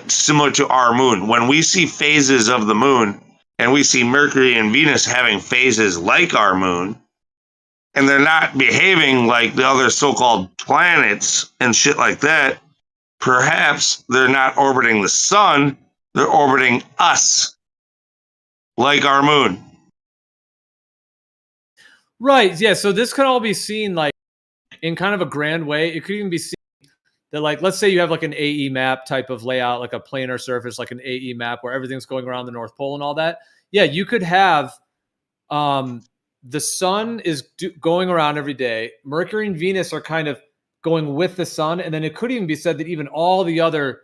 similar to our moon? When we see phases of the moon and we see Mercury and Venus having phases like our moon, and they're not behaving like the other so-called planets and shit like that, perhaps they're not orbiting the sun, they're orbiting us like our moon. Right. Yeah. So this could all be seen like in kind of a grand way. It could even be seen that like, let's say you have like an AE map type of layout, like a planar surface, like an AE map where everything's going around the North Pole and all that. Yeah. You could have the sun is going around every day. Mercury and Venus are kind of going with the sun. And then it could even be said that even all the other,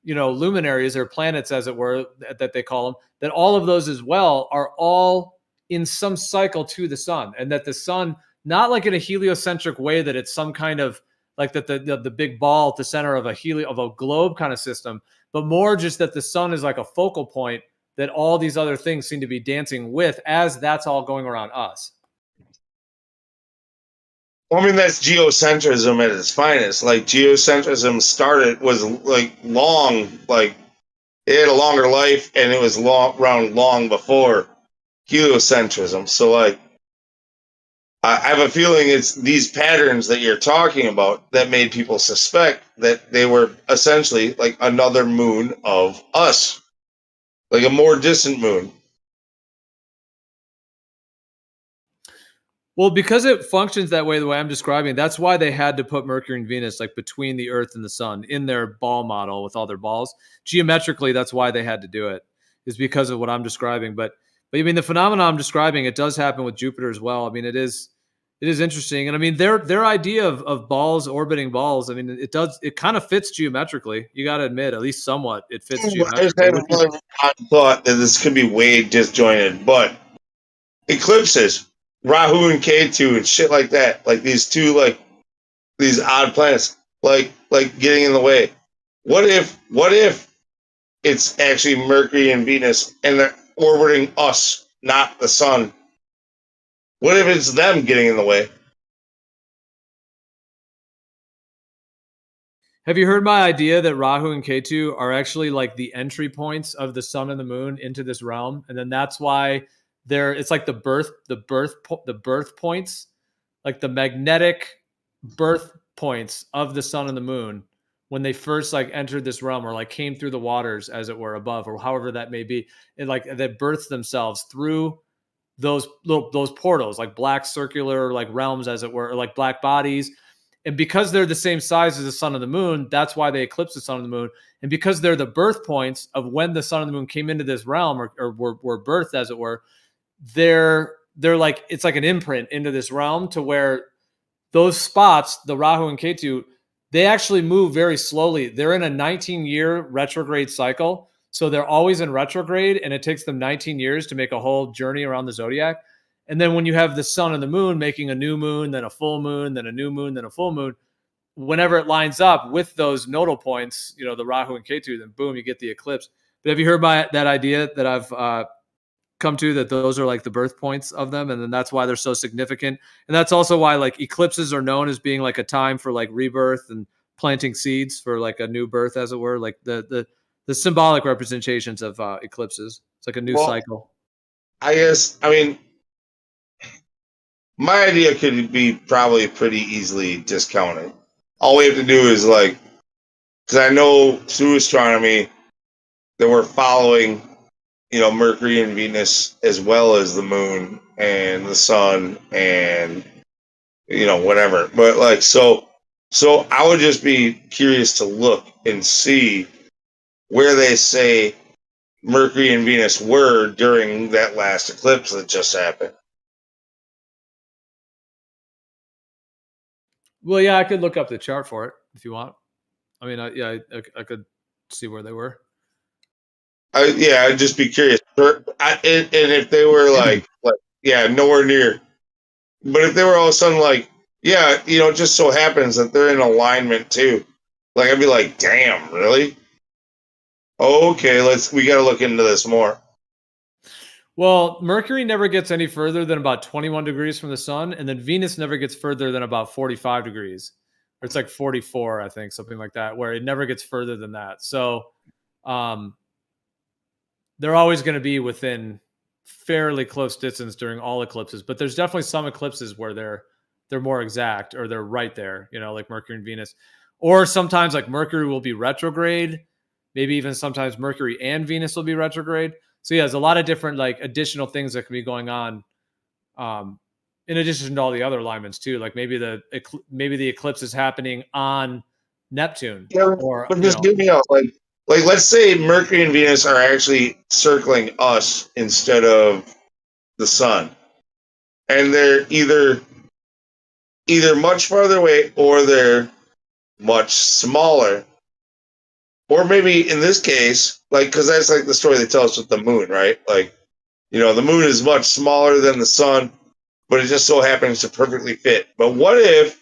luminaries or planets, as it were, that they call them, that all of those as well are all in some cycle to the sun. And that the sun, not like in a heliocentric way that it's some kind of like that the big ball at the center of a globe kind of system, but more just that the sun is like a focal point that all these other things seem to be dancing with as that's all going around us. I mean, that's geocentrism at its finest. Like geocentrism was like long, like it had a longer life and it was around long before heliocentrism. So like, I have a feeling it's these patterns that you're talking about that made people suspect that they were essentially like another moon of us, like a more distant moon. Well, because it functions that way, the way I'm describing, that's why they had to put Mercury and Venus like between the Earth and the Sun in their ball model with all their balls. Geometrically, that's why they had to do it, is because of what I'm describing. But I mean, the phenomenon I'm describing, it does happen with Jupiter as well. I mean, it is interesting, and I mean, their idea of balls orbiting balls. I mean, it kind of fits geometrically. You got to admit, at least somewhat, it fits I just geometrically. had another odd thought that this could be way disjointed, but eclipses, Rahu and Ketu and shit like that, like these two like these odd planets, like getting in the way. What if it's actually Mercury and Venus and they're orbiting us, not the sun? What if it's them getting in the way? Have you heard my idea that Rahu and Ketu are actually like the entry points of the sun and the moon into this realm, and then that's why it's like the birth points, like the magnetic birth points of the sun and the moon when they first like entered this realm or like came through the waters, as it were, above, or however that may be, and like that births themselves through those portals, like black circular like realms, as it were, or like black bodies. And because they're the same size as the sun and the moon, that's why they eclipse the sun and the moon. And because they're the birth points of when the sun and the moon came into this realm, or were birthed, as it were, they're like, it's like an imprint into this realm, to where those spots, the Rahu and Ketu, they actually move very slowly. They're in a 19-year retrograde cycle. So they're always in retrograde, and it takes them 19 years to make a whole journey around the zodiac. And then when you have the sun and the moon making a new moon, then a full moon, then a new moon, then a full moon, whenever it lines up with those nodal points, the Rahu and Ketu, then boom, you get the eclipse. But have you heard that idea that I've come to, that those are like the birth points of them, and then that's why they're so significant? And that's also why like eclipses are known as being like a time for like rebirth and planting seeds for like a new birth, as it were, like the symbolic representations of eclipses. It's like a new cycle. I guess, I mean, my idea could be probably pretty easily discounted. All we have to do is like, because I know through astronomy that we're following, Mercury and Venus as well as the moon and the sun and whatever. But like, so I would just be curious to look and see where they say Mercury and Venus were during that last eclipse that just happened. Well, yeah, I could look up the chart for it if you want. I mean, I could see where they were. I'd just be curious. And if they were like, nowhere near. But if they were all of a sudden like, it just so happens that they're in alignment too. Like, I'd be like, damn, really? Okay, we got to look into this more. Well, Mercury never gets any further than about 21 degrees from the sun, and then Venus never gets further than about 45 degrees. Or it's like 44, I think, something like that, where it never gets further than that. So they're always going to be within fairly close distance during all eclipses. But there's definitely some eclipses where they're more exact, or they're right there, like Mercury and Venus. Or sometimes like Mercury will be retrograde. Maybe even sometimes Mercury and Venus will be retrograde. So yeah, there's a lot of different like additional things that can be going on, in addition to all the other alignments too. Like maybe the eclipse is happening on Neptune. Yeah, but just give me out like let's say Mercury and Venus are actually circling us instead of the sun, and they're either much farther away or they're much smaller. Or maybe in this case, like, because that's like the story they tell us with the moon, right? Like, the moon is much smaller than the sun, but it just so happens to perfectly fit. But what if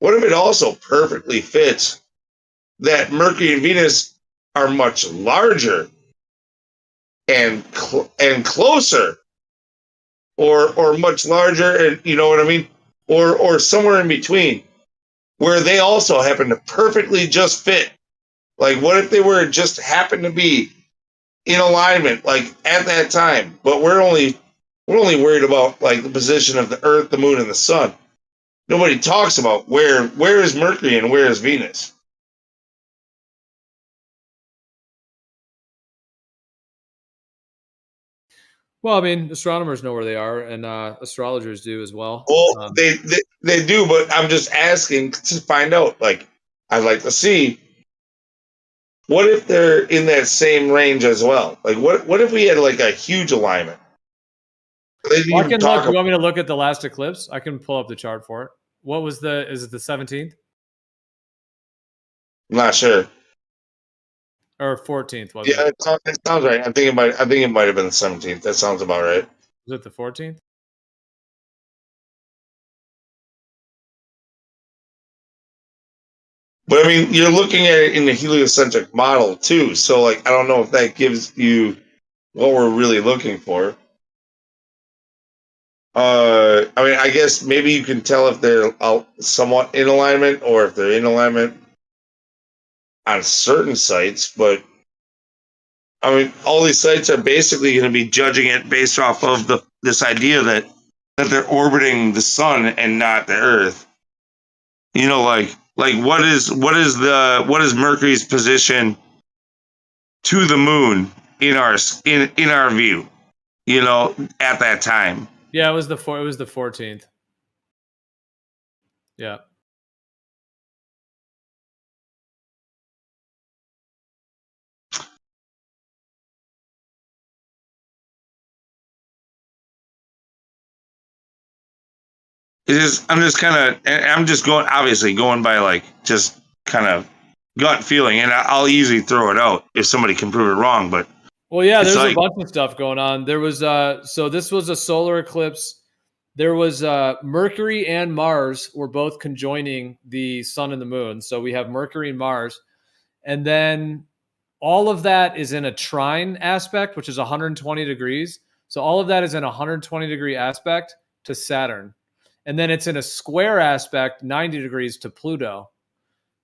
it also perfectly fits that Mercury and Venus are much larger and closer, or much larger, and you know what I mean, or somewhere in between, where they also happen to perfectly just fit. Like, what if they were just happen to be in alignment, like at that time? But we're only worried about like the position of the Earth, the Moon, and the Sun. Nobody talks about where is Mercury and where is Venus. Well, I mean, astronomers know where they are, and astrologers do as well. Well, they do, but I'm just asking to find out. Like, I'd like to see what if they're in that same range as well. Like, what if we had like a huge alignment? They didn't Well, I even can talk look. You about. want me to look at the last eclipse? I can pull up the chart for it. What was the? Is it the 17th I'm not sure. or 14th? Was Yeah, it? it sounds right. I think it might. I think it might have been the 17th. That sounds about right. Was it the 14th? But I mean, you're looking at it in the heliocentric model too. So, like, I don't know if that gives you what we're really looking for. I mean, I guess maybe you can tell if they're somewhat in alignment or if they're in alignment on certain sites. But I mean, all these sites are basically going to be judging it based off of this idea that they're orbiting the sun and not the Earth. You know, like what is Mercury's position to the moon in our view? You know, at that time. Yeah, it was the 14th. Yeah. I'm just going by like just kind of gut feeling, and I'll easily throw it out if somebody can prove it wrong. But Well, yeah, it's there's like, a bunch of stuff going on. There was so this was a solar eclipse. There was Mercury and Mars were both conjoining the sun and the moon. So we have Mercury and Mars, and then all of that is in a trine aspect, which is 120 degrees. So all of that is in a 120 degree aspect to Saturn. And then it's in a square aspect, 90 degrees to Pluto.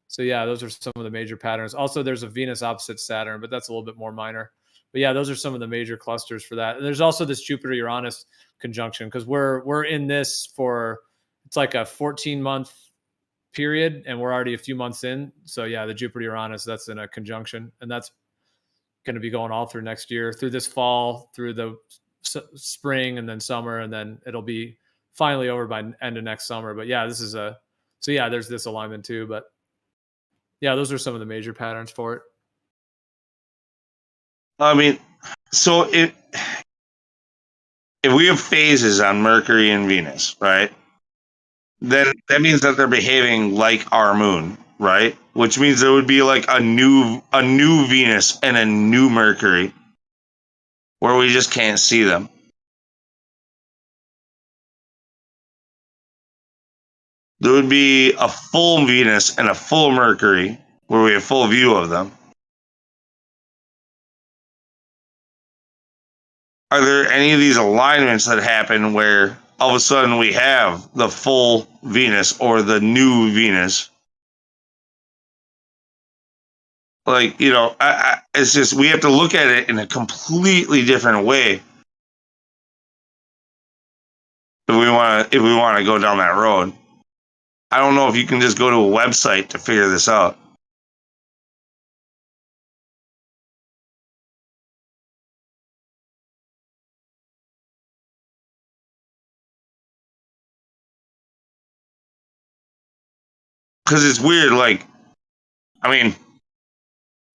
So yeah, those are some of the major patterns. Also, there's a Venus opposite Saturn, but that's a little bit more minor. But yeah, those are some of the major clusters for that. And there's also this Jupiter-Uranus conjunction because we're in this for it's like a 14-month period, and we're already a few months in. So yeah, the Jupiter-Uranus, that's in a conjunction, and that's going to be going all through next year, through this fall, through the spring, and then summer, and then it'll be finally over by end of next summer. But yeah, there's this alignment too. But yeah, those are some of the major patterns for it. I mean, so if we have phases on Mercury and Venus, right? Then that means that they're behaving like our moon, right? Which means there would be like a new Venus and a new Mercury where we just can't see them. There would be a full Venus and a full Mercury where we have full view of them. Are there any of these alignments that happen where all of a sudden we have the full Venus or the new Venus? Like, you know, it's just we have to look at it in a completely different way if we want to go down that road. I don't know if you can just go to a website to figure this out. Because it's weird, like, I mean,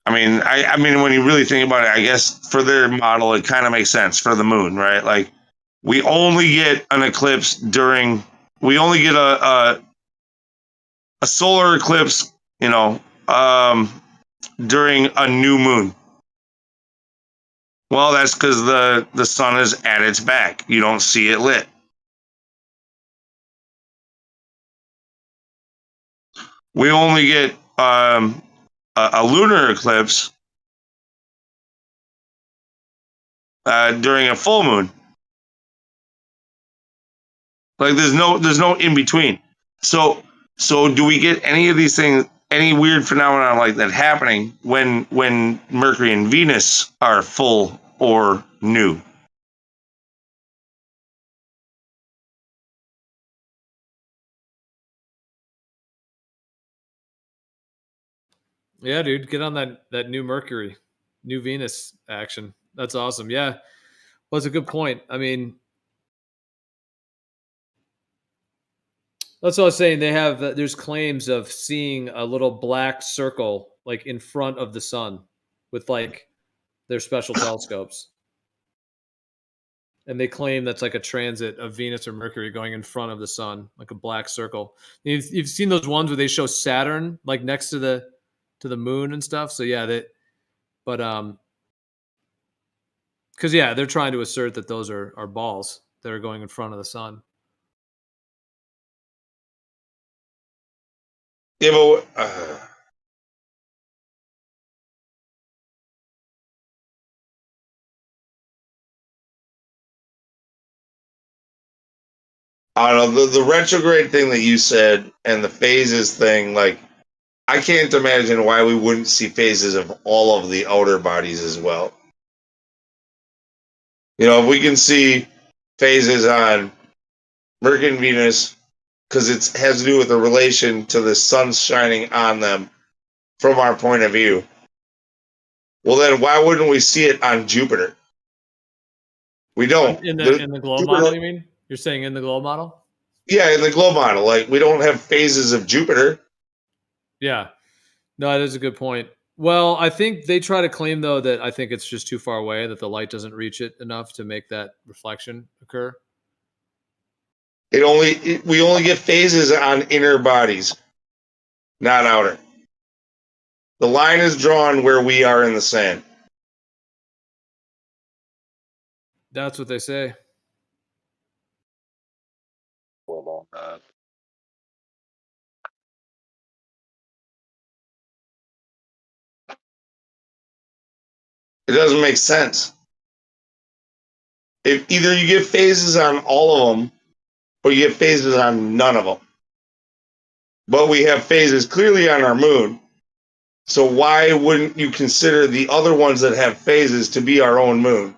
when you really think about it, I guess for their model, it kind of makes sense for the moon, right? Like, we only get an eclipse we only get a solar eclipse, you know, during a new moon. Well, that's because the sun is at its back. You don't see it lit. We only get a lunar eclipse during a full moon. Like there's no in between. So do we get any of these things, any weird phenomenon like that happening when Mercury and Venus are full or new? Yeah, dude, get on that new Mercury, new Venus action. That's awesome. Yeah. Well, it's a good point. I mean, that's what I was saying. They have there's claims of seeing a little black circle like in front of the sun with like their special telescopes. And they claim that's like a transit of Venus or Mercury going in front of the sun, like a black circle. You've seen those ones where they show Saturn like next to the moon and stuff. So yeah, because yeah, they're trying to assert that those are balls that are going in front of the sun. Yeah, but I don't know, the retrograde thing that you said and the phases thing, like I can't imagine why we wouldn't see phases of all of the outer bodies as well. You know, if we can see phases on Mercury and Venus, because it has to do with the relation to the sun shining on them from our point of view, well then why wouldn't we see it on Jupiter? We don't. In the globe model, you mean? You're saying in the globe model? Yeah, in the globe model. Like, we don't have phases of Jupiter. Yeah. No, that is a good point. Well, I think they try to claim, though, that I think it's just too far away, that the light doesn't reach it enough to make that reflection occur. We only get phases on inner bodies, not outer. The line is drawn where we are in the sand. That's what they say. It doesn't make sense. If either you get phases on all of them, or you get phases on none of them. But we have phases clearly on our moon. So why wouldn't you consider the other ones that have phases to be our own moon?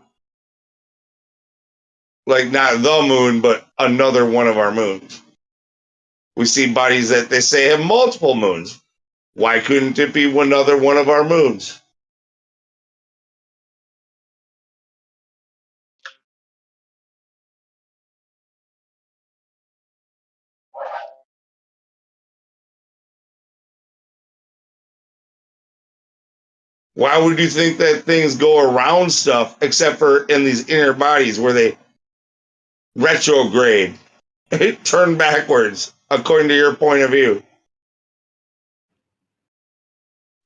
Like, not the moon, but another one of our moons. We see bodies that they say have multiple moons. Why couldn't it be another one of our moons? Why would you think that things go around stuff except for in these inner bodies where they retrograde, turn backwards, according to your point of view?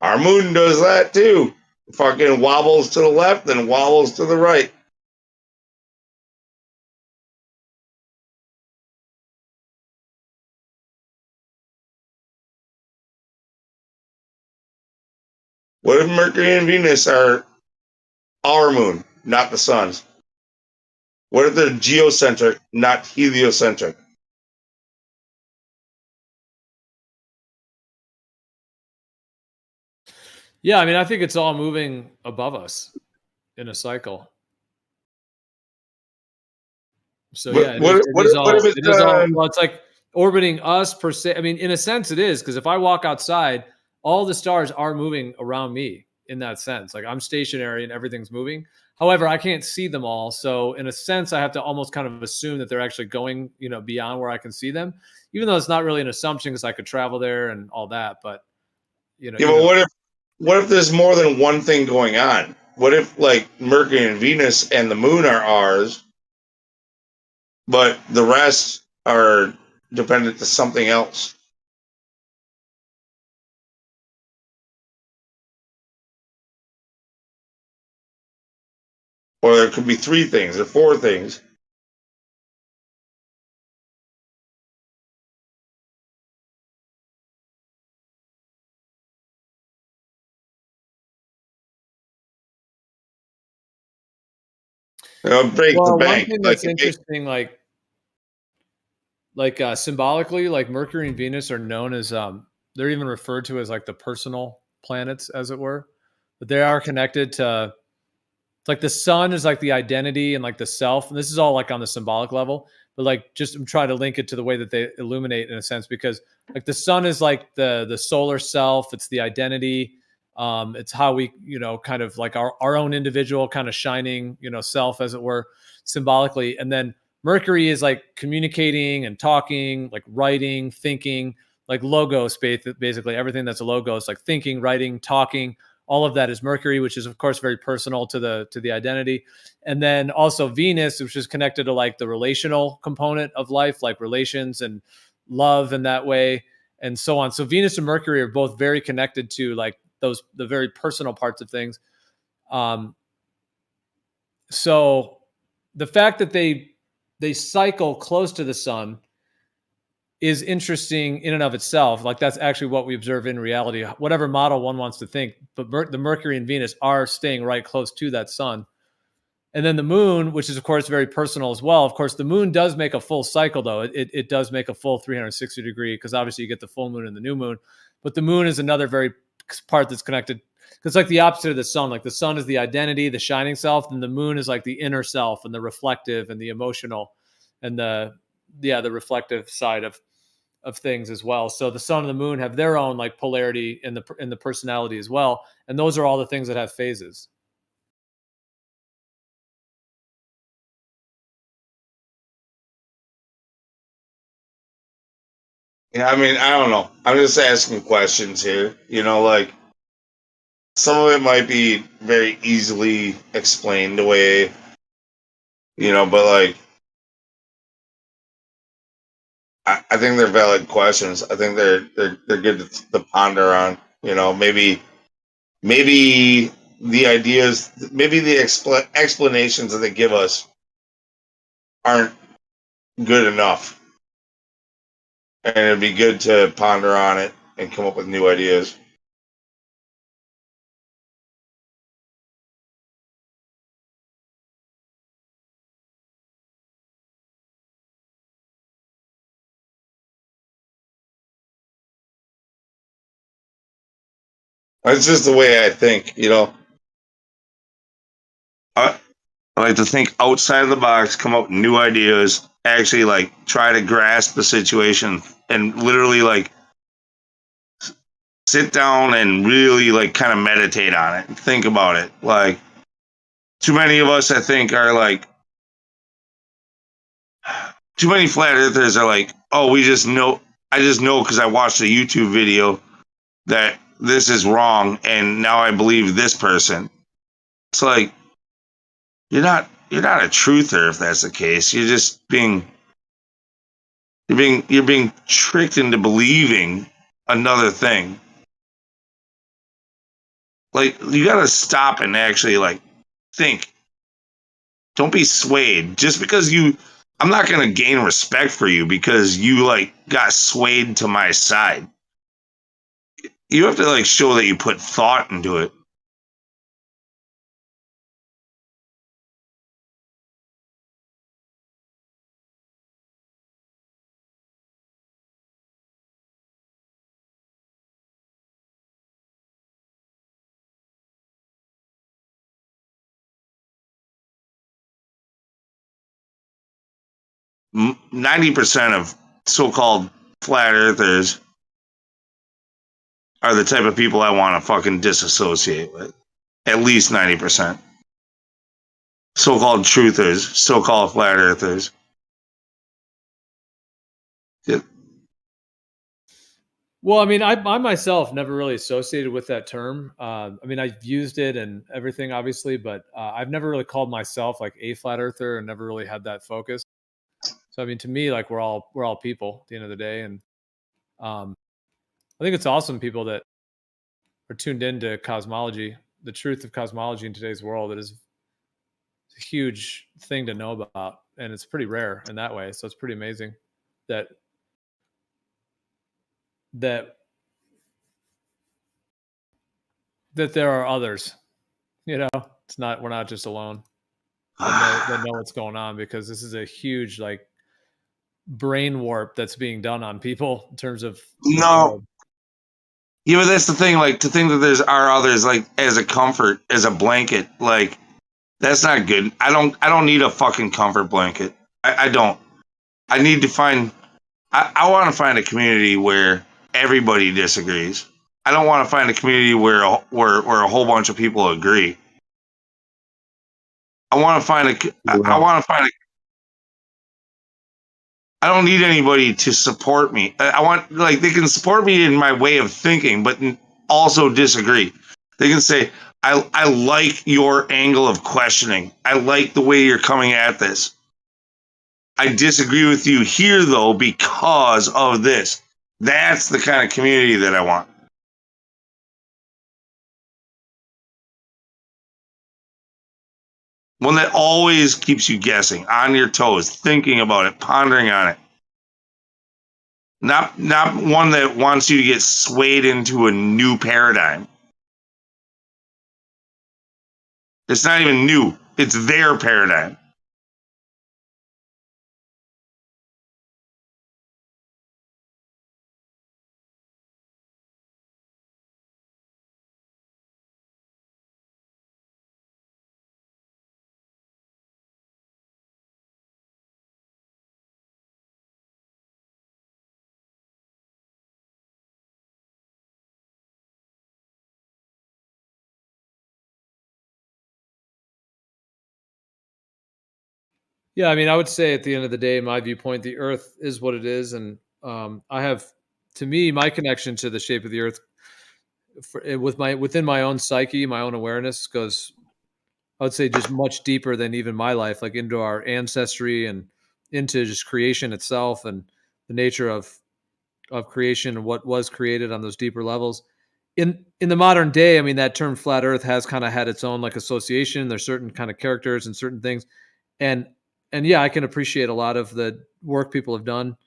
Our moon does that too. Fucking wobbles to the left and wobbles to the right. What if Mercury and Venus are our moon, not the sun's? What if they're geocentric, not heliocentric? Yeah, I mean, I think it's all moving above us in a cycle. So yeah, it is all. Well, it's like orbiting us per se. I mean, in a sense, it is, because if I walk outside, all the stars are moving around me in that sense. Like, I'm stationary and everything's moving. However, I can't see them all. So in a sense, I have to almost kind of assume that they're actually going, beyond where I can see them, even though it's not really an assumption because I could travel there and all that. But but what if there's more than one thing going on? What if, like, Mercury and Venus and the moon are ours, but the rest are dependent to something else? Or there could be 3 things or 4 things. Break the bank. One thing that's interesting, symbolically, like Mercury and Venus are known as they're even referred to as like the personal planets, as it were. But they are connected to, it's like the sun is like the identity and like the self. And this is all like on the symbolic level. But like, just I'm trying to link it to the way that they illuminate in a sense, because like the sun is like the solar self. It's the identity. It's how we, kind of like our own individual kind of shining, self, as it were, symbolically. And then Mercury is like communicating and talking, like writing, thinking, like logos, basically everything that's a logos, like thinking, writing, talking. All of that is Mercury, which is of course very personal to the identity. And then also Venus, which is connected to like the relational component of life, like relations and love in that way, and so on. So Venus and Mercury are both very connected to like the very personal parts of things. So the fact that they cycle close to the sun is interesting in and of itself. Like that's actually what we observe in reality, whatever model one wants to think. But the Mercury and Venus are staying right close to that sun. And then the moon, which is of course very personal as well. Of course, the moon does make a full cycle, though. It does make a full 360 degree, because obviously you get the full moon and the new moon. But the moon is another very part that's connected. It's like the opposite of the sun. Like the sun is the identity, the shining self, and the moon is like the inner self and the reflective and the emotional and the reflective side of things as well. So the sun and the moon have their own like polarity in the personality as well. And those are all the things that have phases. Yeah, I mean, I don't know. I'm just asking questions here. Like some of it might be very easily explained away, but like I think they're valid questions. I think they're good to ponder on. Maybe the ideas, maybe the explanations that they give us aren't good enough, and it'd be good to ponder on it and come up with new ideas. That's just the way I think, I like to think outside of the box, come up with new ideas, actually like try to grasp the situation and literally like sit down and really like kind of meditate on it and think about it. Like too many of us, I think, are like, too many flat earthers are like, oh, I just know because I watched a YouTube video that this is wrong and now I believe this person. It's like you're not a truther if that's the case. You're just being tricked into believing another thing. Like you gotta stop and actually like think. Don't be swayed. Just because I'm not gonna gain respect for you because you like got swayed to my side. You have to like show that you put thought into it. Mm, 90% of so-called flat earthers are the type of people I want to fucking disassociate with. At least 90%. So-called truthers, so-called flat earthers. Well, I mean, I myself never really associated with that term. I mean, I've used it and everything, obviously, but I've never really called myself like a flat earther and never really had that focus. So, I mean, to me, like we're all people at the end of the day, and I think it's awesome people that are tuned into cosmology, the truth of cosmology in today's world. It is a huge thing to know about, and it's pretty rare in that way. So it's pretty amazing that there are others. We're not just alone. That know what's going on, because this is a huge like brain warp that's being done on people in terms of no. Yeah, but that's the thing. Like to think that there's others, like as a comfort, as a blanket, like that's not good. I don't need a fucking comfort blanket. I don't. I need to find. I want to find a community where everybody disagrees. I don't want to find a community where a whole bunch of people agree. I want to find I want to find a. I don't need anybody to support me. I want, like, they can support me in my way of thinking, but also disagree. They can say, I like your angle of questioning. I like the way you're coming at this. I disagree with you here, though, because of this. That's the kind of community that I want. One that always keeps you guessing, on your toes, thinking about it, pondering on it. Not one that wants you to get swayed into a new paradigm. It's not even new. It's their paradigm. Yeah, I mean, I would say at the end of the day, in my viewpoint, the Earth is what it is, and I have, to me, my connection to the shape of the Earth within my own psyche, my own awareness goes, I would say, just much deeper than even my life, like into our ancestry and into just creation itself and the nature of creation and what was created on those deeper levels. In the modern day, I mean, that term flat Earth has kind of had its own like association. There's certain kind of characters and certain things, and yeah, I can appreciate a lot of the work people have done,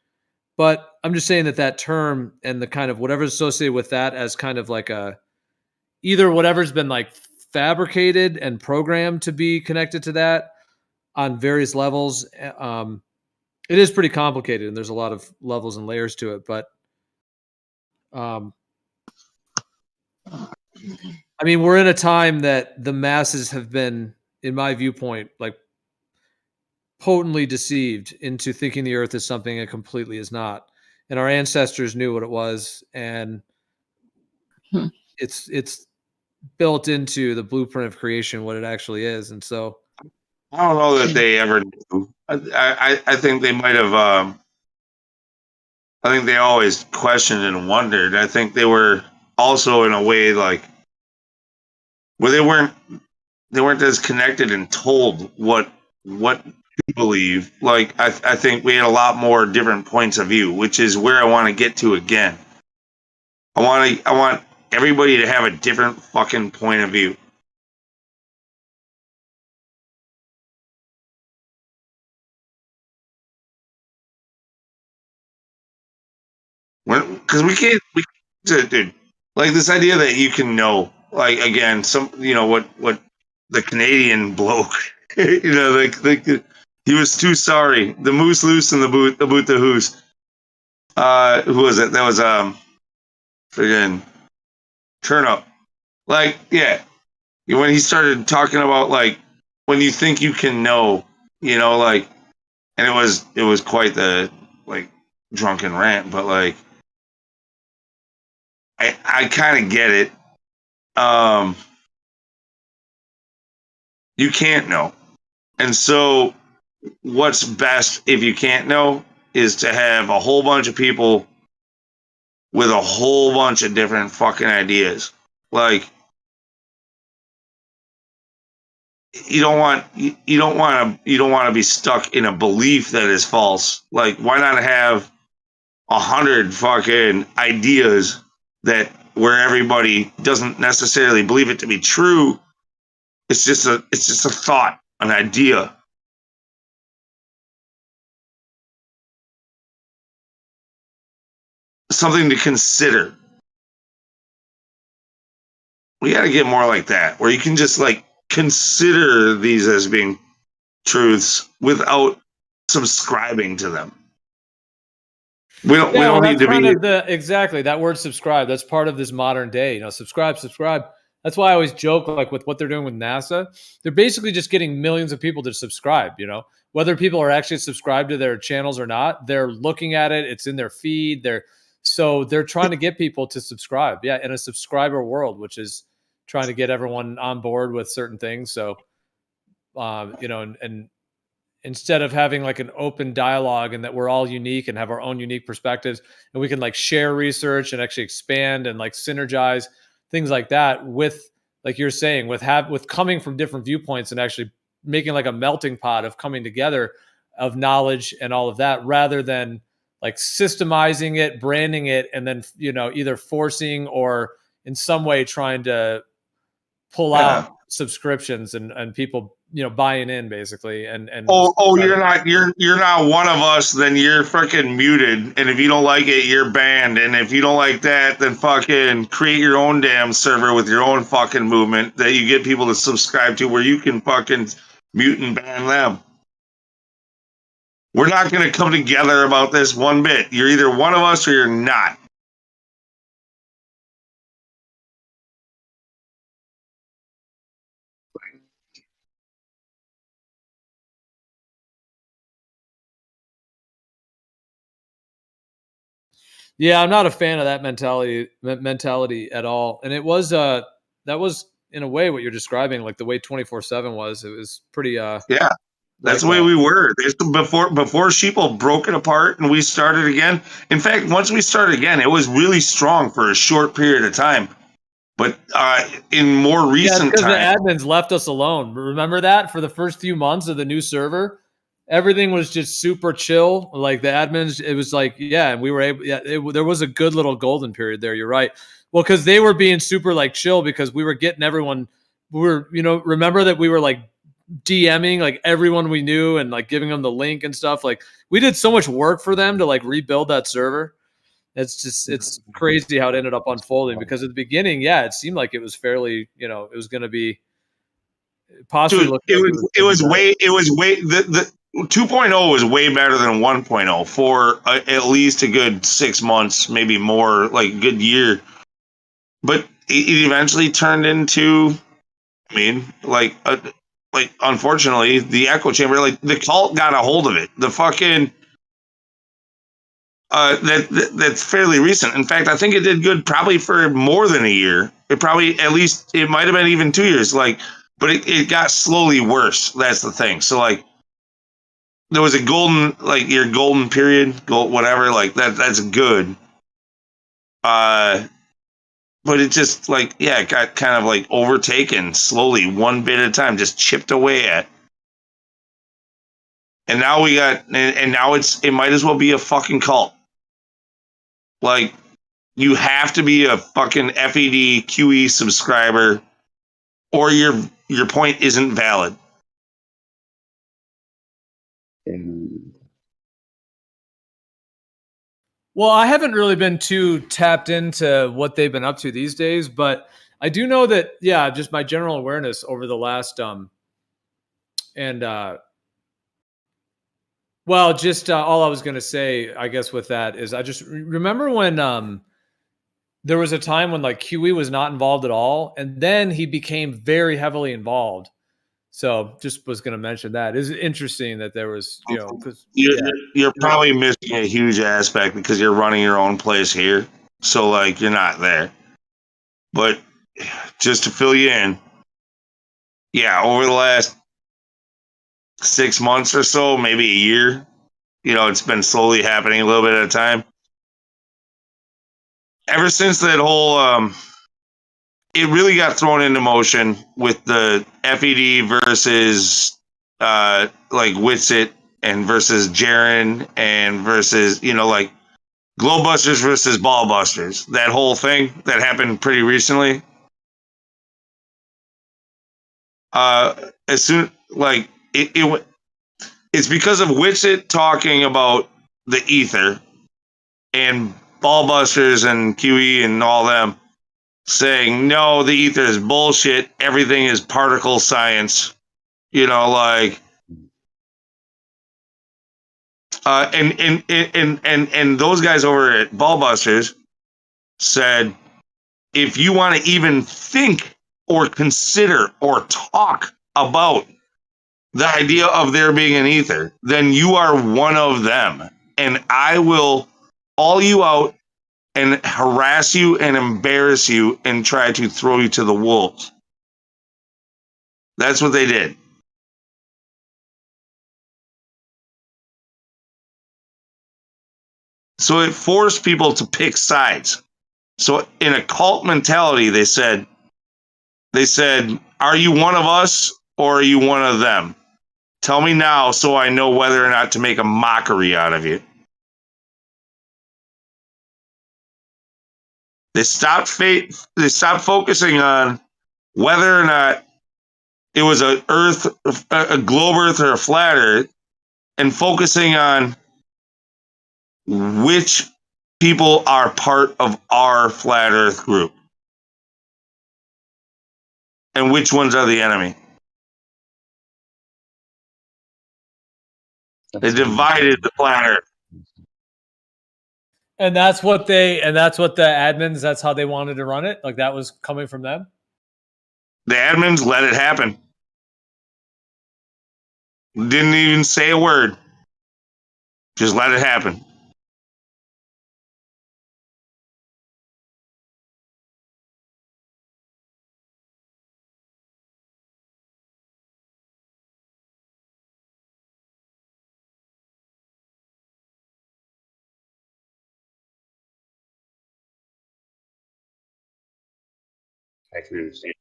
but I'm just saying that term and the kind of whatever's associated with that as kind of like a either whatever's been like fabricated and programmed to be connected to that on various levels. It is pretty complicated, and there's a lot of levels and layers to it. But I mean, we're in a time that the masses have been, in my viewpoint, like potently deceived into thinking the Earth is something it completely is not. And our ancestors knew what it was, and it's built into the blueprint of creation what it actually is. And so I don't know that they ever knew. I think they might have. I think they always questioned and wondered. I think they were also in a way like where they weren't as connected and told what to believe. Like I think we had a lot more different points of view, which is where I want to get to again. I want everybody to have a different fucking point of view. Because dude, like this idea that you can know, like again, what the Canadian bloke, he was too sorry. The moose loose and the boot the hoose. Who was it? That was friggin' Turnip. Like, yeah, when he started talking about like when you think you can know, like, and it was quite the like drunken rant, but like. I kind of get it. You can't know. And so what's best if you can't know is to have a whole bunch of people with a whole bunch of different fucking ideas. Like you don't want to be stuck in a belief that is false. Like why not have 100 fucking ideas that where everybody doesn't necessarily believe it to be true. It's just a thought, an idea. Something to consider. We got to get more like that, where you can just like consider these as being truths without subscribing to them. We don't need to be exactly that word subscribe. That's part of this modern day. Subscribe. That's why I always joke like with what they're doing with NASA. They're basically just getting millions of people to subscribe. Whether people are actually subscribed to their channels or not, they're looking at it. It's in their feed. They're So they're trying to get people to subscribe. Yeah, in a subscriber world, which is trying to get everyone on board with certain things. So, and instead of having like an open dialogue and that we're all unique and have our own unique perspectives and we can like share research and actually expand and like synergize things like that with, like you're saying, with coming from different viewpoints and actually making like a melting pot of coming together of knowledge and all of that, rather than like systemizing it, branding it, and then, either forcing or in some way trying to pull out subscriptions and people, buying in basically. And you're not one of us, then you're freaking muted. And if you don't like it, you're banned. And if you don't like that, then fucking create your own damn server with your own fucking movement that you get people to subscribe to, where you can fucking mute and ban them. We're not going to come together about this one bit. You're either one of us or you're not. Yeah, I'm not a fan of that mentality at all. And it was that was in a way what you're describing, like the way 24/7 was. It was pretty yeah. That's the way we were. Before Sheeple broke it apart and we started again. In fact, once we started again, it was really strong for a short period of time. But in more recent because times, the admins left us alone. Remember that for the first few months of the new server, everything was just super chill. Like the admins, it was like, and we were able. Yeah, there was a good little golden period there. You're right. Well, because they were being super like chill because we were getting everyone. We were, remember that we were like DMing like everyone we knew and like giving them the link and stuff. Like we did so much work for them to like rebuild that server. It's crazy how it ended up unfolding, because at the beginning, it seemed like it was fairly, it was going to be possibly. Dude, it was way the 2.0 was way better than 1.0 for at least a good 6 months, maybe more, like a good year. But it eventually turned into, unfortunately, the echo chamber, like the cult got a hold of it. The fucking that's fairly recent. In fact, I think it did good probably for more than a year. It probably, at least, it might have been even 2 years. But it got slowly worse. That's the thing. So there was a your golden period, whatever, like that's good. But it just it got kind of like overtaken slowly, one bit at a time, just chipped away at. And now now it might as well be a fucking cult. Like, you have to be a fucking FED QE subscriber, or your point isn't valid. Well, I haven't really been too tapped into what they've been up to these days, but I do know that, just my general awareness over the last all I was going to say, I guess, with that is I just remember when there was a time when like QE was not involved at all, and then he became very heavily involved. So just was going to mention that. It's interesting that there was, because you're probably missing a huge aspect because you're running your own place here. So you're not there. But just to fill you in, over the last 6 months or so, maybe a year, it's been slowly happening a little bit at a time. Ever since that whole, it really got thrown into motion with the FED versus, Witsit and versus Jaren and versus, Glowbusters versus Ballbusters. That whole thing that happened pretty recently. It's because of Witsit talking about the ether and Ballbusters and QE and all them saying, no, the ether is bullshit. Everything is particle science. And those guys over at Ballbusters said, if you want to even think or consider or talk about the idea of there being an ether, then you are one of them. And I will call you out and harass you and embarrass you and try to throw you to the wolves. That's what they did. So it forced people to pick sides. So in a cult mentality, they said, are you one of us or are you one of them? Tell me now so I know whether or not to make a mockery out of you. They stopped focusing on whether or not it was a globe earth or a flat earth, and focusing on which people are part of our flat earth group and which ones are the enemy. They divided the flat earth. And that's what the admins, that's how they wanted to run it? Like that was coming from them? The admins let it happen. Didn't even say a word. Just let it happen. I can understand.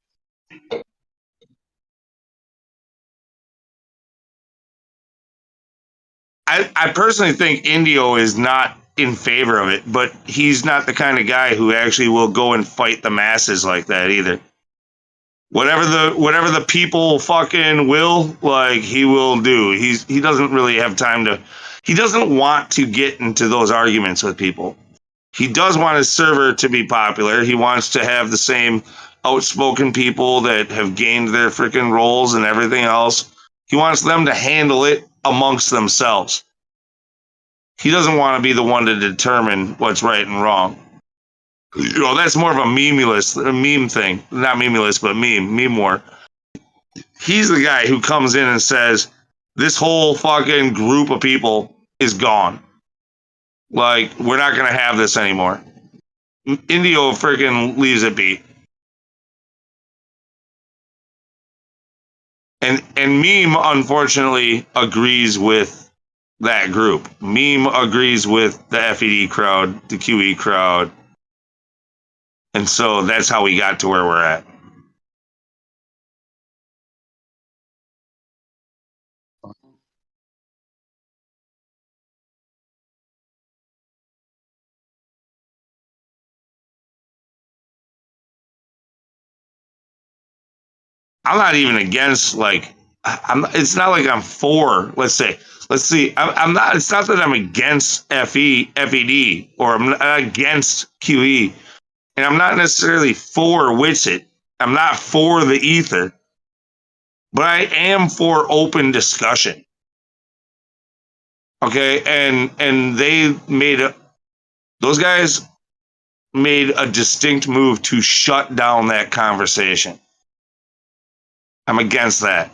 I personally think Indio is not in favor of it, but he's not the kind of guy who actually will go and fight the masses like that either. Whatever the people fucking will, like, he will do. He doesn't really have time to. He doesn't want to get into those arguments with people. He does want his server to be popular. He wants to have the same outspoken people that have gained their freaking roles and everything else. He wants them to handle it amongst themselves. He doesn't want to be the one to determine what's right and wrong. You know, that's more of a meme thing. Not memeless, but meme war. He's the guy who comes in and says, this whole fucking group of people is gone. Like, we're not going to have this anymore. Indio freaking leaves it be. And Meme, unfortunately, agrees with that group. Meme agrees with the FED crowd, the QE crowd. And so that's how we got to where we're at. I'm not even against, like, it's not like I'm for, let's see. I'm not, it's not that I'm against FED or I'm not against QE. And I'm not necessarily for Witsit. I'm not for the ether. But I am for open discussion. Okay, and those guys made a distinct move to shut down that conversation. I'm against that.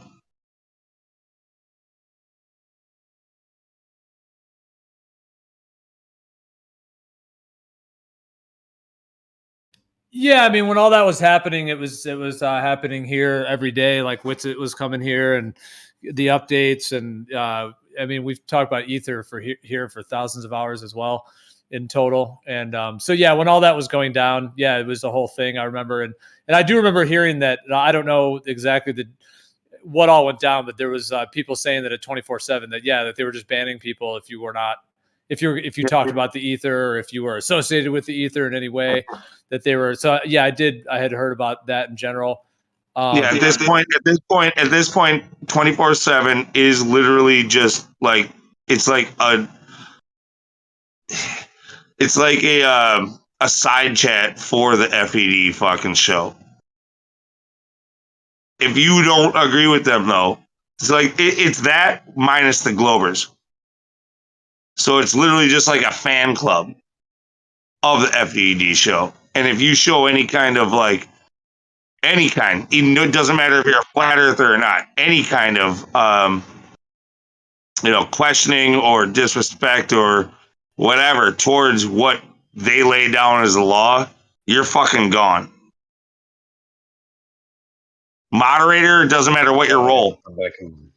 Yeah, I mean, when all that was happening, it was happening here every day. Like Witsit was coming here, and the updates, and I mean, we've talked about Ether for here for thousands of hours as well in total. And so yeah, when all that was going down, yeah, it was the whole thing. I remember, and I do remember hearing that. I don't know exactly what all went down, but there was people saying that at 24/7 that they were just banning people if you were not. If you talked about the ether or if you were associated with the ether in any way, that they were. So yeah, I had heard about that in general. At this point, 24/7 is literally just like it's like a side chat for the FED fucking show. If you don't agree with them, though, it's like it's that minus the Globers. So it's literally just like a fan club of the FED show. And if you show any kind of even though it doesn't matter if you're a flat earther or not, any kind of questioning or disrespect or whatever towards what they lay down as the law, you're fucking gone. Moderator, it doesn't matter what your role. I'm back in.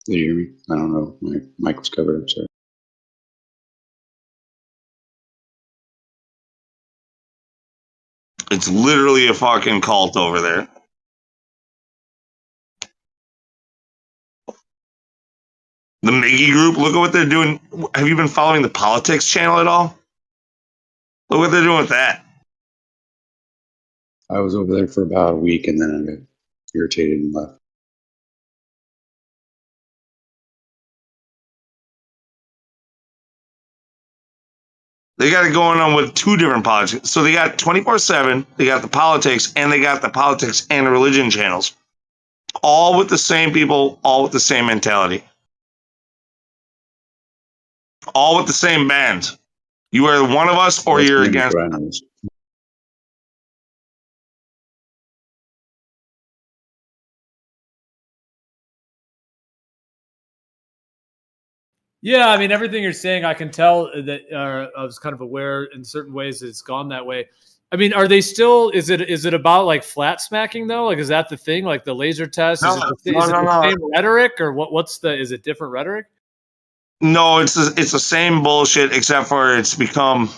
Did you hear me? I don't know. My mic was covered. I'm sorry. It's literally a fucking cult over there. The Miggy group, look at what they're doing. Have you been following the politics channel at all? Look what they're doing with that. I was over there for about a week and then I got irritated and left. They got it going on with two different politics. So they got 24/7, they got the politics, and they got the politics and religion channels. All with the same people, all with the same mentality. All with the same bands. You are one of us or you're against us. Yeah, I mean, everything you're saying, I can tell that I was kind of aware in certain ways that it's gone that way. I mean, are they still? Is it about like flat smacking though? Like, is that the thing? Like the laser test? Is it the same rhetoric, or what's the? Is it different rhetoric? No, it's the same bullshit, except for it's become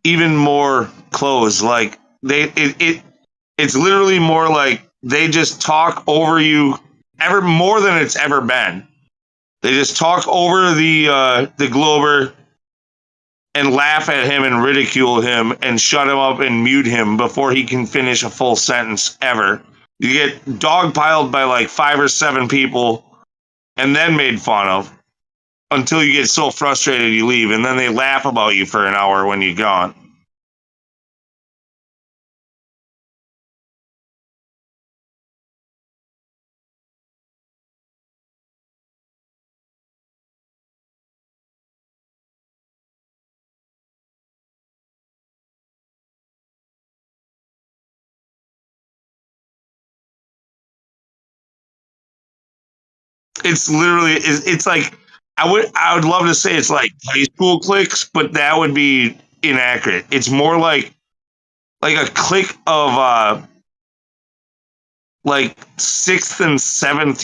even more closed. Like it's literally more like they just talk over you ever more than it's ever been. They just talk over the Glober and laugh at him and ridicule him and shut him up and mute him before he can finish a full sentence ever. You get dogpiled by like 5 or 7 people and then made fun of until you get so frustrated you leave, and then they laugh about you for an hour when you're gone. It's literally, it's like, I would love to say it's like high school cliques, but that would be inaccurate. It's more like a clique of like 6th and 7th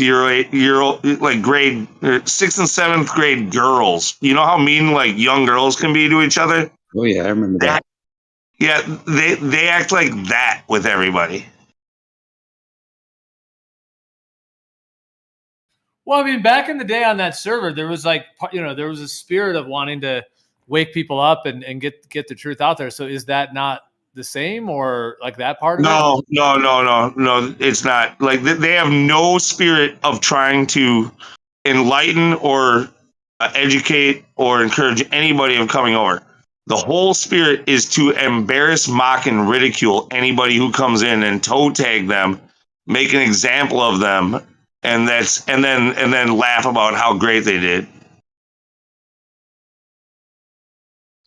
year old like grade 6th and 7th grade girls. You know how mean like young girls can be to each other? Oh yeah, I remember that. Yeah, they act like that with everybody. Well, I mean, back in the day on that server, there was like, there was a spirit of wanting to wake people up and get the truth out there. So is that not the same, or like that part of it? No, it's not. Like they have no spirit of trying to enlighten or educate or encourage anybody of coming over. The whole spirit is to embarrass, mock, and ridicule anybody who comes in and toe tag them, make an example of them, and then laugh about how great they did.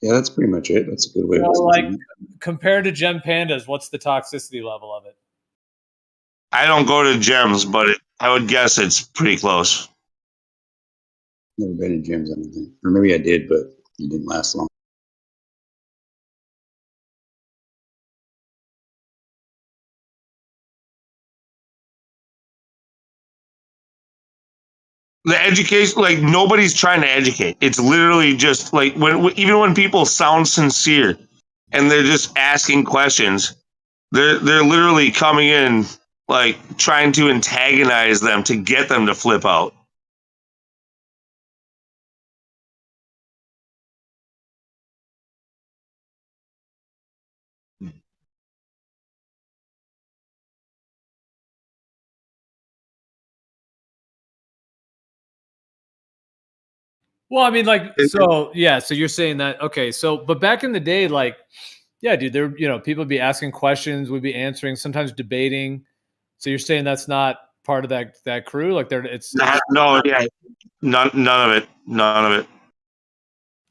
Yeah, that's pretty much it. That's a good way of like compared to Gem Pandas, what's the toxicity level of it? I don't go to Gems, but I would guess it's pretty close. Never been in gyms or anything. Or maybe I did, but it didn't last long. The education, like nobody's trying to educate. It's literally just like even when people sound sincere and they're just asking questions, they're literally coming in like trying to antagonize them to get them to flip out. Well, I mean, like, so yeah, so you're saying that, okay, so, but back in the day, like, yeah, dude, there, people would be asking questions, we'd be answering, sometimes debating. So you're saying that's not part of that crew? Like, it's no, yeah, none of it.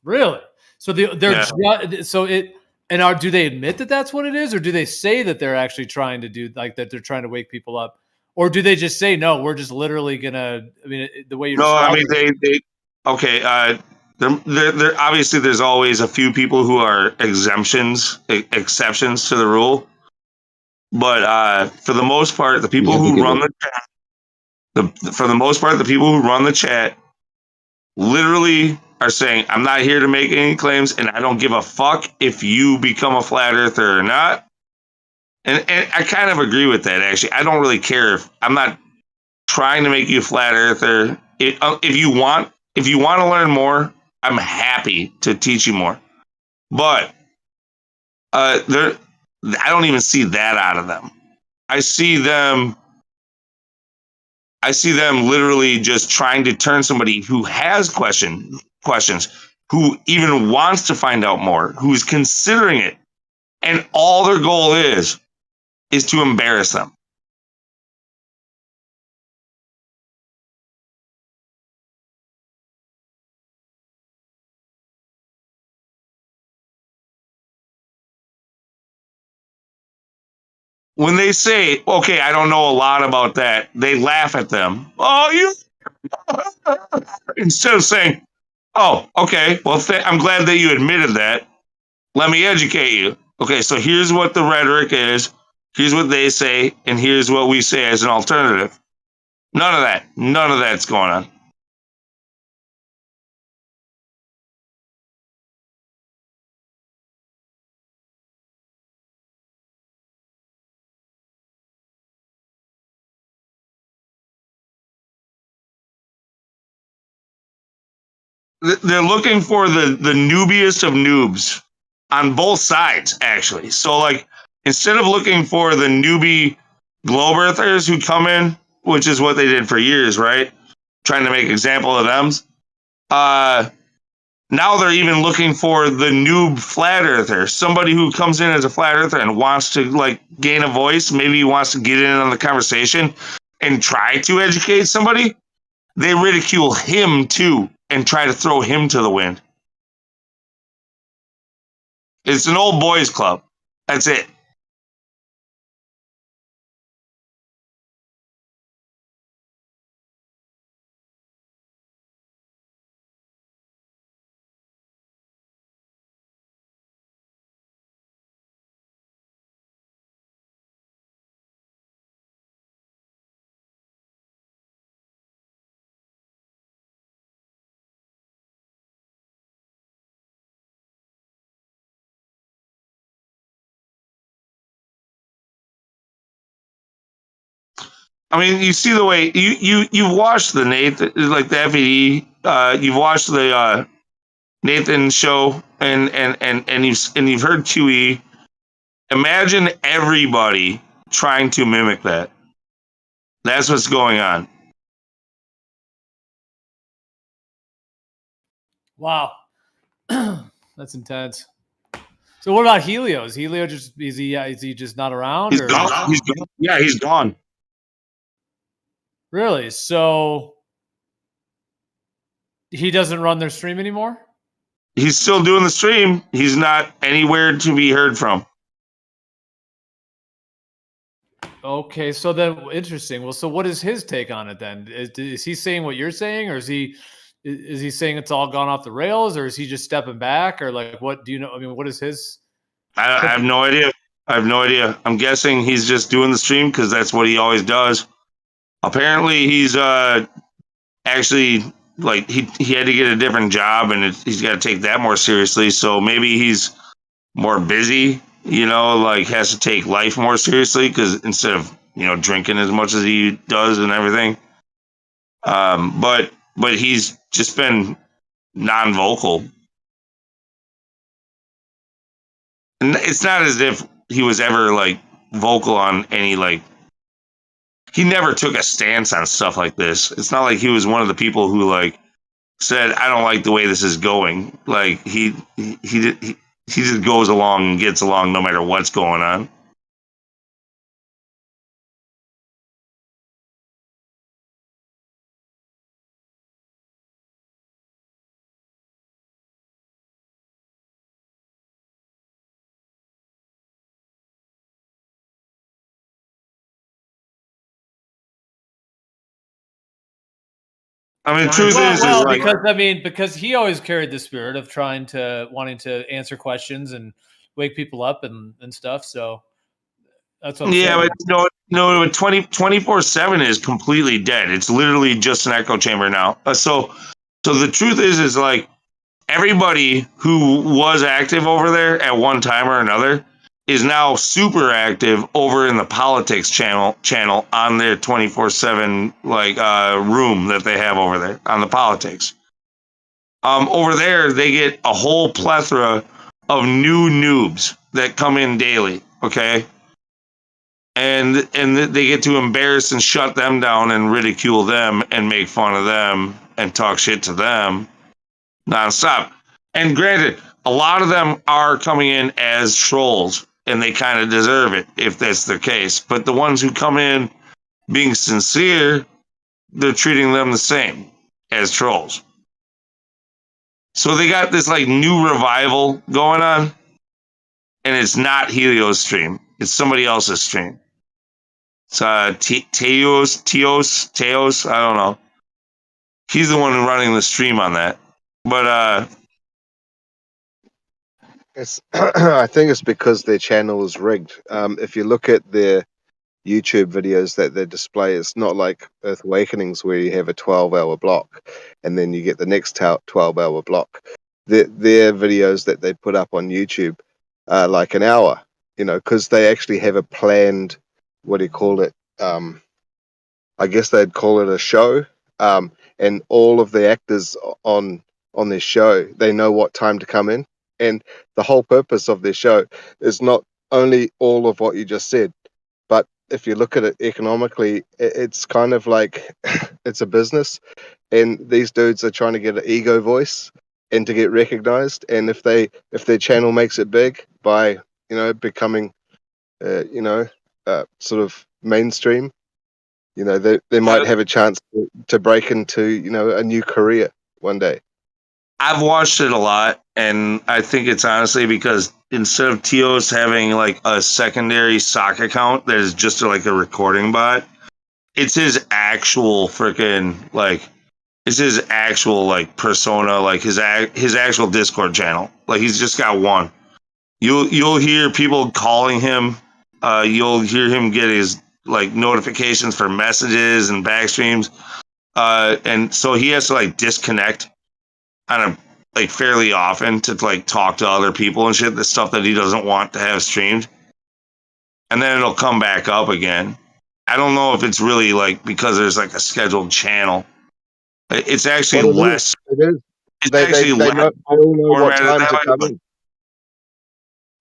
Really? So do they admit that that's what it is, or do they say that they're actually trying to do like that? They're trying to wake people up, Or do they just say no? We're just literally gonna. I mean, the way you're No, I mean describing. they okay. There obviously there's always a few people who are exceptions to the rule, but for the most part, the people Yeah, I think who it run would. for the most part, the people who run the chat literally are saying, "I'm not here to make any claims, and I don't give a fuck if you become a flat earther or not." And I kind of agree with that. Actually, I don't really care if I'm not trying to make you a flat earther. If you want to learn more, I'm happy to teach you more. But there, I don't even see that out of them. I see them. I see them literally just trying to turn somebody who has questions, who even wants to find out more, who's considering it, and all their goal is to embarrass them. When they say, okay, I don't know a lot about that, they laugh at them. Oh, you, instead of saying, oh, okay, well, I'm glad that you admitted that. Let me educate you. Okay, so here's what the rhetoric is, here's what they say, and here's what we say as an alternative. None of that. None of that's going on. They're looking for the noobiest of noobs on both sides, actually. So, like, instead of looking for the newbie globe earthers who come in, which is what they did for years, right? Trying to make example of them. Now they're even looking for the noob flat earther, somebody who comes in as a flat earther and wants to like gain a voice. Maybe he wants to get in on the conversation and try to educate somebody. They ridicule him too and try to throw him to the wind. It's an old boys club. That's it. I mean, you see the way you've watched the Nathan, like the FED. You've watched the Nathan show, and you've heard QE. Imagine everybody trying to mimic that. That's what's going on. Wow, that's intense. So what about Helio? Is Helio just is he just not around He's or gone. He's gone. Yeah, he's gone. really? So he doesn't run their stream anymore? He's still doing the stream. He's not anywhere to be heard from. Okay, so then interesting. Well, so what is his take on it then? Is he saying what you're saying, or is he saying it's all gone off the rails, or is he just stepping back, or like what do you know? I mean, what is his? I have no idea. I have no idea. I'm guessing he's just doing the stream because that's what he always does. Apparently, he's actually like he had to get a different job, and he's got to take that more seriously. So maybe he's more busy. You know, like has to take life more seriously because instead of drinking as much as he does and everything. But he's just been non-vocal, and it's not as if he was ever like vocal on any like. He never took a stance on stuff like this. It's not like he was one of the people who like said, "I don't like the way this is going." Like he just goes along and gets along no matter what's going on. I mean, the truth is like, because he always carried the spirit of wanting to answer questions and wake people up and stuff. So that's what I'm yeah, saying. but no, 24/7 is completely dead. It's literally just an echo chamber now. So the truth is like everybody who was active over there at one time or another is now super active over in the politics channel on their 24/7 like room that they have over there on the politics. Over there they get a whole plethora of new noobs that come in daily, okay? And they get to embarrass and shut them down and ridicule them and make fun of them and talk shit to them nonstop. And granted, a lot of them are coming in as trolls, and they kind of deserve it if that's the case. But the ones who come in being sincere, they're treating them the same as trolls. So they got this like new revival going on, and it's not Helio's stream; it's somebody else's stream. It's Teos. I don't know. He's the one running the stream on that. But It's I think it's because their channel is rigged. If you look at their YouTube videos that they display, it's not like Earth Awakenings where you have a 12-hour block and then you get the next 12-hour block. Their videos that they put up on YouTube are like an hour, because they actually have a planned, what do you call it? I guess they'd call it a show. And all of the actors on their show, they know what time to come in. And the whole purpose of their show is not only all of what you just said, but if you look at it economically, it's kind of like it's a business, and these dudes are trying to get an ego voice and to get recognized. And if their channel makes it big by becoming sort of mainstream, they might have a chance to break into a new career one day. I've watched it a lot, and I think it's honestly because instead of Teos having like a secondary sock account that is just like a recording bot, it's his actual freaking like it's his actual like persona, like his actual Discord channel. Like he's just got one. You'll hear people calling him. You'll hear him get his like notifications for messages and backstreams. And so he has to like disconnect on a like fairly often to like talk to other people and shit, the stuff that he doesn't want to have streamed. And then it'll come back up again. I don't know if it's really like because there's like a scheduled channel. It's actually What it less. is, it is. It's They actually less all know what formatted time that to way. come But in.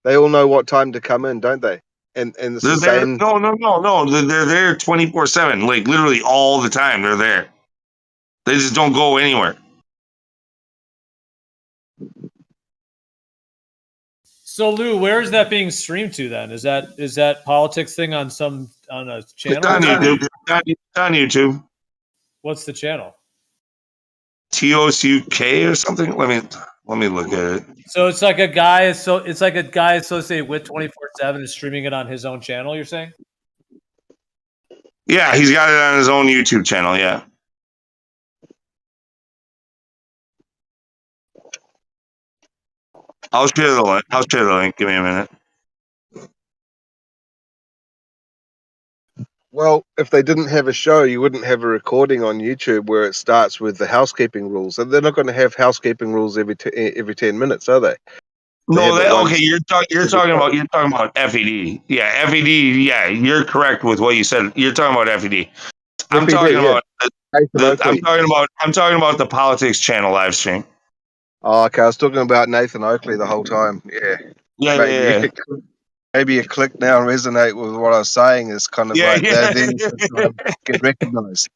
They all know what time to come in, don't they? And it's they're the there. same. No. They're there 24/7, like literally all the time. They're there. They just don't go anywhere. So Lou, where is that being streamed to then? Is that politics thing on a channel? It's on YouTube. It's on YouTube. What's the channel? TOSUK or something. Let me look at it. So it's like a guy. So it's like a guy associated with 24/7 is streaming it on his own channel. You're saying? Yeah, he's got it on his own YouTube channel. Yeah. I'll share the link. Give me a minute. Well, if they didn't have a show, you wouldn't have a recording on YouTube where it starts with the housekeeping rules. And they're not going to have housekeeping rules every 10 minutes, are they? No, okay. You're talking about FED. Yeah, FED. Yeah, you're correct with what you said. You're talking about FED. I'm talking about I'm talking about the politics channel live stream. Oh, okay. I was talking about Nathan Oakley the whole time. Yeah. Yeah. Maybe a click now resonate with what I was saying is kind of like they're there to sort of get recognized.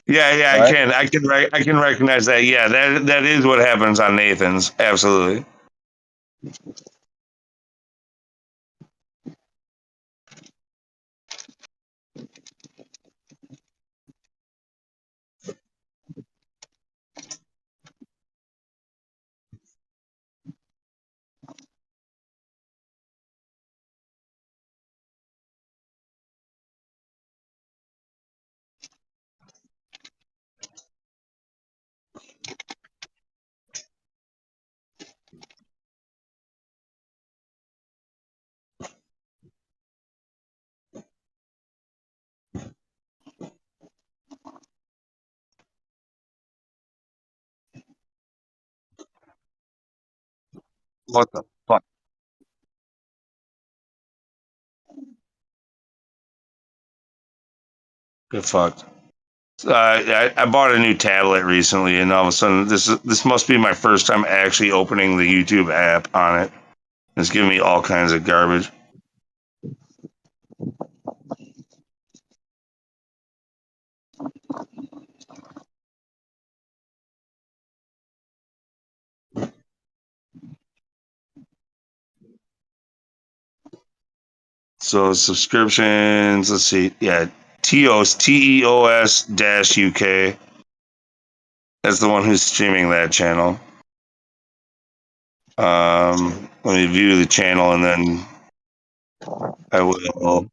Yeah, right? I can recognize that. Yeah, that is what happens on Nathan's. Absolutely. What the fuck? Get fucked. I bought a new tablet recently, and all of a sudden, this must be my first time actually opening the YouTube app on it. It's giving me all kinds of garbage. So subscriptions, let's see. Yeah, TEOS dash UK. That's the one who's streaming that channel. Let me view the channel and then I will.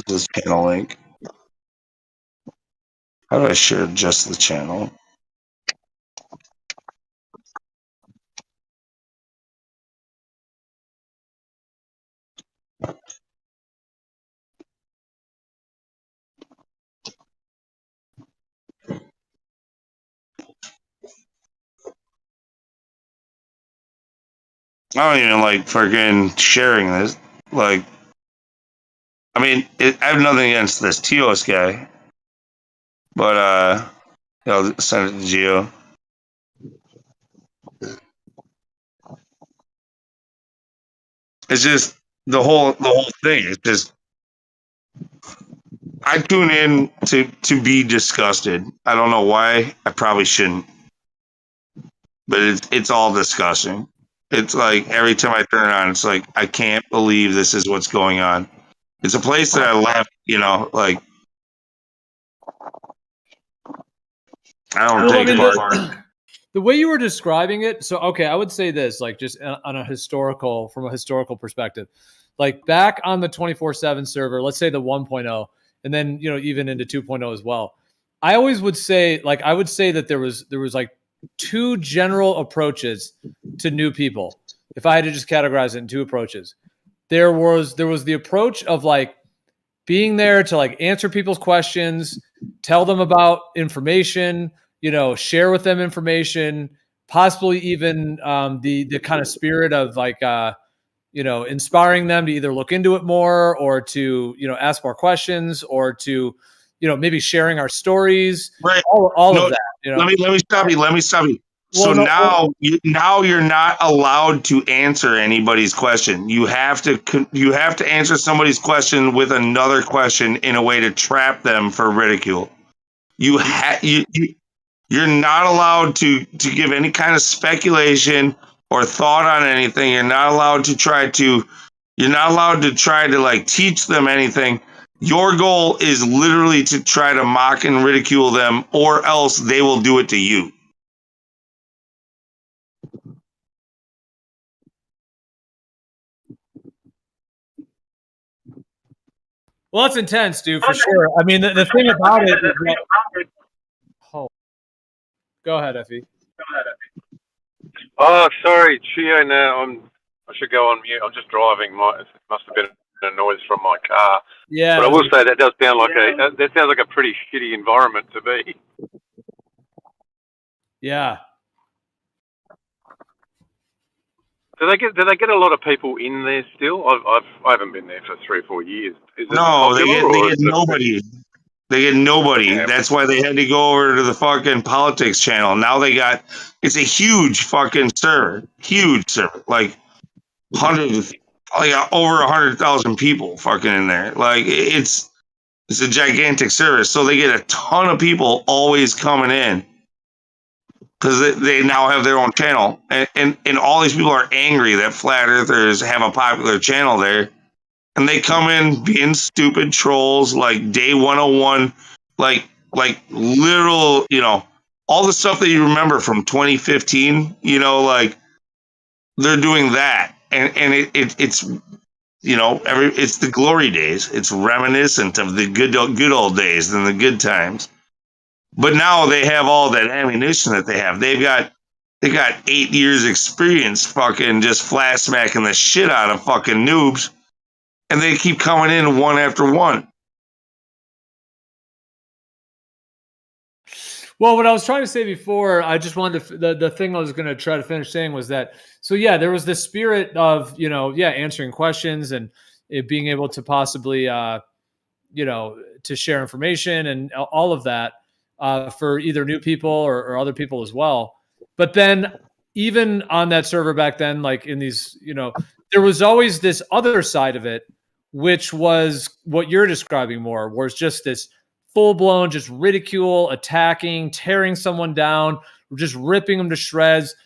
This channel link. How do I share just the channel? I don't even like freaking sharing this. Like, I mean, I have nothing against this TEOS guy, but I'll send it to Geo. It's just the whole thing. It's just I tune in to be disgusted. I don't know why. I probably shouldn't, but it's all disgusting. It's like every time I turn it on, it's like I can't believe this is what's going on. It's a place that I left, like I don't take part. The way you were describing it, so okay, I would say this, like just on a from a historical perspective, like back on the 24/7 server, let's say the 1.0, and then even into 2.0 as well. I always would say, I would say that there was like two general approaches to new people. If I had to just categorize it in two approaches, there was the approach of like being there to like answer people's questions, tell them about information, share with them information, possibly even the kind of spirit of like, inspiring them to either look into it more or to, ask more questions or to, maybe sharing our stories, right? All of that. Let me stop you. Let me stop you. So now you're not allowed to answer anybody's question. You have to answer somebody's question with another question in a way to trap them for ridicule. You're not allowed to give any kind of speculation or thought on anything. You're not allowed to try to like teach them anything. Your goal is literally to try to mock and ridicule them, or else they will do it to you. Well, that's intense, dude, for sure. I mean, the thing about it is that, go ahead, Effie. Oh, sorry, Chio. Now I should go on mute. I'm just driving. It must have been a noise from my car. Yeah, but I will say that does sound like that sounds like a pretty shitty environment to be. Yeah. Do they get a lot of people in there still? I haven't been there for 3 or 4 years. Is it No, they popular, get nobody. They get nobody. Yeah. That's why they had to go over to the fucking politics channel. Now it's a huge fucking server. Huge server. Like hundreds, like over 100,000 people fucking in there. Like it's a gigantic server. So they get a ton of people always coming in because they now have their own channel. And all these people are angry that flat earthers have a popular channel there. And they come in being stupid trolls, like day 101, like literal, all the stuff that you remember from 2015, like they're doing that. And it's, it's the glory days. It's reminiscent of the good old days and the good times. But now they have all that ammunition that they have. They got 8 years experience fucking just flat smacking the shit out of fucking noobs. And they keep coming in one after one. Well, what I was trying to say before, I just wanted to, the thing I was going to try to finish saying was that, so yeah, there was this spirit of, answering questions and it being able to possibly, to share information and all of that for either new people or other people as well. But then even on that server back then, like in these, there was always this other side of it, which was what you're describing more, where it's just this full blown, just ridicule, attacking, tearing someone down, just ripping them to shreds,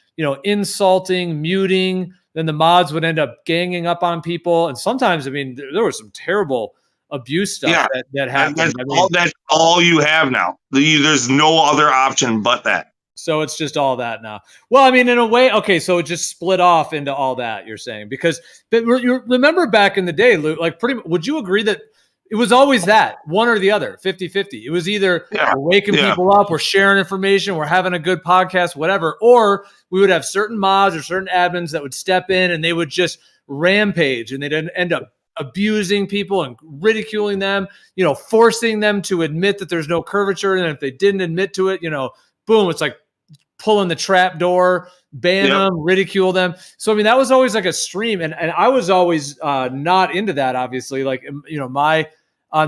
insulting, muting. Then the mods would end up ganging up on people. And sometimes, I mean, there was some terrible abuse stuff Yeah, that happened. that's all you have now. There's no other option but that. So it's just all that now. Well, I mean, in a way, okay, so it just split off into all that, you're saying, because you remember back in the day, Luke, like would you agree that it was always that one or the other, 50-50? It was either we're waking people up, we're sharing information, we're having a good podcast, whatever, or we would have certain mods or certain admins that would step in and they would just rampage and they'd end up abusing people and ridiculing them, forcing them to admit that there's no curvature. And if they didn't admit to it, boom, it's like pulling the trap door, ban them, ridicule them. So, I mean, that was always like a stream. And I was always not into that, obviously. Like,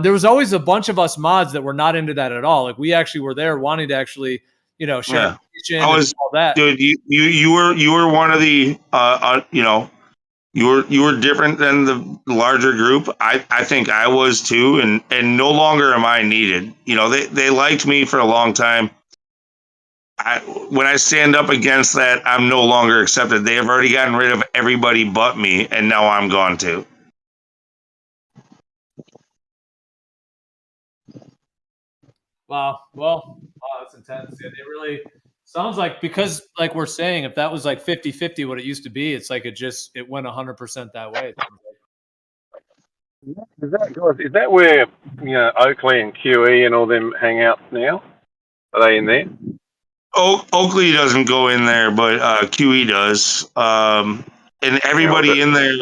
there was always a bunch of us mods that were not into that at all. Like, we actually were there wanting to actually, share information and all that. Dude, you were one of the, you were different than the larger group. I think I was too. And no longer am I needed. They liked me for a long time. When I stand up against that, I'm no longer accepted. They have already gotten rid of everybody but me, and now I'm gone too. Wow. Well, that's intense. Yeah, it really sounds like, because like we're saying, if that was like 50-50 what it used to be, it's like it went 100% that way. Is that where Oakley and QE and all them hang out now? Are they in there? Oakley doesn't go in there, but QE does. And everybody in there,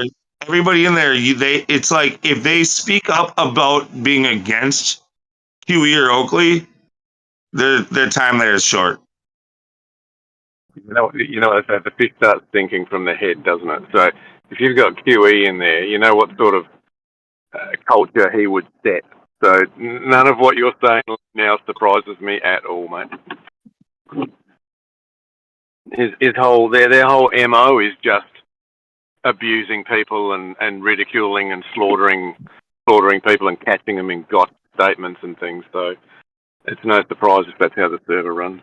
it's like if they speak up about being against QE or Oakley, their time there is short. The fish starts thinking from the head, doesn't it? So if you've got QE in there, you know what sort of culture he would set. So none of what you're saying now surprises me at all, mate. His whole their whole MO is just abusing people and ridiculing and slaughtering people and catching them in got statements and things. So it's no surprise if that's how the server runs.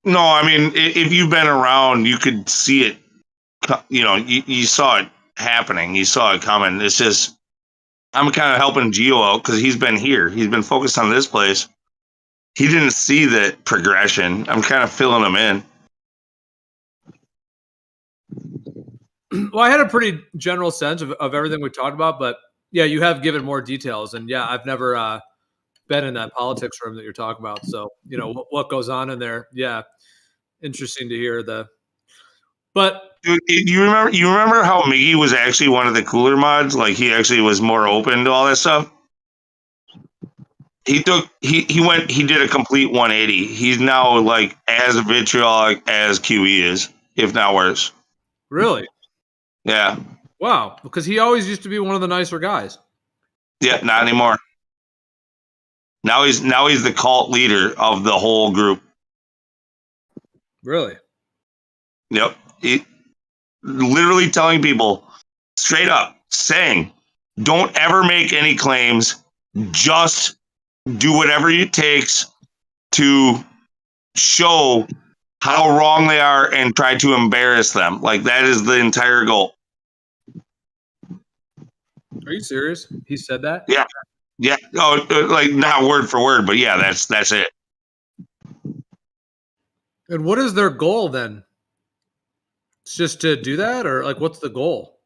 No, I mean, if you've been around, you could see it. You saw it happening. You saw it coming. It's just, I'm kind of helping Gio out because he's been here. He's been focused on this place. He didn't see the progression. I'm kind of filling him in. Well, I had a pretty general sense of everything we talked about, but yeah, you have given more details, and yeah, I've never been in that politics room that you're talking about. So, what goes on in there. Yeah. Interesting to hear but dude, you remember how Miggy was actually one of the cooler mods? Like he actually was more open to all that stuff. He did a complete 180. He's now like as vitriolic as QE is, if not worse. Really? Yeah. Wow. Because he always used to be one of the nicer guys. Yeah, not anymore. Now he's the cult leader of the whole group. Really? Yep. Literally telling people straight up, saying, don't ever make any claims. Just do whatever it takes to show how wrong they are and try to embarrass them. Like that is the entire goal. Are you serious? He said that? Yeah. Yeah. Oh, like not word for word, but yeah, that's it. And what is their goal then? It's just to do that, or like, what's the goal?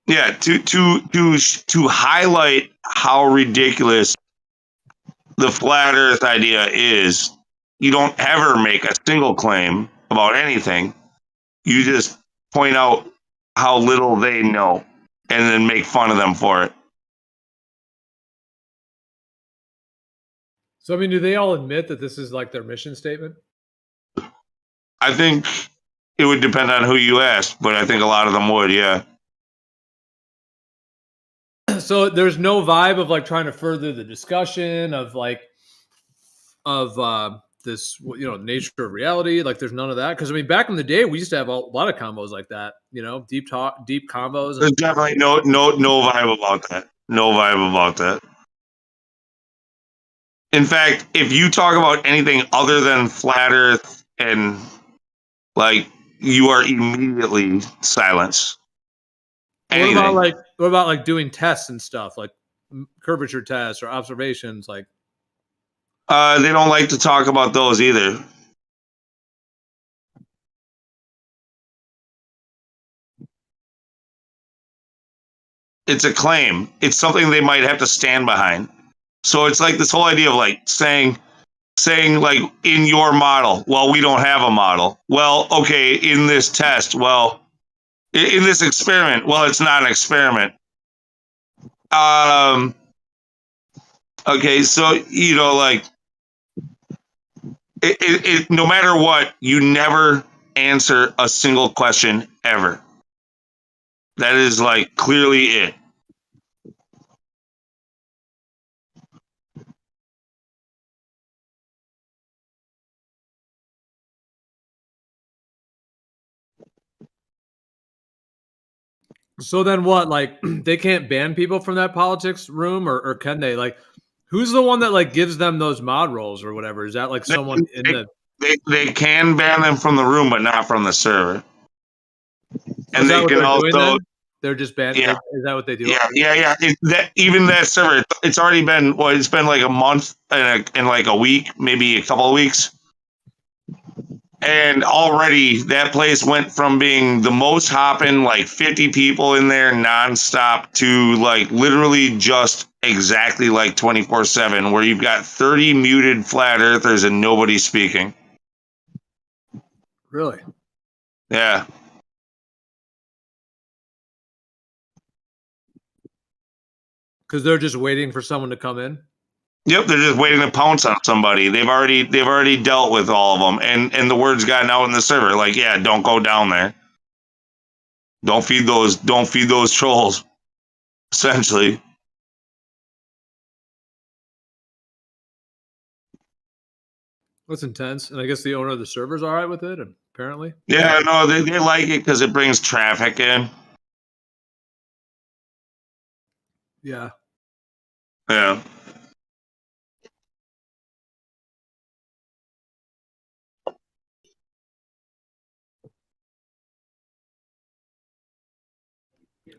Yeah, to highlight how ridiculous the flat Earth idea is. You don't ever make a single claim about anything. You just point out how little they know, and then make fun of them for it. So I mean, do they all admit that this is like their mission statement? I think it would depend on who you ask, but I think a lot of them would, yeah. So there's no vibe of like trying to further the discussion of like this, you know, nature of reality. Like there's none of that, because I mean, back in the day, we used to have a lot of combos like that. You know, deep combos. There's definitely no vibe about that. No vibe about that. In fact, if you talk about anything other than flat Earth and like, you are immediately silenced. What about like doing tests and stuff, like curvature tests or observations? Like, they don't like to talk about those either. It's a claim. It's something they might have to stand behind. So it's like this whole idea of like saying like, in your model, well, we don't have a model. Well, okay, in this test, well, in this experiment, well, it's not an experiment. Okay, so, you know, like, no matter what, you never answer a single question ever. That is like clearly it. so then what? Like, they can't ban people from that politics room, or can they? Like, who's the one that like gives them those mod roles or whatever? Is that like someone in the? They can ban them from the room, but not from the server. And Is that they what can they're also. doing then? They're just banned. Yeah. Is that what they do? Yeah. Even that server, it's already been, well, it's been like a month and like a week, maybe a couple of weeks. And already that place went from being the most hopping, like 50 people in there nonstop, to like literally just exactly like 24/7, where you've got 30 muted flat earthers and nobody speaking. Really? Yeah. Because they're just waiting for someone to come in. Yep, they're just waiting to pounce on somebody. They've already dealt with all of them, and the word's gotten out in the server. Like, yeah, don't go down there. Don't feed those trolls. Essentially. That's intense, and I guess the owner of the server's all right with it. Apparently. Yeah, no, they like it because it brings traffic in. Yeah. Yeah.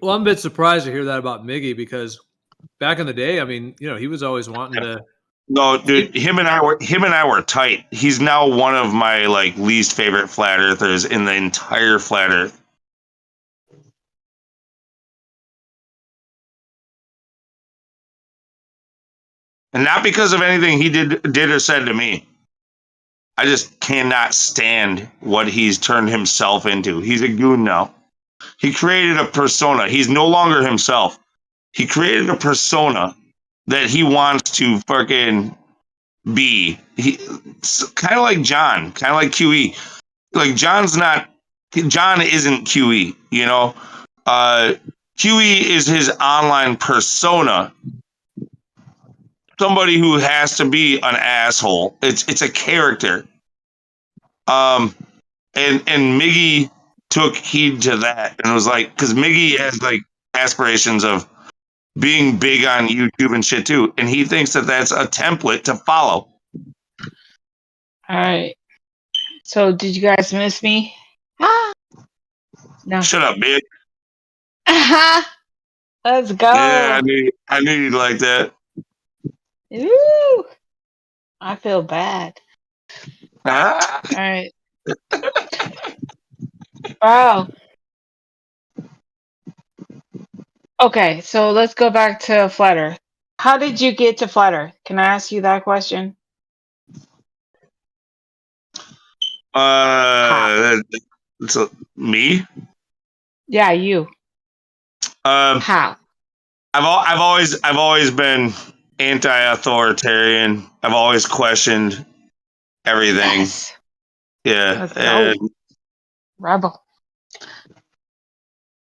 Well, I'm a bit surprised to hear that about Miggy, because back in the day, I mean, you know, he was always wanting to. No, dude, him and I were tight. He's now one of my like least favorite flat earthers in the entire flat earth. And not because of anything he did or said to me. I just cannot stand what he's turned himself into. He's a goon now. He created a persona. He's no longer himself. He created a persona that he wants to fucking be. He kind of like John, kind of like QE. Like John isn't QE, you know? QE is his online persona. Somebody who has to be an asshole. It's a character. And Miggy took heed to that and was like, because Miggy has like aspirations of being big on YouTube and shit too, and he thinks that that's a template to follow. All right. So, did you guys miss me? No. Shut up, bitch. Let's go. Yeah, I knew you'd like that. Ooh, I feel bad. All right. Wow. Okay, so let's go back to Flat Earth. How did you get to Flat Earth? Can I ask you that question? Me? Yeah, you. How? I've always been anti-authoritarian. I've always questioned everything. Yes. Yeah, Let's go. and Rebel.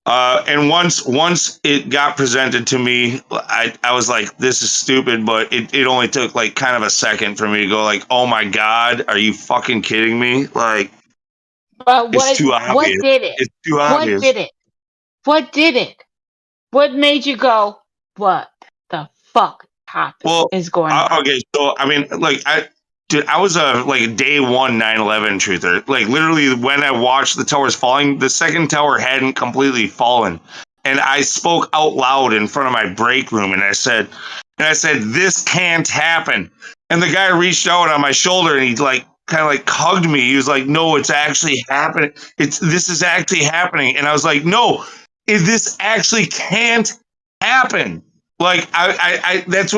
and once it got presented to me, I was like, this is stupid, but it only took like kind of a second for me to go like, oh my God, are you fucking kidding me? Like, But it's too obvious. what did it? It's too What obvious. did it? What did it? What made you go, what the fuck is going on? Okay, so I mean, like I was a like day one 9/11 truther. Like literally, when I watched the towers falling, the second tower hadn't completely fallen, and I spoke out loud in front of my break room, and I said, this can't happen. And the guy reached out on my shoulder, and he like kind of like hugged me. He was like, "No, it's actually happening. This is actually happening." And I was like, "No, this actually can't happen." Like that's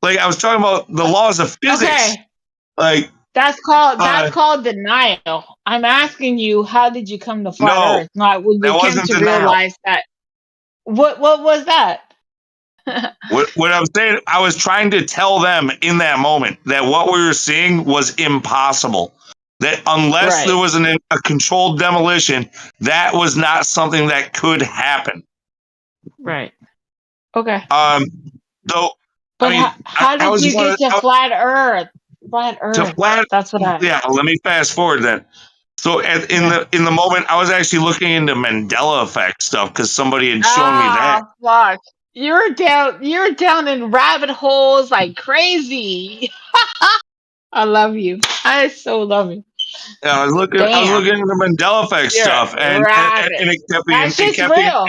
like I was talking about the laws of physics. Okay. Like that's called denial. I'm asking you, how did you come to flat Earth? Not when you came to realize that. What was that? what I'm saying, I was trying to tell them in that moment that what we were seeing was impossible. That unless there was a controlled demolition, that was not something that could happen. Right. Okay. Though, but I mean, how did you get to flat Earth? Flat Earth. That's what I. Yeah. Let me fast forward then. So in the moment, I was actually looking into Mandela effect stuff because somebody had shown me that. Fuck. You're down in rabbit holes like crazy. I love you. I so love you. Yeah, I was looking into Mandela effect stuff, and it kept being. That's real.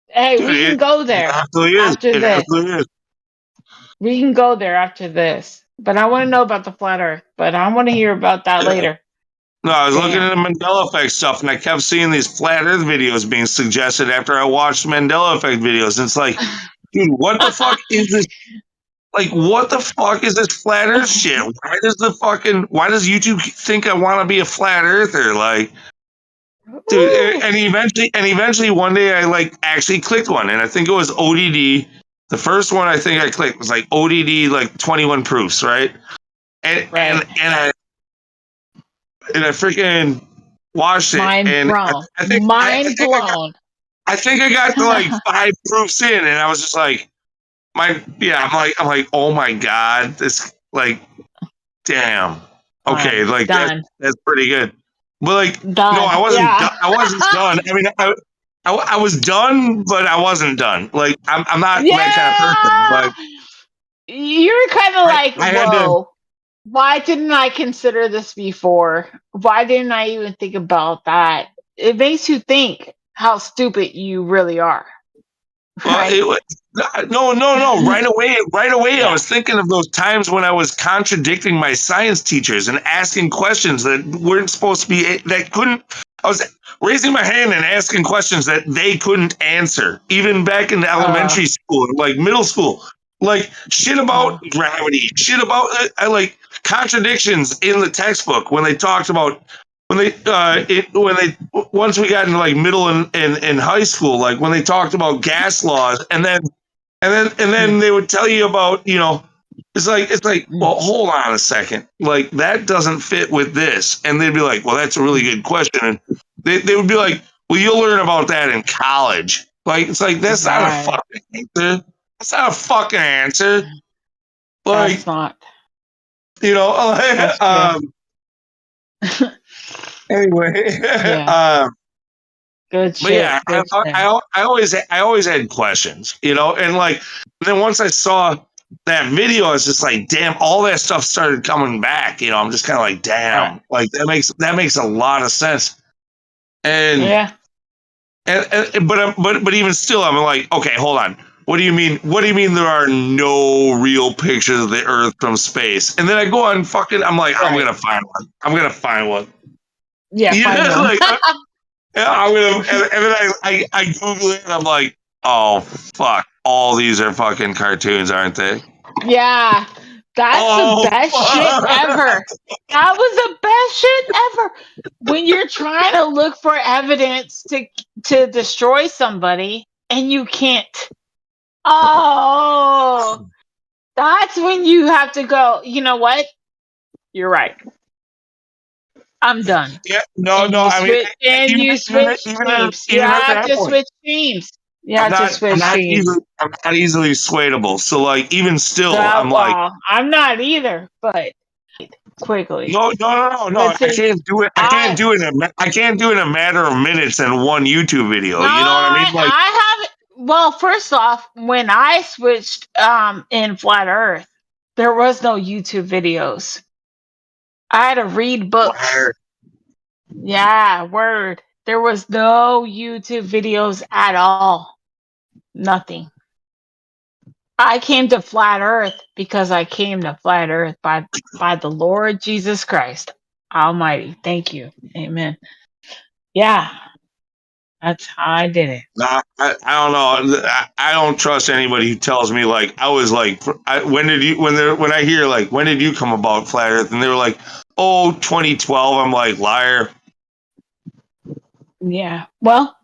Hey, dude, we can go there after this. We can go there after this. But I want to know about the flat Earth. But I want to hear about that later. No, I was looking into Mandela effect stuff, and I kept seeing these flat Earth videos being suggested after I watched Mandela effect videos. And it's like, dude, what the fuck is this? Like, what the fuck is this flat Earth shit? Why does YouTube think I want to be a flat Earther? Like, dude, and eventually one day I like actually clicked one, and I think it was ODD. The first one I think I clicked was like ODD, like 21 proofs, right? And I freaking watched it, and I think I think I got to like 5 proofs in, and I was just like, I'm like, oh my God, this like, damn, okay, like that's pretty good. But like, no, I wasn't. I wasn't done. I mean, I was done, but I wasn't done. Like, I'm not that kind of person. Like, you're kind of like, whoa. Why didn't I consider this before? Why didn't I even think about that? It makes you think how stupid you really are. Right? No. Right away, I was thinking of those times when I was contradicting my science teachers and asking questions that weren't supposed to be, I was raising my hand and asking questions that they couldn't answer, even back in elementary school, like middle school. Like shit about gravity, shit about like contradictions in the textbook when they talked about once we got into like middle and high school, like when they talked about gas laws, and then they would tell you about, it's like well, hold on a second, like that doesn't fit with this, and they'd be like, well, that's a really good question, and they would be like, well, you'll learn about that in college. Like it's like that's not a fucking answer. That's not a fucking answer. Like, that's not. Anyway, good shit. But yeah, I always had questions, and like then once I saw that video, I was just like, damn, all that stuff started coming back. I'm just kind of like, damn, like that makes a lot of sense. And but even still, I'm like, okay, hold on. What do you mean? What do you mean there are no real pictures of the Earth from space? And then I go on fucking. I'm like, I'm gonna find one. Yeah, find one. Like, I'm gonna, and then I Google it, and I'm like, oh fuck, all these are fucking cartoons, aren't they? Yeah, that's the best shit ever. That was the best shit ever. When you're trying to look for evidence to destroy somebody and you can't. Oh, that's when you have to go. You know what? You're right. I'm done. Yeah, no, And no. you I mean, switch. And even you switch teams. You even at have that to point, switch teams. You have to switch teams. I'm not easily swayable. So like, even still, That I'm like, well, I'm not either, but quickly. no. But I see, can't do it. I can't do it in a matter of minutes in one YouTube video. no, You know what I mean? Like, I haven't. Well, first off, when I switched in Flat Earth, there was no YouTube videos. I had to read books. Yeah, word. There was no YouTube videos at all. Nothing. I came to Flat Earth because I came to Flat Earth by the Lord Jesus Christ Almighty. Thank you. Amen. Yeah, that's how I did it. nah, I don't know. I don't trust anybody who tells me like I was like, when I hear like when did you come about Flat Earth, and they were like, oh, 2012. I'm like, liar. Yeah. Well,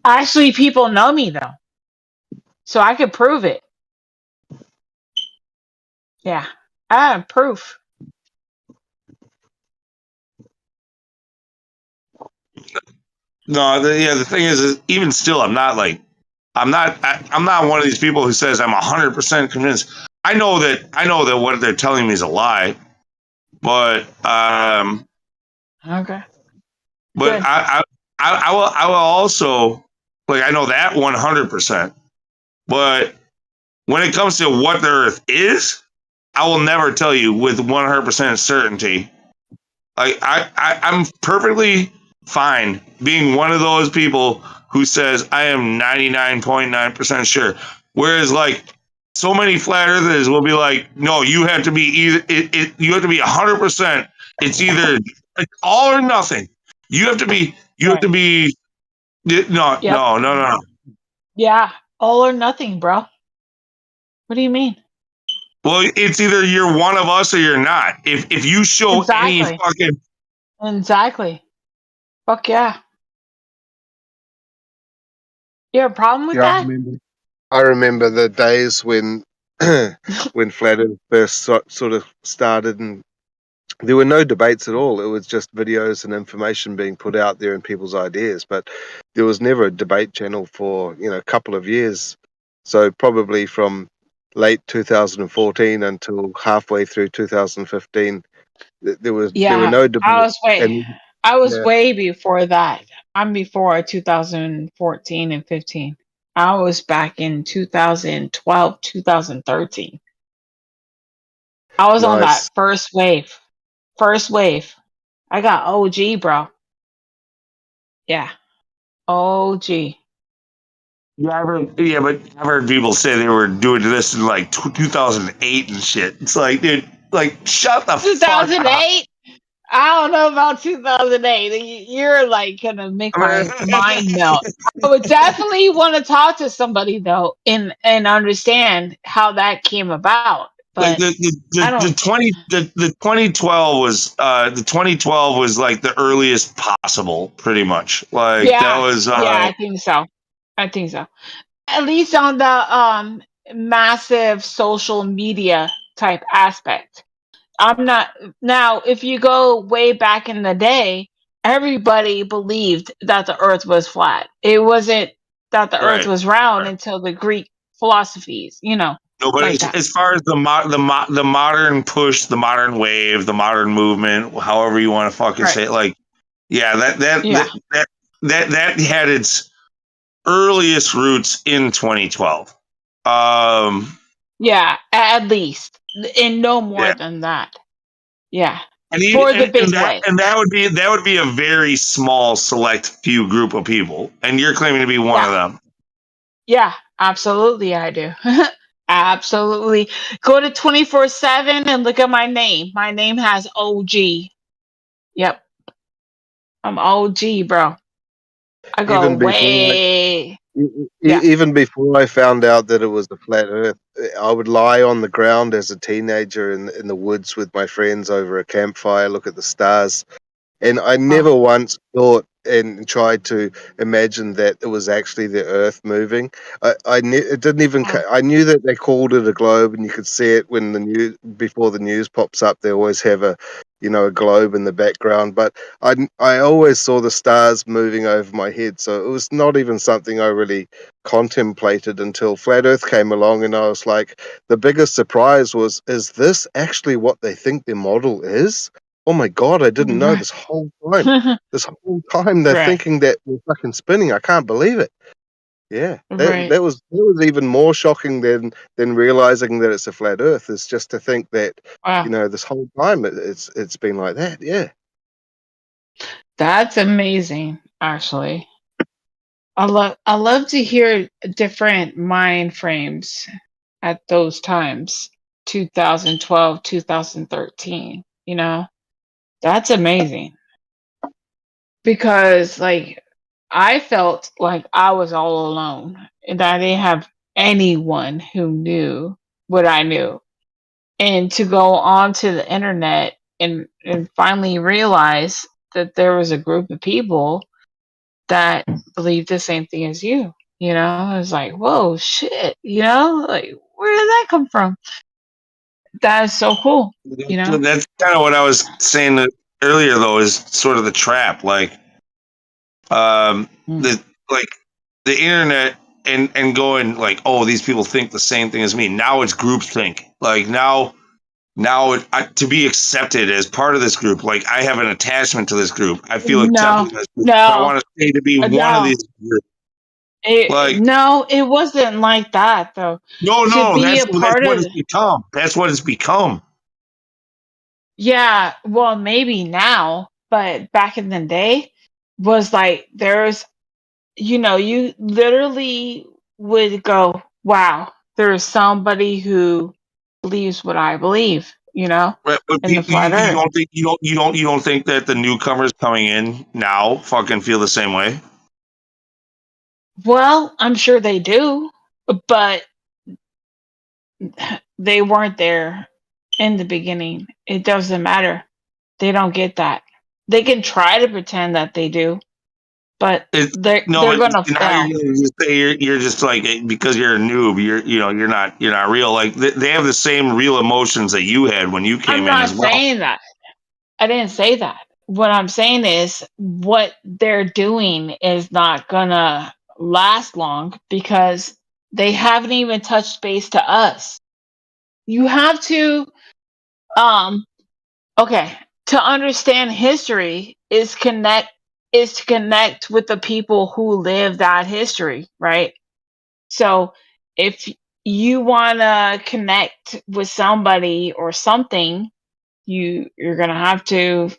actually, people know me though, so I could prove it. Yeah, I have proof. No, the thing is even still, I'm not like, I'm not one of these people who says I'm 100% convinced. I know that what they're telling me is a lie, but Okay. but Good. I will also, like, I know that 100%, but when it comes to what the Earth is, I will never tell you with 100% certainty. Like, I'm perfectly fine being one of those people who says I am 99.9% sure. Whereas, like, so many flat earthers will be like, no, you have to be you have to be 100%. It's either like all or nothing. You have to be, no, Yep. no, no, no, no. Yeah. All or nothing, bro. What do you mean? Well, it's either you're one of us or you're not. If you show any Exactly. fucking, Exactly. Fuck yeah. You have a problem with Yeah, that? I remember the days when when Flat Earth first sort of started, and there were no debates at all. It was just videos and information being put out there and people's ideas, but there was never a debate channel for a couple of years. So probably from late 2014 until halfway through 2015, there were Yeah, no I debates. was way And I was yeah, way before that. I'm before 2014 and 15. I was back in 2012, 2013. I was on that nice. first wave. First wave. I got OG, bro. Yeah. OG. yeah, but I've heard people say they were doing this in like 2008 and shit. It's like, dude, like, shut the fuck up. 2008? I don't know about 2008. You're like gonna make my mind melt. I would definitely want to talk to somebody though and understand how that came about. Like But I don't. the 2012 was the 2012 was like the earliest possible, pretty much. Like that Yeah, was yeah, I think so. I think so. At least on the massive social media type aspect. I'm not now. If you go way back in the day, everybody believed that the Earth was flat. It wasn't that the Earth right. was round until the Greek philosophies. No, but Like that. as far as the modern push, the modern wave, the modern movement, however you want to fucking Right. say it, like, yeah, Yeah. that had its earliest roots in 2012. Yeah. At least, and no more Yeah, than that. Yeah. and even, For the big wave. that would be a very small select few group of people, and you're claiming to be one Yeah. of them. Yeah. Absolutely, I do. Absolutely. Go to 24/7 and look at my name. My name has OG. Yep. I'm OG, bro. I go even before way. Yeah. even before I found out that it was the flat Earth, I would lie on the ground as a teenager in the woods with my friends over a campfire, look at the stars, and I never once thought and tried to imagine that it was actually the Earth moving. It didn't even. I knew that they called it a globe, and you could see it when the news before the news pops up. They always have a globe in the background, but I always saw the stars moving over my head, so it was not even something I really contemplated until Flat Earth came along, and I was like, the biggest surprise was, is this actually what they think their model is? Oh my god, I didn't know this whole time. This whole time they're thinking that we're fucking spinning. I can't believe it. Yeah, that was even more shocking than realizing that it's a flat Earth. Is just to think that this whole time it's been like that. Yeah, That's amazing, actually. I love to hear different mind frames at those times, 2012, 2013. That's amazing because like I felt like I was all alone and that I didn't have anyone who knew what I knew. And to go onto the internet and finally realize that there was a group of people that believed the same thing as you. I was like, whoa, shit, like where did that come from? That is so cool. That's kind of what I was saying earlier, though, is sort of the trap, like the internet and going like, oh, these people think the same thing as me. Now it's groupthink. Like now to be accepted as part of this group, like I have an attachment to this group. I feel accepted in this group. I want to stay to be one of these groups. No, it wasn't like that though. No, be that's a part what of it's become. That's what it's become. Yeah, well, maybe now, but back in the day was like you literally would go, wow, there's somebody who believes what I believe, Right, but in the flat earth. you don't think that the newcomers coming in now fucking feel the same way? Well, I'm sure they do, but they weren't there in the beginning. It doesn't matter. They don't get that. They can try to pretend that they do, but they're gonna fail. You're just say you're just like, because you're a noob, you're not real. Like they have the same real emotions that you had when you came I'm in not as well. saying that. I didn't say that. What I'm saying is what they're doing is not gonna last long because they haven't even touched base to us. You have to to understand history is to connect with the people who live that history, right? So if you want to connect with somebody or something, you're going to have to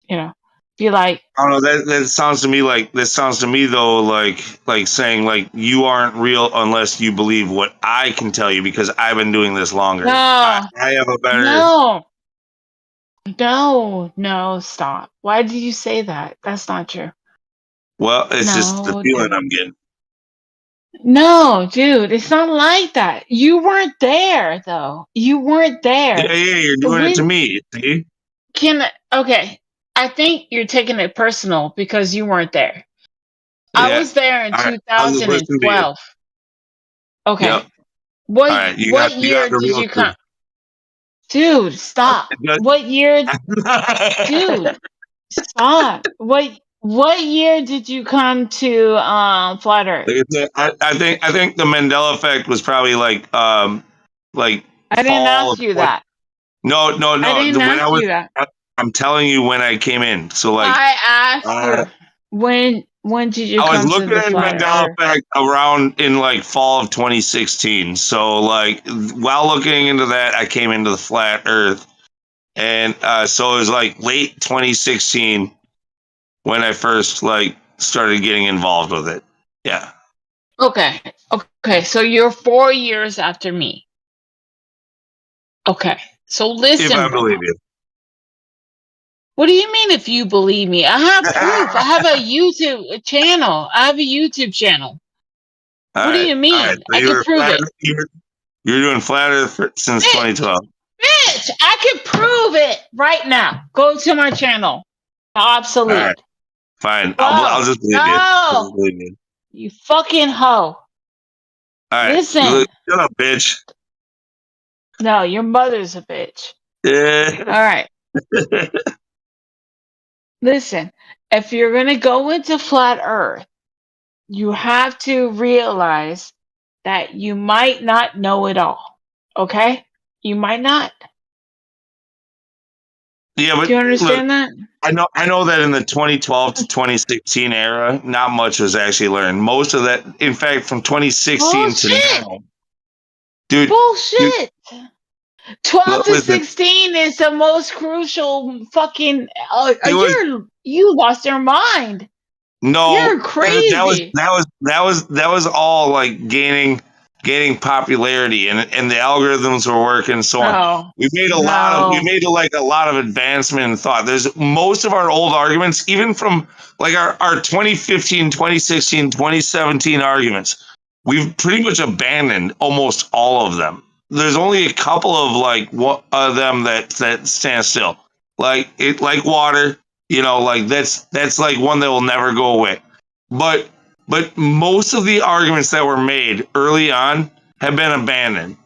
be like, I don't know. That sounds to me like though like saying like you aren't real unless you believe what I can tell you because I've been doing this longer. no, I have a better. No, stop. Why did you say that? That's not true. Well, it's just the feeling dude. I'm getting. No, dude, it's not like that. You weren't there, though. You weren't there. Yeah, you're doing it to me. See? Okay, I think you're taking it personal because you weren't there. Yeah. I was there in 2012. Okay. Yep. What All right, what year did you come? Dude, stop. What year? Dude, stop. What year did you come to Flat Earth? I think the Mandela effect was probably like I didn't ask you that. No. I didn't ask you that. I'm telling you when I came in. So like I asked you when did you I was come to looking the at Flat Mandela Earth? effect around in like fall of 2016. So like while looking into that, I came into the flat Earth, and so it was like late 2016 when I first like started getting involved with it. Yeah. Okay. So you're 4 years after me. Okay. So listen. If I believe you. What do you mean if you believe me? I have proof. I have a YouTube channel. What do you mean? Right. So I can prove it. You're doing flat Earth since 2012. Bitch, I can prove it right now. Go to my channel. Obsolete. All right. Fine. Whoa. I'll just believe you. I'll No. just believe you. You fucking hoe. All right. Listen. Look, shut up, bitch. No, your mother's a bitch. Yeah. All right. Listen, if you're going to go into flat earth, you have to realize that you might not know it all. Okay? You might not. Yeah, but Do you look, understand that? I know that in the 2012 to 2016 era, not much was actually learned. Most of that, in fact, from 2016 to Bullshit. now, dude. Bullshit. 12 to Listen, 16 is the most crucial fucking it was you lost your mind. no, You're crazy. that was all like gaining popularity, and the algorithms were working and so on. Oh, We made no. a lot of advancement in thought. There's most of our old arguments, even from like our 2015, 2016, 2017 arguments, we've pretty much abandoned almost all of them. There's only a couple of like what of them that stand still, like water. You know, like that's like one that will never go away. But most of the arguments that were made early on have been abandoned.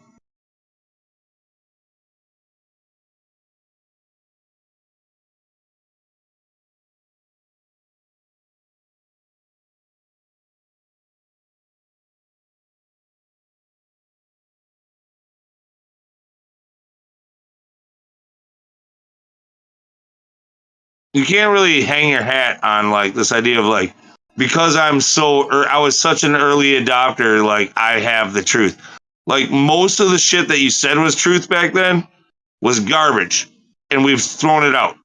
You can't really hang your hat on like this idea of like because I was such an early adopter, like I have the truth. Like most of the shit that you said was truth back then was garbage, and we've thrown it out.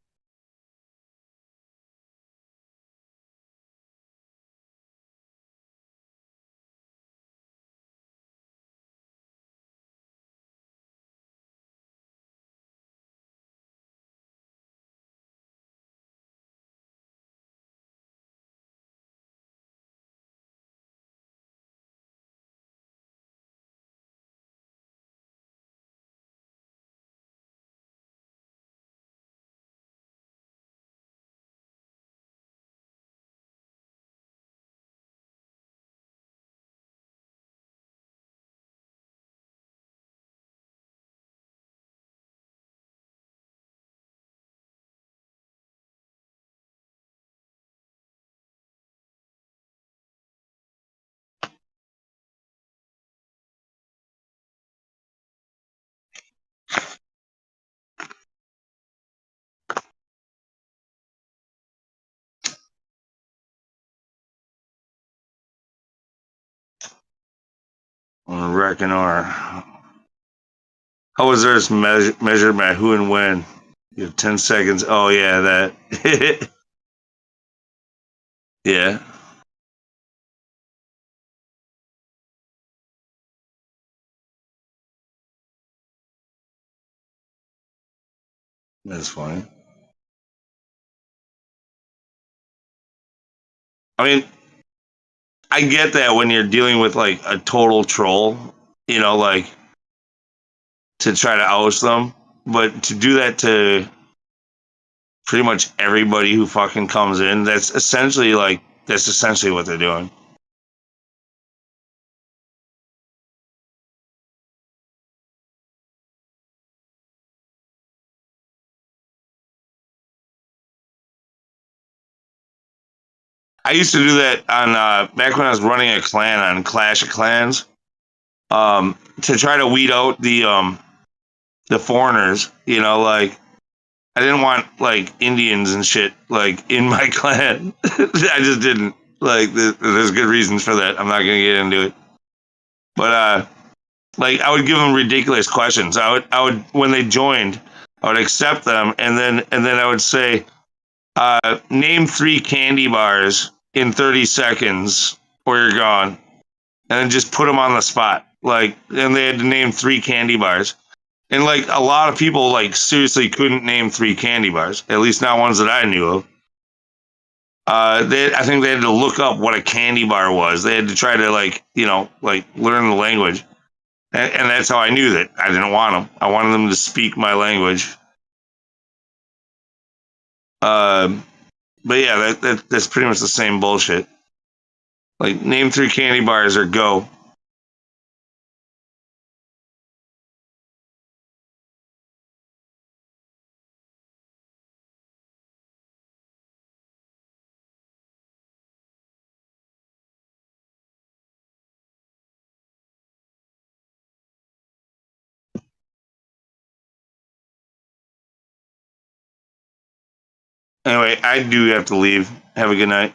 I reckon or how was theirs measured by who and when? You have 10 seconds. Oh yeah, that. Yeah. That's funny. I mean, I get that when you're dealing with like a total troll, you know, like to try to oust them, but to do that to pretty much everybody who fucking comes in, that's essentially what they're doing. I used to do that on back when I was running a clan on Clash of Clans, to try to weed out the foreigners. You know, like I didn't want like Indians and shit like in my clan. I just didn't. Like there's good reasons for that. I'm not gonna get into it. But like I would give them ridiculous questions. I would when they joined, I would accept them, and then I would say, name 3 candy bars in 30 seconds, or you're gone, and then just put them on the spot. Like, and they had to name 3 candy bars, and like a lot of people like seriously couldn't name 3 candy bars, at least not ones that I knew of. I think they had to look up what a candy bar was. They had to try to like learn the language. And that's how I knew that I didn't want them. I wanted them to speak my language. But yeah, that's pretty much the same bullshit. Like, name 3 candy bars or go. Anyway, I do have to leave. Have a good night.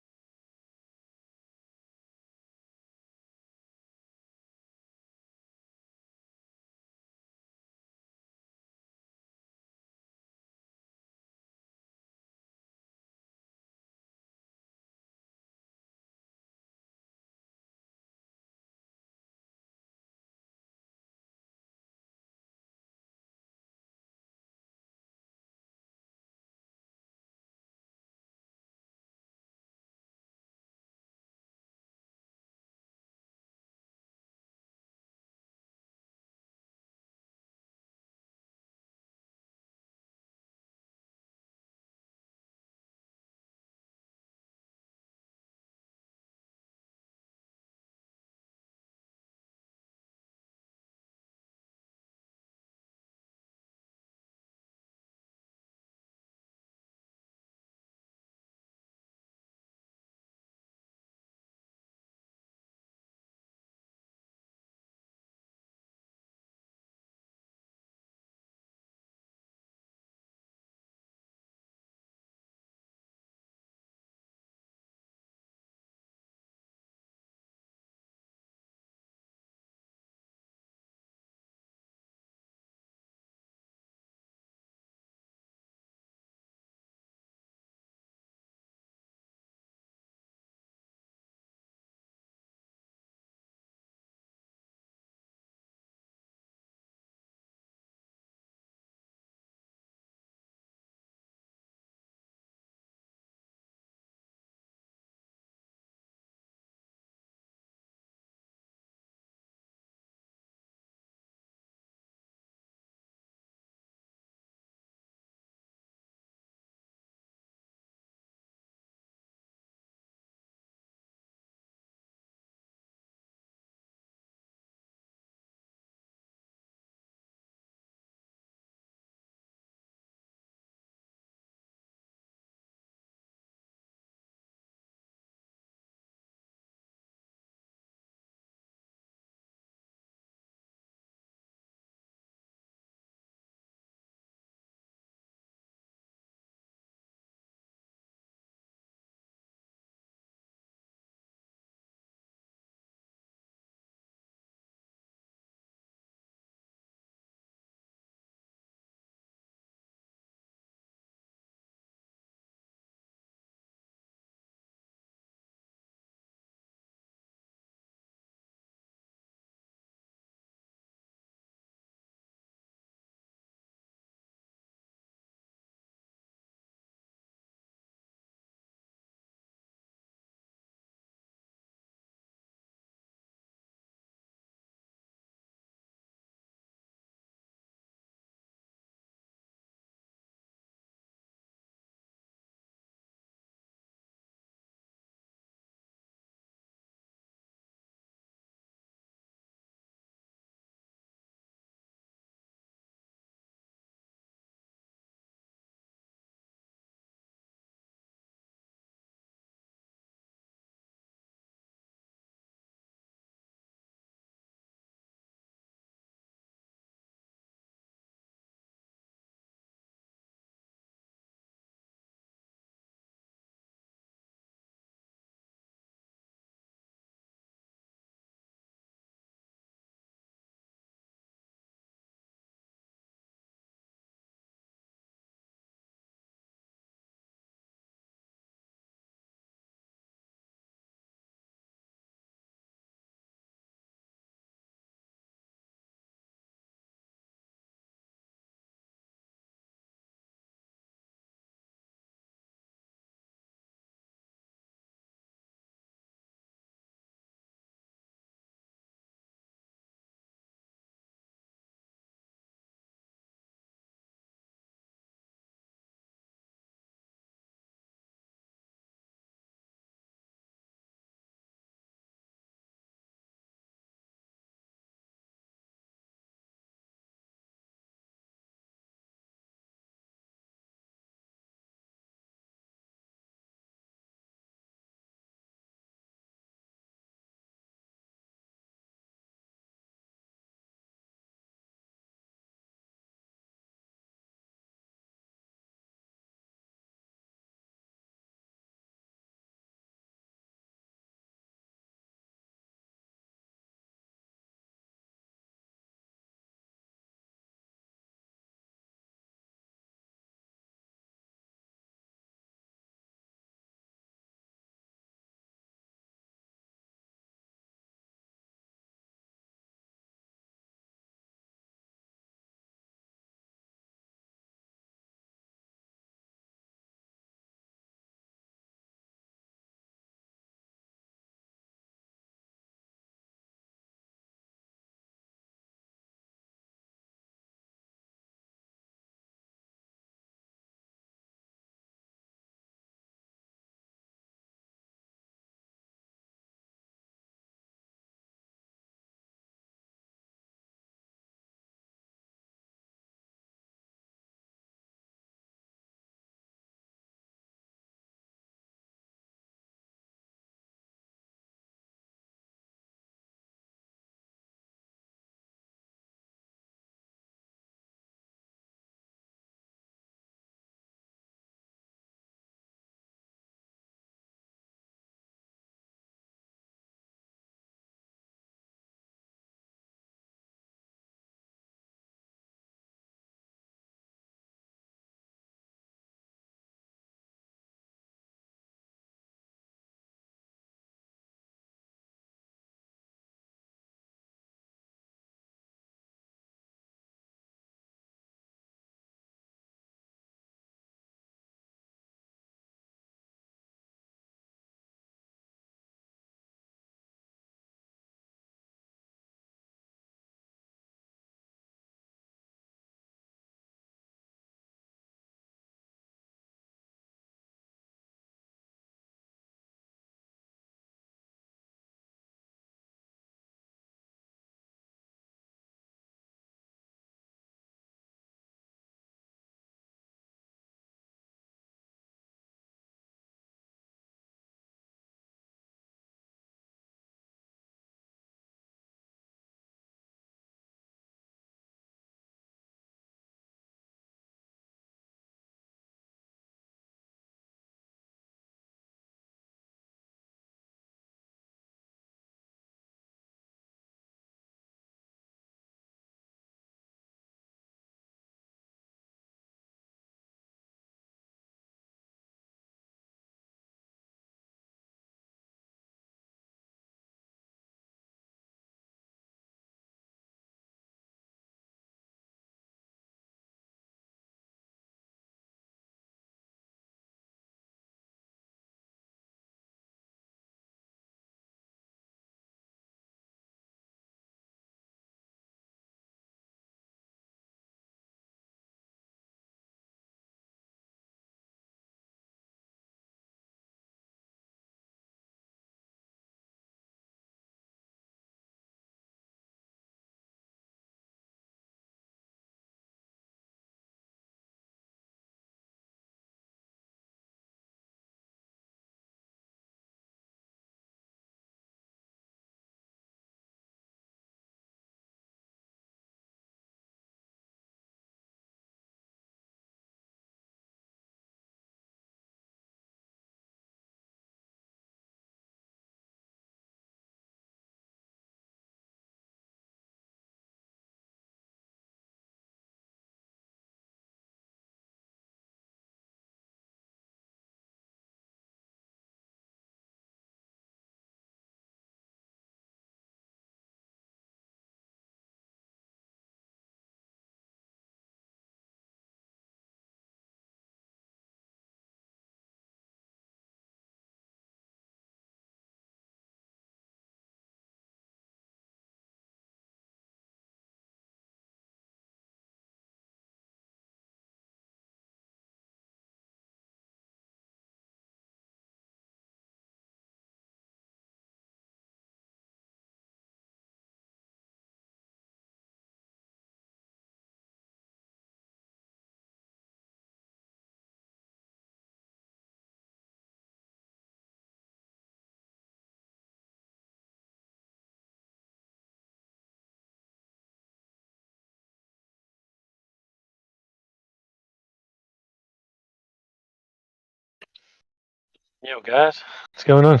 Yo, guys, what's going on?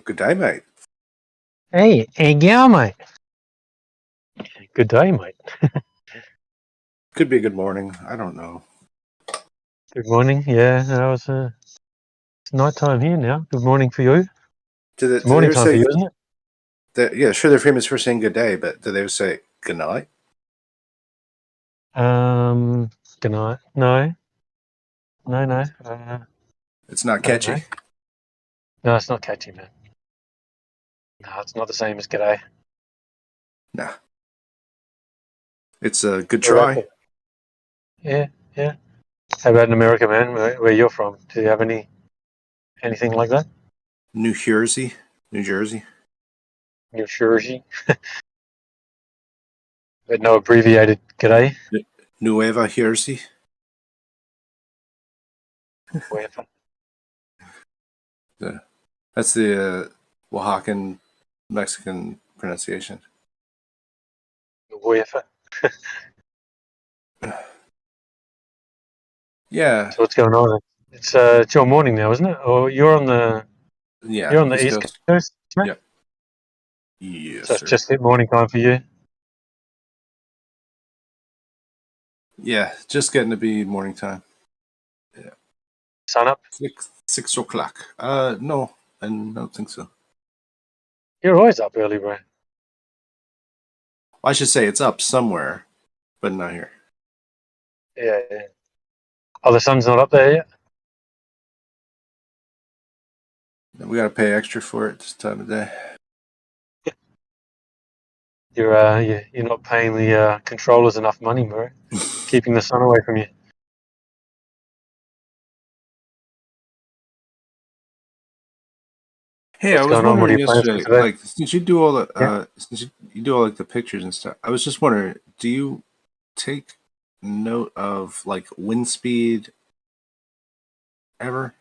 Good day, mate. Hey, yeah, mate. Good day, mate. Could be a good morning. I don't know. Good morning. Yeah, it's night time here now. Good morning for you. It's morning time for you, isn't it? Yeah, sure. They're famous for saying good day, but do they say good night? Good night. No. It's not I don't know. catchy. No, it's not catchy, man. No, it's not the same as g'day. Nah. It's a good try. Yeah. How about in America, man? Where you're from? Do you have anything like that? New Jersey. New Jersey. But no abbreviated g'day. Nueva Jersey. Nueva. That's the Oaxacan Mexican pronunciation. Nueva. Yeah. So what's going on? It's your morning now, isn't it? Or you're on the East Coast, right? Yep. Yes, So it's sir. just hit morning time for you. Yeah, just getting to be morning time. Yeah. Sun up? 6 o'clock. No, I don't think so. You're always up early, bro. I should say it's up somewhere, but not here. Yeah. Oh, the sun's not up there yet? We got to pay extra for it this time of day. You're not paying the controllers enough money, bro. Keeping the sun away from you. Hey, What's I was going on? What are wondering your plans for yesterday, today? like since you do all the since you do all like the pictures and stuff, I was just wondering, do you take note of like wind speed ever?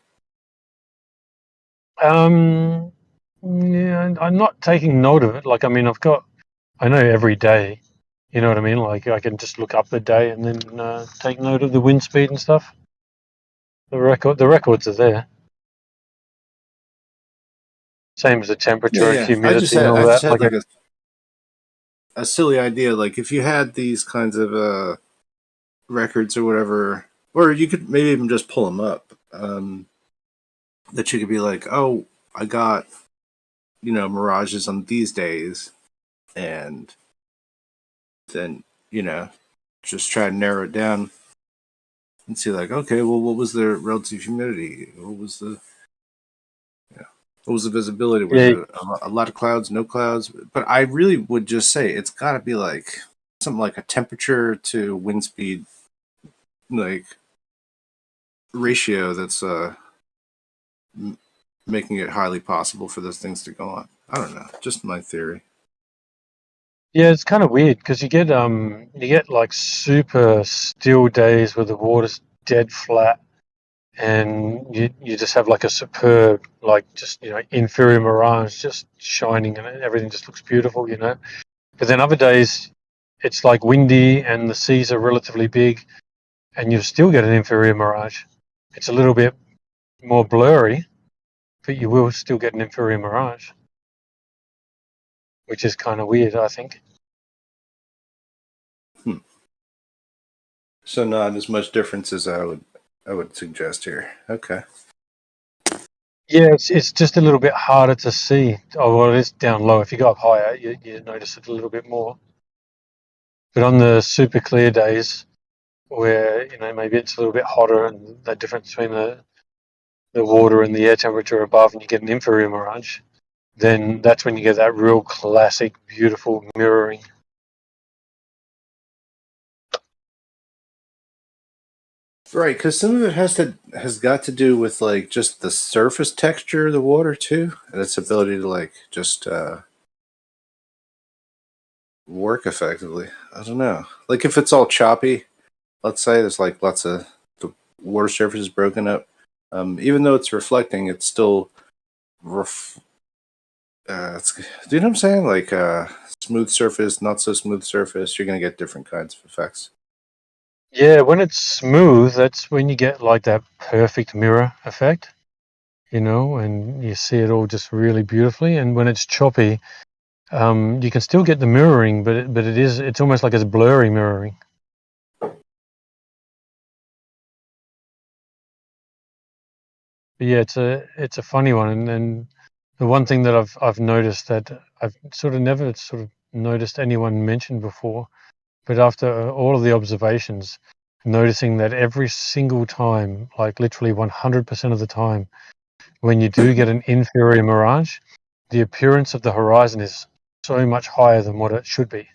Yeah, I'm not taking note of it. Like, I mean, I know every day. You know what I mean? Like, I can just look up the day and then take note of the wind speed and stuff. The records are there. Same as the temperature and Yeah. humidity and all I just that. had Like, like a silly idea. Like if you had these kinds of records or whatever, or you could maybe even just pull them up. That you could be like, oh, I got mirages on these days, and then just try to narrow it down and see like, okay, well, what was the relative humidity? What was the visibility? Was yeah, it a lot of clouds, no clouds? But I really would just say it's got to be like something like a temperature to wind speed like ratio that's making it highly possible for those things to go on. I don't know, just my theory. yeah, it's kind of weird because you get like super still days where the water's dead flat, and you just have like a superb, like just inferior mirage just shining, and everything just looks beautiful, But then other days, it's like windy and the seas are relatively big, and you still get an inferior mirage. It's a little bit more blurry, but you will still get an inferior mirage, which is kind of weird, I think. So not as much difference as I would suggest here. Okay. Yeah, it's just a little bit harder to see. Oh, well, it is down low. If you go up higher, you notice it a little bit more. But on the super clear days, where maybe it's a little bit hotter, and the difference between the water and the air temperature above, and you get an inferior mirage, then that's when you get that real classic, beautiful mirroring. Right, because some of it has got to do with like just the surface texture of the water too, and its ability to like just work effectively. I don't know. Like if it's all choppy, let's say there's like lots of the water surface is broken up. Even though it's reflecting, it's still do you know what I'm saying? Like smooth surface, not so smooth surface. You're gonna get different kinds of effects. Yeah, when it's smooth, that's when you get like that perfect mirror effect, and you see it all just really beautifully. And when it's choppy, you can still get the mirroring, but it's almost like it's blurry mirroring. But yeah, it's a funny one, and the one thing that I've noticed that I've sort of never sort of noticed anyone mention before, but after all of the observations, noticing that every single time, like literally 100% of the time, when you do get an inferior mirage, the appearance of the horizon is so much higher than what it should be.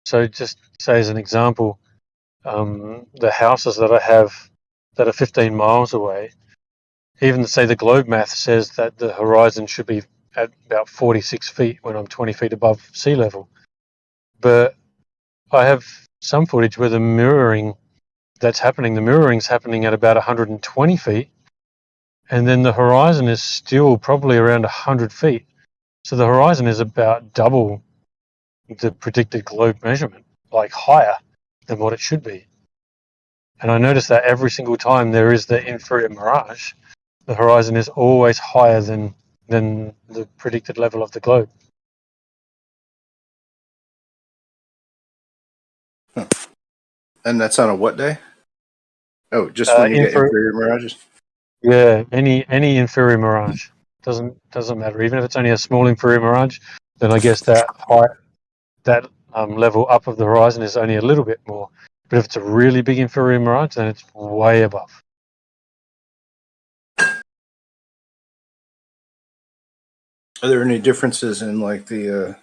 So just say as an example, the houses that I have that are 15 miles away, even say the globe math says that the horizon should be at about 46 feet when I'm 20 feet above sea level. But I have some footage where the mirroring's happening at about 120 feet, and then the horizon is still probably around 100 feet. So the horizon is about double the predicted globe measurement, like higher than what it should be. And I notice that every single time there is the inferior mirage, the horizon is always higher than the predicted level of the globe. Huh. And that's on a what day? Oh, just when you get inferior mirages? Yeah, any inferior mirage doesn't matter. Even if it's only a small inferior mirage, then I guess that level up of the horizon is only a little bit more. But if it's a really big inferior mirage, then it's way above. Are there any differences in like the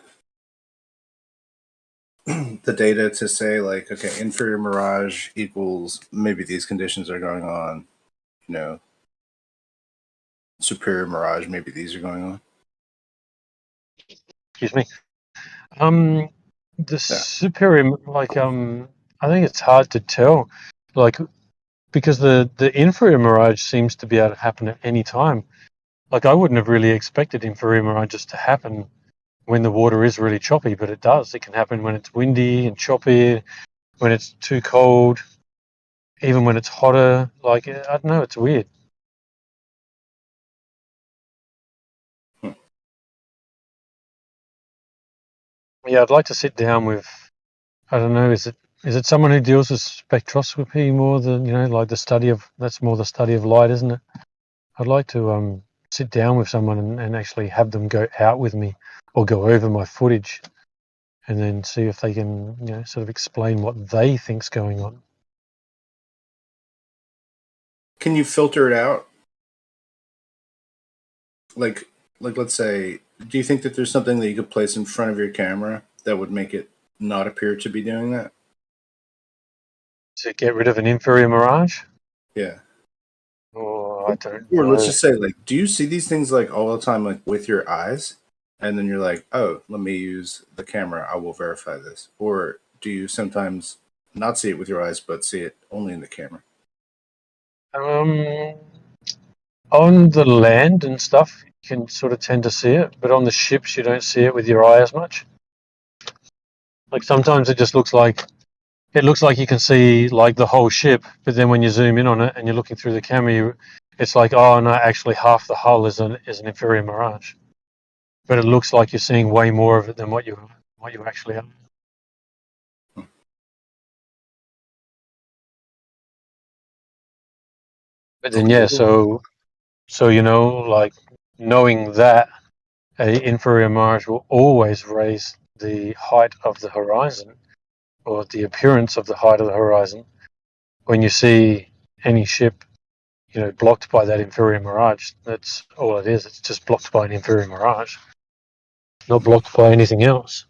the data to say like, okay, inferior mirage equals maybe these conditions are going on, superior mirage, maybe these are going on? Excuse me. The superior, like, I think it's hard to tell, like, because the inferior mirage seems to be able to happen at any time. Like, I wouldn't have really expected inferior mirages to happen when the water is really choppy, but it does. It can happen when it's windy and choppy, when it's too cold, even when it's hotter. Like, I don't know, it's weird. Yeah, I'd like to sit down with, I don't know, is it someone who deals with spectroscopy more than, like that's more the study of light, isn't it? I'd like to sit down with someone and actually have them go out with me or go over my footage and then see if they can, sort of explain what they think's going on. Can you filter it out? Like let's say, do you think that there's something that you could place in front of your camera that would make it not appear to be doing that? To get rid of an inferior mirage? Yeah. Oh, I don't Or know. let's just say, like, do you see these things like all the time, like with your eyes? And then you're like, oh, let me use the camera. I will verify this. Or do you sometimes not see it with your eyes, but see it only in the camera? On the land and stuff, you can sort of tend to see it, but on the ships, you don't see it with your eye as much. Like sometimes it just looks like you can see like the whole ship, but then when you zoom in on it and you're looking through the camera, it's like, oh no, actually half the hull is an inferior mirage. But it looks like you're seeing way more of it than what you actually are. But then yeah, so like knowing that a inferior mirage will always raise the height of the horizon or the appearance of the height of the horizon. When you see any ship, blocked by that inferior mirage, that's all it is. It's just blocked by an inferior mirage, not blocked by anything else.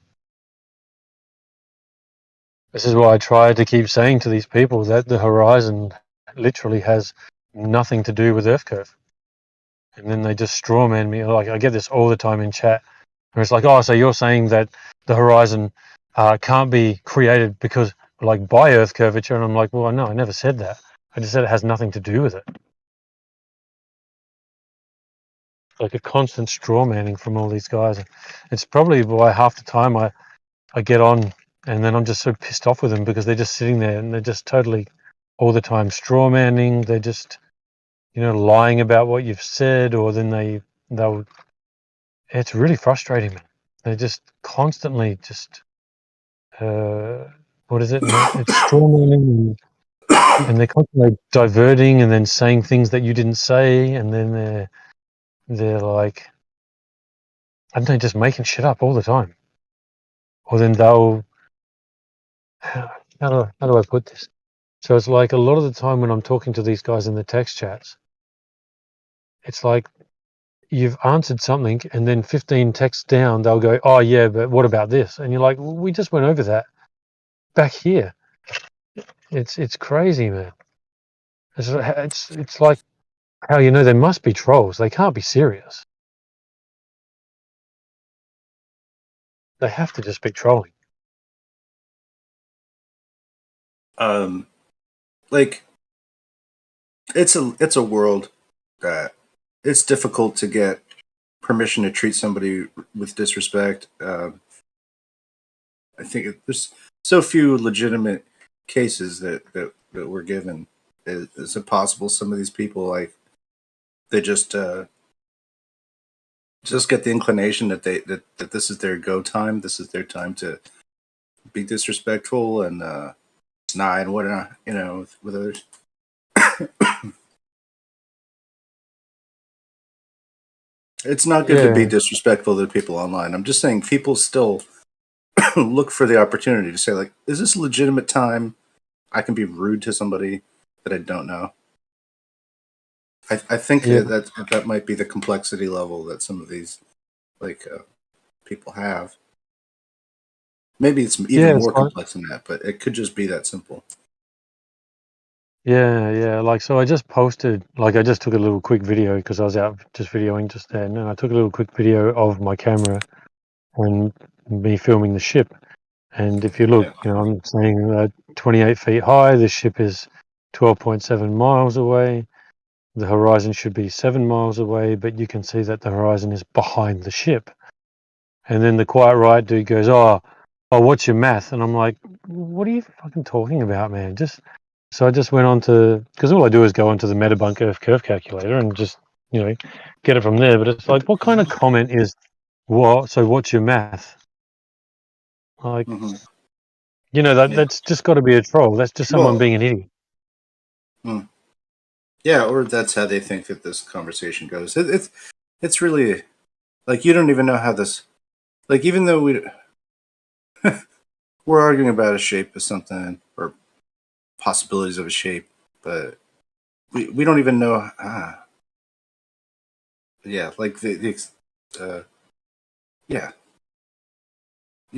This is why I try to keep saying to these people that the horizon literally has nothing to do with Earth curve. And then they just strawman me. Like I get this all the time in chat. And it's like, oh, so you're saying that the horizon can't be created because like by Earth curvature? And I'm like, well, no, I never said that. I just said it has nothing to do with it. like a constant straw manning from all these guys. It's probably why half the time I get on and then I'm just so pissed off with them because they're just sitting there and they're just totally all the time straw manning. They're just, lying about what you've said, or then they'll. It's really frustrating, man. They're just constantly just. What is it? It's straw manning, and they're constantly diverting and then saying things that you didn't say, and then they're like, I don't know, just making shit up all the time. Or then they'll. How do I put this? So it's like a lot of the time when I'm talking to these guys in the text chats, it's like you've answered something and then 15 texts down, they'll go, oh yeah, but what about this? And you're like, well, we just went over that back here. It's crazy, man. It's like how they must be trolls. They can't be serious. They have to just be trolling. Like it's a world that it's difficult to get permission to treat somebody with disrespect. I think there's so few legitimate cases that were given. Is it possible some of these people like they just get the inclination that that this is their go time, this is their time to be disrespectful and snide and whatnot, with others. It's not good to be disrespectful to people online. I'm just saying people still look for the opportunity to say, like, is this a legitimate time I can be rude to somebody that I don't know? I think that might be the complexity level that some of these people have. Maybe it's even more complex than that, but it could just be that simple. Yeah. Like, so I just posted, like, I just took a little quick video because I was out just videoing just then, and I took a little quick video of my camera and me filming the ship. And if you look, I'm saying 28 feet high. The ship is 12.7 miles away. The horizon should be 7 miles away, but you can see that the horizon is behind the ship. And then the quiet right dude goes, oh, what's your math? And I'm like, what are you fucking talking about, man? So I just went on to, because all I do is go onto the Metabunk Earth Curve Calculator and just, get it from there. But it's like, what kind of comment is, so what's your math? Like, that's just got to be a troll. That's just someone being an idiot. Yeah, or that's how they think that this conversation goes. It's really, like, you don't even know how this, like, even though we're arguing about a shape of something or possibilities of a shape, but we don't even know. Like you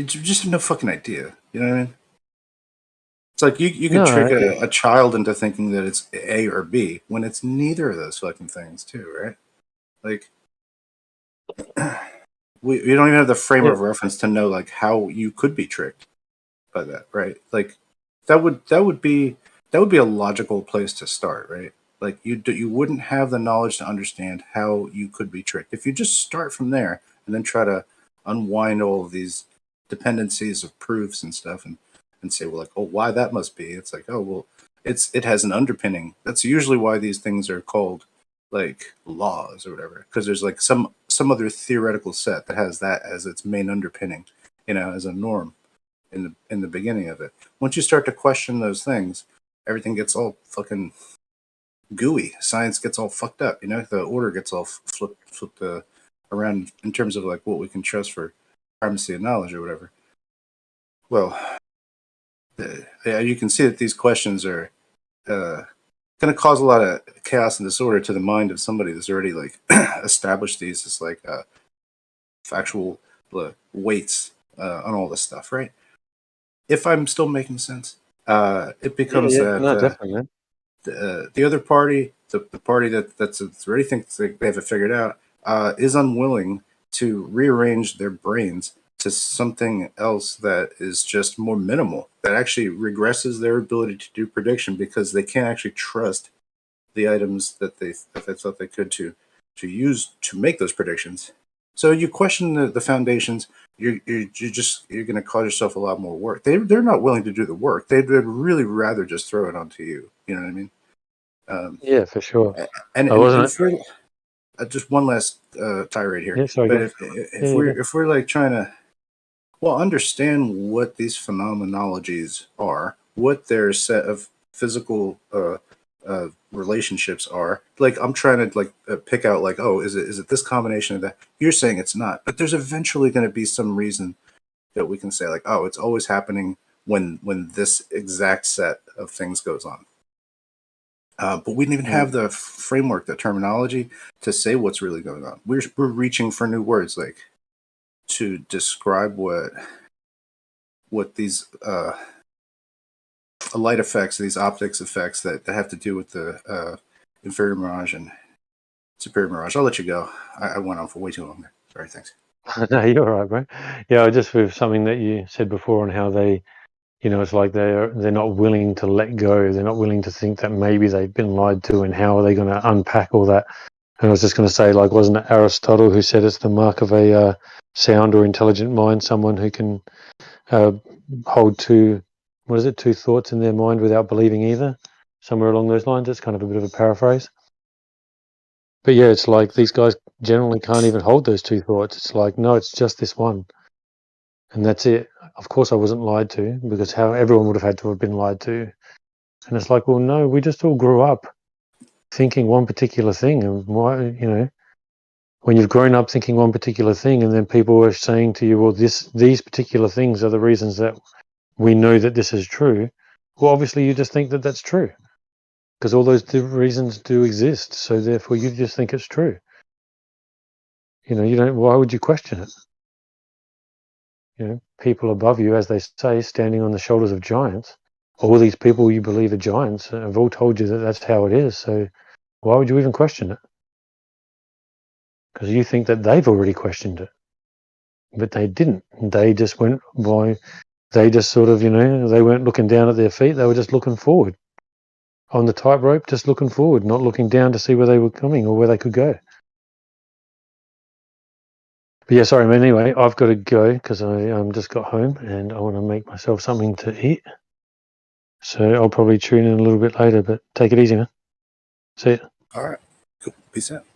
just have no fucking idea. You know what I mean? It's like you could trick a child into thinking that it's A or B when it's neither of those fucking things too, right? Like we don't even have the frame of reference to know like how you could be tricked by that, right? Like that would be a logical place to start, right? Like you wouldn't have the knowledge to understand how you could be tricked. If you just start from there and then try to unwind all of these dependencies of proofs and stuff and say, well, like, oh, why that must be? It's like, oh, well, it has an underpinning. That's usually why these things are called like laws or whatever, because there's like some other theoretical set that has that as its main underpinning, as a norm in the beginning of it. Once you start to question those things, everything gets all fucking gooey. Science gets all fucked up. The order gets all flipped around in terms of like what we can trust for primacy of knowledge or whatever. Well, you can see that these questions are going to cause a lot of chaos and disorder to the mind of somebody that's already like established these as like factual weights on all this stuff, right? If I'm still making sense, it becomes that definitely. The other party, the party that's already thinks they have it figured out, is unwilling to rearrange their brains to something else that is just more minimal, that actually regresses their ability to do prediction because they can't actually trust the items that they thought they could to use to make those predictions. So you question the foundations, you're going to cause yourself a lot more work. They're not willing to do the work. They'd really rather just throw it onto you. You know what I mean? Yeah, for sure. And I wasn't. if we're just one last tirade here, Yeah, sorry. but Go. if we're like trying to understand what these phenomenologies are, what their set of physical relationships are. Like I'm trying to pick out like, oh, is it this combination of that? You're saying it's not, but there's eventually going to be some reason that we can say like, oh, it's always happening when this exact set of things goes on. But we didn't even have the framework, the terminology to say what's really going on. We're reaching for new words like to describe what these light effects, these optics effects that have to do with the inferior mirage and superior mirage. I'll let you go. I went on for way too long. Sorry, thanks. No, you're all right, bro. Yeah, just with something that you said before on how they, it's like they're not willing to let go. They're not willing to think that maybe they've been lied to, and how are they going to unpack all that? And I was just going to say, like, wasn't it Aristotle who said it's the mark of a sound or intelligent mind, someone who can hold two thoughts in their mind without believing either? Somewhere along those lines. It's kind of a bit of a paraphrase. But yeah, it's like these guys generally can't even hold those two thoughts. It's like, no, it's just this one. And that's it. Of course I wasn't lied to, because how everyone would have had to have been lied to. And it's like, well, no, we just all grew up thinking one particular thing. And why, when you've grown up thinking one particular thing, and then people are saying to you, well, these particular things are the reasons that we know that this is true. Well, obviously you just think that that's true, because all those reasons do exist. So therefore you just think it's true. You don't, why would you question it? People above you, as they say, standing on the shoulders of giants. All these people you believe are giants have all told you that that's how it is. So why would you even question it? Because you think that they've already questioned it, but they didn't. They just went by. They just sort of, they weren't looking down at their feet. They were just looking forward on the tightrope, just looking forward, not looking down to see where they were coming or where they could go. But yeah, sorry, man. Anyway, I've got to go because I just got home and I want to make myself something to eat. So I'll probably tune in a little bit later, but take it easy, man. See ya. All right. Cool. Peace out.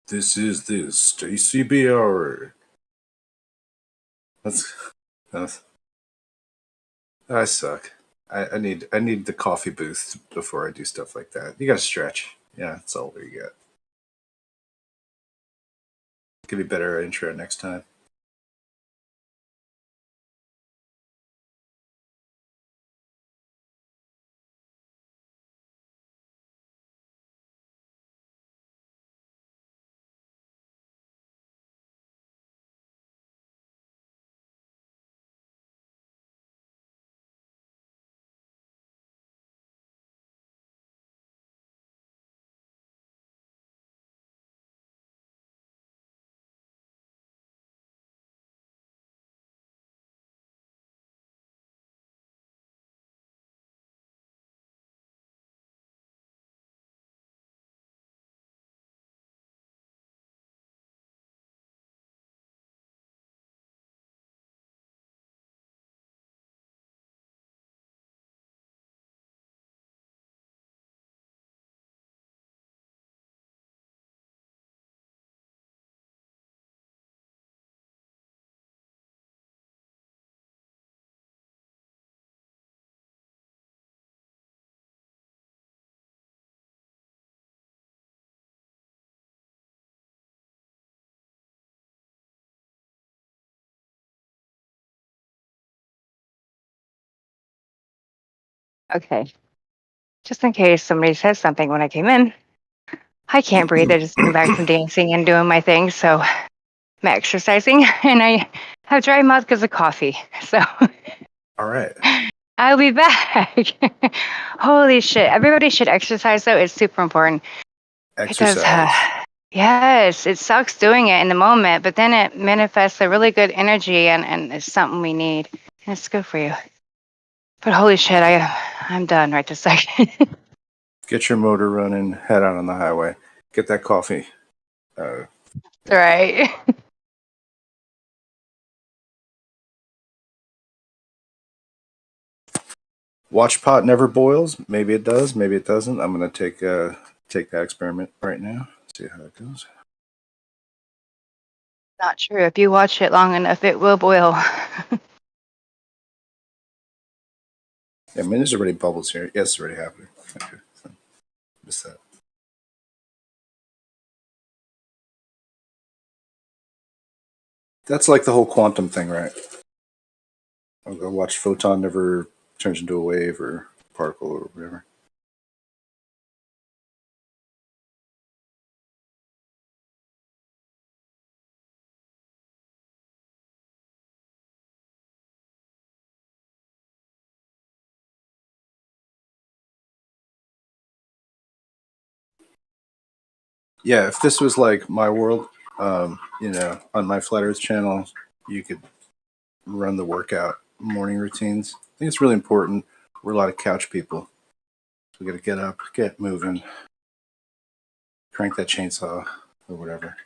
This is the Stacy B hour. That's I suck. I need the coffee booth before I do stuff like that. You gotta stretch. Yeah, that's all we get. Give me a better intro next time. Okay. Just in case somebody says something when I came in. I can't breathe. I just came back from dancing and doing my thing. So I'm exercising and I have dry mouth because of coffee. So All right. I'll be back. Holy shit. Everybody should exercise though. It's super important. Exercise. Because, yes, it sucks doing it in the moment, but then it manifests a really good energy and it's something we need. And it's good for you. But holy shit, I'm done right this second. Get your motor running, head out on the highway. Get that coffee. Right. Watch pot never boils. Maybe it does. Maybe it doesn't. I'm gonna take that experiment right now. See how it goes. Not true. If you watch it long enough, it will boil. Yeah, I mean, there's already bubbles here. Yes, it's already happening. Okay, so missed that. That's like the whole quantum thing, right? I'll go watch photon never turns into a wave or particle or whatever. Yeah, if this was like my world, on my Flat Earth channel, you could run the workout morning routines. I think it's really important. We're a lot of couch people. So we got to get up, get moving, crank that chainsaw or whatever.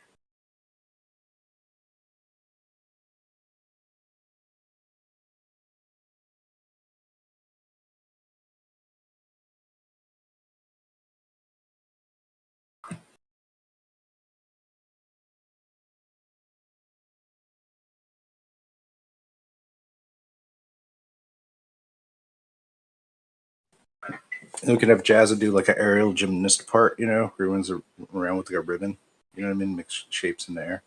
And we could have Jazza do like an aerial gymnast part, everyone's around with like a ribbon, you know what I mean? Mix shapes in the air.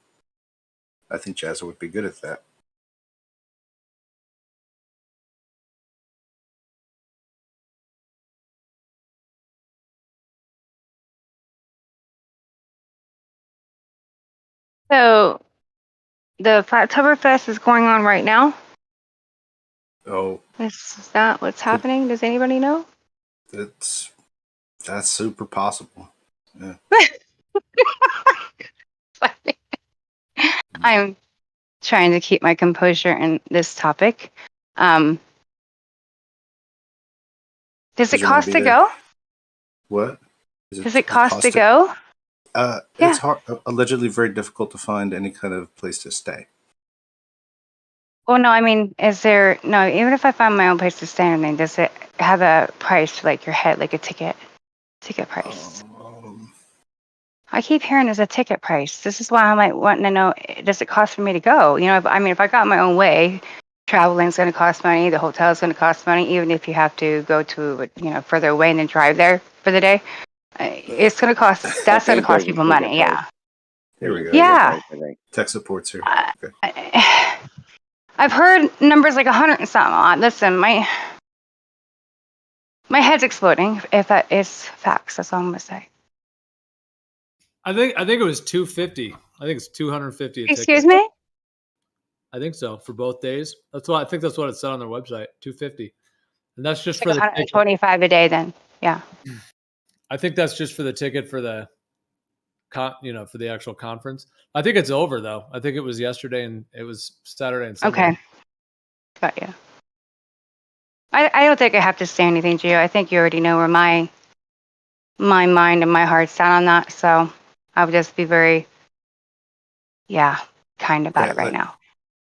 I think Jazza would be good at that. So the Flattoberfest is going on right now. Oh, Is that what's happening? Does anybody know? that's super possible. Yeah. I'm trying to keep my composure in this topic. Does it cost to go? What? Does it cost to go? It's hard, allegedly very difficult to find any kind of place to stay. Well, no, I mean, even if I find my own place to stay, I mean, does it have a price for like your head, like a ticket price? I keep hearing there's a ticket price. This is why I'm like wanting to know, does it cost for me to go? You know, if I got my own way, traveling's going to cost money. The hotel's going to cost money, even if you have to go to, further away and then drive there for the day. It's going to cost, I that's going to think cost there's a people ticket money. price. Yeah. Here we go. Ticket Yeah. I think. Tech support's here. Okay. I've heard numbers like 100 and something. Listen, my head's exploding if that is facts. That's all I'm going to say. I think it was 250. I think it's 250 a ticket. Excuse me? I think so for both days. I think that's what it said on their website. 250, and that's just It's for like the ticket. 125 a day then. Yeah. I think that's just for the ticket for the, for the actual conference. I think it's over though. I think it was yesterday and it was Saturday and Sunday. Okay. Got you. I don't think I have to say anything, Gio. I think you already know where my mind and my heart's at on that. So I would just be very, kind about it right now.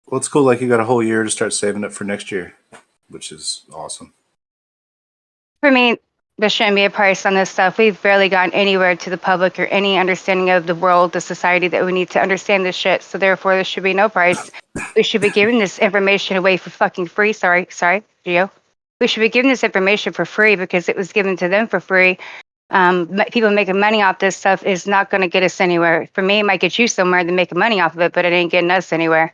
Well, it's cool. Like you got a whole year to start saving up for next year, which is awesome. For me, there shouldn't be a price on this stuff. We've barely gotten anywhere to the public or any understanding of the world, the society that we need to understand this shit. So therefore, there should be no price. We should be giving this information away for fucking free. Sorry, Gio. We should be giving this information for free because it was given to them for free. People making money off this stuff is not going to get us anywhere. For me, it might get you somewhere than making money off of it, but it ain't getting us anywhere.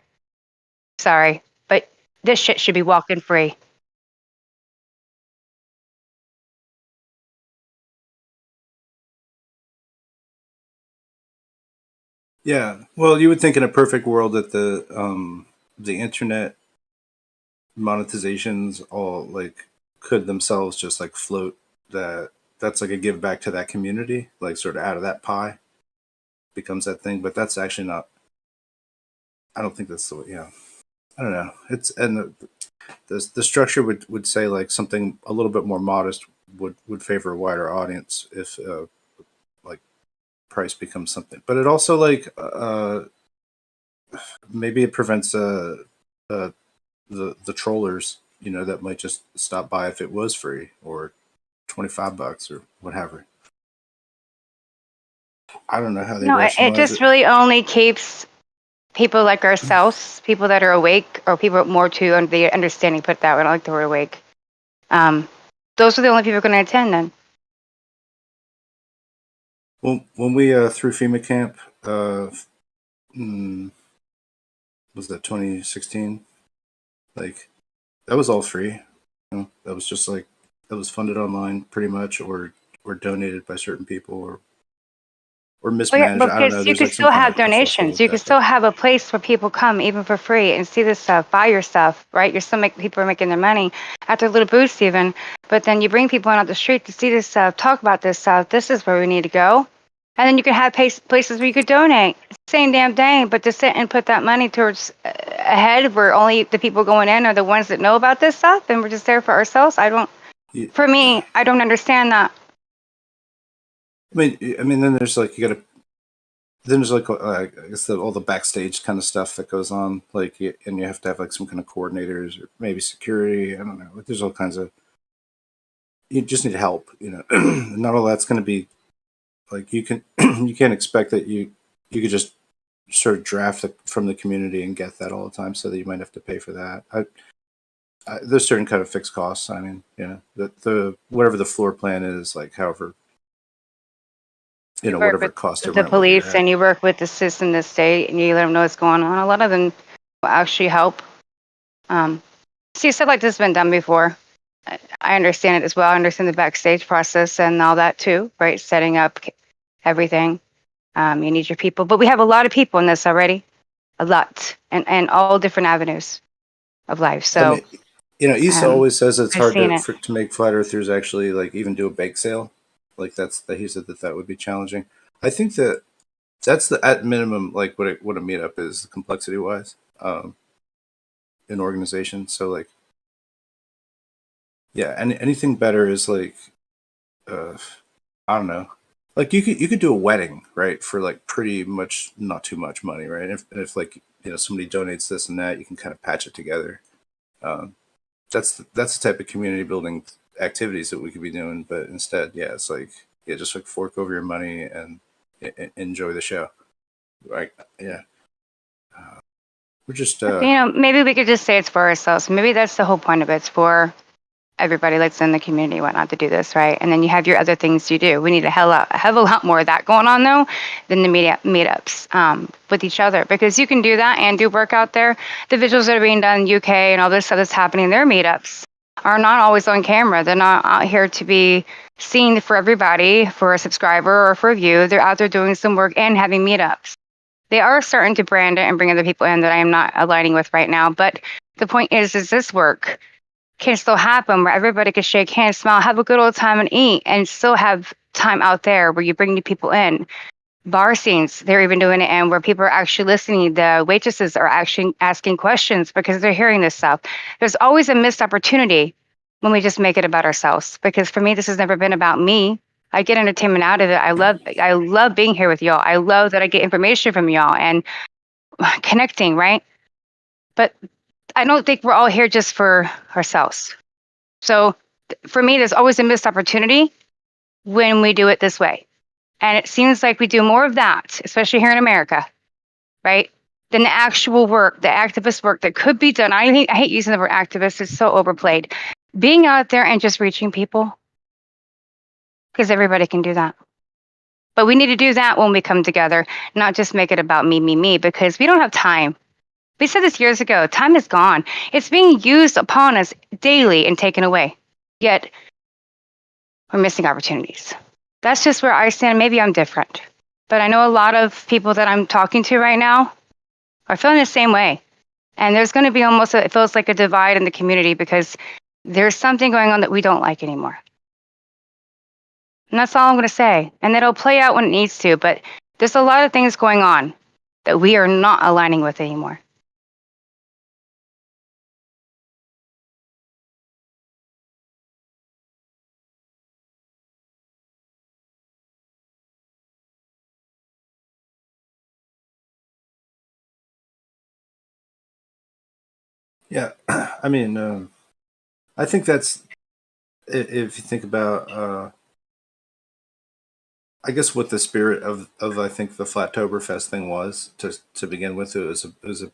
Sorry, but this shit should be walking free. Yeah. Well, you would think in a perfect world that the internet monetizations all like could themselves just like float that's like a give back to that community, like sort of out of that pie becomes that thing. But that's actually not. I don't think that's the way. Yeah. I don't know. It's and the structure would say like something a little bit more modest would favor a wider audience if like price becomes something. But it also like maybe it prevents the trollers, that might just stop by if it was free or $25 or whatever. I don't know how they It just really only keeps people like ourselves, people that are awake, or people more to the understanding. Put it that way. I don't like the word awake. Those are the only people going to attend then. Well, when we threw FEMA camp, was that 2016? Like that was all free. That was just like that was funded online pretty much, or donated by certain people, or mismanaged. I don't know. You could still have donations. You could still have a place where people come even for free and see this stuff, buy your stuff, right? You're still people are making their money at their little booths even. But then you bring people out the street to see this stuff, talk about this stuff. This is where we need to go. And then you could have places where you could donate. Same damn thing, but to sit and put that money towards a head where only the people going in are the ones that know about this stuff and we're just there for ourselves. For me, I don't understand that. I mean, then there's like then there's like I guess all the backstage kind of stuff that goes on, like, and you have to have like some kind of coordinators or maybe security. I don't know. Like, there's all kinds of. You just need help, Not all that's going to be like you can't expect that you could just sort of draft from the community and get that all the time, so that you might have to pay for that. There's certain kind of fixed costs. I mean, the whatever the floor plan is, like however. Whatever it costs to the rent police and you work with the system, the state, and you let them know what's going on. A lot of them will actually help. See, stuff like this has been done before. I understand it as well. I understand the backstage process and all that too, right? Setting up everything. You need your people, but we have a lot of people in this already, a lot, and all different avenues of life. So, I mean, Issa always says it's hard to make flat earthers actually like even do a bake sale. Like he said that would be challenging. I think that's the at minimum like what a meetup is complexity wise, in organization. So like, yeah, and anything better is like, I don't know, like you could do a wedding, right, for like pretty much not too much money, right? And if like somebody donates this and that, you can kind of patch it together. That's the type of community building activities that we could be doing, but instead, it's like just like fork over your money and enjoy the show. Right? Yeah. We're just Maybe we could just say it's for ourselves. Maybe that's the whole point of it. It's for everybody that's in the community and whatnot to do this, right? And then you have your other things you do. We need a have a lot more of that going on though than the meetups with each other, because you can do that and do work out there. The visuals that are being done in the UK and all this stuff that's happening in their meetups are not always on camera. They're not out here to be seen for everybody, for a subscriber or for a view. They're out there doing some work and having meetups. They are starting to brand it and bring other people in that I am not aligning with right now. But the point is this work can still happen where everybody can shake hands, smile, have a good old time and eat, and still have time out there where you bring new people in. Bar scenes, they're even doing it, and where people are actually listening. The waitresses are actually asking questions because they're hearing this stuff. There's always a missed opportunity when we just make it about ourselves. Because for me, this has never been about me. I get entertainment out of it. I love being here with y'all. I love that I get information from y'all and connecting, right? But I don't think we're all here just for ourselves. So for me, there's always a missed opportunity when we do it this way. And it seems like we do more of that, especially here in America, right? Than the actual work, the activist work that could be done. I hate using the word activist. It's so overplayed. Being out there and just reaching people, because everybody can do that. But we need to do that when we come together, not just make it about me, because we don't have time. We said this years ago, time is gone. It's being used upon us daily and taken away. Yet, we're missing opportunities. That's just where I stand. Maybe I'm different. But I know a lot of people that I'm talking to right now are feeling the same way. And there's going to be it feels like a divide in the community because there's something going on that we don't like anymore. And that's all I'm going to say. And it'll play out when it needs to. But there's a lot of things going on that we are not aligning with anymore. yeah. I mean, I think that's if you think about. I guess what the spirit of I think the Flattoberfest thing was to begin with, it was a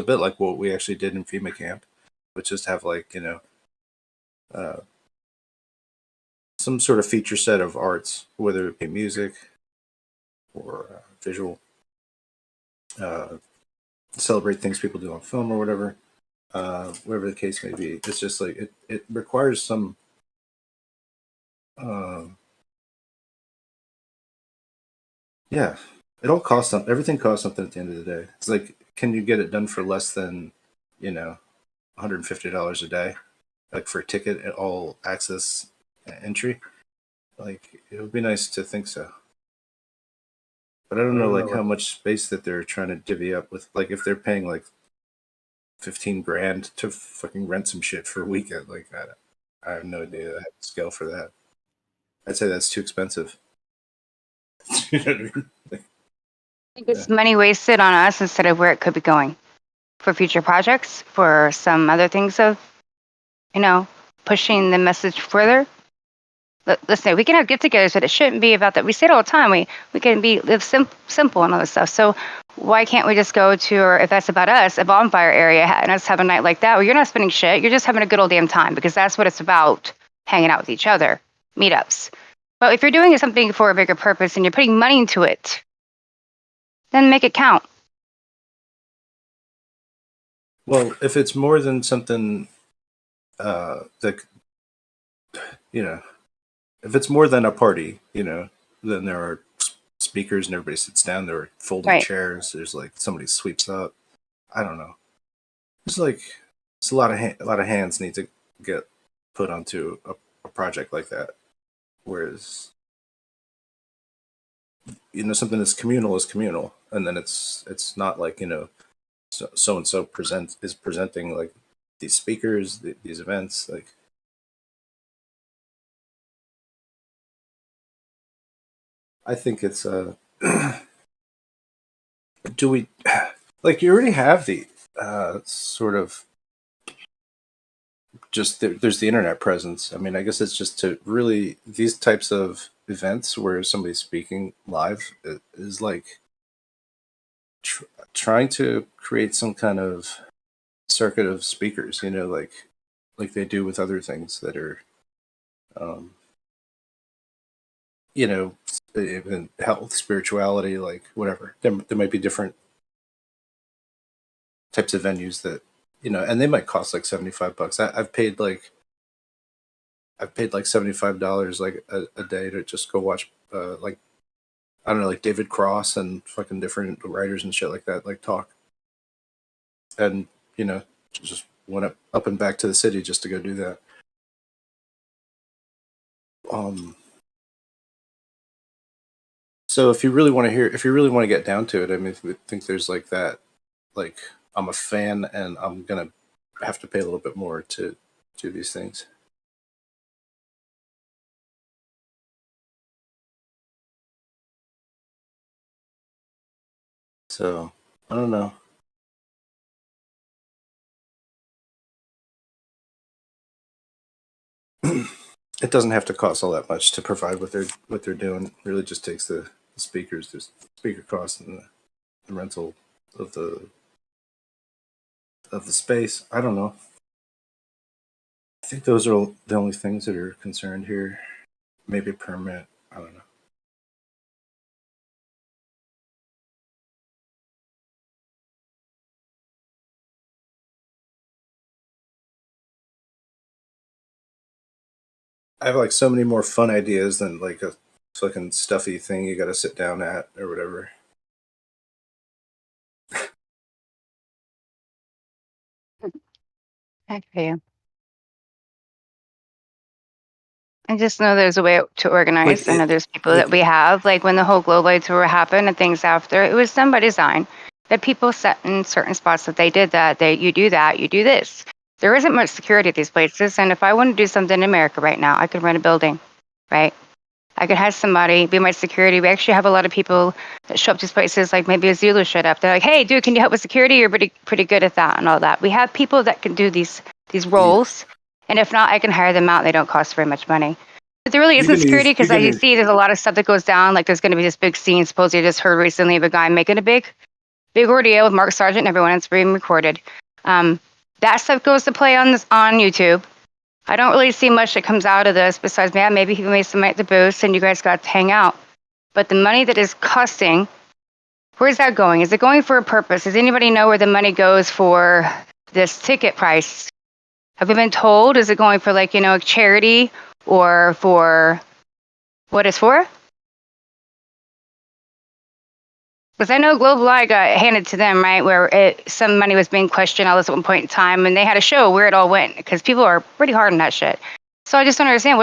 bit like what we actually did in FEMA camp, which is to have like some sort of feature set of arts, whether it be music or visual, celebrate things people do on film or whatever, whatever the case may be. It's just like it requires some. Yeah, it all costs something. Everything costs something at the end of the day. It's like, can you get it done for less than, $150 a day, like for a ticket at all access entry? Like, it would be nice to think so. But I don't know, like how much space that they're trying to divvy up with. Like, if they're paying like 15 grand to fucking rent some shit for a weekend, like I have no idea the scale for that. I'd say that's too expensive. You know what I mean? I think it's money wasted on us instead of where it could be going for future projects, for some other things of, pushing the message further. Listen, we can have get-togethers, but it shouldn't be about that. We say it all the time. We can live simple and all this stuff. So why can't we just go to, or if that's about us, a bonfire area, and us have a night like that where you're not spending shit, you're just having a good old damn time, because that's what it's about, hanging out with each other, meetups. But if you're doing something for a bigger purpose and you're putting money into it, then make it count. Well, if it's more than something that, if it's more than a party, then there are speakers and everybody sits down. There are folding chairs. There's like somebody sweeps up. I don't know. It's like a lot of hands need to get put onto a project like that. Whereas, something that's communal is communal, and then it's not like so and so is presenting like these speakers, these events. Like, I think it's do we like, you already have the sort of just there's the internet presence. I mean, I guess it's just to really, these types of events where somebody's speaking live is like trying to create some kind of circuit of speakers, you know, like they do with other things that are, you know, in health, spirituality, like whatever. There might be different types of venues that, you know, and they might cost like $75. I've paid like $75 like a day to just go watch like, I don't know, like David Cross and fucking different writers and shit like that, like talk. And, you know, just went up and back to the city just to go do that. So if you really want to get down to it, I mean, I think there's like that, like I'm a fan and I'm gonna have to pay a little bit more to do these things. So I don't know. It doesn't have to cost all that much to provide what they're doing. It really just takes the speakers, the speaker costs, and the rental of the space. I don't know. I think those are the only things that are concerned here. Maybe a permit. I don't know. I have like so many more fun ideas than like a fucking stuffy thing you got to sit down at or whatever. I feel you. I just know there's a way to organize. I know there's people that we have, like when the whole glow light tour happened and things after, it was done by design. That people set in certain spots that they did that, you do that, you do this. There isn't much security at these places, and if I want to do something in America right now, I could rent a building, right? I could have somebody be my security. We actually have a lot of people that show up to these places, like maybe a Zulu showed up. They're like, "Hey, dude, can you help with security? You're pretty good at that and all that." We have people that can do these roles, and if not, I can hire them out. They don't cost very much money. But there really isn't security because I see there's a lot of stuff that goes down. Like there's going to be this big scene. Supposedly, I just heard recently of a guy making a big ordeal with Mark Sargent and everyone. It's being recorded. That stuff goes to play on YouTube. I don't really see much that comes out of this besides, yeah, maybe he made some at the booth and you guys got to hang out. But the money that is costing, where's that going? Is it going for a purpose? Does anybody know where the money goes for this ticket price? Have we been told? Is it going for like, you know, a charity or for what it's for? Because I know Global Eye got handed to them, right, where some money was being questioned all this at one point in time, and they had a show where it all went, because people are pretty hard on that shit. So I just don't understand,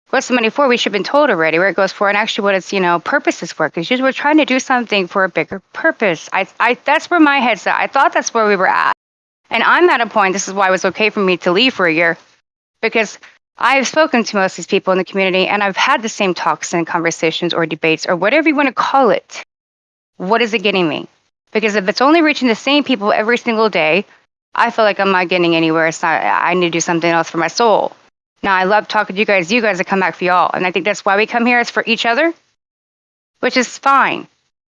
what's the money for? We should have been told already where it goes for, and actually what its, you know, purpose is for, because usually we're trying to do something for a bigger purpose. That's where my head's at. I thought that's where we were at. And I'm at a point, this is why it was okay for me to leave for a year, because I've spoken to most of these people in the community, and I've had the same talks and conversations or debates or whatever you want to call it. What is it getting me? Because if it's only reaching the same people every single day, I feel like I'm not getting anywhere. It's not, I need to do something else for my soul. Now, I love talking to you guys. You guys have come back for y'all. And I think that's why we come here, is for each other, which is fine.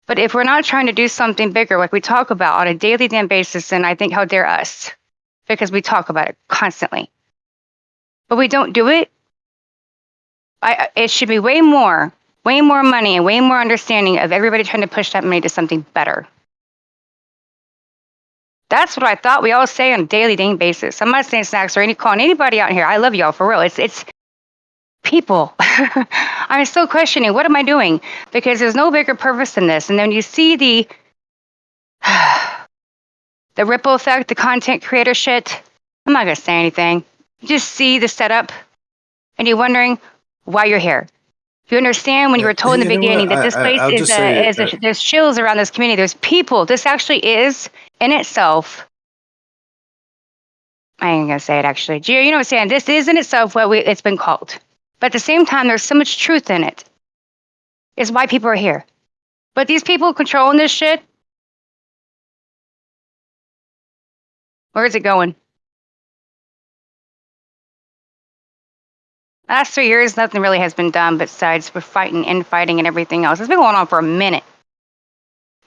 But if we're not trying to do something bigger, like we talk about on a daily damn basis, then I think how dare us? Because we talk about it constantly. But we don't do it. It should be way more money and way more understanding of everybody trying to push that money to something better. That's what I thought we all say on a daily basis. I'm not saying snacks or calling anybody out here. I love y'all for real. It's people. I'm still questioning, what am I doing? Because there's no bigger purpose than this. And then you see the ripple effect, the content creator shit. I'm not gonna say anything. You just see the setup and you're wondering why you're here. You understand when you were told in the beginning that this place there's chills around this community. There's people. This actually is in itself. I ain't gonna say it actually. Gio, you know what I'm saying? This is in itself what it's been called. But at the same time, there's so much truth in it. It's why people are here. But these people controlling this shit, where is it going? Last 3 years, nothing really has been done besides we're fighting, infighting, and everything else. It's been going on for a minute.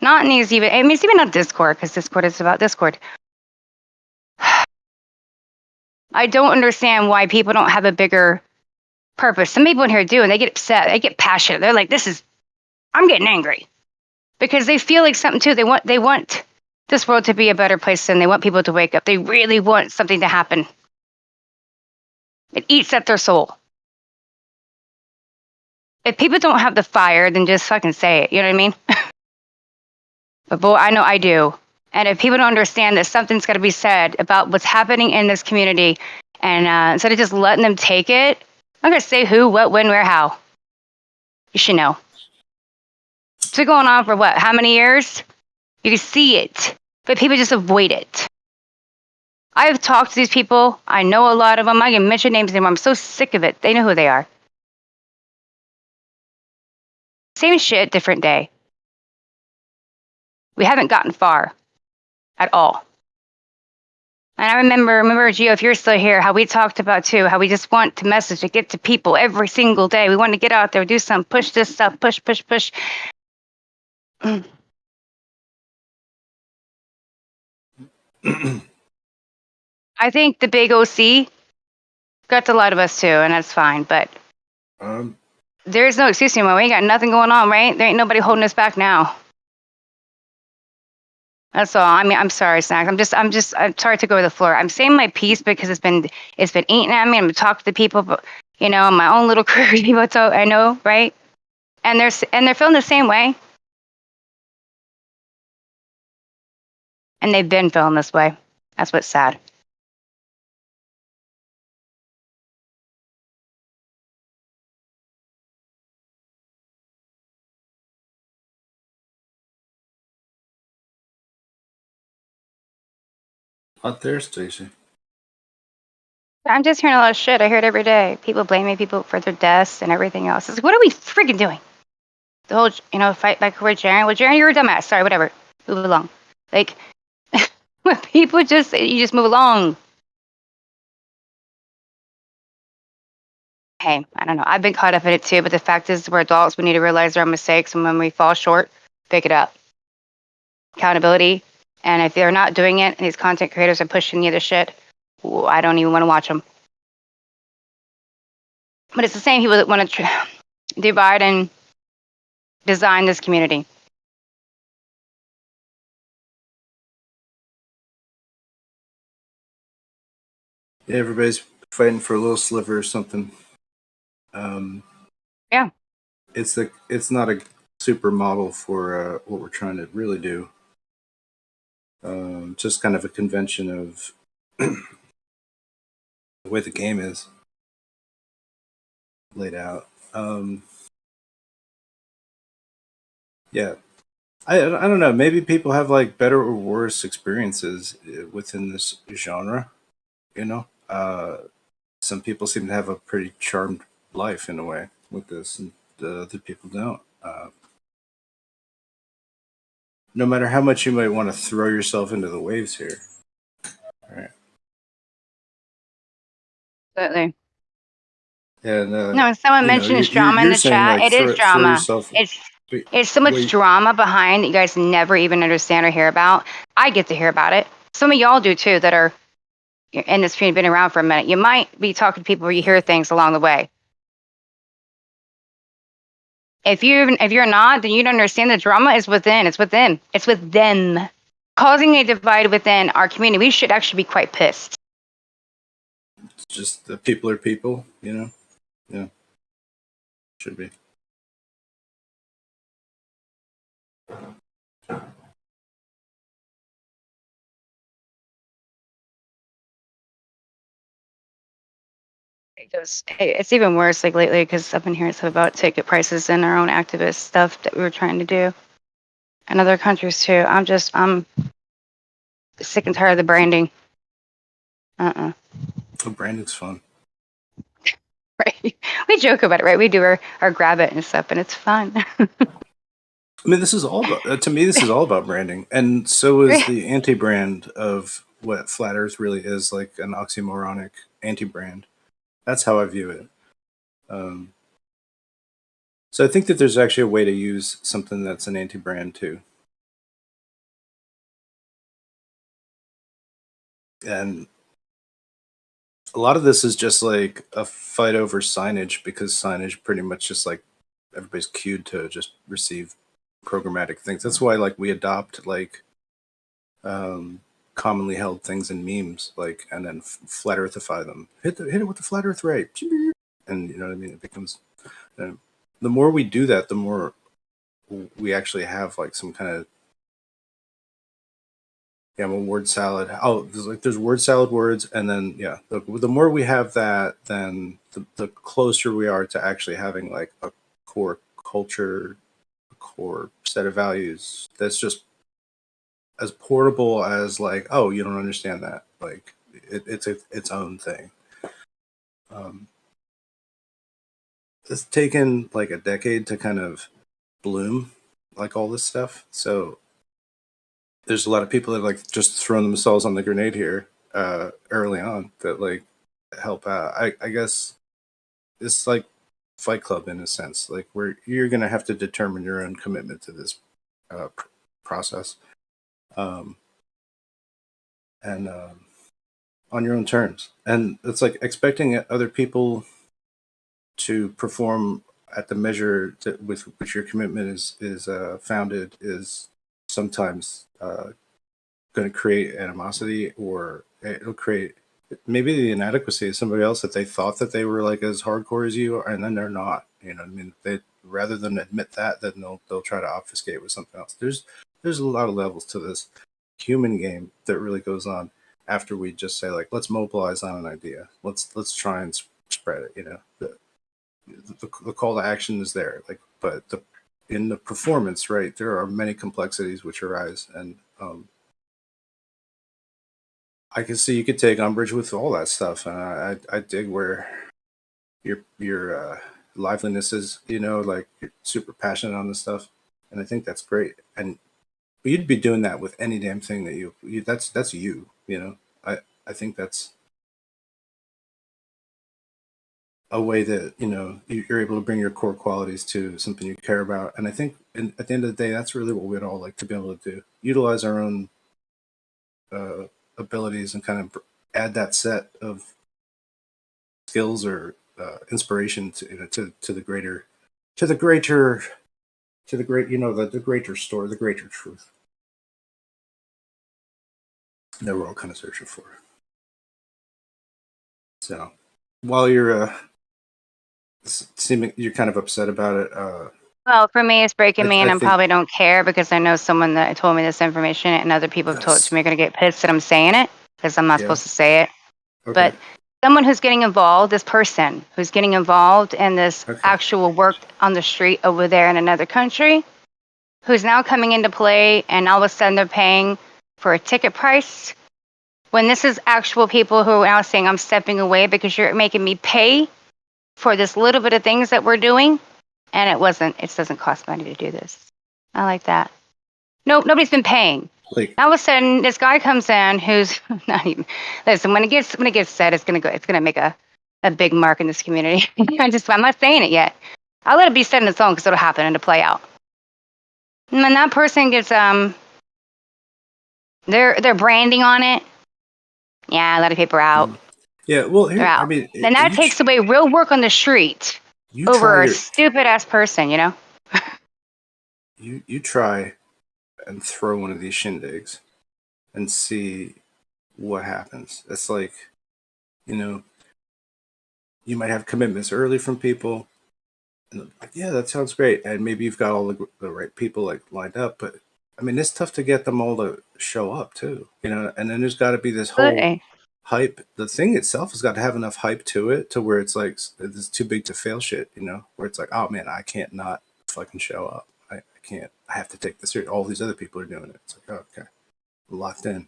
Not in these even. I mean, it's even not Discord because Discord is about Discord. I don't understand why people don't have a bigger purpose. Some people in here do, and they get upset. They get passionate. They're like, "This is." I'm getting angry because they feel like something too. They want this world to be a better place, and they want people to wake up. They really want something to happen. It eats at their soul. If people don't have the fire, then just fucking say it. You know what I mean? But boy, I know I do. And if people don't understand that something's got to be said about what's happening in this community, and instead of just letting them take it, I'm going to say who, what, when, where, how. You should know. It's been going on for what? How many years? You can see it, but people just avoid it. I've talked to these people. I know a lot of them. I can mention names anymore. I'm so sick of it. They know who they are. Same shit, different day. We haven't gotten far at all. And I remember, Gio, if you're still here, how we talked about too, how we just want to message to get to people every single day. We want to get out there, do something, push this stuff, push. I think the big OC got to a lot of us too, and that's fine. But there's no excuse anymore. We ain't got nothing going on, right? There ain't nobody holding us back now. That's all. I mean, I'm sorry, Snacks. I'm sorry to go with the floor. I'm saying my piece because it's been eating at me. I'm talking to people, but my own little crew of people. So I know, right? And they're feeling the same way, and they've been feeling this way. That's what's sad. Out there, Stacy. I'm just hearing a lot of shit. I hear it every day. People blaming people for their deaths and everything else. It's like, what are we freaking doing? The whole, fight back with Jaren. Well, Jaren, you're a dumbass. Sorry, whatever. Move along. Like, when people you just move along. Hey, I don't know. I've been caught up in it too, but the fact is we're adults. We need to realize our mistakes, and when we fall short, pick it up. Accountability. And if they're not doing it, and these content creators are pushing the other shit, I don't even want to watch them. But it's the same people that want to divide and design this community. Yeah, everybody's fighting for a little sliver or something. Yeah. It's not a super model for what we're trying to really do. Just kind of a convention of the way the game is laid out. Yeah, I don't know. Maybe people have like better or worse experiences within this genre. Some people seem to have a pretty charmed life in a way with this, and the other people don't. No matter how much you might want to throw yourself into the waves here. Right. Absolutely. And no, someone mentioned it's drama in the chat. Like, it is drama. Yourself, it's so much drama behind that you guys never even understand or hear about. I get to hear about it. Some of y'all do too that are in this community, been around for a minute. You might be talking to people where you hear things along the way. If you're not, then you don't understand the drama is within. It's with them. It's with them. Causing a divide within our community. We should actually be quite pissed. It's just the people are people, Yeah. Should be. It's even worse like lately because I've been hearing stuff about ticket prices and our own activist stuff that we were trying to do in other countries too. I'm sick and tired of the branding. Oh, branding's fun. Right. We joke about it, right? We do our grab it and stuff, and it's fun. I mean, this is all about, to me, this is all about branding. And so is the anti-brand of what Flat Earth really is, like an oxymoronic anti-brand. That's how I view it. So I think that there's actually a way to use something that's an anti-brand too. And a lot of this is just like a fight over signage, because signage pretty much just like everybody's cued to just receive programmatic things. That's why like we adopt like commonly held things in memes, like, and then flat earthify them. Hit it with the flat earth ray, and you know what I mean. It becomes the more we do that, the more we actually have like some kind of a word salad. Oh, there's word salad words, and then the more we have that, then the closer we are to actually having like a core culture, a core set of values that's just as portable as like, oh, you don't understand that, like it's its own thing. It's taken like a decade to kind of bloom, like all this stuff. So there's a lot of people that like just throwing themselves on the grenade here early on that like help out. I guess it's like Fight Club in a sense, like where you're gonna have to determine your own commitment to this process, and on your own terms. And it's like expecting other people to perform at the measure with which your commitment is founded is sometimes going to create animosity, or it'll create maybe the inadequacy of somebody else that they thought that they were like as hardcore as you are, and then they're not. You know what I mean? They, rather than admit that, then they'll try to obfuscate with something else. There's a lot of levels to this human game that really goes on after we just say like, let's mobilize on an idea. Let's try and spread it. You know, the call to action is there, like, but in the performance, right, there are many complexities which arise, and I can see you could take umbrage with all that stuff, and I dig where your liveliness is, you know, like you're super passionate on this stuff, and I think that's great. And you'd be doing that with any damn thing that you that's you know. I think that's a way that, you know, you're able to bring your core qualities to something you care about. And I think at the end of the day, that's really what we'd all like to be able to do: utilize our own abilities and kind of add that set of skills or inspiration to, you know, to the greater you know, the greater story, the greater truth that we're all kind of searching for. So while you're seeming you're kind of upset about it, Well, for me, it's breaking me, and I I think probably don't care because I know someone that told me this information, and other people have told it to me are going to get pissed that I'm saying it because I'm not supposed to say it. Okay. But someone who's getting involved, this person who's getting involved in this actual work on the street over there in another country, who's now coming into play, and all of a sudden they're paying for a ticket price, when this is actual people who are now saying, I'm stepping away because you're making me pay for this little bit of things that we're doing. And it doesn't cost money to do this. I like that. Nope, nobody's been paying. Like, all of a sudden, this guy comes in who's not even. Listen, when it gets said, it's gonna make a big mark in this community. I'm not saying it yet. I'll let it be said in its own because it'll happen and it'll play out. And when that person gets their branding on it, yeah, a lot of people are out. Yeah, well, here, They're out. I mean, then that takes away real work on the street over a stupid ass person, you know. You try and throw one of these shindigs and see what happens. It's like, you know, you might have commitments early from people, and like, yeah, that sounds great, and maybe you've got all the right people like lined up, but I mean, it's tough to get them all to show up too, you know. And then there's got to be this whole hype. The thing itself has got to have enough hype to it to where it's like it's too big to fail shit, you know, where it's like, oh man, I can't not fucking show up. I can't. I have to take this serious. All these other people are doing it. It's like, oh, okay, I'm locked in.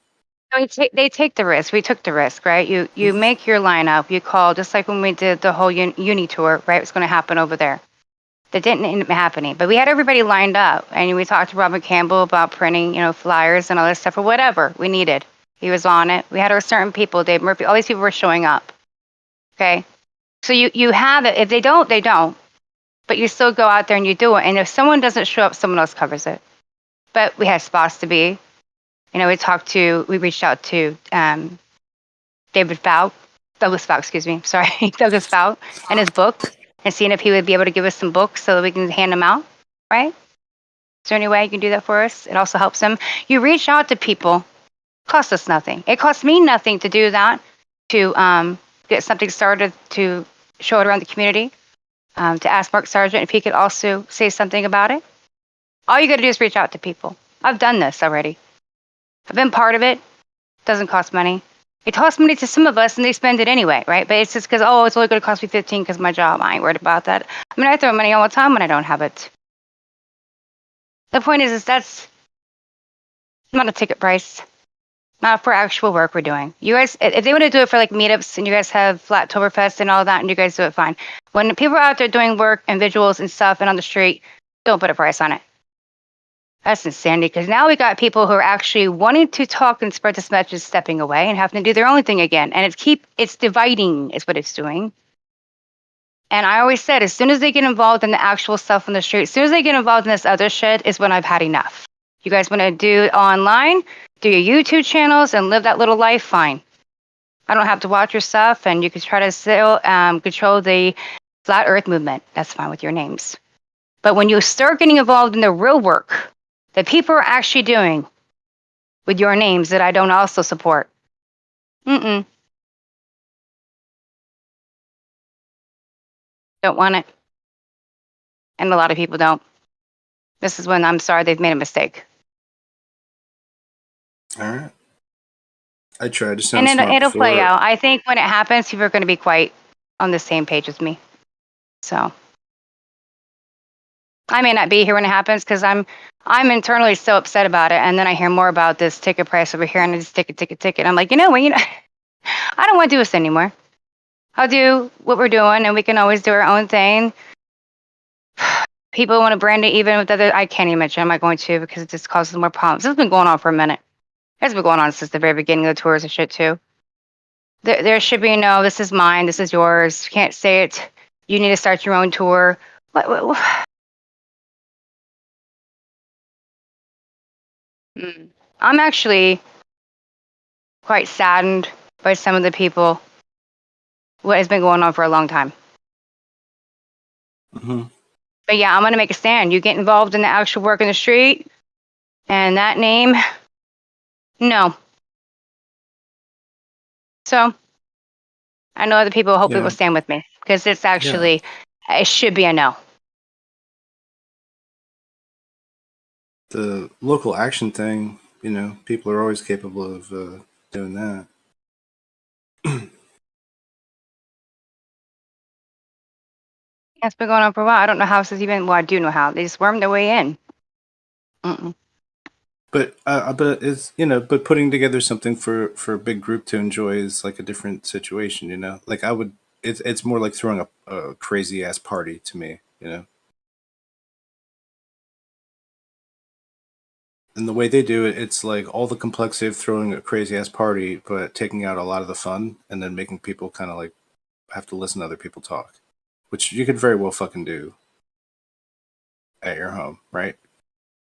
They take the risk. We took the risk, right? You make your lineup. You call, just like when we did the whole uni tour, right? It's going to happen over there. That didn't end up happening, but we had everybody lined up, and we talked to Robert Campbell about printing, you know, flyers and all this stuff or whatever we needed. He was on it. We had our certain people, Dave Murphy. All these people were showing up. Okay, So you have it. If they don't, they don't. But you still go out there and you do it. And if someone doesn't show up, someone else covers it. But we had spots to be. You know, we reached out to Douglas Fout, excuse me. Sorry, Douglas Fout and his book, and seeing if he would be able to give us some books so that we can hand them out, right? Is there any way you can do that for us? It also helps them. You reach out to people. Costs us nothing. It costs me nothing to do that, to get something started, to show it around the community, to ask Mark Sargent if he could also say something about it. All you got to do is reach out to people. I've done this already. I've been part of it. Doesn't cost money. It costs money to some of us, and they spend it anyway, right? But it's just because, oh, it's only going to cost me 15 because of my job. I ain't worried about that. I mean, I throw money all the time when I don't have it. The point is that's not a ticket price. Not for actual work we're doing. You guys, if they want to do it for like meetups and you guys have Flattoberfest and all that, and you guys do it fine. When people are out there doing work and visuals and stuff and on the street, don't put a price on it. That's insanity, because now we got people who are actually wanting to talk and spread this message stepping away and having to do their own thing again. And it's dividing is what it's doing. And I always said, as soon as they get involved in the actual stuff on the street, as soon as they get involved in this other shit is when I've had enough. You guys want to do it online, do your YouTube channels and live that little life, fine. I don't have to watch your stuff, and you can try to still control the flat earth movement. That's fine with your names. But when you start getting involved in the real work that people are actually doing with your names that I don't also support, don't want it. And a lot of people don't. This is when I'm sorry they've made a mistake. All right. I tried to sound And smart it'll play before. out. I think when it happens, people are going to be quite on the same page with me. So I may not be here when it happens because I'm internally so upset about it. And then I hear more about this ticket price over here, and I just ticket. I'm like, you know what? I don't want to do this anymore. I'll do what we're doing, and we can always do our own thing. People want to brand it even with other. I can't even mention. I'm not going to, because it just causes more problems. This has been going on for a minute. It's been going on since the very beginning of the tours and shit too. There should be no, this is mine, this is yours. You can't say it. You need to start your own tour. What? I'm actually quite saddened by some of the people. What has been going on for a long time. But yeah, I'm gonna make a stand. You get involved in the actual work in the street, and that name, no. So I know other people hopefully will stand with me, because it's actually, it should be a no. The local action thing, people are always capable of doing that. It's been going on for a while. I don't know how this is even. Well, I do know how. They just wormed their way in. But it's but putting together something for a big group to enjoy is like a different situation. Like it's more like throwing a crazy ass party to me. And the way they do it, it's like all the complexity of throwing a crazy ass party, but taking out a lot of the fun, and then making people kind of like have to listen to other people talk, which you could very well fucking do at your home, right?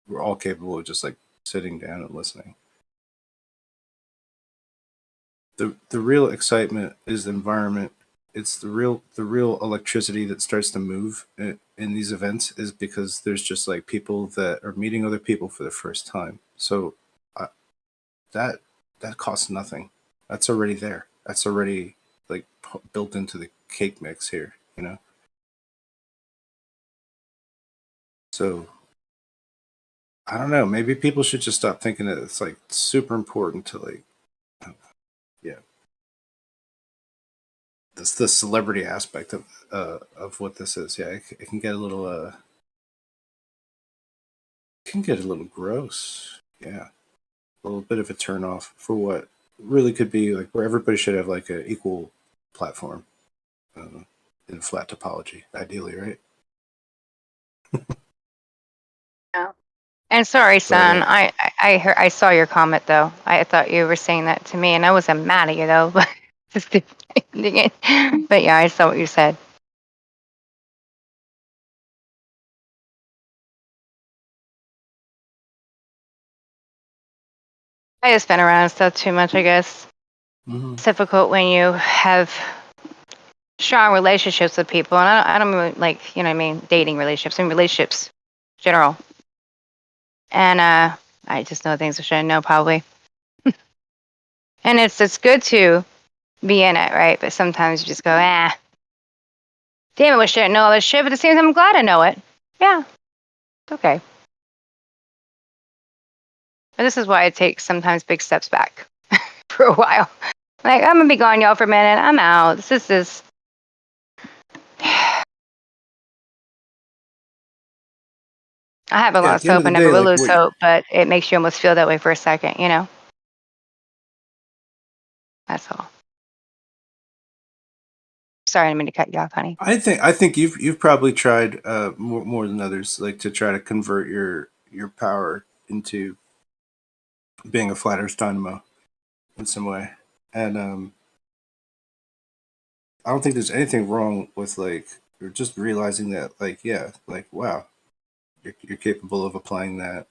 We're all capable of just like sitting down and listening. The real excitement is the environment. It's the real electricity that starts to move in these events, is because there's just like people that are meeting other people for the first time. So that costs nothing. That's already there. That's already like built into the cake mix here. So I don't know. Maybe people should just stop thinking that it's like super important to like, That's the celebrity aspect of what this is. Yeah, it can get a little gross. Yeah, a little bit of a turn off for what really could be like where everybody should have like an equal platform in flat topology, ideally, right? Yeah. And sorry, son. I saw your comment though. I thought you were saying that to me, and I wasn't mad at you though. But just But yeah, I saw what you said. I just been around stuff too much, I guess. It's difficult when you have strong relationships with people, and I don't mean like, you know what I mean, dating relationships, I mean relationships in general. And I just know things I shouldn't know probably. And it's good to be in it, right? But sometimes you just go, damn it, I shouldn't know all this shit, but at the same time I'm glad I know it. Yeah. It's okay. But this is why I take sometimes big steps back for a while. Like, I'm gonna be gone, y'all, for a minute. I'm out. This is I haven't Yeah, at lost the end hope of the and never day, will like lose what hope, but it makes you almost feel that way for a second, you know? That's all. Sorry, I didn't mean to cut you off, honey. I think you've probably tried more than others, like to try to convert your power into being a flat Earth dynamo in some way, and I don't think there's anything wrong with like you're just realizing that like yeah like wow you're capable of applying that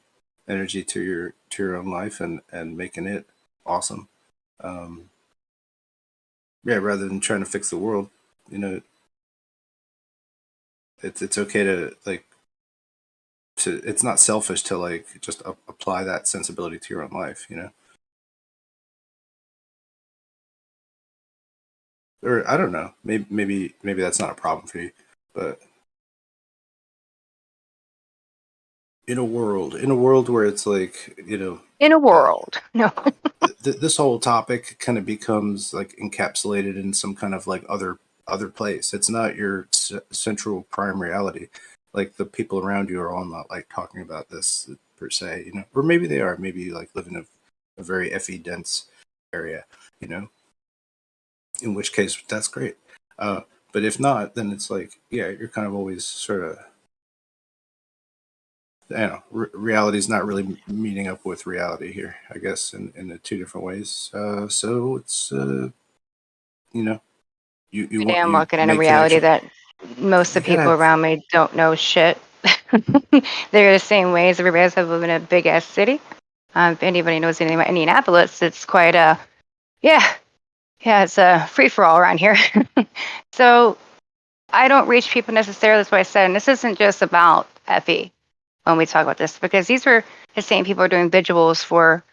energy to your own life and making it awesome. Um, yeah, rather than trying to fix the world, you know, it's okay to like to it's not selfish to like just apply that sensibility to your own life, you know. Or I don't know, maybe that's not a problem for you, but in a world where it's like you know In a world. No. this whole topic kind of becomes like encapsulated in some kind of like other place. It's not your central prime reality. Like the people around you are all not like talking about this per se, you know, or maybe they are. Maybe you like live in a very FE dense area, you know. In which case, that's great. But if not, then it's like yeah, you're kind of always sort of I don't know, reality is not really meeting up with reality here, I guess, in the two different ways. So it's, you know, Today I'm you walking in a make reality connection. that most You of the gotta people have, around me don't know shit. They're the same way as everybody else that live in a big ass city. If anybody knows anything about Indianapolis, it's quite a, yeah, it's a free for all around here. So I don't reach people necessarily, that's what I said. And this isn't just about FE when we talk about this, because these are the same people who are doing vigils for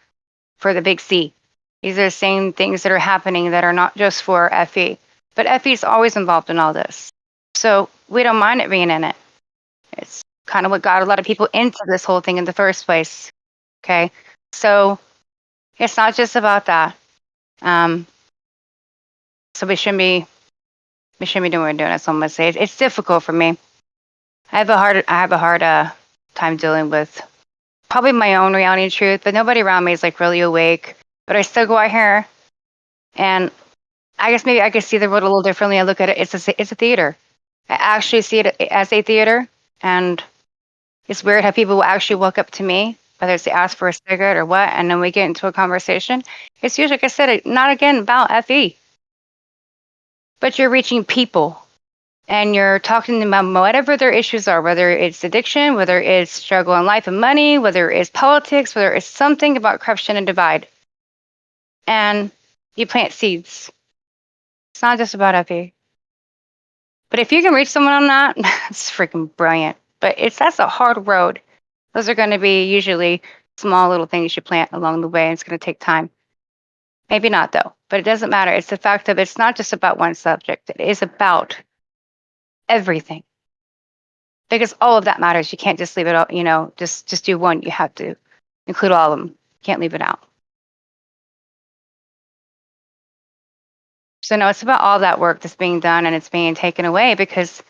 the big C. These are the same things that are happening that are not just for FE. But FE is always involved in all this. So we don't mind it being in it. It's kind of what got a lot of people into this whole thing in the first place. Okay. So it's not just about that. So we shouldn't be doing what we're doing. That's what I'm gonna say. It's difficult for me. I have a hard time dealing with probably my own reality and truth, but nobody around me is like really awake. But I still go out here, and I guess maybe I could see the world a little differently. I look at it; it's a theater. I actually see it as a theater, and it's weird how people will actually walk up to me, whether it's they ask for a cigarette or what, and then we get into a conversation. It's usually, like I said, not again about FE, but you're reaching people. And you're talking about whatever their issues are, whether it's addiction, whether it's struggle in life and money, whether it's politics, whether it's something about corruption and divide. And you plant seeds. It's not just about FE. But if you can reach someone on that, it's freaking brilliant. But that's a hard road. Those are going to be usually small little things you plant along the way, and it's going to take time. Maybe not, though. But it doesn't matter. It's the fact of it's not just about one subject. It is about everything. Because all of that matters. You can't just leave it all, just do one. You have to include all of them. Can't leave it out. So no, it's about all that work that's being done and it's being taken away because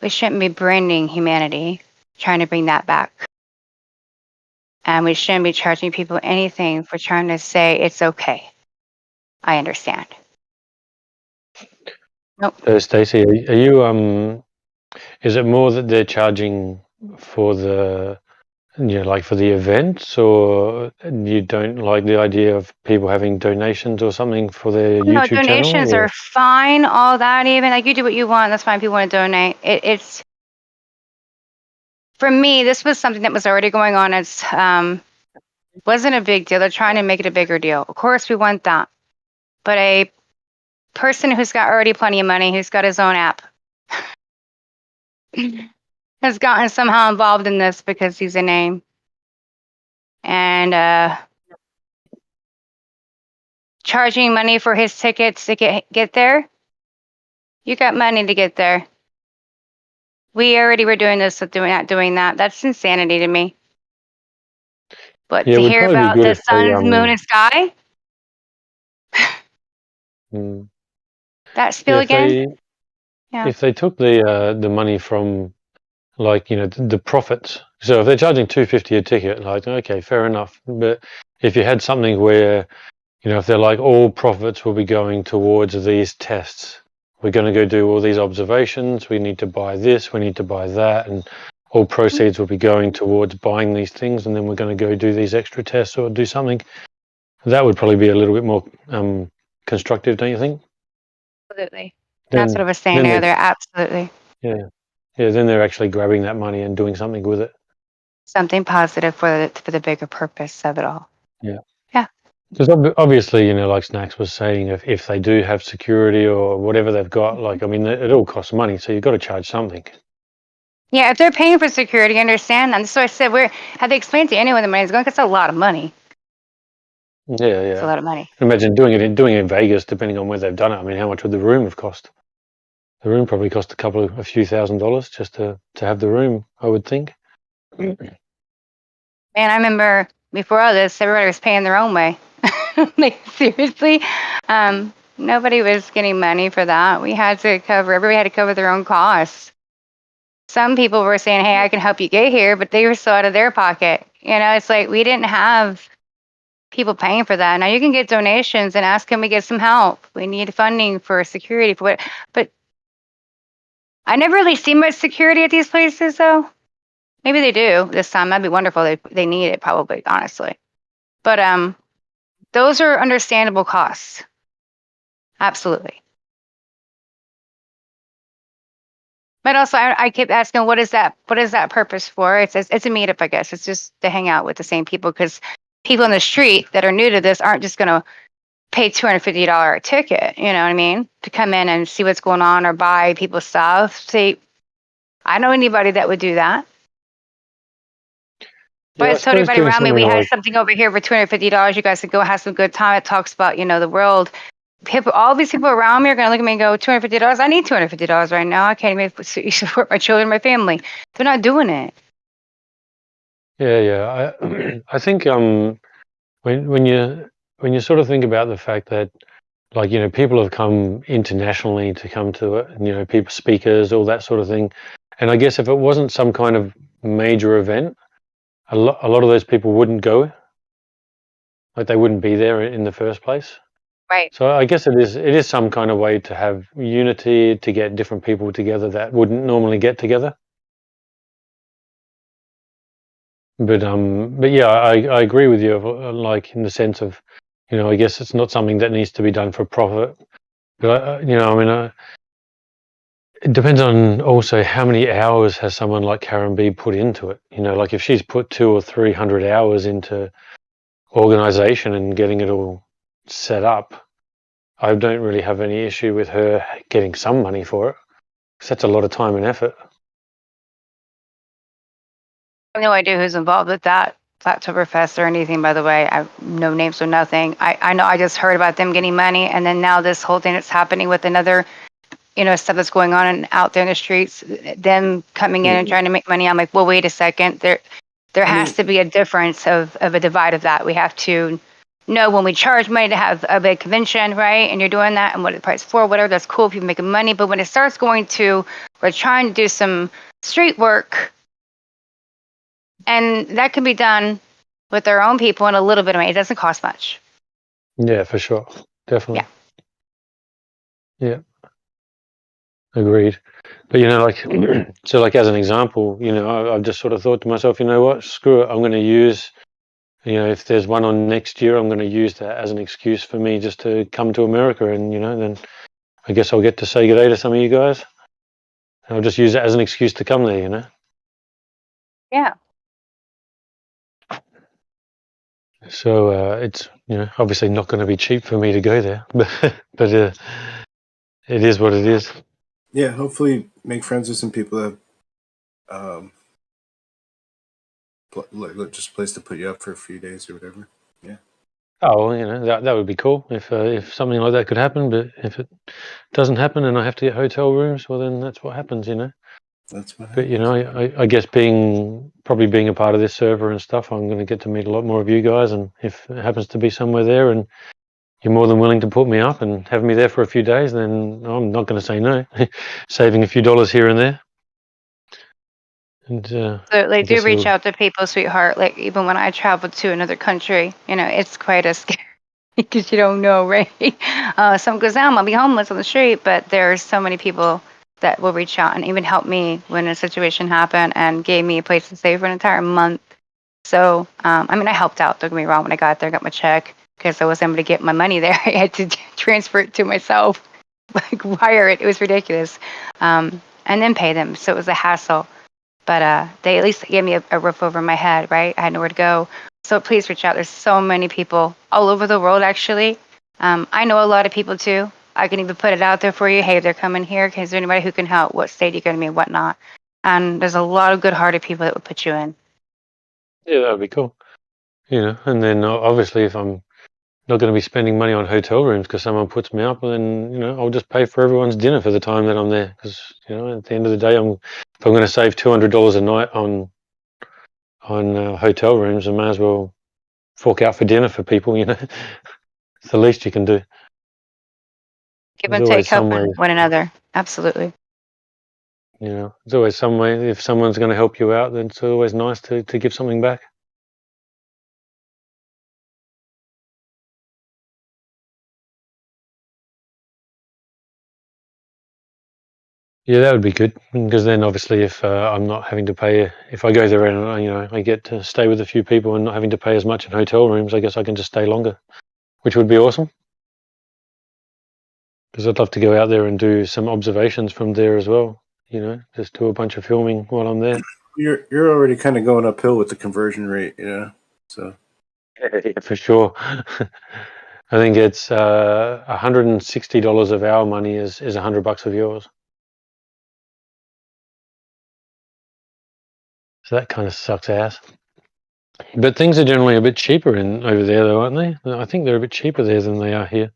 we shouldn't be branding humanity, trying to bring that back. And we shouldn't be charging people anything for trying to say it's okay. I understand. Nope. Stacey, are you is it more that they're charging for the like for the events, or you don't like the idea of people having donations or something for their No, YouTube channel? donations Or? are fine. All that, even like you do what you want. That's fine. People want to donate. It's for me. This was something that was already going on. It's wasn't a big deal. They're trying to make it a bigger deal. Of course, we want that, but a person who's got already plenty of money, who's got his own app, has gotten somehow involved in this because he's a name, and charging money for his tickets to get there. You got money to get there. We already were doing this with doing that. That's insanity to me. But Yeah, to it would hear probably be about good the if they sun, moon, and sky, mm, that yeah, spiel again. Yeah. if they took the money from, like, the profits. So if they're charging $2.50 a ticket, like, okay, fair enough. But if you had something where, if they're like, all profits will be going towards these tests, we're going to go do all these observations, we need to buy this, we need to buy that, and all proceeds will be going towards buying these things, and then we're going to go do these extra tests or do something. That would probably be a little bit more constructive, don't you think? Absolutely. That's what I was saying then earlier. Absolutely. yeah, then they're actually grabbing that money and doing something with it. Something positive for the bigger purpose of it all. Yeah. Yeah. Because obviously, like Snacks was saying, if they do have security or whatever they've got, like, I mean, it all costs money, so you've got to charge something. Yeah, if they're paying for security, I understand. And so I said, have they explained to anyone the money is going? It's a lot of money. Yeah, It's a lot of money. Imagine doing it in Vegas, depending on where they've done it. I mean, how much would the room have cost? The room probably cost a few $1,000s just to have the room, I would think. Man, I remember before all this, everybody was paying their own way. Like, seriously, nobody was getting money for that. Everybody had to cover their own costs. Some people were saying, hey, I can help you get here, but they were still out of their pocket. It's like we didn't have people paying for that. Now you can get donations and ask, can we get some help? We need funding for security for what? But I never really see much security at these places, though. Maybe they do this time. That'd be wonderful. They need it probably, honestly. But those are understandable costs. Absolutely. But also, I keep asking, what is that purpose for? It's a meetup, I guess. It's just to hang out with the same people, because people in the street that are new to this aren't just going to pay $250 a ticket, you know what I mean, to come in and see what's going on or buy people's stuff. See, I know anybody that would do that. But I told everybody around me, we had something over here for $250. You guys could go have some good time. It talks about, the world. All these people around me are going to look at me and go, $250? I need $250 right now. I can't even support my children, my family. They're not doing it. Yeah. I think when you sort of think about the fact that, like, people have come internationally to come to it, people, speakers, all that sort of thing. And I guess if it wasn't some kind of major event, a lot of those people wouldn't go. Like, they wouldn't be there in the first place. Right. So I guess it is some kind of way to have unity, to get different people together that wouldn't normally get together. But yeah, I agree with you, like, in the sense of, I guess it's not something that needs to be done for profit. But it depends on also how many hours has someone like Karen B put into it. Like, if she's put 200 or 300 hours into organization and getting it all set up, I don't really have any issue with her getting some money for it, because that's a lot of time and effort. I have no idea who's involved with that Oktoberfest or anything, by the way. I have no names or nothing. I know I just heard about them getting money, and then now this whole thing that's happening with another, stuff that's going on and out there in the streets, them coming in and trying to make money. I'm like, well, wait a second. There has to be a difference of a divide of that. We have to know when we charge money to have a big convention, right? And you're doing that, and what the price for, whatever, that's cool if you're making money. But when it starts going to, we're trying to do some street work, and that can be done with our own people and a little bit of money. It doesn't cost much. Yeah, for sure. Definitely. Yeah. Agreed. But like so, like as an example, I've just sort of thought to myself, you know what, screw it, I'm going to use, if there's one on next year, I'm going to use that as an excuse for me just to come to America, and then I guess I'll get to say good day to some of you guys. I'll just use it as an excuse to come there, Yeah. So it's obviously not going to be cheap for me to go there, but it is what it is. Yeah, hopefully make friends with some people that just a place to put you up for a few days or whatever. Yeah. Oh, well, that would be cool if something like that could happen. But if it doesn't happen and I have to get hotel rooms, well, then that's what happens, That's what But happens. I guess probably being a part of this server and stuff, I'm going to get to meet a lot more of you guys. And if it happens to be somewhere there, and you're more than willing to put me up and have me there for a few days, then I'm not going to say no. Saving a few dollars here and there. And So, like, do reach out to people, sweetheart. Like, even when I travel to another country, it's quite a scary because you don't know, right? Some goes down, I'll be homeless on the street, but there's so many people that will reach out and even help me when a situation happened and gave me a place to stay for an entire month. So, I helped out. Don't get me wrong. When I got there, I got my check because I wasn't able to get my money there. I had to transfer it to myself, like wire it. It was ridiculous, and then pay them. So it was a hassle. But they at least gave me a roof over my head, right? I had nowhere to go. So please reach out. There's so many people all over the world, actually. I know a lot of people, too. I can even put it out there for you. Hey, they're coming here. Is there anybody who can help? What state are you going to be? Whatnot. And there's a lot of good-hearted people that would put you in. Yeah, that would be cool. And then obviously if I'm not going to be spending money on hotel rooms because someone puts me up, then I'll just pay for everyone's dinner for the time that I'm there. Because at the end of the day, if I'm going to save $200 a night on hotel rooms, I may as well fork out for dinner for people. It's the least you can do. Give and take, helping one another. Absolutely. It's always some way. If someone's going to help you out, then it's always nice to give something back. Yeah, that would be good, because then obviously if I'm not having to pay, if I go there and I get to stay with a few people and not having to pay as much in hotel rooms, I guess I can just stay longer, which would be awesome. Because I'd love to go out there and do some observations from there as well. Just do a bunch of filming while I'm there. You're already kind of going uphill with the conversion rate, so. Yeah, for sure. I think it's $160 of our money is $100 of yours. So that kind of sucks ass. But things are generally a bit cheaper over there, though, aren't they? I think they're a bit cheaper there than they are here.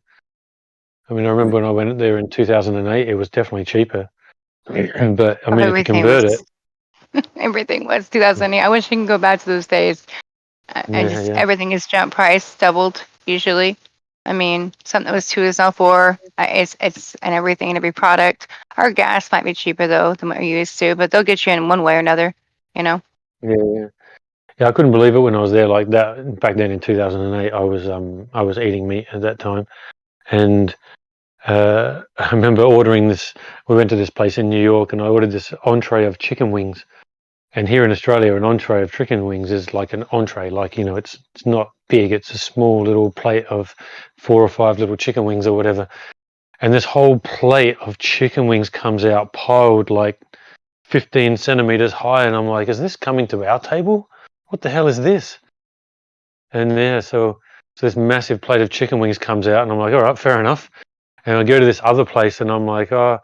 I remember when I went there in 2008, it was definitely cheaper. But if you convert it, everything was 2008. I wish I could go back to those days. Everything is jump price, doubled usually. Something that was 2 is now 4. It's and everything and every product. Our gas might be cheaper though than what we're used to, but they'll get you in one way or another. Yeah. I couldn't believe it when I was there like that. Back then in 2008, I was eating meat at that time, and I remember ordering this. We went to this place in New York, and I ordered this entree of chicken wings. And here in Australia, an entree of chicken wings is like an entree, it's not big. It's a small little plate of 4 or 5 little chicken wings or whatever. And this whole plate of chicken wings comes out piled like 15 centimeters high, and I'm like, is this coming to our table? What the hell is this? And so this massive plate of chicken wings comes out, and I'm like, all right, fair enough. And I go to this other place, and I'm like, I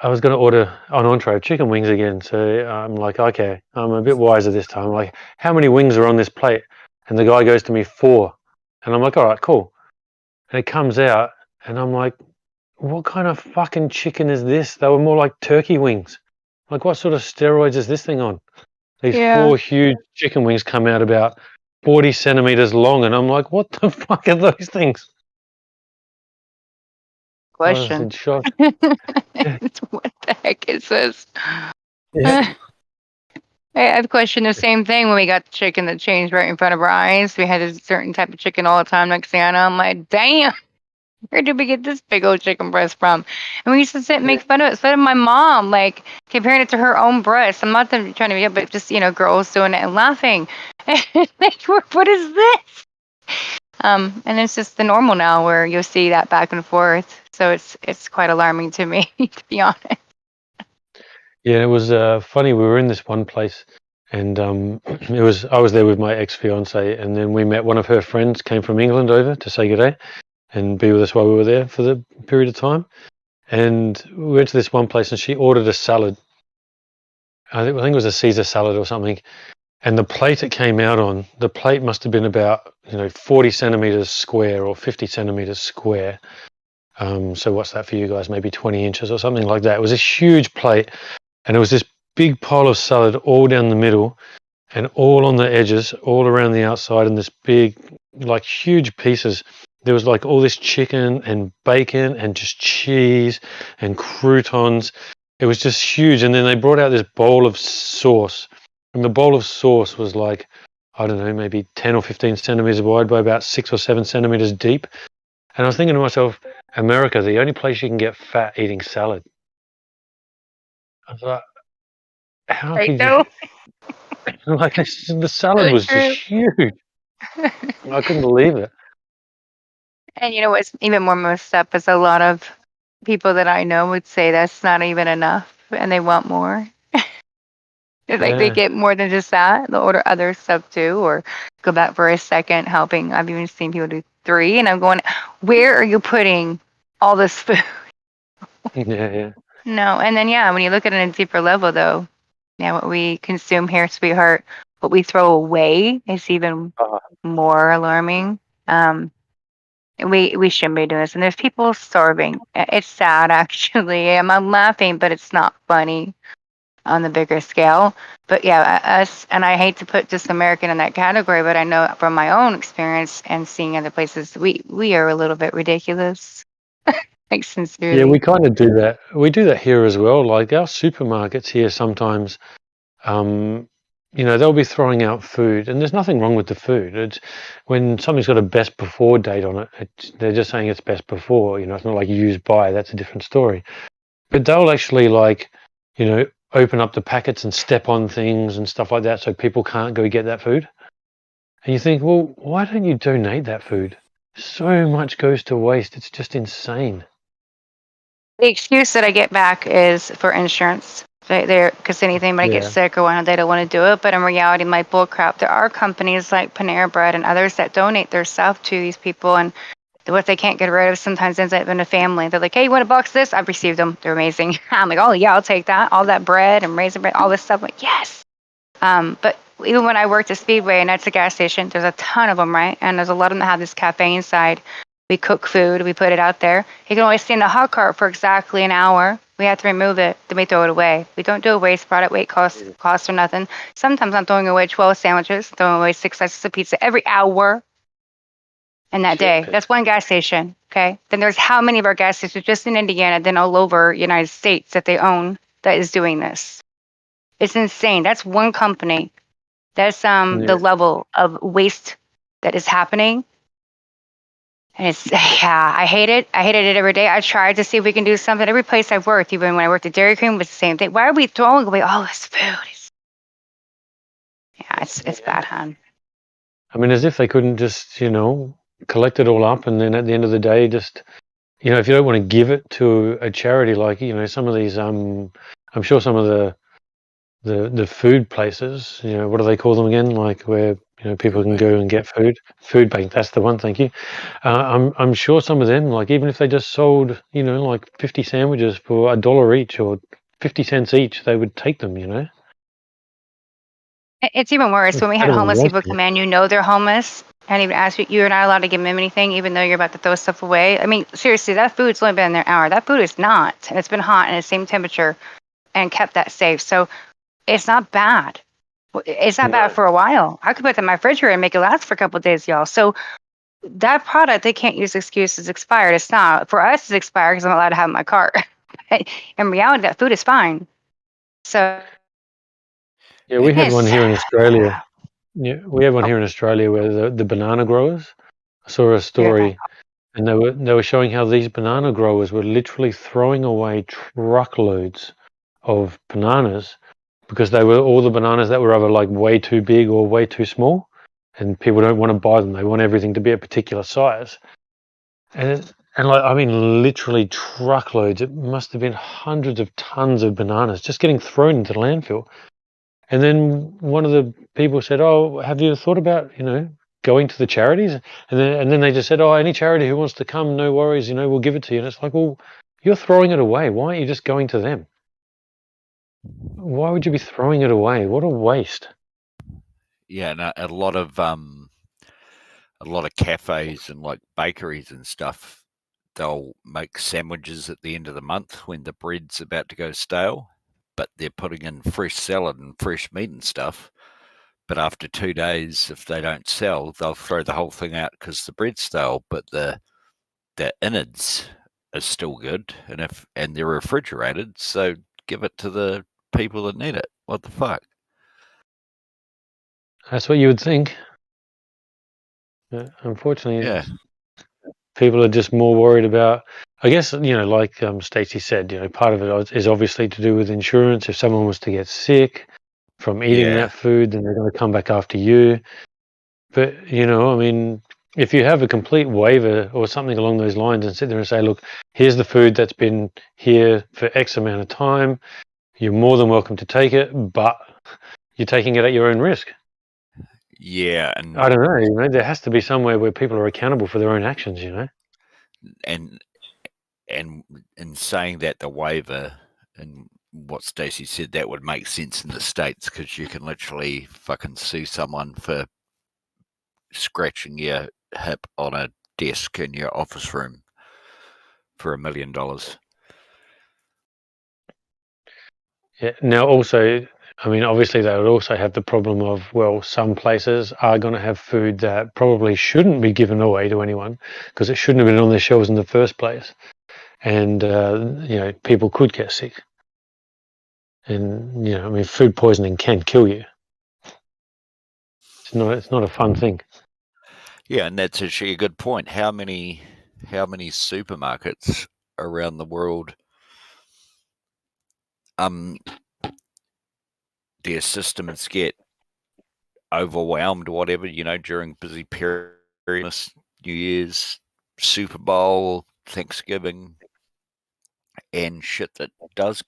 was going to order an entree of chicken wings again. So I'm like, okay, I'm a bit wiser this time. Like, how many wings are on this plate? And the guy goes to me, 4. And I'm like, all right, cool. And it comes out, and I'm like, what kind of fucking chicken is this? They were more like turkey wings. Like, what sort of steroids is this thing on? These 4 huge chicken wings come out about 40 centimeters long, and I'm like, what the fuck are those things? Question. I was in shock. What the heck is this? I have questioned the same thing when we got the chicken that changed right in front of our eyes. We had a certain type of chicken all the time. Next thing I know, I'm like, damn, Where did we get this big old chicken breast from? And we used to sit and make fun of it. Fun of my mom, like comparing it to her own breast. I'm not trying to be, but just girls doing it and laughing. Like, what is this? And it's just the normal now, where you'll see that back and forth. So it's quite alarming to me, to be honest. Yeah, it was funny. We were in this one place, and I was there with my ex-fiance, and then we met one of her friends came from England over to say good day and be with us while we were there for the period of time. And we went to this one place, and she ordered a salad. I think it was a Caesar salad or something. And the plate it came out on, the plate must have been about 40 centimeters square or 50 centimeters square. So what's that for you guys? Maybe 20 inches or something like that. It was a huge plate, and it was this big pile of salad all down the middle, and all on the edges, all around the outside, and this big, like huge pieces. There was like all this chicken and bacon and just cheese and croutons. It was just huge. And then they brought out this bowl of sauce. And the bowl of sauce was like, I don't know, maybe 10 or 15 centimeters wide by about 6 or 7 centimeters deep. And I was thinking to myself, America, the only place you can get fat eating salad. I was like, how Right could though. you? Like, the salad Really was true. just huge. I couldn't believe it. And what's even more messed up is a lot of people that I know would say that's not even enough, and they want more. It's like they Yeah. get more than just that. They'll order other stuff too, or go back for a second helping. I've even seen people do 3, and I'm going, where are you putting all this food? Yeah. No, and then when you look at it on a deeper level, though, what we consume here, sweetheart, what we throw away is even more alarming. We shouldn't be doing this, and there's people starving. It's sad, actually. I'm laughing, but it's not funny on the bigger scale. But us, and I hate to put just American in that category, but I know from my own experience and seeing other places, we are a little bit ridiculous. Like, sincerely. Yeah, we kind of do that. We do that here as well. Like our supermarkets here sometimes, they'll be throwing out food, and there's nothing wrong with the food. It's when something's got a best before date on it, they're just saying it's best before. It's not like used by. That's a different story. But they'll actually open up the packets and step on things and stuff like that, so people can't go get that food. And you think, well, why don't you donate that food? So much goes to waste. It's just insane. The excuse that I get back is for insurance. Because anything, when I get sick or whatnot, they don't want to do it. But in reality, my bull crap. There are companies like Panera Bread and others that donate their stuff to these people, and what they can't get rid of sometimes ends up in a family. They're like, "Hey, you want to box this?" I've received them. They're amazing. I'm like, "Oh yeah, I'll take that. All that bread and raisin bread, all this stuff." I'm like, yes. But even when I worked at Speedway, and that's a gas station, there's a ton of them, right? And there's a lot of them that have this cafe inside. We cook food, we put it out there. You can only stay in the hot cart for exactly an hour. We have to remove it, then we throw it away. We don't do a waste product, weight cost or nothing. Sometimes I'm throwing away 12 sandwiches, throwing away 6 slices of pizza every hour in that day. That's one gas station, okay? Then there's how many of our gas stations just in Indiana, then all over United States that they own that is doing this. It's insane. That's one company. That's the level of waste that is happening. And it's, I hate it. I hated it every day. I tried to see if we can do something. Every place I've worked, even when I worked at Dairy Queen, was the same thing. Why are we throwing away all this food? It's bad, hon. I mean, as if they couldn't just, collect it all up, and then at the end of the day, just, if you don't want to give it to a charity, like, some of these, I'm sure some of the food places, what do they call them again? Like where people can go and get food bank. That's the one. Thank you. I'm sure some of them, like even if they just sold like 50 sandwiches for $1 each or 50 cents each, they would take them. It's even worse when we had Better than homeless people wasting come in. They're homeless, and even ask you, you're not allowed to give them anything, even though you're about to throw stuff away. I mean, seriously, that food's only been in there an hour. That food is not, and it's been hot and the same temperature, and kept that safe. So it's not bad. It's not bad for a while. I could put it in my refrigerator and make it last for a couple of days, y'all. So that product, they can't use excuses expired. It's not. For us, it's expired because I'm not allowed to have it in my cart. But in reality, that food is fine. So yeah, we had one here in Australia. Yeah, we had one here in Australia where the banana growers. I saw a story, And they were showing how these banana growers were literally throwing away truckloads of bananas because they were all the bananas that were either like way too big or way too small, and people don't want to buy them. They want everything to be a particular size. And like, I mean, literally truckloads. It must have been hundreds of tons of bananas just getting thrown into the landfill. And then one of the people said, "Oh, have you thought about, going to the charities?" And then they just said, "Oh, any charity who wants to come, no worries, we'll give it to you." And it's like, well, you're throwing it away. Why aren't you just going to them? Why would you be throwing it away? What a waste. Yeah, and a lot of cafes and like bakeries and stuff, they'll make sandwiches at the end of the month when the bread's about to go stale, but they're putting in fresh salad and fresh meat and stuff. But after 2 days, if they don't sell, they'll throw the whole thing out because the bread's stale, but the innards are still good, and they're refrigerated, so give it to the people that need it. What the fuck? That's what you would think. Unfortunately, Yeah. People are just more worried about, I guess, like Stacey said, part of it is obviously to do with insurance. If someone was to get sick from eating Yeah. that food, then they're going to come back after you. But, I mean, if you have a complete waiver or something along those lines and sit there and say, look, here's the food that's been here for X amount of time, you're more than welcome to take it, but you're taking it at your own risk. Yeah, and I don't know, there has to be somewhere where people are accountable for their own actions, and in saying that, the waiver and what Stacey said, that would make sense in the States because you can literally fucking sue someone for scratching your hip on a desk in your office room for $1 million. Yeah. Now, also, I mean, obviously, they would also have the problem of, well, some places are going to have food that probably shouldn't be given away to anyone because it shouldn't have been on their shelves in the first place, and people could get sick. And I mean, food poisoning can kill you. It's not a fun thing. Yeah, and that's actually a good point. How many supermarkets around the world, their systems get overwhelmed, or whatever, during busy periods, New Year's, Super Bowl, Thanksgiving, and shit that does.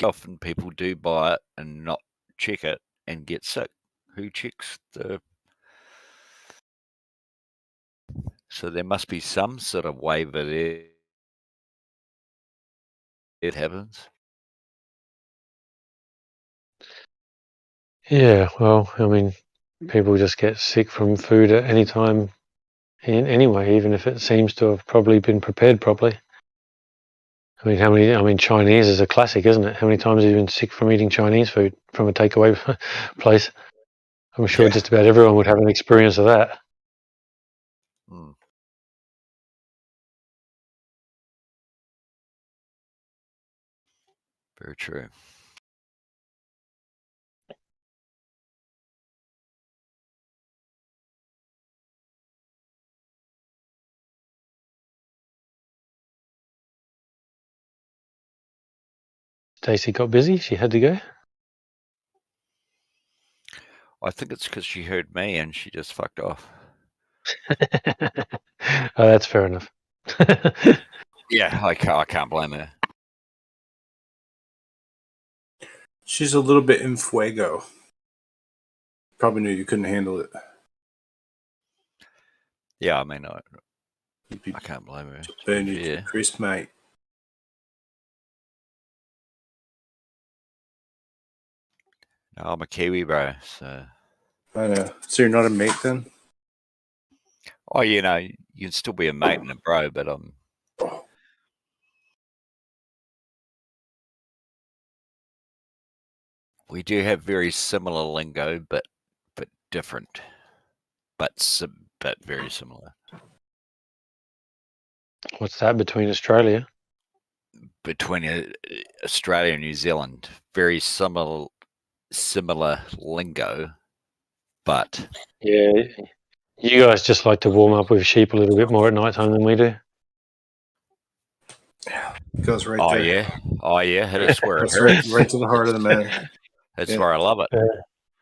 Often people do buy it and not check it and get sick. Who checks the? So there must be some sort of waiver there. It happens. Yeah, well, I mean, people just get sick from food at any time, anyway, even if it seems to have probably been prepared properly. I mean, Chinese is a classic, isn't it? How many times have you been sick from eating Chinese food from a takeaway place? I'm sure just about everyone would have an experience of that. Very true. Stacey got busy. She had to go. I think it's because she heard me and she just fucked off. Oh, that's fair enough. Yeah, I can't blame her. She's a little bit in fuego. Probably knew you couldn't handle it. Yeah, I mean, I can't blame her. Burn you to crisp, mate. No, I'm a Kiwi, bro. So. I know. So you're not a mate then? Oh, you can still be a mate and a bro, but we do have very similar lingo, but different, but very similar. What's that between Australia? Between Australia and New Zealand, very similar lingo, but yeah, You guys just like to warm up with sheep a little bit more at night time than we do. It goes right Oh there. yeah, oh yeah. That's where it That's right, hurts. right to the heart of the matter. That's Yeah. where I love it.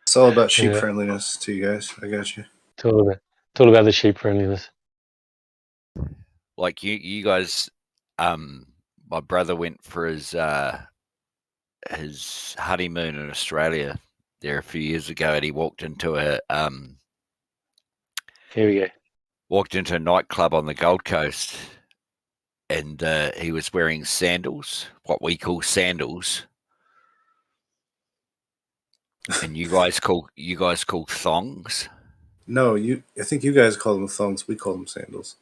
It's all about sheep Yeah. friendliness to you guys. I got you. It's all about the sheep friendliness. Like you guys, my brother went for his honeymoon in Australia there a few years ago, and he walked into a Here we go. walked into a nightclub on the Gold Coast, and he was wearing sandals, what we call sandals, and you guys call thongs. No, I think you guys call them thongs. We call them sandals.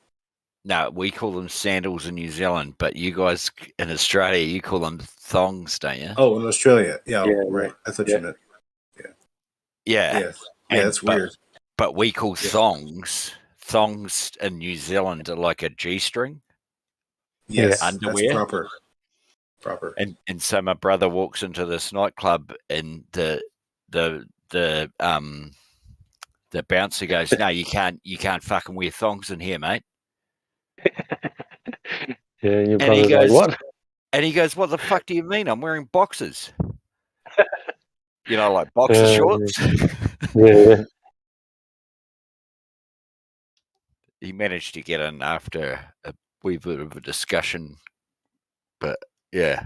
No, we call them sandals in New Zealand, but you guys in Australia, you call them thongs, don't you? Oh, in Australia, yeah, right. I thought you meant. Yeah. Yeah, And- that's weird. But we call thongs. Thongs in New Zealand are like a G-string. Yes, underwear. that's proper. And so my brother walks into this nightclub, and the bouncer goes, "No, you can't fucking wear thongs in here, mate." Yeah, and your And he brother's goes, like, what? And he goes, "What the fuck do you mean? I'm wearing boxers." Like boxer shorts. Yeah. He managed to get in after a wee bit of a discussion, but yeah,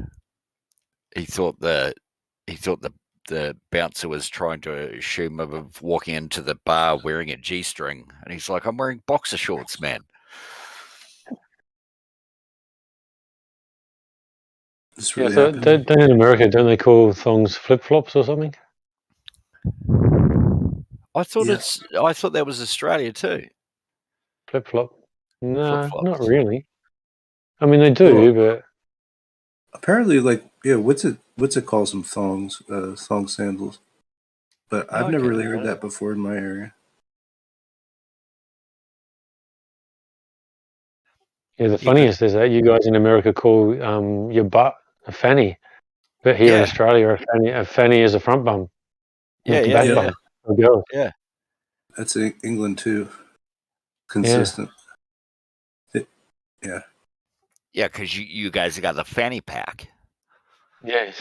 he thought the bouncer was trying to assume of walking into the bar wearing a G-string, and he's like, "I'm wearing boxer shorts, man." This Yeah, really so happened. don't in America, don't they call thongs flip-flops or something? I thought that was Australia too. Flip-flop? No, Flip-flops. not really. I mean, they do, but Apparently, what's it calls them thongs, thong sandals. But I've never really heard that before in my area. yeah, the funniest is that you guys in America call your butt a fanny, but here in Australia, a fanny is a front bum. Like a back bum. for girls. Yeah. That's England too. Consistent. Yeah. Yeah, because you guys got the fanny pack. Yeah.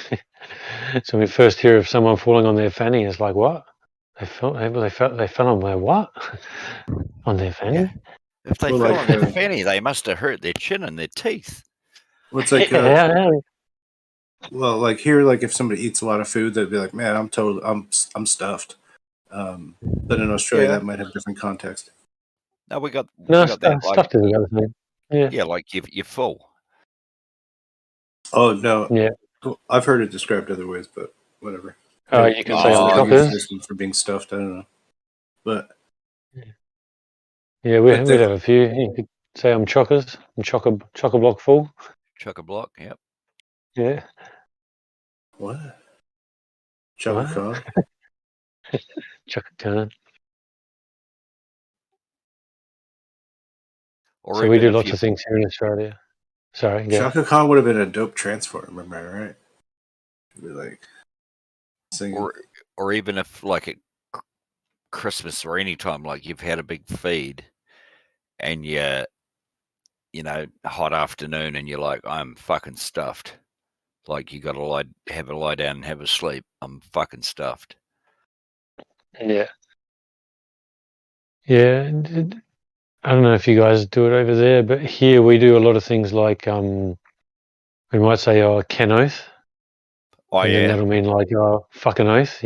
So when we first hear of someone falling on their fanny, it's like, what? They fell on their what? On their fanny? Yeah. If they fell on their fanny, they must have hurt their chin and their teeth. Well, it's like well, like here, like if somebody eats a lot of food, they'd be like, "Man, I'm stuffed." But in Australia, that might have different context. No, we got stuff that. Like, to the other thing. Yeah, like you're full. Oh no. Yeah. I've heard it described other ways, but whatever. You can say I'm chockers. For being stuffed. I don't know, but yeah, we'd have a few. You could say I'm chockers. I'm chocker block full. Chocker block. Yep. Yeah. What? Chocker Khan. Chocker Khan. Or so we do lots of things here in Australia. Sorry, Chaka Khan would have been a dope transform, am I right? It'd be like singing. Or even if like at Christmas or any time, like you've had a big feed and hot afternoon and you're like, I'm fucking stuffed. Like you got to have a lie down and have a sleep. I'm fucking stuffed. Yeah. Yeah. I don't know if you guys do it over there, but here we do a lot of things like we might say, "Oh, Ken oath." Oh, and yeah. then that'll mean like, "Oh, fucking oath,"